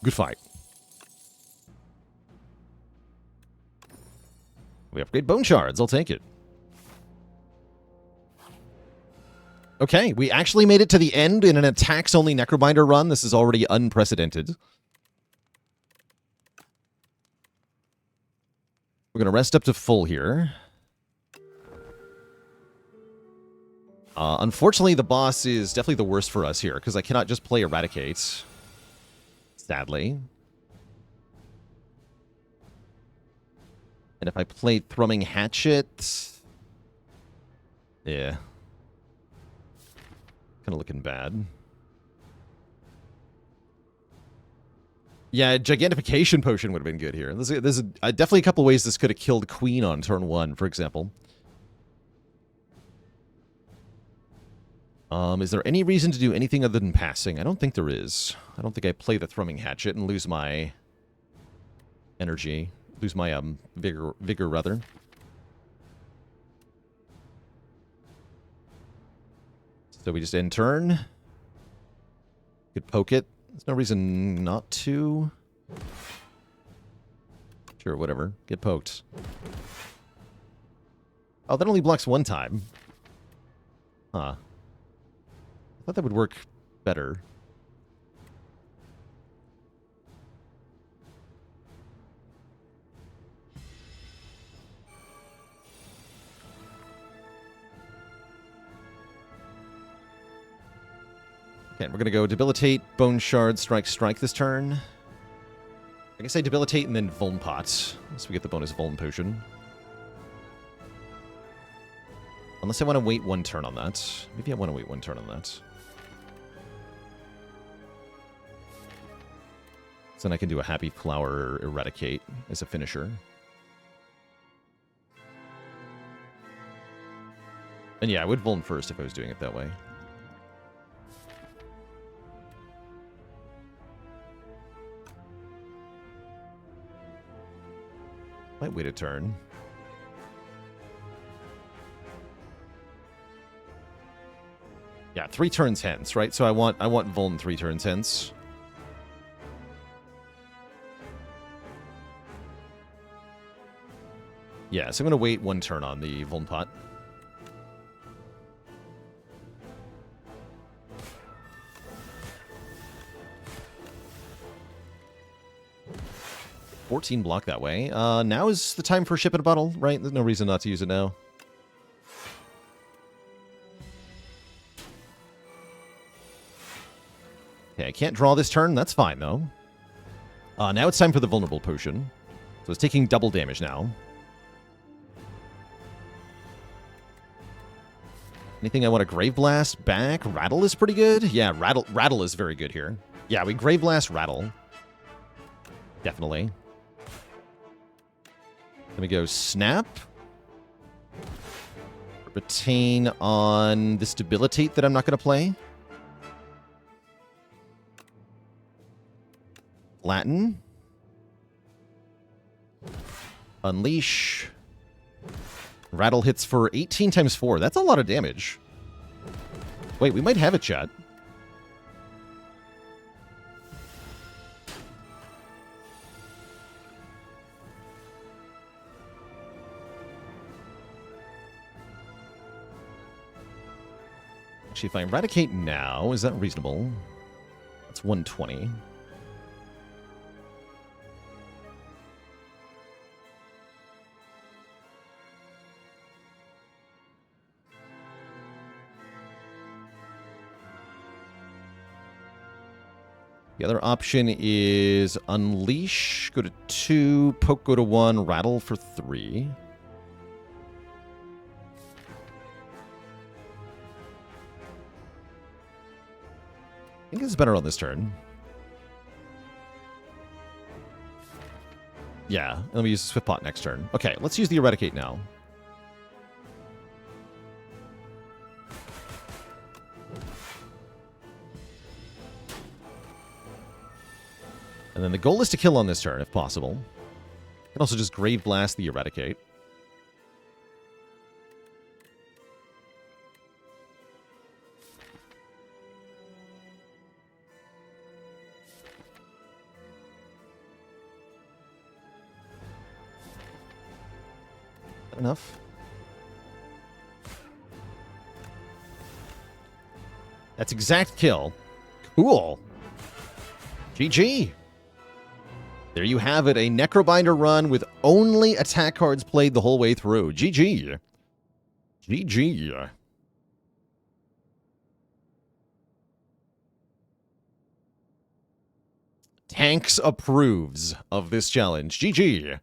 Good fight. We upgrade bone shards. I'll take it. Okay, we actually made it to the end in an attacks-only Necrobinder run. This is already unprecedented. We're going to rest up to full here. Unfortunately, the boss is definitely the worst for us here, because I cannot just play Eradicate. Sadly. And if I play Thrumming Hatchet... Yeah. Kind of looking bad. Yeah, Gigantification Potion would have been good here. There's definitely a couple ways this could have killed Queen on turn 1, for example. Is there any reason to do anything other than passing? I don't think there is. I don't think I play the Thrumming Hatchet and lose my energy. Lose my vigor rather. So we just end turn. Could poke it. There's no reason not to. Sure, whatever. Get poked. Oh, that only blocks 1 time. Huh. I thought that would work better. Okay, we're going to go Debilitate, Bone Shard, Strike, Strike this turn. I guess I Debilitate and then Vuln Pot, so we get the bonus Vuln Potion. Unless I want to wait 1 turn on that. Maybe I want to wait 1 turn on that. So then I can do a Happy Flower Eradicate as a finisher. And yeah, I would Vuln first if I was doing it that way. Might wait a turn. Yeah, 3 turns hence, right? So I want Vuln 3 turns hence. Yeah, so I'm going to wait 1 turn on the Vuln Pot. $14 block that way. Now is the time for Ship in a Bottle, right? There's no reason not to use it now. Okay, I can't draw this turn. That's fine, though. Now it's time for the Vulnerable Potion. So it's taking double damage now. Anything I want to Grave Blast back? Rattle is pretty good. Yeah, Rattle is very good here. Yeah, we Grave Blast Rattle. Definitely. Let me go Snap. Retain on this Debilitate that I'm not going to play. Flatten. Unleash. Rattle hits for 18 times 4. That's a lot of damage. Wait, we might have it, chat. Actually, if I eradicate now, is that reasonable? That's 120. The other option is Unleash, go to 2, Poke, go to 1, Rattle for 3. I think this is better on this turn. Yeah, let me use Swift Pot next turn. Okay, let's use the Eradicate now. And then the goal is to kill on this turn, if possible. You can also just Grave Blast the Eradicate. Enough. That's exact kill. Cool. GG. There you have it, a Necrobinder run with only attack cards played the whole way through. GG. GG. Tanks approves of this challenge. GG.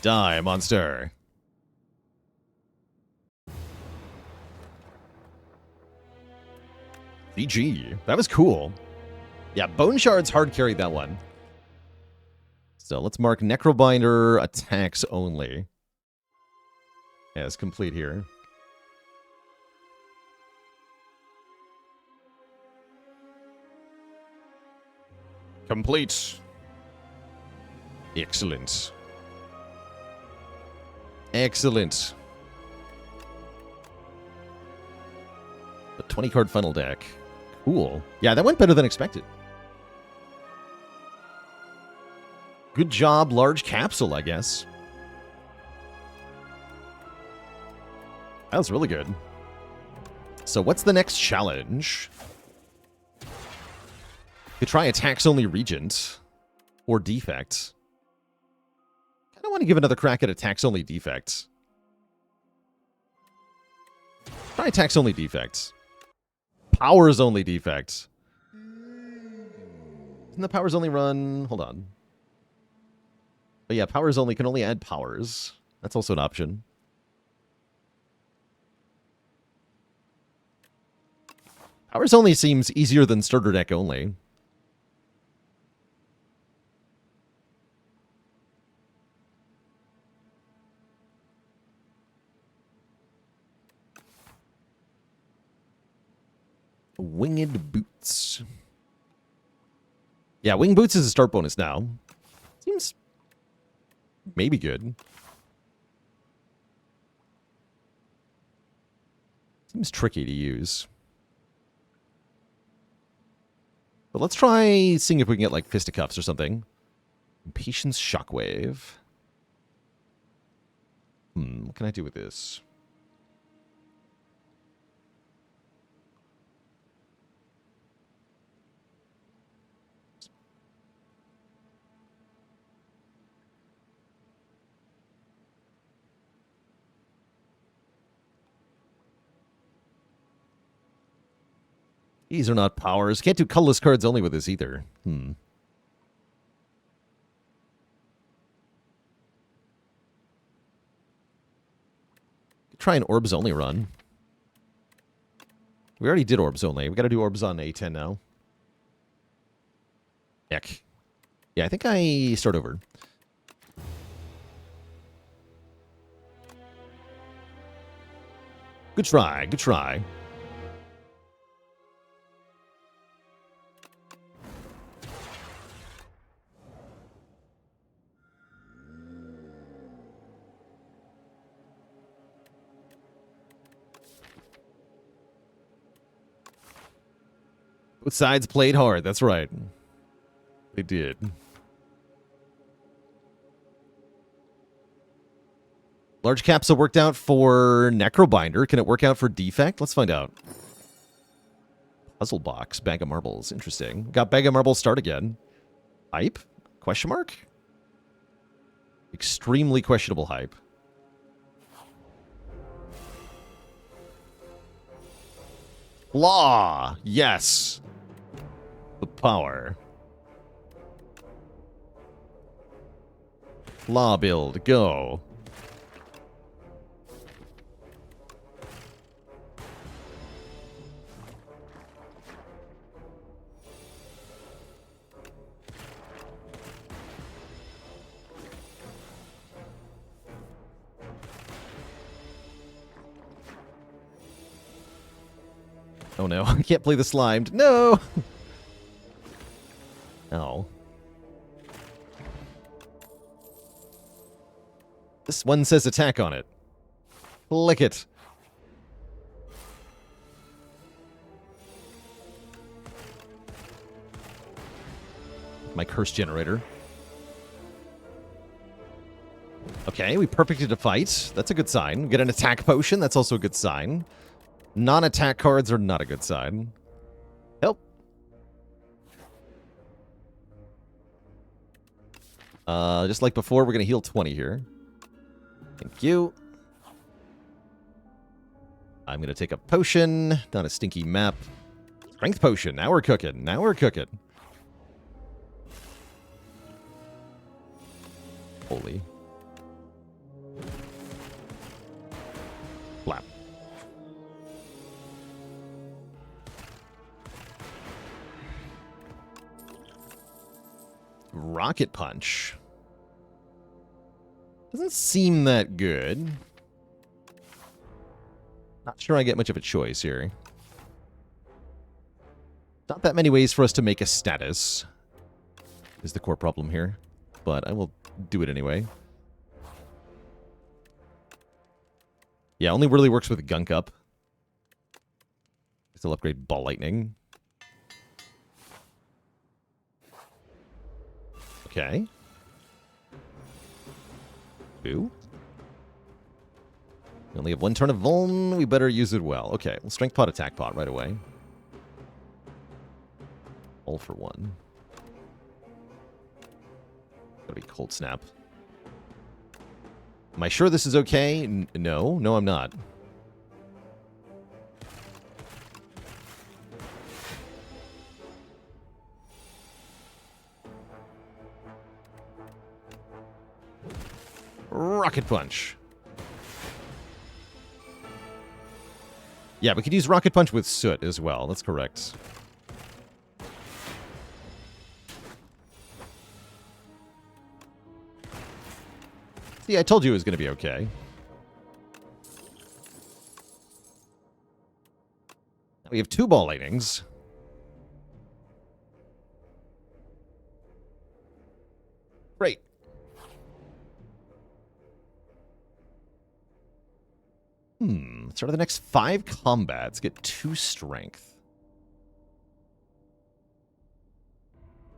Die, monster. GG. That was cool. Yeah, Bone Shards hard carried that one. So let's mark Necrobinder attacks only as complete here. Complete. Excellent. Excellent. The 20-card funnel deck. Cool. Yeah, that went better than expected. Good job, large capsule, I guess. That was really good. So what's the next challenge? Could try attacks only Regent or Defect. I don't want to give another crack at attacks only Defects. Try attacks only Defects. Powers only Defects. Isn't the powers only run? Hold on. But yeah, powers only can only add powers. That's also an option. Powers only seems easier than starter deck only. Winged Boots. Yeah, Winged Boots is a start bonus now. Seems maybe good. Seems tricky to use. But let's try seeing if we can get like Fisticuffs or something. Impatience Shockwave. What can I do with this? These are not powers. Can't do colorless cards only with this either. Try an orbs only run. We already did orbs only. We got to do orbs on A10 now. Heck. Yeah, I think I start over. Good try. Good try. Both sides played hard. That's right. They did. Large capsule worked out for Necrobinder. Can it work out for Defect? Let's find out. Puzzle box. Bag of marbles. Interesting. Got bag of marbles start again. Hype? Question mark? Extremely questionable hype. Law! Yes! The power. Law build. Go. Oh no, I can't play the slimed. No! Oh. This one says attack on it. Click it. My curse generator. Okay, we perfected a fight. That's a good sign. We get an attack potion. That's also a good sign. Non-attack cards are not a good sign. Help. Just like before, we're going to heal 20 here. Thank you. I'm going to take a potion. Not a stinky map. Strength potion. Now we're cooking. Now we're cooking. Holy. Flap. Rocket Punch. Doesn't seem that good. Not sure I get much of a choice here. Not that many ways for us to make a status is the core problem here, but I will do it anyway. Yeah, only really works with Gunk Up. Still upgrade Ball Lightning. Okay. Boo. We only have one turn of Vuln. We better use it well. Okay, we'll Strength Pot, Attack Pot right away. All for one. Gotta be Cold Snap. Am I sure this is okay? No. No, I'm not. Rocket Punch. Yeah, we could use Rocket Punch with Soot as well. That's correct. See, I told you it was going to be okay. We have 2 Ball Lightnings. Great. Start of the next 5 combats. Get 2 strength.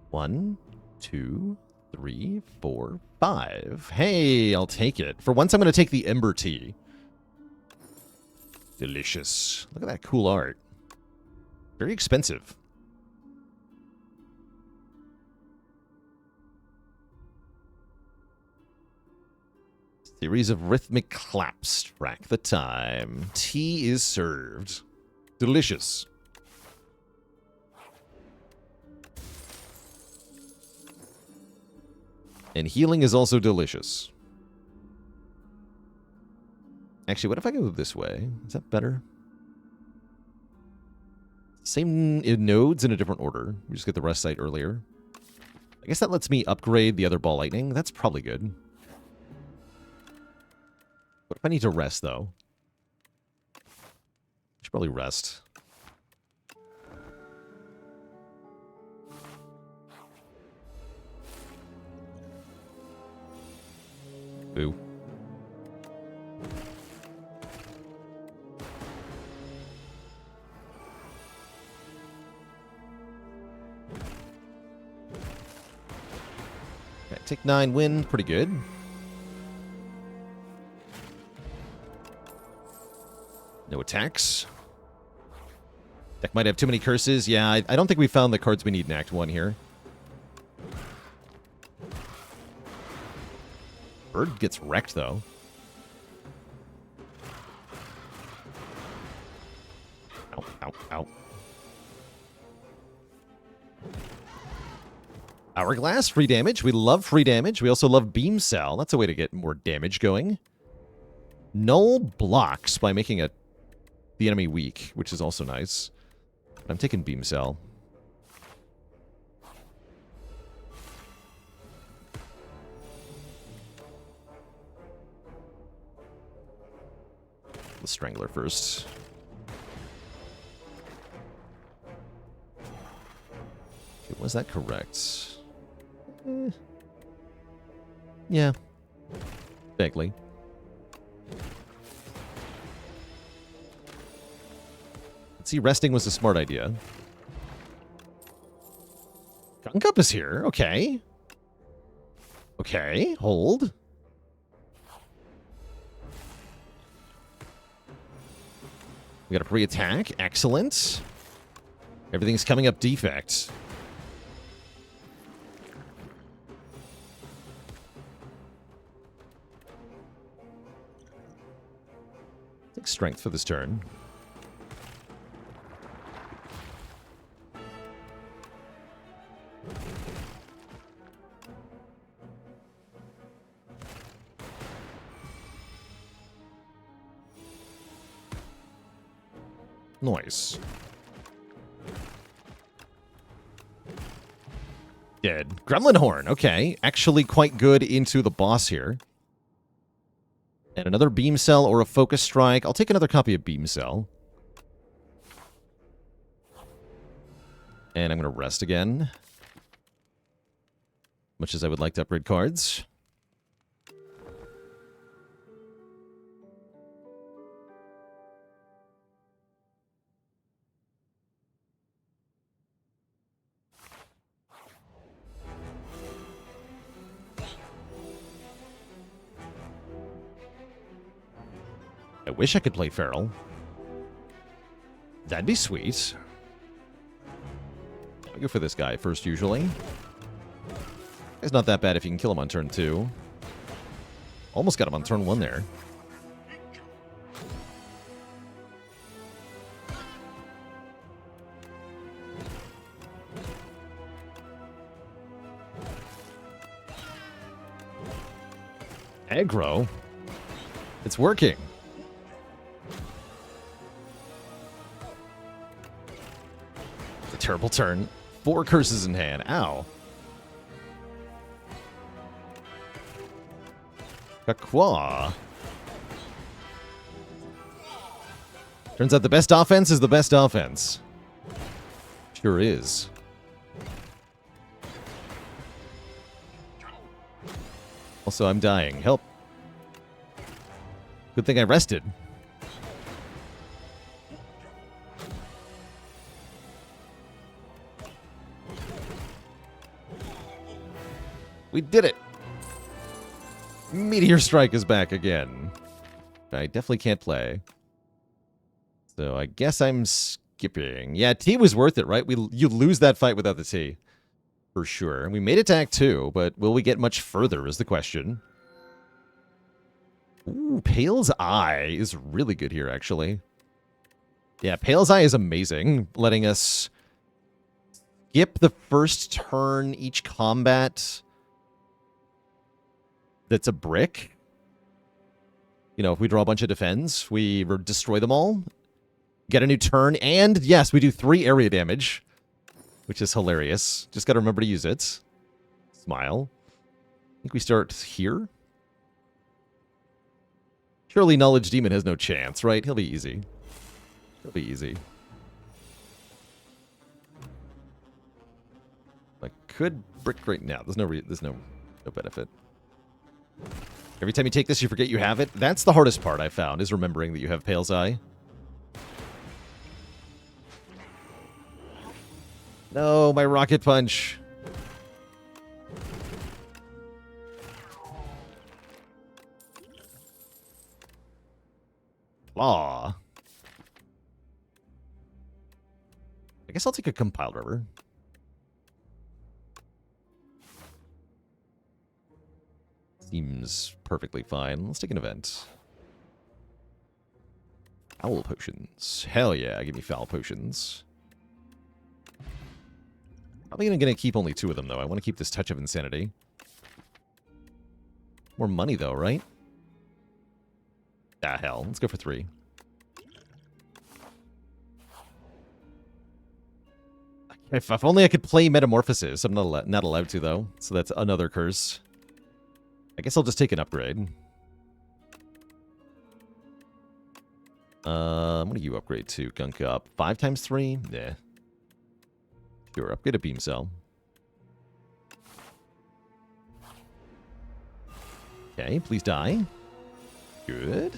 1, 2, 3, 4, 5. Hey, I'll take it. For once, I'm going to take the Ember Tea. Delicious. Look at that cool art. Very expensive. Series of rhythmic claps track the time. Tea is served. Delicious. And healing is also delicious. Actually, what if I go this way? Is that better? Same nodes in a different order. We just get the rest site earlier. I guess that lets me upgrade the other ball lightning. That's probably good. What if I need to rest, though? I should probably rest. Boo. Okay, take 9 win, pretty good. No attacks. Deck might have too many curses. Yeah, I don't think we found the cards we need in Act 1 here. Bird gets wrecked, though. Ow, ow, ow. Hourglass, free damage. We love free damage. We also love Beam Cell. That's a way to get more damage going. Null blocks by making the enemy weak, which is also nice. I'm taking Beam Cell. The Strangler first. Okay, was that correct? Yeah. Vaguely. Let's see, resting was a smart idea. Gun Cup is here. Okay. Okay, hold. We got a pre-attack. Excellent. Everything's coming up Defect. Take strength for this turn. Nice. Dead. Gremlin Horn. Okay. Actually quite good into the boss here. And another Beam Cell or a Focus Strike. I'll take another copy of Beam Cell. And I'm going to rest again. Much as I would like to upgrade cards. I wish I could play Feral. That'd be sweet. I'll go for this guy first, usually. He's not that bad if you can kill him on turn 2. Almost got him on turn 1 there. Aggro. It's working. It's a terrible turn. 4 curses in hand. Ow. Kakwa. Turns out the best offense is the best offense. Sure is. Also, I'm dying. Help. Good thing I rested. We did it. Meteor Strike is back again. I definitely can't play. So I guess I'm skipping. Yeah, T was worth it, right? You lose that fight without the T. For sure. And we made it to Act 2, but will we get much further is the question. Ooh, Pale's Eye is really good here, actually. Yeah, Pale's Eye is amazing, letting us skip the first turn each combat that's a brick. You know, if we draw a bunch of defends, we destroy them all, get a new turn, and yes, we do 3 area damage, which is hilarious. Just got to remember to use it. Smile. I think we start here. Surely Knowledge Demon has no chance, right? He'll be easy. He'll be easy. I could brick right now. There's no benefit. Every time you take this, you forget you have it. That's the hardest part I found, is remembering that you have Pale's Eye. No, my Rocket Punch. Claw. I guess I'll take a Compiled River. Seems perfectly fine. Let's take an event. Foul Potions. Hell yeah, give me Foul Potions. Probably gonna keep only 2 of them, though. I want to keep this Touch of Insanity. More money, though, right? Ah, hell. Let's go for 3. If only I could play Metamorphosis. I'm not allowed to, though. So that's another curse. I guess I'll just take an upgrade. What do you upgrade to? Gunk up. 5 times 3? Yeah. Sure, upgrade a Beam Cell. Okay, please die. Good.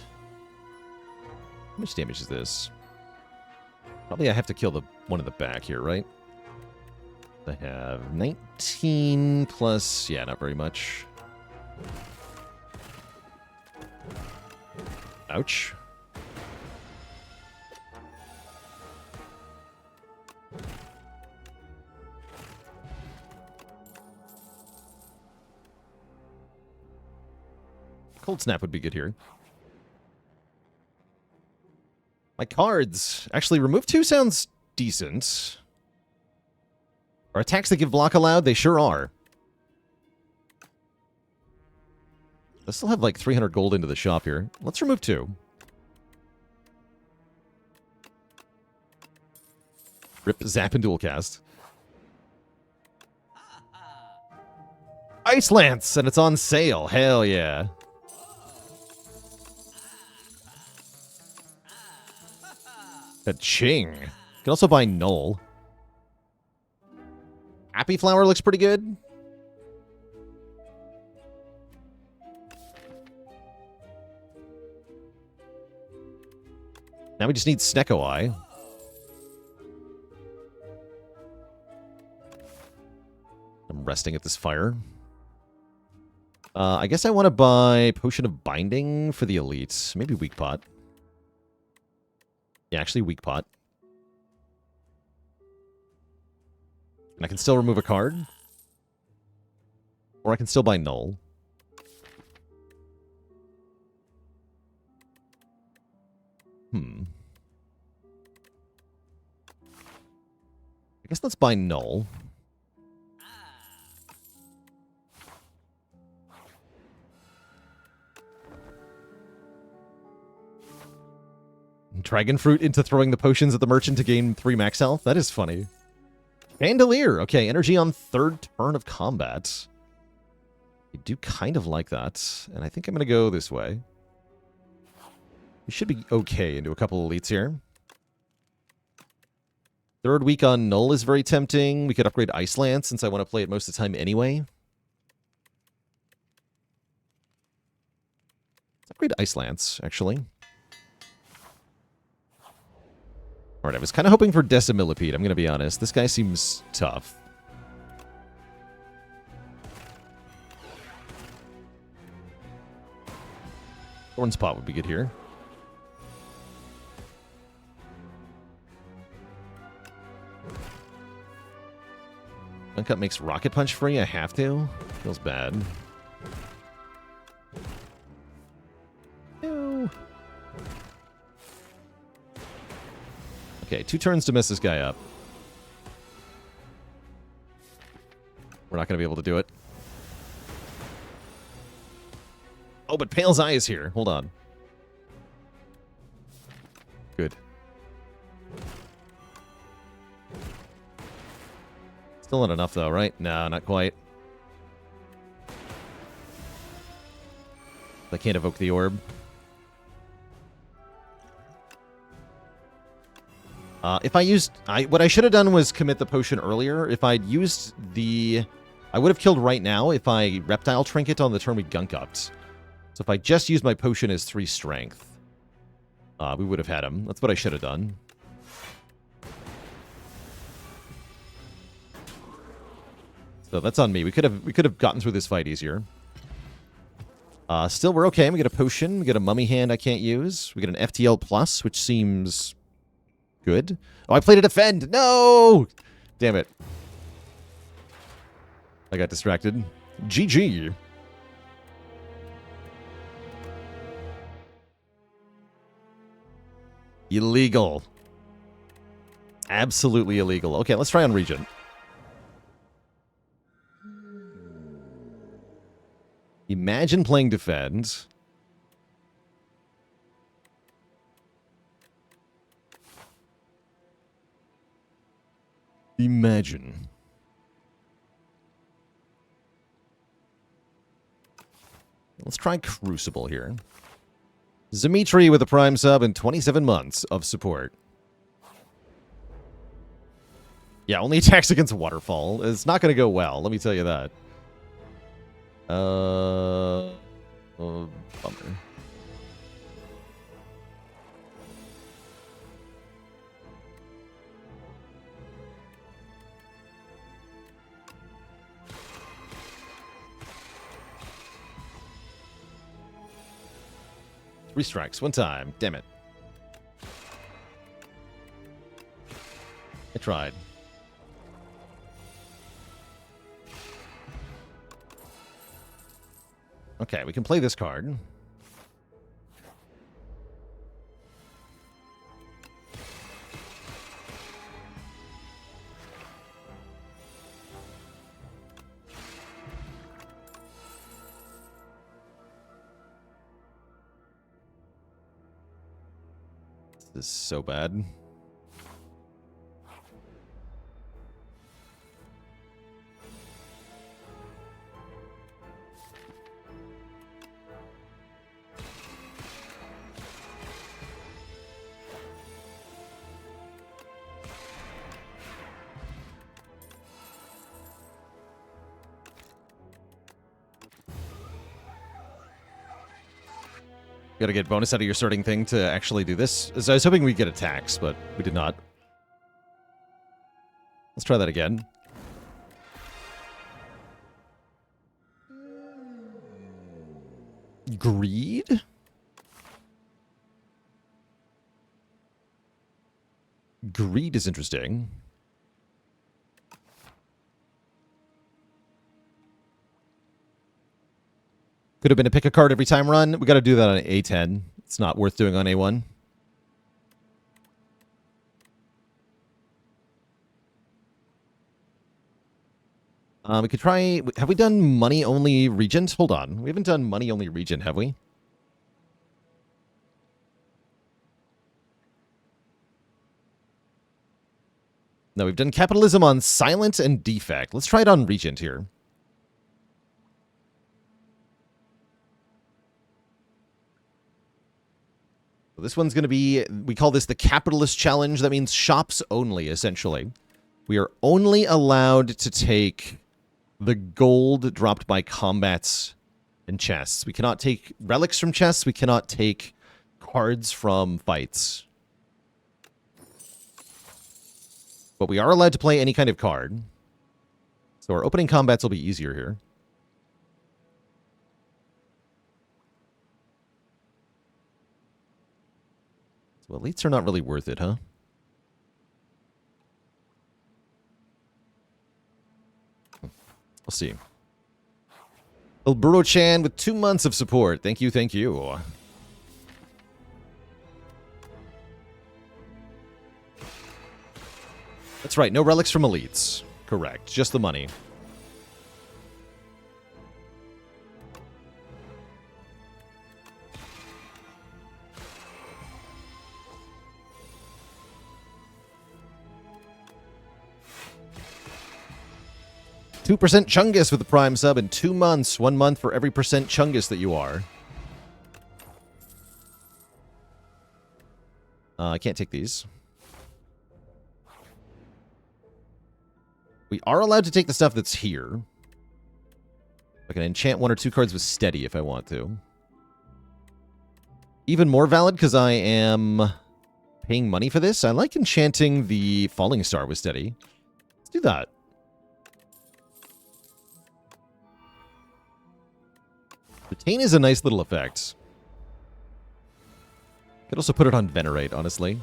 How much damage is this? Probably I have to kill the one in the back here, right? I have 19 plus... Yeah, not very much. Ouch. Cold Snap would be good here. My cards. Actually, remove 2 sounds decent. Are attacks that give block allowed? They sure are. I still have like 300 gold into the shop here. Let's remove 2. Rip, Zap, and Dual Cast. Ice Lance, and it's on sale. Hell yeah. A Ching. You can also buy Null. Happy Flower looks pretty good. Now we just need Snecko Eye. I'm resting at this fire. I guess I want to buy Potion of Binding for the elites. Maybe Weak Pot. Yeah, actually Weak Pot. And I can still remove a card. Or I can still buy Null. I guess let's buy Null. Dragon Fruit into throwing the potions at the merchant to gain 3 max health? That is funny. Chandelier! Okay, energy on 3rd turn of combat. I do kind of like that. And I think I'm going to go this way. We should be okay into a couple elites here. 3rd week on Null is very tempting. We could upgrade Ice Lance since I want to play it most of the time anyway. Let's upgrade Ice Lance, actually. Alright, I was kind of hoping for Decimillipede, I'm going to be honest. This guy seems tough. Thorn's Pot would be good here. Uncut makes Rocket Punch free, I have to. Feels bad. No. Okay, 2 turns to mess this guy up. We're not going to be able to do it. Oh, but Pale's Eye is here. Hold on. Good. Still not enough, though, right? No, not quite. I can't evoke the orb. If I used... what I should have done was commit the potion earlier. If I'd used the... I would have killed right now if I Reptile Trinket on the turn we gunk upped. So if I just used my potion as 3 strength, we would have had him. That's what I should have done. So that's on me. We could have gotten through this fight easier. Still, we're okay. We get a potion. We get a mummy hand I can't use. We get an FTL plus, which seems good. Oh, I played a defend. No! Damn it. I got distracted. GG. Illegal. Absolutely illegal. Okay, let's try on Regent. Imagine playing defend. Imagine. Let's try Crucible here. Dimitri with a Prime sub and 27 months of support. Yeah, only attacks against Waterfall. It's not going to go well, let me tell you that. Bummer. 3 strikes, 1 time. Damn it. I tried. Okay, we can play this card. This is so bad. You gotta get bonus out of your sorting thing to actually do this. So I was hoping we'd get attacks, but we did not. Let's try that again. Greed? Greed is interesting. Could have been a pick a card every time run. We got to do that on A10. It's not worth doing on A1. We could try... Have we done money-only Regent? Hold on. We haven't done money-only Regent, have we? No, we've done capitalism on Silent and Defect. Let's try it on Regent here. This one's going to be, we call this the Capitalist Challenge. That means shops only, essentially. We are only allowed to take the gold dropped by combats and chests. We cannot take relics from chests. We cannot take cards from fights. But we are allowed to play any kind of card. So our opening combats will be easier here. So elites are not really worth it, huh? We'll see. Elburo-chan with 2 months of support. Thank you, thank you. That's right, no relics from elites. Correct, just the money. 2% Chungus with the Prime sub in 2 months. 1 month for every percent Chungus that you are. I can't take these. We are allowed to take the stuff that's here. I can enchant 1 or 2 cards with Steady if I want to. Even more valid because I am paying money for this. I like enchanting the Falling Star with Steady. Let's do that. Retain is a nice little effect. Could also put it on Venerate, honestly.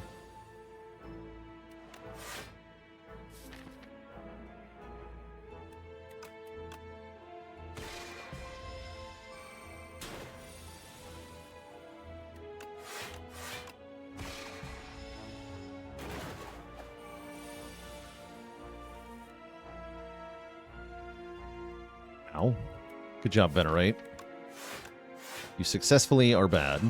Ow. Good job, Venerate. You successfully are bad.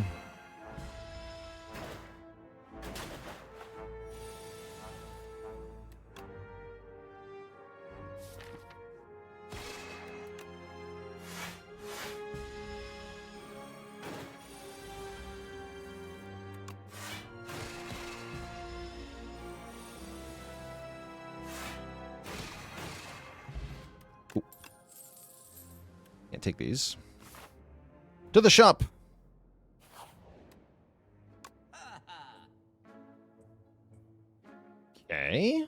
Ooh. Can't take these. To the shop. Okay.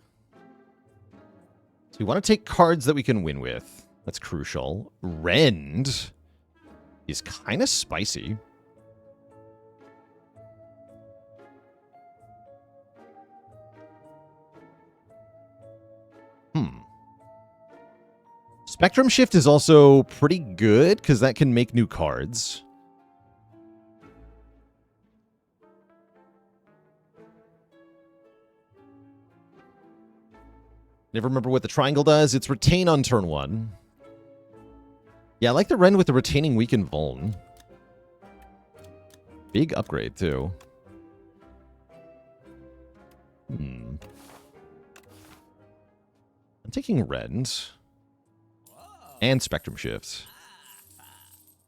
So we want to take cards that we can win with. That's crucial. Rend is kind of spicy. Spectrum Shift is also pretty good, because that can make new cards. Never remember what the triangle does. It's retain on turn 1. Yeah, I like the Ren with the retaining weaken Vuln. Big upgrade, too. I'm taking Rend. And Spectrum Shift.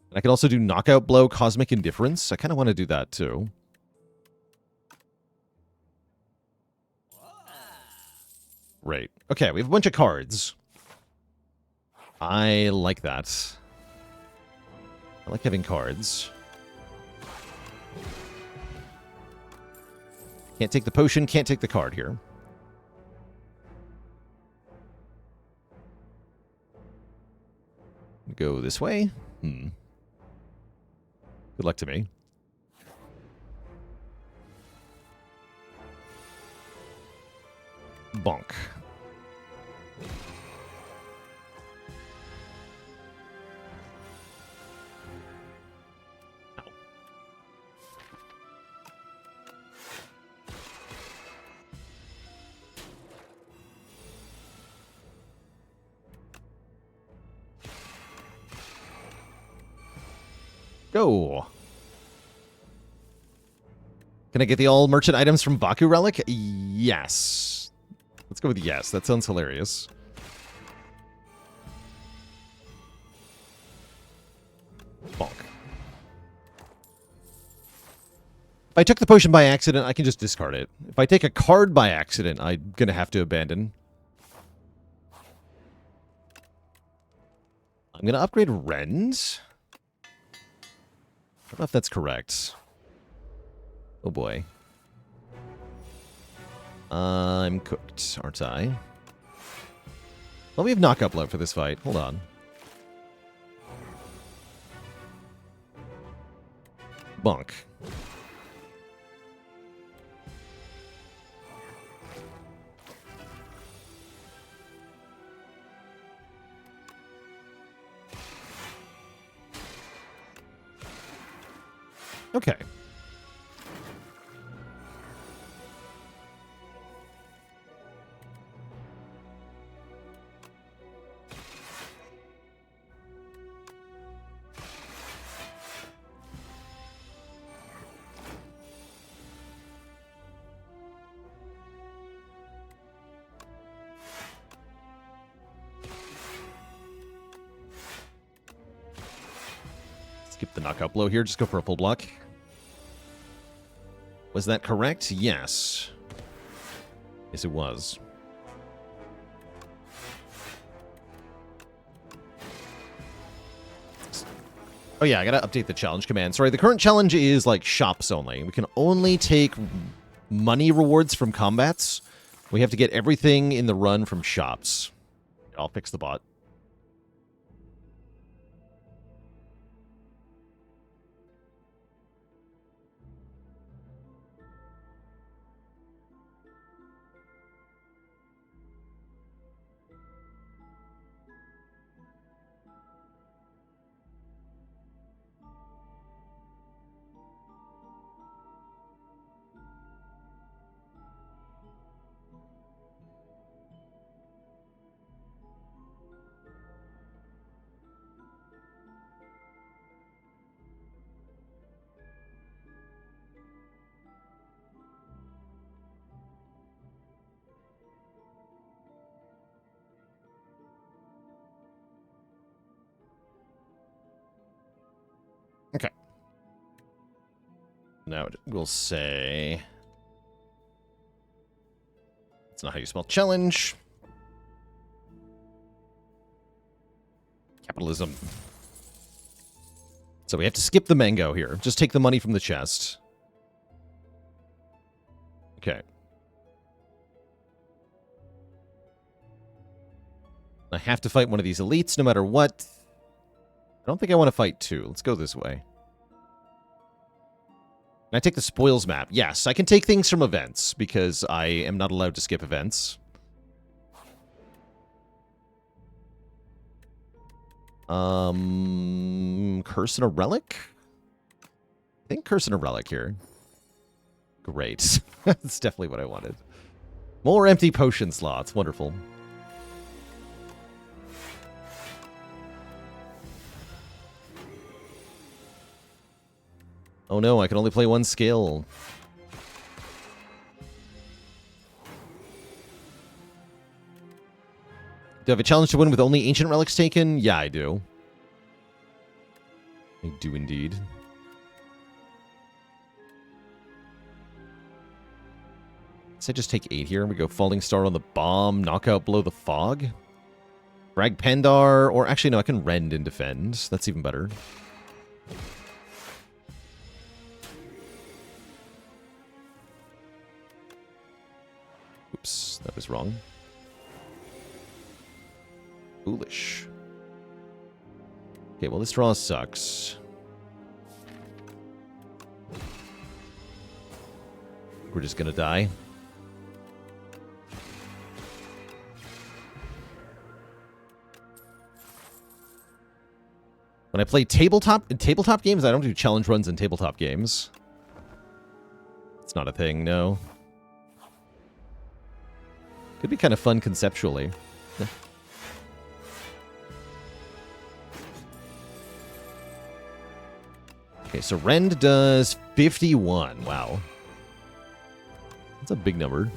And I can also do Knockout Blow, Cosmic Indifference. I kind of want to do that, too. Right. Okay, we have a bunch of cards. I like that. I like having cards. Can't take the potion, can't take the card here. Go this way. Good luck to me. Bonk. Ow. Go. Can I get the all merchant items from Baku Relic? Yes. Let's go with yes. That sounds hilarious. Bonk. If I took the potion by accident, I can just discard it. If I take a card by accident, I'm going to have to abandon. I'm going to upgrade Rend. I don't know if that's correct. Oh boy. I'm cooked, aren't I? Well, we have knockout blow for this fight. Hold on. Bonk. Okay. skip the knockout blow here. Just go for a full block. Was that correct? Yes. Yes, it was. Oh yeah, I gotta update the challenge command. Sorry, the current challenge is like shops only. We can only take money rewards from combats. We have to get everything in the run from shops. I'll fix the bot. Okay. Now we'll say... That's not how you spell challenge. Capitalism. So we have to skip the mango here. Just take the money from the chest. Okay. I have to fight one of these elites no matter what. I don't think I want to fight two. Let's go this way. Can I take the spoils map? Yes, I can take things from events because I am not allowed to skip events. Curse and a relic? I think curse and a relic here. Great. That's definitely what I wanted. More empty potion slots. Wonderful. Oh no, I can only play one skill. Do I have a challenge to win with only ancient relics taken? Yeah, I do. I do indeed. Let's say just take 8 here. We go Falling Star on the bomb, knockout blow the fog. Frag Pandar, or actually no, I can rend and defend. That's even better. Oops, that was wrong. Foolish. Okay, well, this draw sucks. We're just gonna die. When I play tabletop games, I don't do challenge runs in tabletop games. It's not a thing, no. Could be kind of fun conceptually. Okay, so Rend does 51. Wow. That's a big number.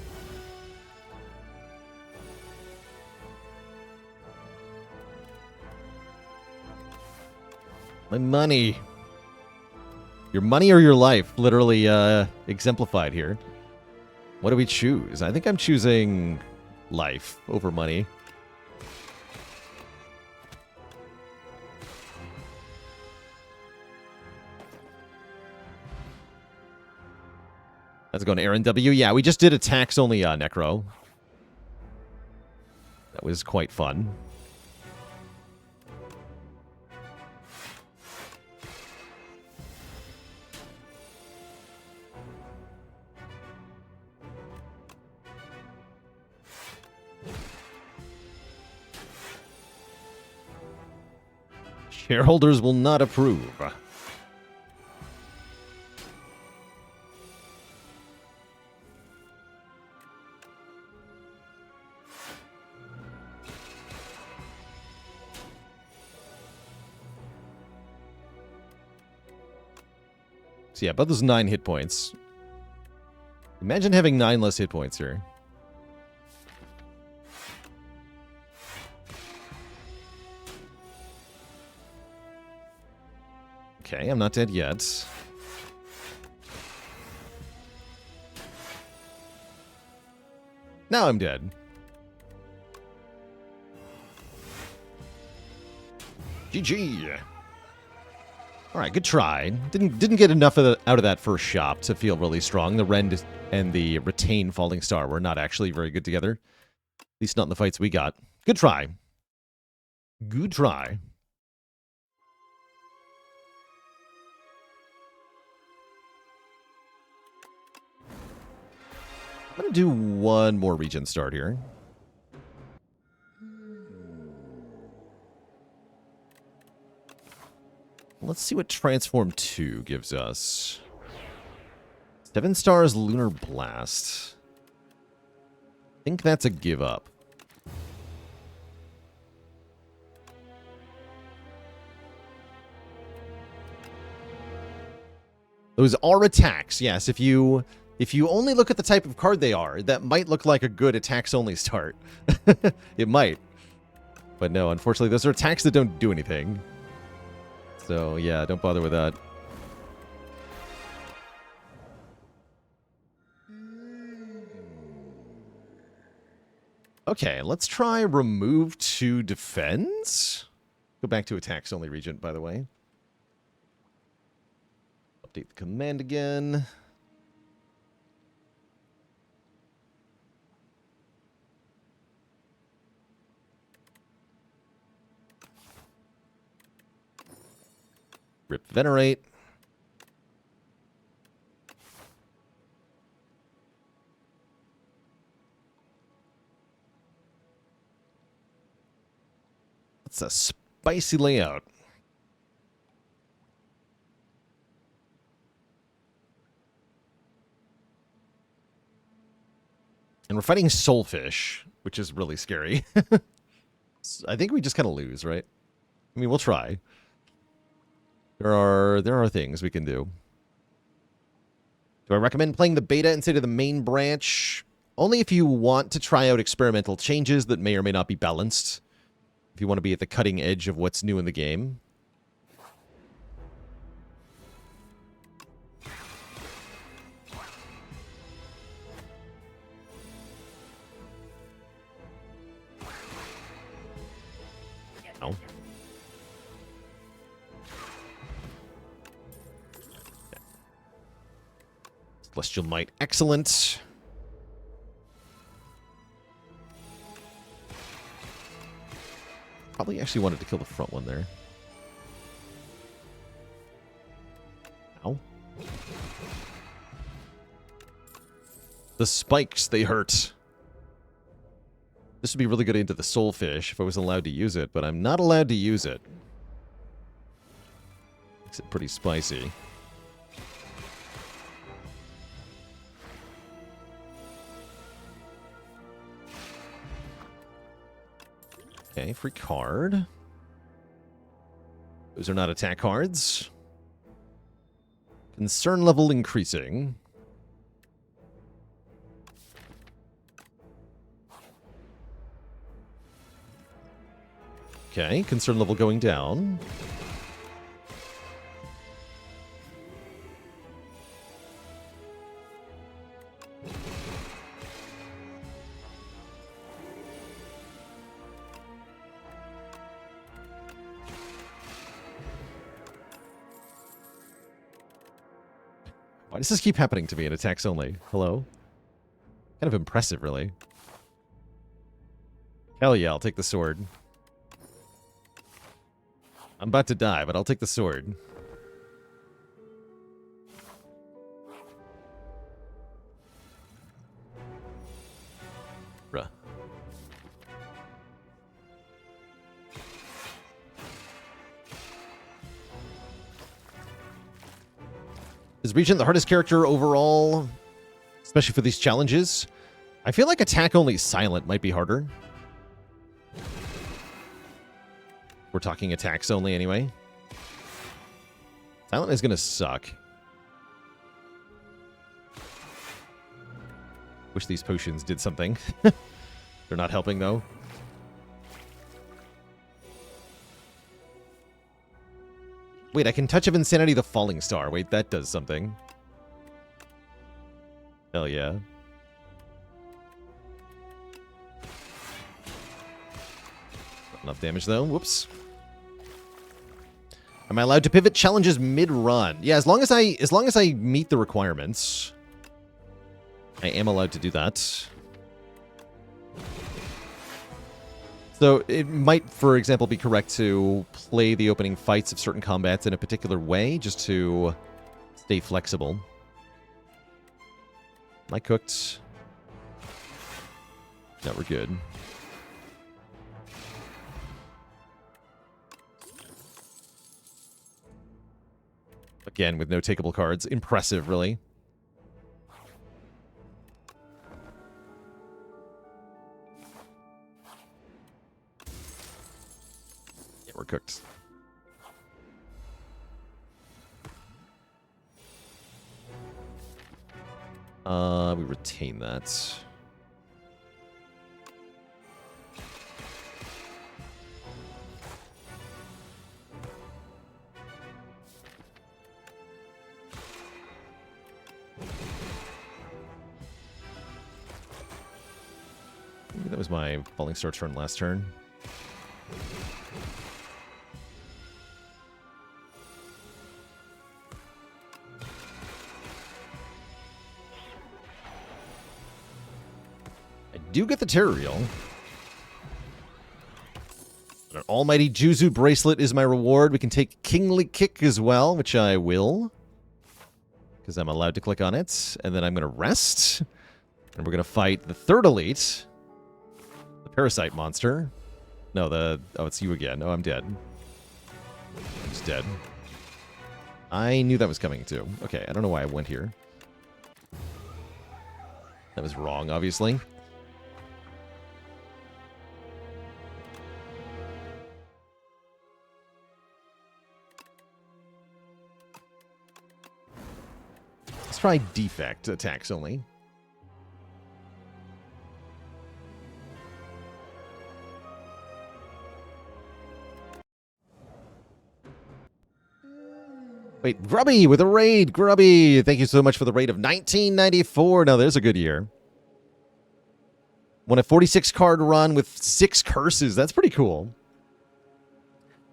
My money. Your money or your life, literally exemplified here. What do we choose? I think I'm choosing life over money. Let's go to Aaron W. Yeah, we just did a tax-only Necro. That was quite fun. Shareholders will not approve. So yeah, about those 9 hit points. Imagine having 9 less hit points here. Okay, I'm not dead yet. Now I'm dead. GG. All right, good try. Didn't get enough out of that first shop to feel really strong. The Rend and the Retain Falling Star were not actually very good together. At least not in the fights we got. Good try. Good try. I'm going to do one more Regent start here. Let's see what Transform 2 gives us. 7 stars Lunar Blast. I think that's a give up. Those are attacks, yes. If you only look at the type of card they are, that might look like a good attacks-only start. It might. But no, unfortunately, those are attacks that don't do anything. So, yeah, don't bother with that. Okay, let's try remove to defense. Go back to attacks-only Regent, by the way. Update the command again. Rip Venerate. That's a spicy layout. And we're fighting Soulfish, which is really scary. I think we just kind of lose, right? I mean, we'll try. There are things we can do. Do I recommend playing the beta instead of the main branch? Only if you want to try out experimental changes that may or may not be balanced. If you want to be at the cutting edge of what's new in the game. Oh. Celestial Might, excellent. Probably actually wanted to kill the front one there. Ow. The spikes, they hurt. This would be really good into the Soulfish if I was allowed to use it, but I'm not allowed to use it. Makes it pretty spicy. Okay, free card. Those are not attack cards. Concern level increasing. Okay, concern level going down. Why does this keep happening to me in attacks only? Hello? Kind of impressive, really. Hell yeah, I'll take the sword. I'm about to die, but I'll take the sword. Bruh. Is Regent the hardest character overall? Especially for these challenges? I feel like attack-only Silent might be harder. We're talking attacks only anyway. Silent is gonna suck. Wish these potions did something. They're not helping, though. Wait, I can Touch of Insanity the Falling Star. Wait, that does something. Hell yeah. Not enough damage, though. Whoops. Am I allowed to pivot challenges mid-run? Yeah, as long as I meet the requirements, I am allowed to do that. So it might, for example, be correct to play the opening fights of certain combats in a particular way, just to stay flexible. Am I cooked? No, we're good. Again, with no takeable cards. Impressive, really. Yeah, we're cooked. We retain that. Maybe that was my Falling Star turn last turn. I do get the Terrariel. An Almighty Juzu Bracelet is my reward. We can take Kingly Kick as well, which I will, because I'm allowed to click on it. And then I'm going to rest. And we're going to fight the third elite. The Parasite monster. No, oh, it's you again. Oh, I'm dead. I'm just dead. I knew that was coming too. Okay, I don't know why I went here. That was wrong, obviously. Let's try Defect attacks only. Wait, Grubby with a raid. Grubby, thank you so much for the raid of 1994. Now, there's a good year. Won a 46-card run with 6 curses. That's pretty cool.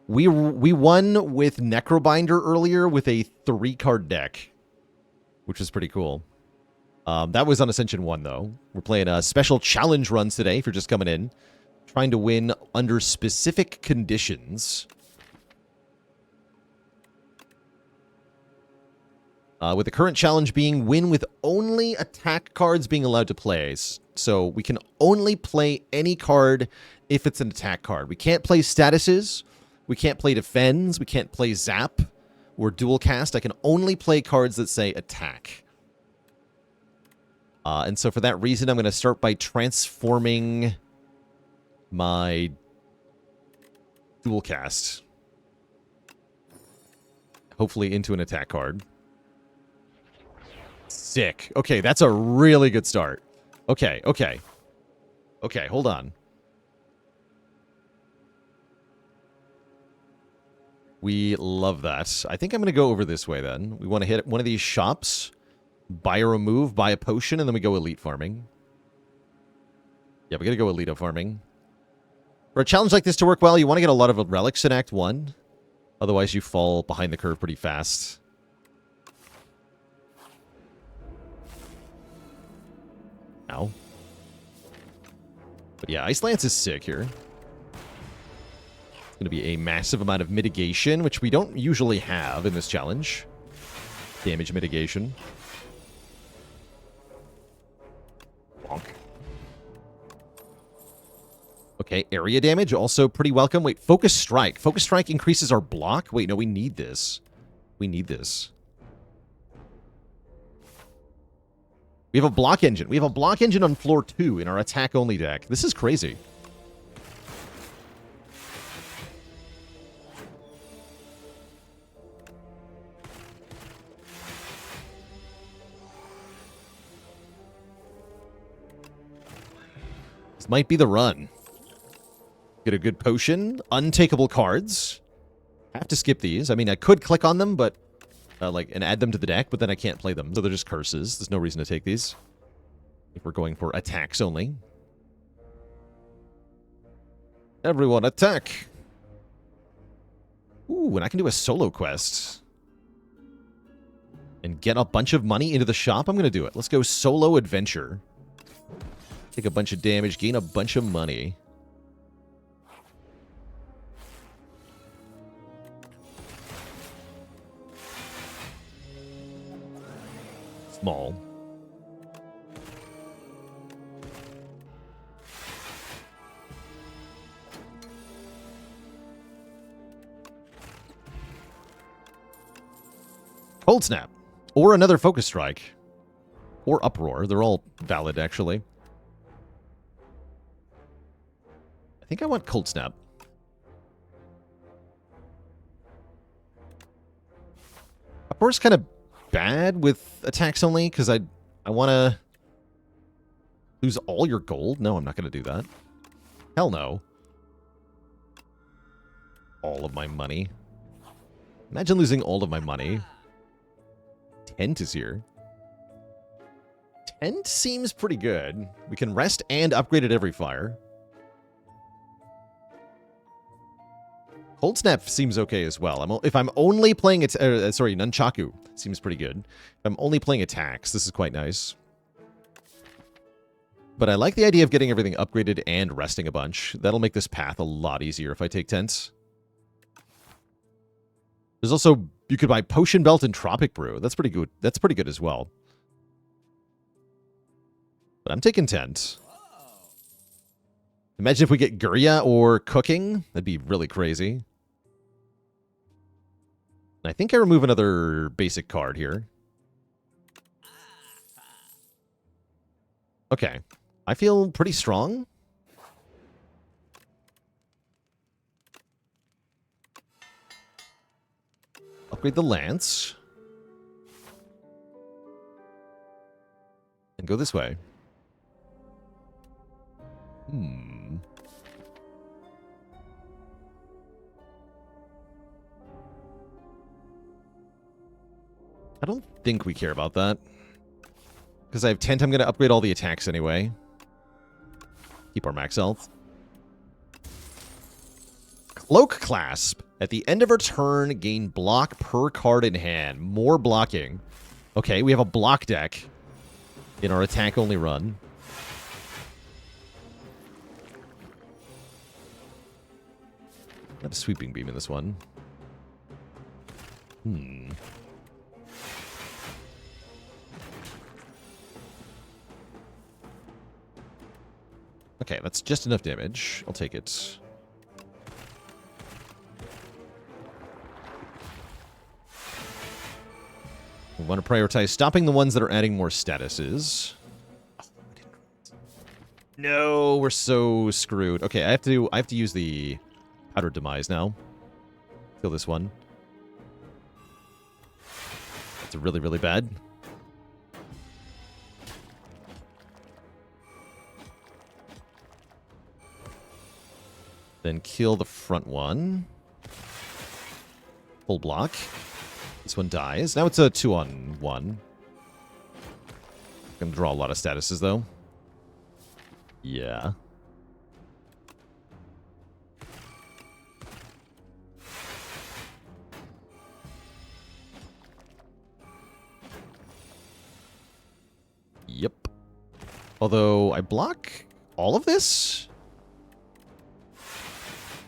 We won with Necrobinder earlier with a 3-card deck, which was pretty cool. That was on Ascension 1, though. We're playing special challenge runs today if you're just coming in. Trying to win under specific conditions. With the current challenge being win with only attack cards being allowed to play. So we can only play any card if it's an attack card. We can't play statuses. We can't play defends. We can't play zap or dual cast. I can only play cards that say attack. And so for that reason, I'm going to start by transforming my dual cast. Hopefully into an attack card. Sick. Okay, that's a really good start. Okay, hold on. We love that. I think I'm going to go over this way then. We want to hit one of these shops, buy a remove, buy a potion, and then we go elite farming. Yeah, we got to go elite farming. For a challenge like this to work well, you want to get a lot of relics in Act 1. Otherwise, you fall behind the curve pretty fast. Ow. But yeah, Ice Lance is sick here. It's going to be a massive amount of mitigation, which we don't usually have in this challenge. Damage mitigation. Bonk. Okay, area damage, also pretty welcome. Wait, Focus Strike. Focus Strike increases our block? Wait, no, we need this. We need this. We have a block engine. We have a block engine on floor 2 in our attack-only deck. This is crazy. This might be the run. Get a good potion. Untakeable cards. Have to skip these. I mean, I could click on them, but and add them to the deck, but then I can't play them. So they're just curses. There's no reason to take these. If we're going for attacks only. Everyone attack! Ooh, and I can do a solo quest. And get a bunch of money into the shop? I'm going to do it. Let's go solo adventure. Take a bunch of damage, gain a bunch of money. Small. Cold Snap. Or another Focus Strike. Or Uproar. They're all valid, actually. I think I want Cold Snap. Uproar's kind of bad with attacks only, because I want to lose all your gold. No, I'm not going to do that. Hell no. All of my money. Imagine losing all of my money. Tent is here. Tent seems pretty good. We can rest and upgrade at every fire. Cold Snap seems okay as well. If I'm only playing it, sorry, Nunchaku seems pretty good. If I'm only playing attacks, this is quite nice. But I like the idea of getting everything upgraded and resting a bunch. That'll make this path a lot easier if I take Tent. There's also, you could buy Potion Belt and Tropic Brew. That's pretty good. That's pretty good as well. But I'm taking Tent. Imagine if we get Gurya or Cooking. That'd be really crazy. I think I remove another basic card here. Okay. I feel pretty strong. Upgrade the Lance. And go this way. I don't think we care about that. Because I have Tent, I'm going to upgrade all the attacks anyway. Keep our max health. Cloak Clasp. At the end of our turn, gain block per card in hand. More blocking. Okay, we have a block deck in our attack-only run. I have a Sweeping Beam in this one. Okay, that's just enough damage. I'll take it. We want to prioritize stopping the ones that are adding more statuses. No, we're so screwed. Okay, I have to use the Outer Demise now. Kill this one. That's really, really bad. Then kill the front one. Full block. This one dies. Now it's a 2-on-1. Gonna draw a lot of statuses, though. Yeah. Yep. Although, I block all of this?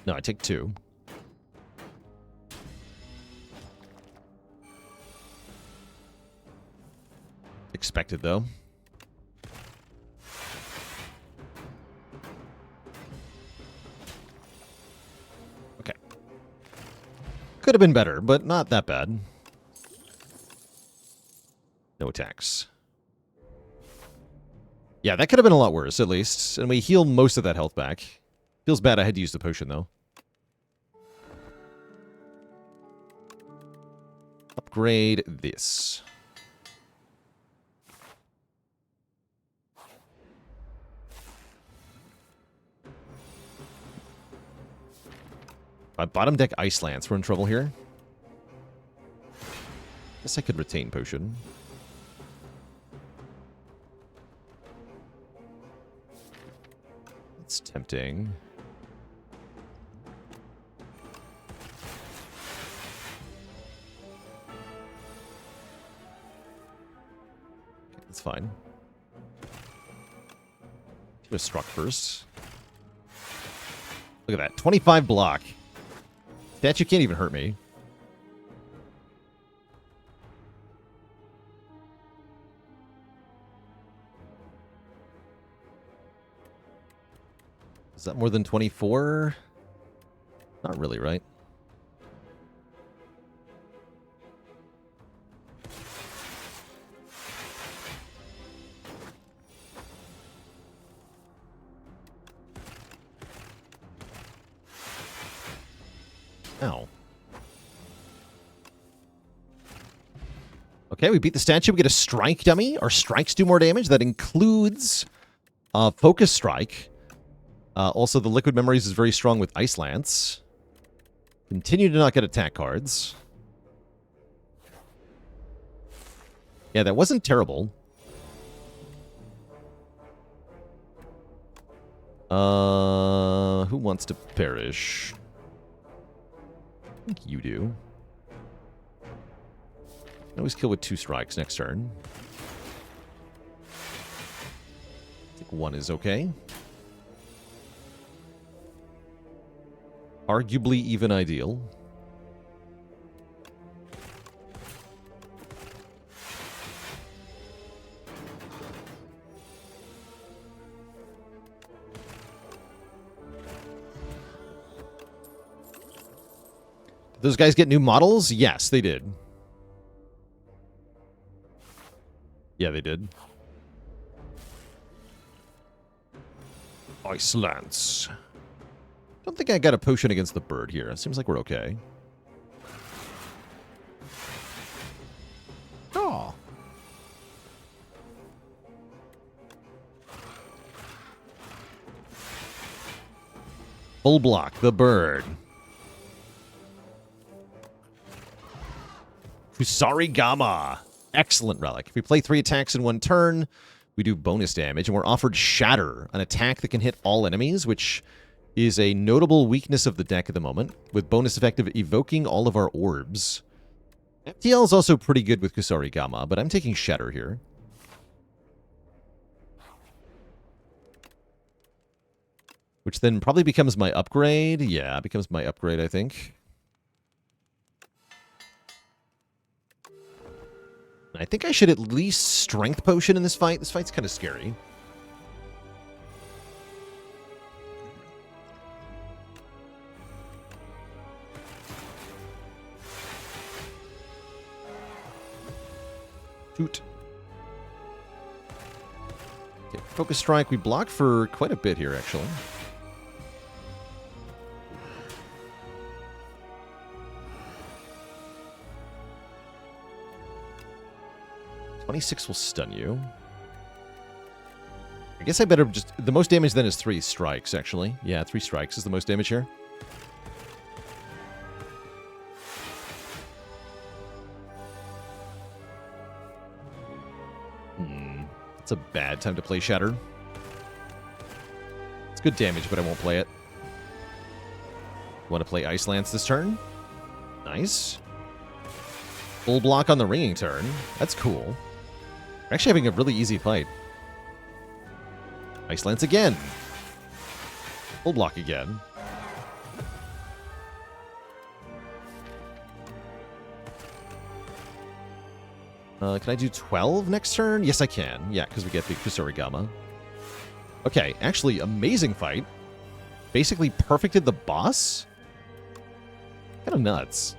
No, I take 2. Expected, though. Okay. Could have been better, but not that bad. No attacks. Yeah, that could have been a lot worse, at least. And we heal most of that health back. Feels bad I had to use the potion, though. Upgrade this. Bottom deck Ice Lance. We're in trouble here. Guess I could retain potion. It's tempting. Okay, that's fine. Do a struck first. Look at that. 25 block. Statue can't even hurt me. Is that more than 24? Not really, right? Ow. Okay, we beat the statue. We get a strike dummy. Our strikes do more damage. That includes Focus Strike. Also, the Liquid Memories is very strong with Ice Lance. Continue to not get attack cards. Yeah, that wasn't terrible. Who wants to perish? I think you do. Always kill with 2 strikes next turn. I think 1 is okay. Arguably even ideal. Did those guys get new models? Yes, they did. Yeah, they did. Ice Lance. Don't think I got a potion against the bird here. It seems like we're okay. Oh. Full block, the bird. Kusarigama. Excellent relic. If we play 3 attacks in 1 turn, we do bonus damage, and we're offered Shatter, an attack that can hit all enemies, which is a notable weakness of the deck at the moment, with bonus effect of evoking all of our orbs. FTL is also pretty good with Kusarigama, but I'm taking Shatter here. Which then probably becomes my upgrade. Yeah, it becomes my upgrade, I think. I think I should at least Strength Potion in this fight. This fight's kind of scary. Shoot. Okay, Focus Strike. We block for quite a bit here, actually. "26 will stun you. I guess I better just... The most damage then is 3 strikes, actually. Yeah, 3 strikes is the most damage here. It's a bad time to play Shatter. It's good damage, but I won't play it. Want to play Ice Lance this turn? Nice. Full block on the ringing turn. That's cool. We're actually having a really easy fight. Ice Lance again. Full block again. Can I do 12 next turn? Yes, I can. Yeah, because we get the Kusarigama. Okay, actually, amazing fight. Basically perfected the boss. Kind of nuts.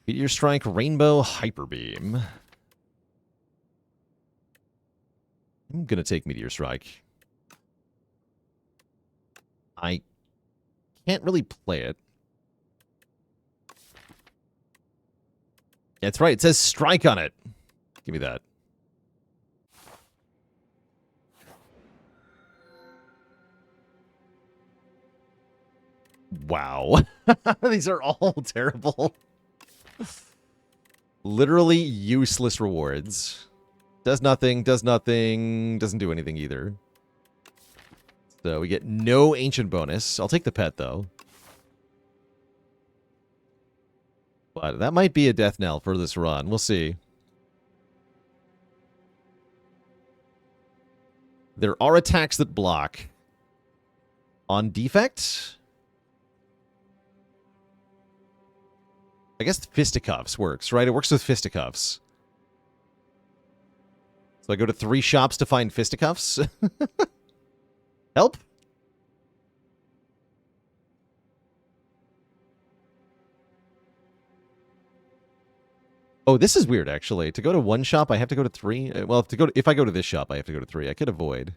Meteor Strike, Rainbow, Hyper Beam. I'm going to take Meteor Strike. I can't really play it. That's right. It says strike on it. Give me that. Wow. These are all terrible. Literally useless rewards. Does nothing, doesn't do anything either. So we get no ancient bonus. I'll take the pet, though. But that might be a death knell for this run. We'll see. There are attacks that block. On Defect? I guess Fisticuffs works, right? It works with Fisticuffs. So I go to 3 shops to find Fisticuffs? Help? Oh, this is weird, actually. To go to 1 shop, I have to go to 3? Well, if I go to this shop, I have to go to 3. I could avoid.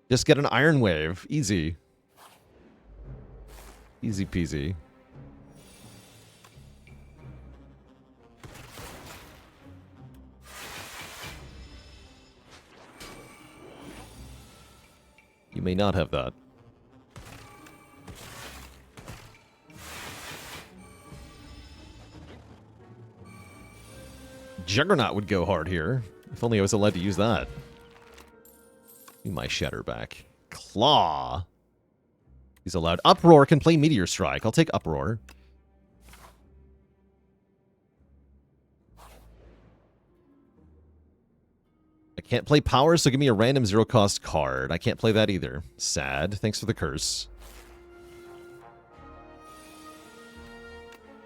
Just get an Iron Wave. Easy. Easy peasy. You may not have that. Juggernaut would go hard here. If only I was allowed to use that. Give my Shatter back. Claw. He's allowed. Uproar can play Meteor Strike. I'll take Uproar. I can't play Power, so give me a random 0-cost card. I can't play that either. Sad. Thanks for the curse.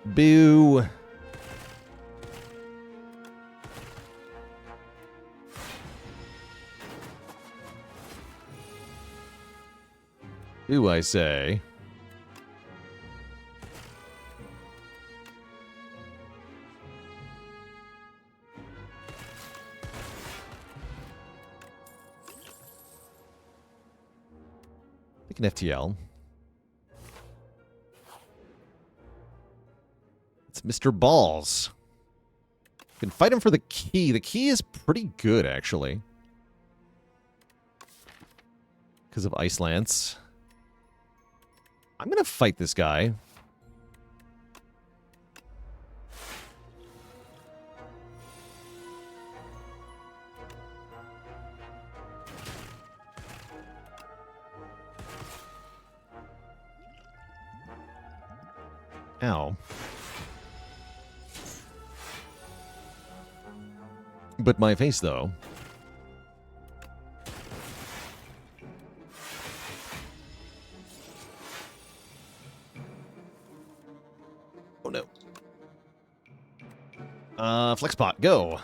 Boo. Boo, I say. Pick an FTL. It's Mr. Balls. You can fight him for the key. The key is pretty good, actually. Because of Ice Lance. I'm going to fight this guy. Ow. But my face, though. Oh, no. Flexbot, go.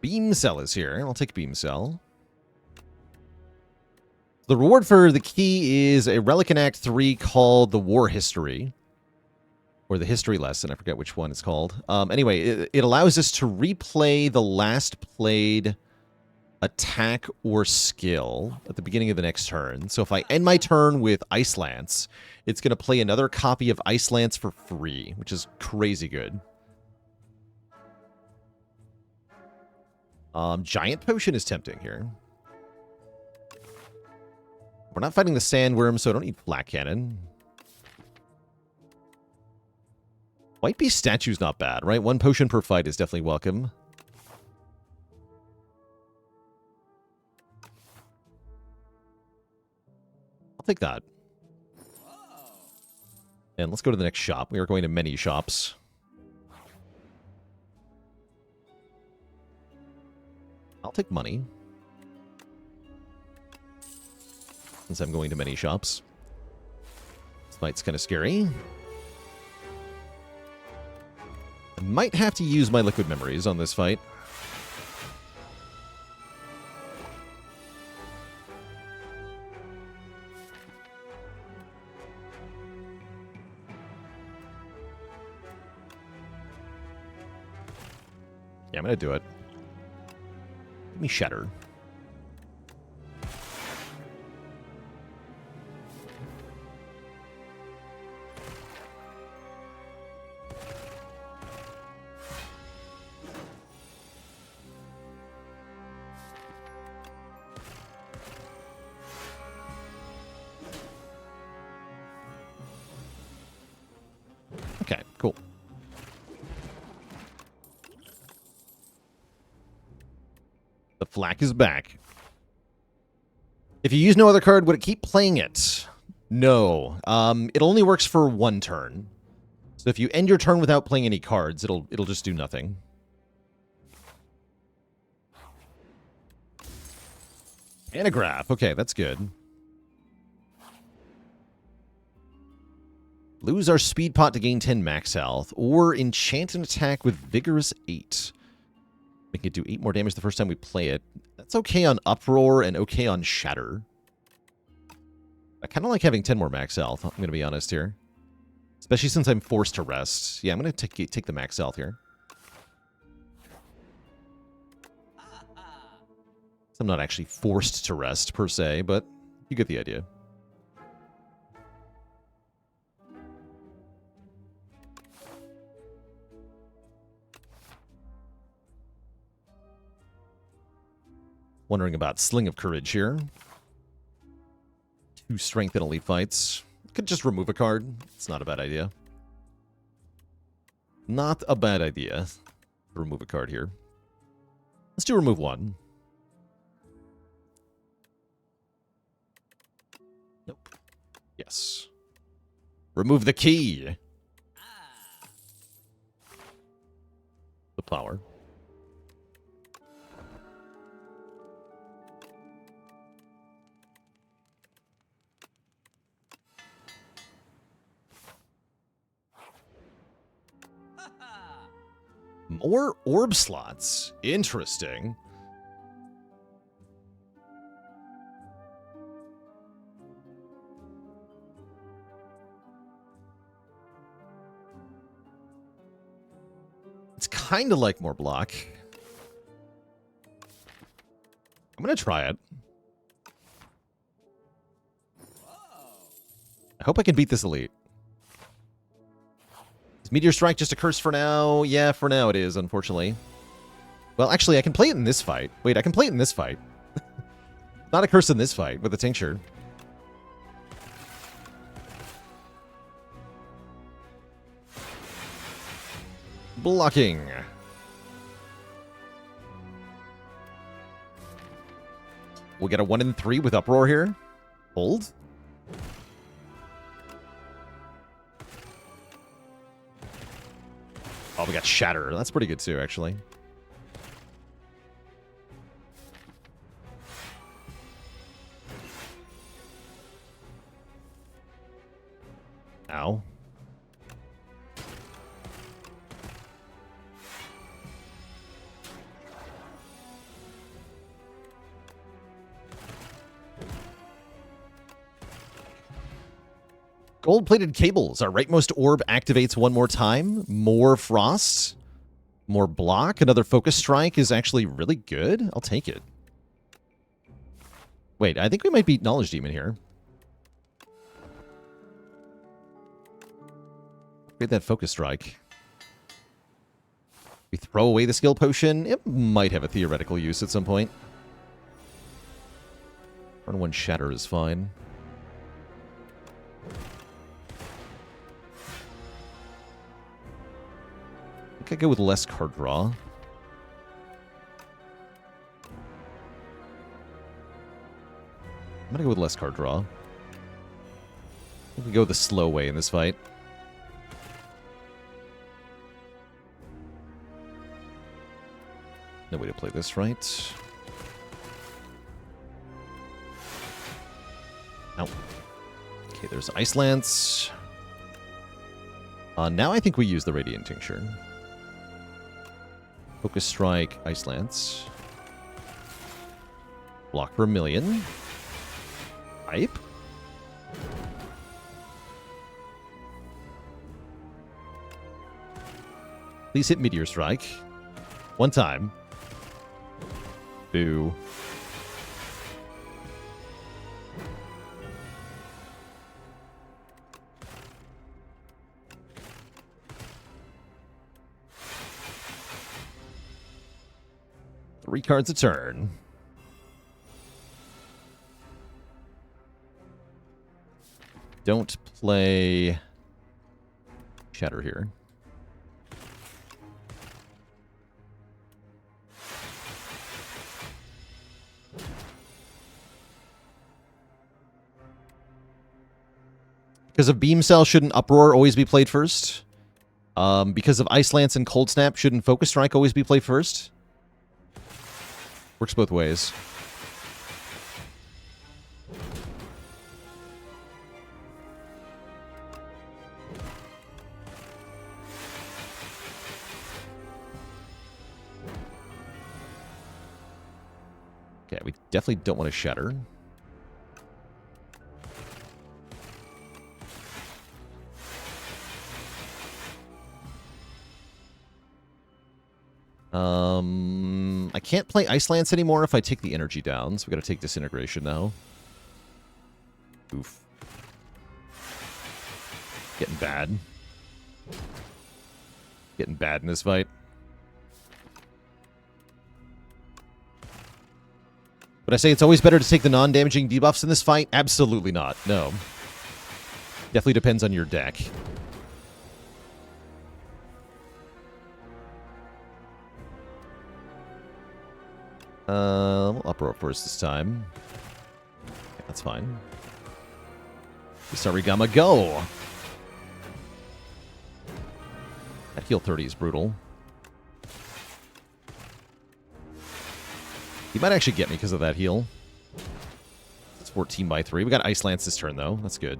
Beam Cell is here. I'll take Beam Cell. The reward for the key is a relic in Act 3 called the War History. Or the History Lesson. I forget which one it's called. Anyway, it allows us to replay the last played attack or skill at the beginning of the next turn. So if I end my turn with Ice Lance, it's going to play another copy of Ice Lance for free, which is crazy good. Giant Potion is tempting here. We're not fighting the Sandworm, so I don't need Black Cannon. White Beast Statue's not bad, right? 1 potion per fight is definitely welcome. I'll take that. And let's go to the next shop. We are going to many shops. I'll take money. Since I'm going to many shops. This fight's kind of scary. I might have to use my liquid memories on this fight. Yeah, I'm going to do it. Give me Shatter. Cool. The flak is back. If you use no other card, would it keep playing it? No. It only works for one turn. So if you end your turn without playing any cards, it'll just do nothing. Anagraph. Okay, that's good. Lose our speed pot to gain 10 max health, or enchant an attack with Vigorous 8. Make it do 8 more damage the first time we play it. That's okay on Uproar and okay on Shatter. I kind of like having 10 more max health, I'm going to be honest here. Especially since I'm forced to rest. Yeah, I'm going to take the max health here. So I'm not actually forced to rest, per se, but you get the idea. Wondering about Sling of Courage here. 2 strength in elite fights. Could just remove a card. It's not a bad idea. Not a bad idea to remove a card here. Let's do remove 1. Nope. Yes. Remove the key. The Plower. More orb slots. Interesting. It's kind of like more block. I'm going to try it. I hope I can beat this elite. Is Meteor Strike just a curse for now? Yeah, for now it is, unfortunately. Well, actually, I can play it in this fight. Wait, I can play it in this fight. Not a curse in this fight with the Tincture. Blocking. We'll get a 1 in 3 with Uproar here. Hold. Oh, we got Shatter. That's pretty good too, actually. Ow. Gold-plated cables. Our rightmost orb activates 1 more time. More frost. More block. Another focus strike is actually really good. I'll take it. Wait, I think we might beat Knowledge Demon here. Get that focus strike. We throw away the skill potion. It might have a theoretical use at some point. Turn 1 Shatter is fine. I think I go with less card draw. I'm gonna go with less card draw. I think we go the slow way in this fight. No way to play this, right? Ow. Okay, there's Ice Lance. Now I think we use the Radiant Tincture. Focus Strike, Ice Lance. Block for 1,000,000. Pipe. Please hit Meteor Strike. 1 time. Boo. Three cards a turn. Don't play Shatter here. Because of Beam Cell, shouldn't Uproar always be played first? Because of Ice Lance and Cold Snap, shouldn't Focus Strike always be played first? Works both ways. Okay, we definitely don't want to Shatter. I can't play Ice Lance anymore if I take the energy down, so we gotta take Disintegration now. Oof. Getting bad. Getting bad in this fight. Would I say it's always better to take the non-damaging debuffs in this fight? Absolutely not. No. Definitely depends on your deck. We'll Uproar first this time. Okay, that's fine. Sarigama, go! That heal 30 is brutal. He might actually get me because of that heal. It's 14 by 3. We got Ice Lance this turn, though. That's good.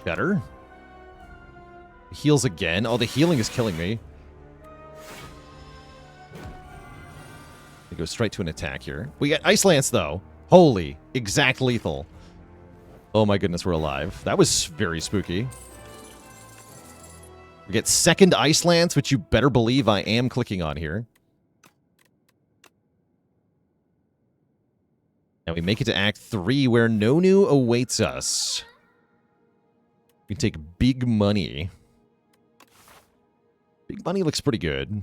Better. Heals again. Oh, the healing is killing me. It goes straight to an attack here. We got Ice Lance, though. Holy. Exact lethal. Oh my goodness, we're alive. That was very spooky. We get second Ice Lance, which you better believe I am clicking on here. And we make it to Act 3, where Nonu awaits us. We can take big money. Big money looks pretty good.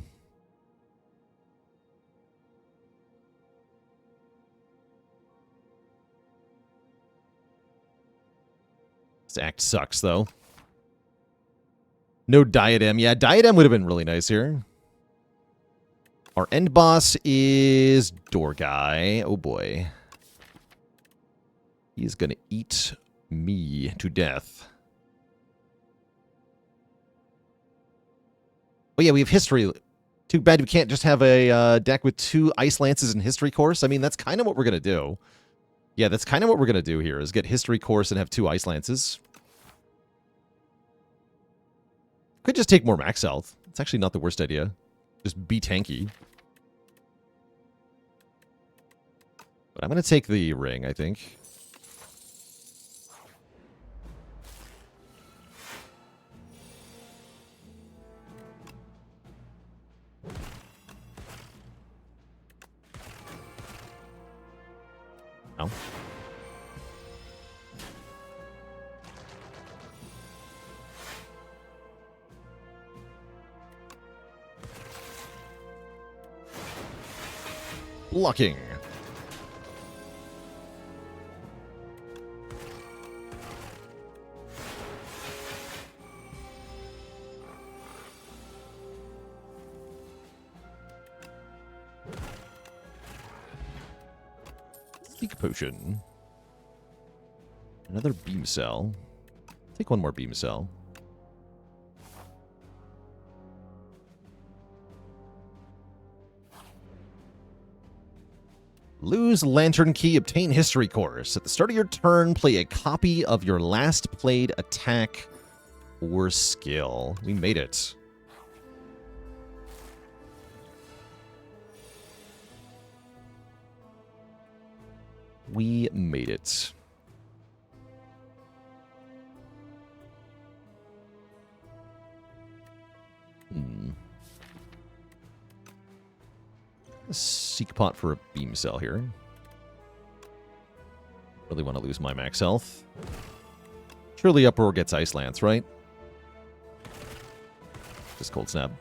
This act sucks, though. No Diadem. Yeah, Diadem would have been really nice here. Our end boss is Door Guy. Oh, boy. He's going to eat me to death. Oh, yeah, we have History. Too bad we can't just have a deck with 2 Ice Lances and History Course. I mean, that's kind of what we're going to do. Yeah, that's kind of what we're going to do here, is get History Course and have 2 Ice Lances. Could just take more max health. It's actually not the worst idea. Just be tanky. But I'm going to take the ring, I think. No. Blocking. Seek Potion. Another Beam Cell. Take one more Beam Cell. Lose Lantern Key, obtain History Course. At the start of your turn, play a copy of your last played attack or skill. We made it. We made it. Seek Pot for a Beam Cell here. Really want to lose my max health. Surely Uproar gets Ice Lance, right? Just Cold Snap.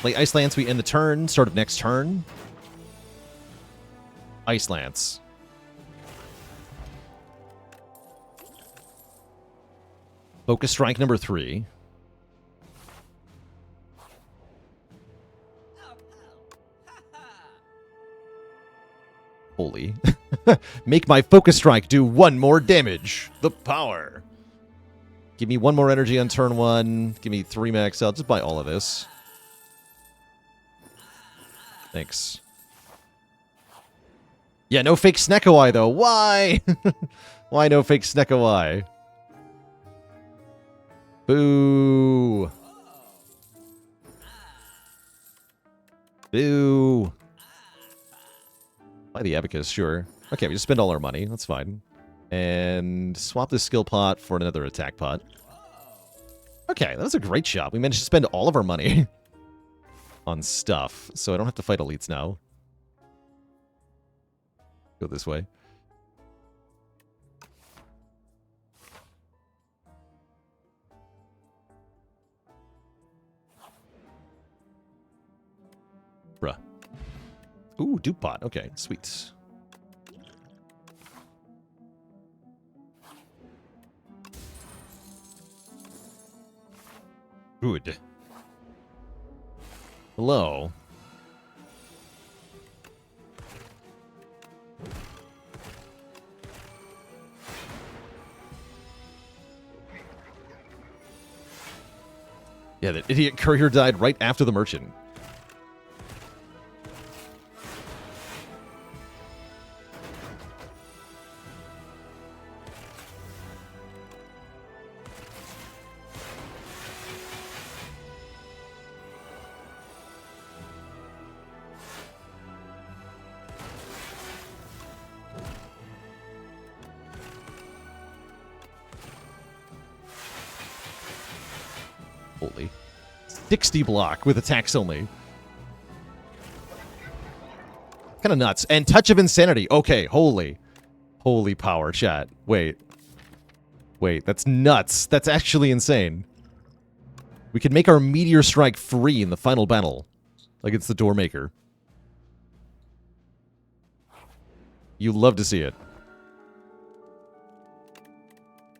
Play Ice Lance, we end the turn, start of next turn. Ice Lance. Focus Strike number 3. Holy. Make my Focus Strike do 1 more damage. The power. Give me 1 more energy on turn 1. Give me 3 max. I'll just buy all of this. Thanks. Yeah, no fake Snecko-Eye, though. Why? Why no fake Snecko-Eye? Boo. Boo. Buy the Abacus, sure. Okay, we just spend all our money. That's fine. And swap this skill pot for another attack pot. Okay, that was a great shot. We managed to spend all of our money on stuff, so I don't have to fight elites now. Go this way. Bruh. Ooh, dupe pot. Okay, sweet. Good. Hello. Yeah, that idiot courier died right after the merchant. Holy. 60 block with attacks only. Kind of nuts. And Touch of Insanity. Okay, holy. Holy power, chat. Wait. Wait, that's nuts. That's actually insane. We could make our Meteor Strike free in the final battle. Like it's the Doormaker. You love to see it.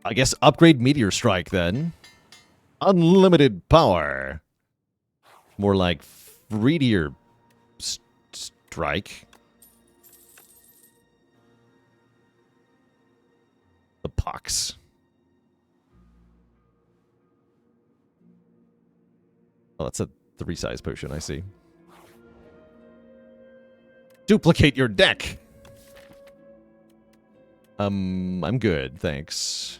I guess upgrade Meteor Strike then. Unlimited power. More like Freetier Strike. The Pox. Oh, that's a 3-size potion, I see. Duplicate your deck. I'm good, thanks.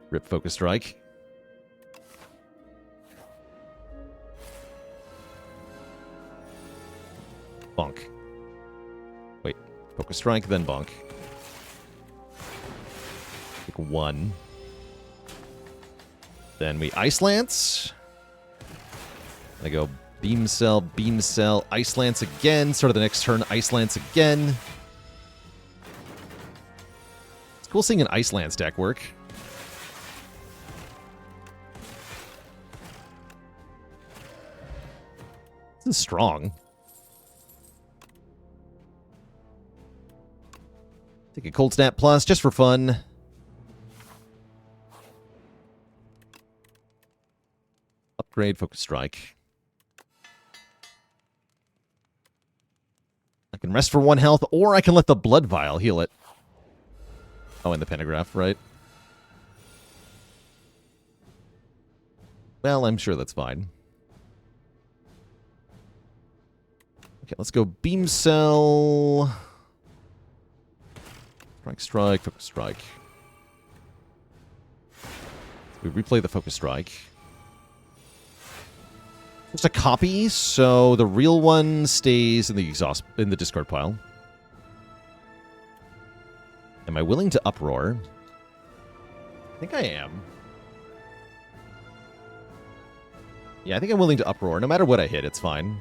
Rip Focus Strike. Bonk. Wait, Focus Strike, then bonk. Take 1. Then we Ice Lance. I go Beam Cell, Ice Lance again. Start of the next turn, Ice Lance again. It's cool seeing an Ice Lance deck work. This is strong. Take a Cold Snap Plus just for fun. Upgrade Focus Strike. I can rest for 1 health, or I can let the Blood Vial heal it. Oh, and the Pentagraph, right? Well, I'm sure that's fine. Okay, let's go Beam Cell. Strike, Focus Strike. We replay the Focus Strike. Just a copy, so the real one stays in the discard pile. Am I willing to Uproar? I think I am. Yeah, I think I'm willing to Uproar. No matter what I hit, it's fine.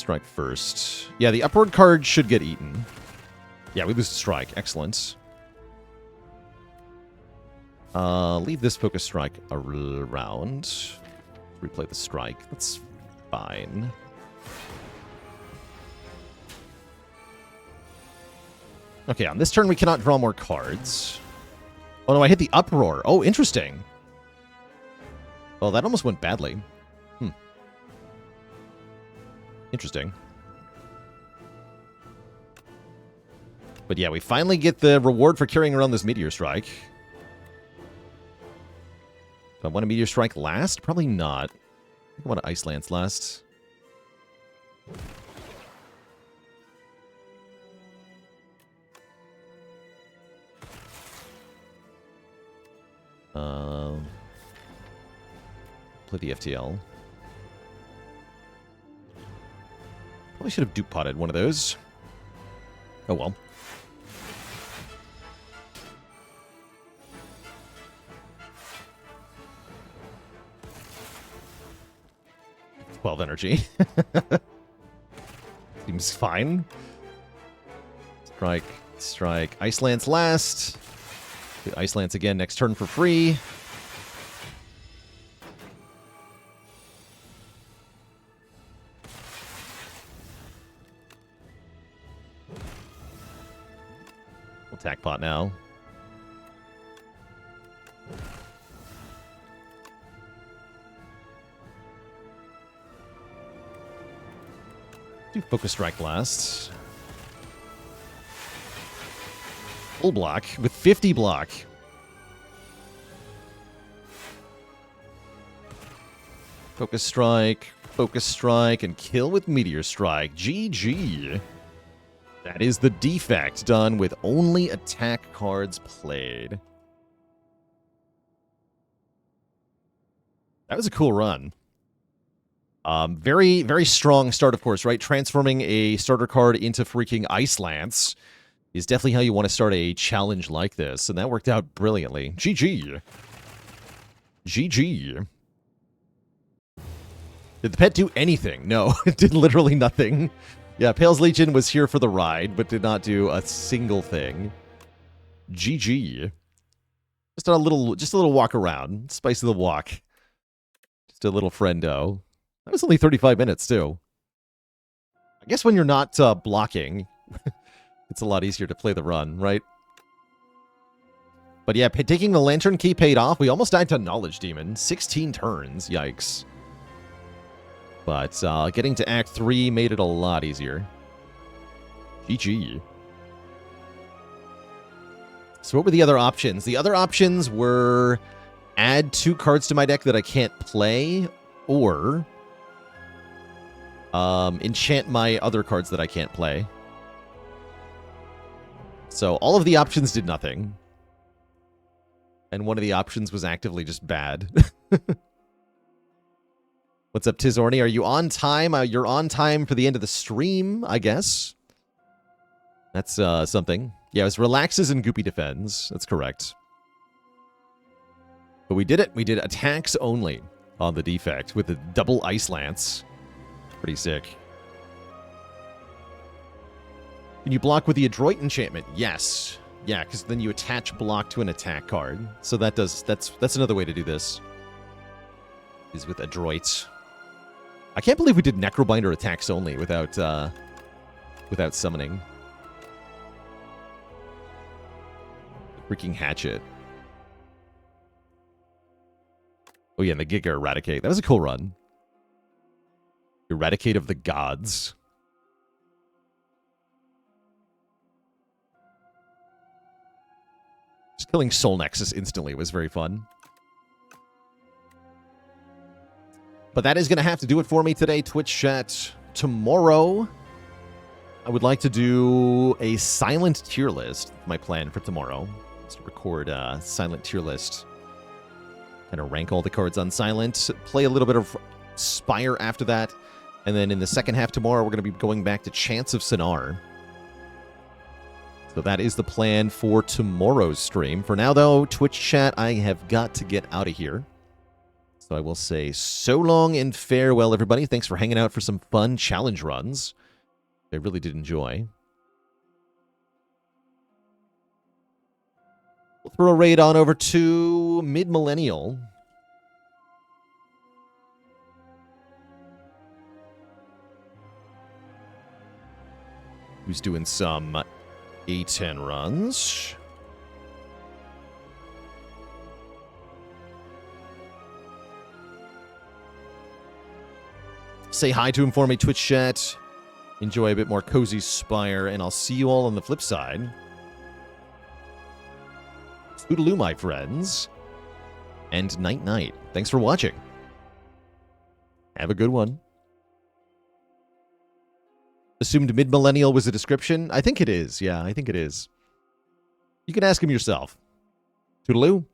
strike first. Yeah, the upward card should get eaten. Yeah, we lose the strike. Excellent. Leave this focus strike around. Replay the strike. That's fine. Okay, on this turn we cannot draw more cards. Oh no, I hit the uproar. Oh, interesting. Well, that almost went badly. Interesting. But yeah, we finally get the reward for carrying around this Meteor Strike. Do I want a Meteor Strike last? Probably not. I want to Ice Lance last. Play the FTL. Probably should have Dupe Potted one of those. Oh well. Twelve energy. Seems fine. Strike, strike. Ice Lance last. Do Ice Lance again next turn for free. Attack pot now. Do Focus Strike Blast. Full block with 50 block. Focus Strike, and kill with Meteor Strike. GG. That is the Defect, done with only attack cards played. That was a cool run. Very, very strong start, of course, right? Transforming a starter card into freaking Ice Lance is definitely how you want to start a challenge like this, and that worked out brilliantly. GG. GG. Did the pet do anything? No, it did literally nothing. Yeah, Pale's Legion was here for the ride, but did not do a single thing. GG. Just a little walk around. Spice of the walk. Just a little friendo. That was only 35 minutes, too. I guess when you're not blocking, it's a lot easier to play the run, right? But yeah, taking the Lantern Key paid off. We almost died to Knowledge Demon. 16 turns. Yikes. But getting to Act 3 made it a lot easier. GG. So what were the other options? The other options were add 2 cards to my deck that I can't play, or enchant my other cards that I can't play. So all of the options did nothing. And one of the options was actively just bad. What's up, Tizorny? Are you on time? You're on time for the end of the stream, I guess. That's something. Yeah, it was Relaxes and Goopy Defends. That's correct. But we did it. We did attacks only on the Defect with the double Ice Lance. Pretty sick. Can you block with the Adroit enchantment? Yes. Yeah, because then you attach block to an attack card. So that's another way to do this. Is with Adroit. I can't believe we did Necrobinder attacks only without summoning. Freaking Hatchet. Oh yeah, and the Giga Eradicate. That was a cool run. Eradicate of the Gods. Just killing Soul Nexus instantly was very fun. But that is going to have to do it for me today, Twitch chat. Tomorrow, I would like to do a silent tier list. My plan for tomorrow is to record a silent tier list. Kind of rank all the cards on silent. Play a little bit of Spire after that. And then in the second half tomorrow, we're going to be going back to Chants of Sinar. So that is the plan for tomorrow's stream. For now, though, Twitch chat, I have got to get out of here. So I will say so long and farewell, everybody. Thanks for hanging out for some fun challenge runs. I really did enjoy. We'll throw a raid on over to Mid-Millennial. Who's doing some A10 runs. Say hi to him for me, Twitch chat. Enjoy a bit more cozy Spire, and I'll see you all on the flip side. Toodaloo, my friends. And night-night. Thanks for watching. Have a good one. Assumed mid-millennial was a description? I think it is. Yeah, I think it is. You can ask him yourself. Toodaloo.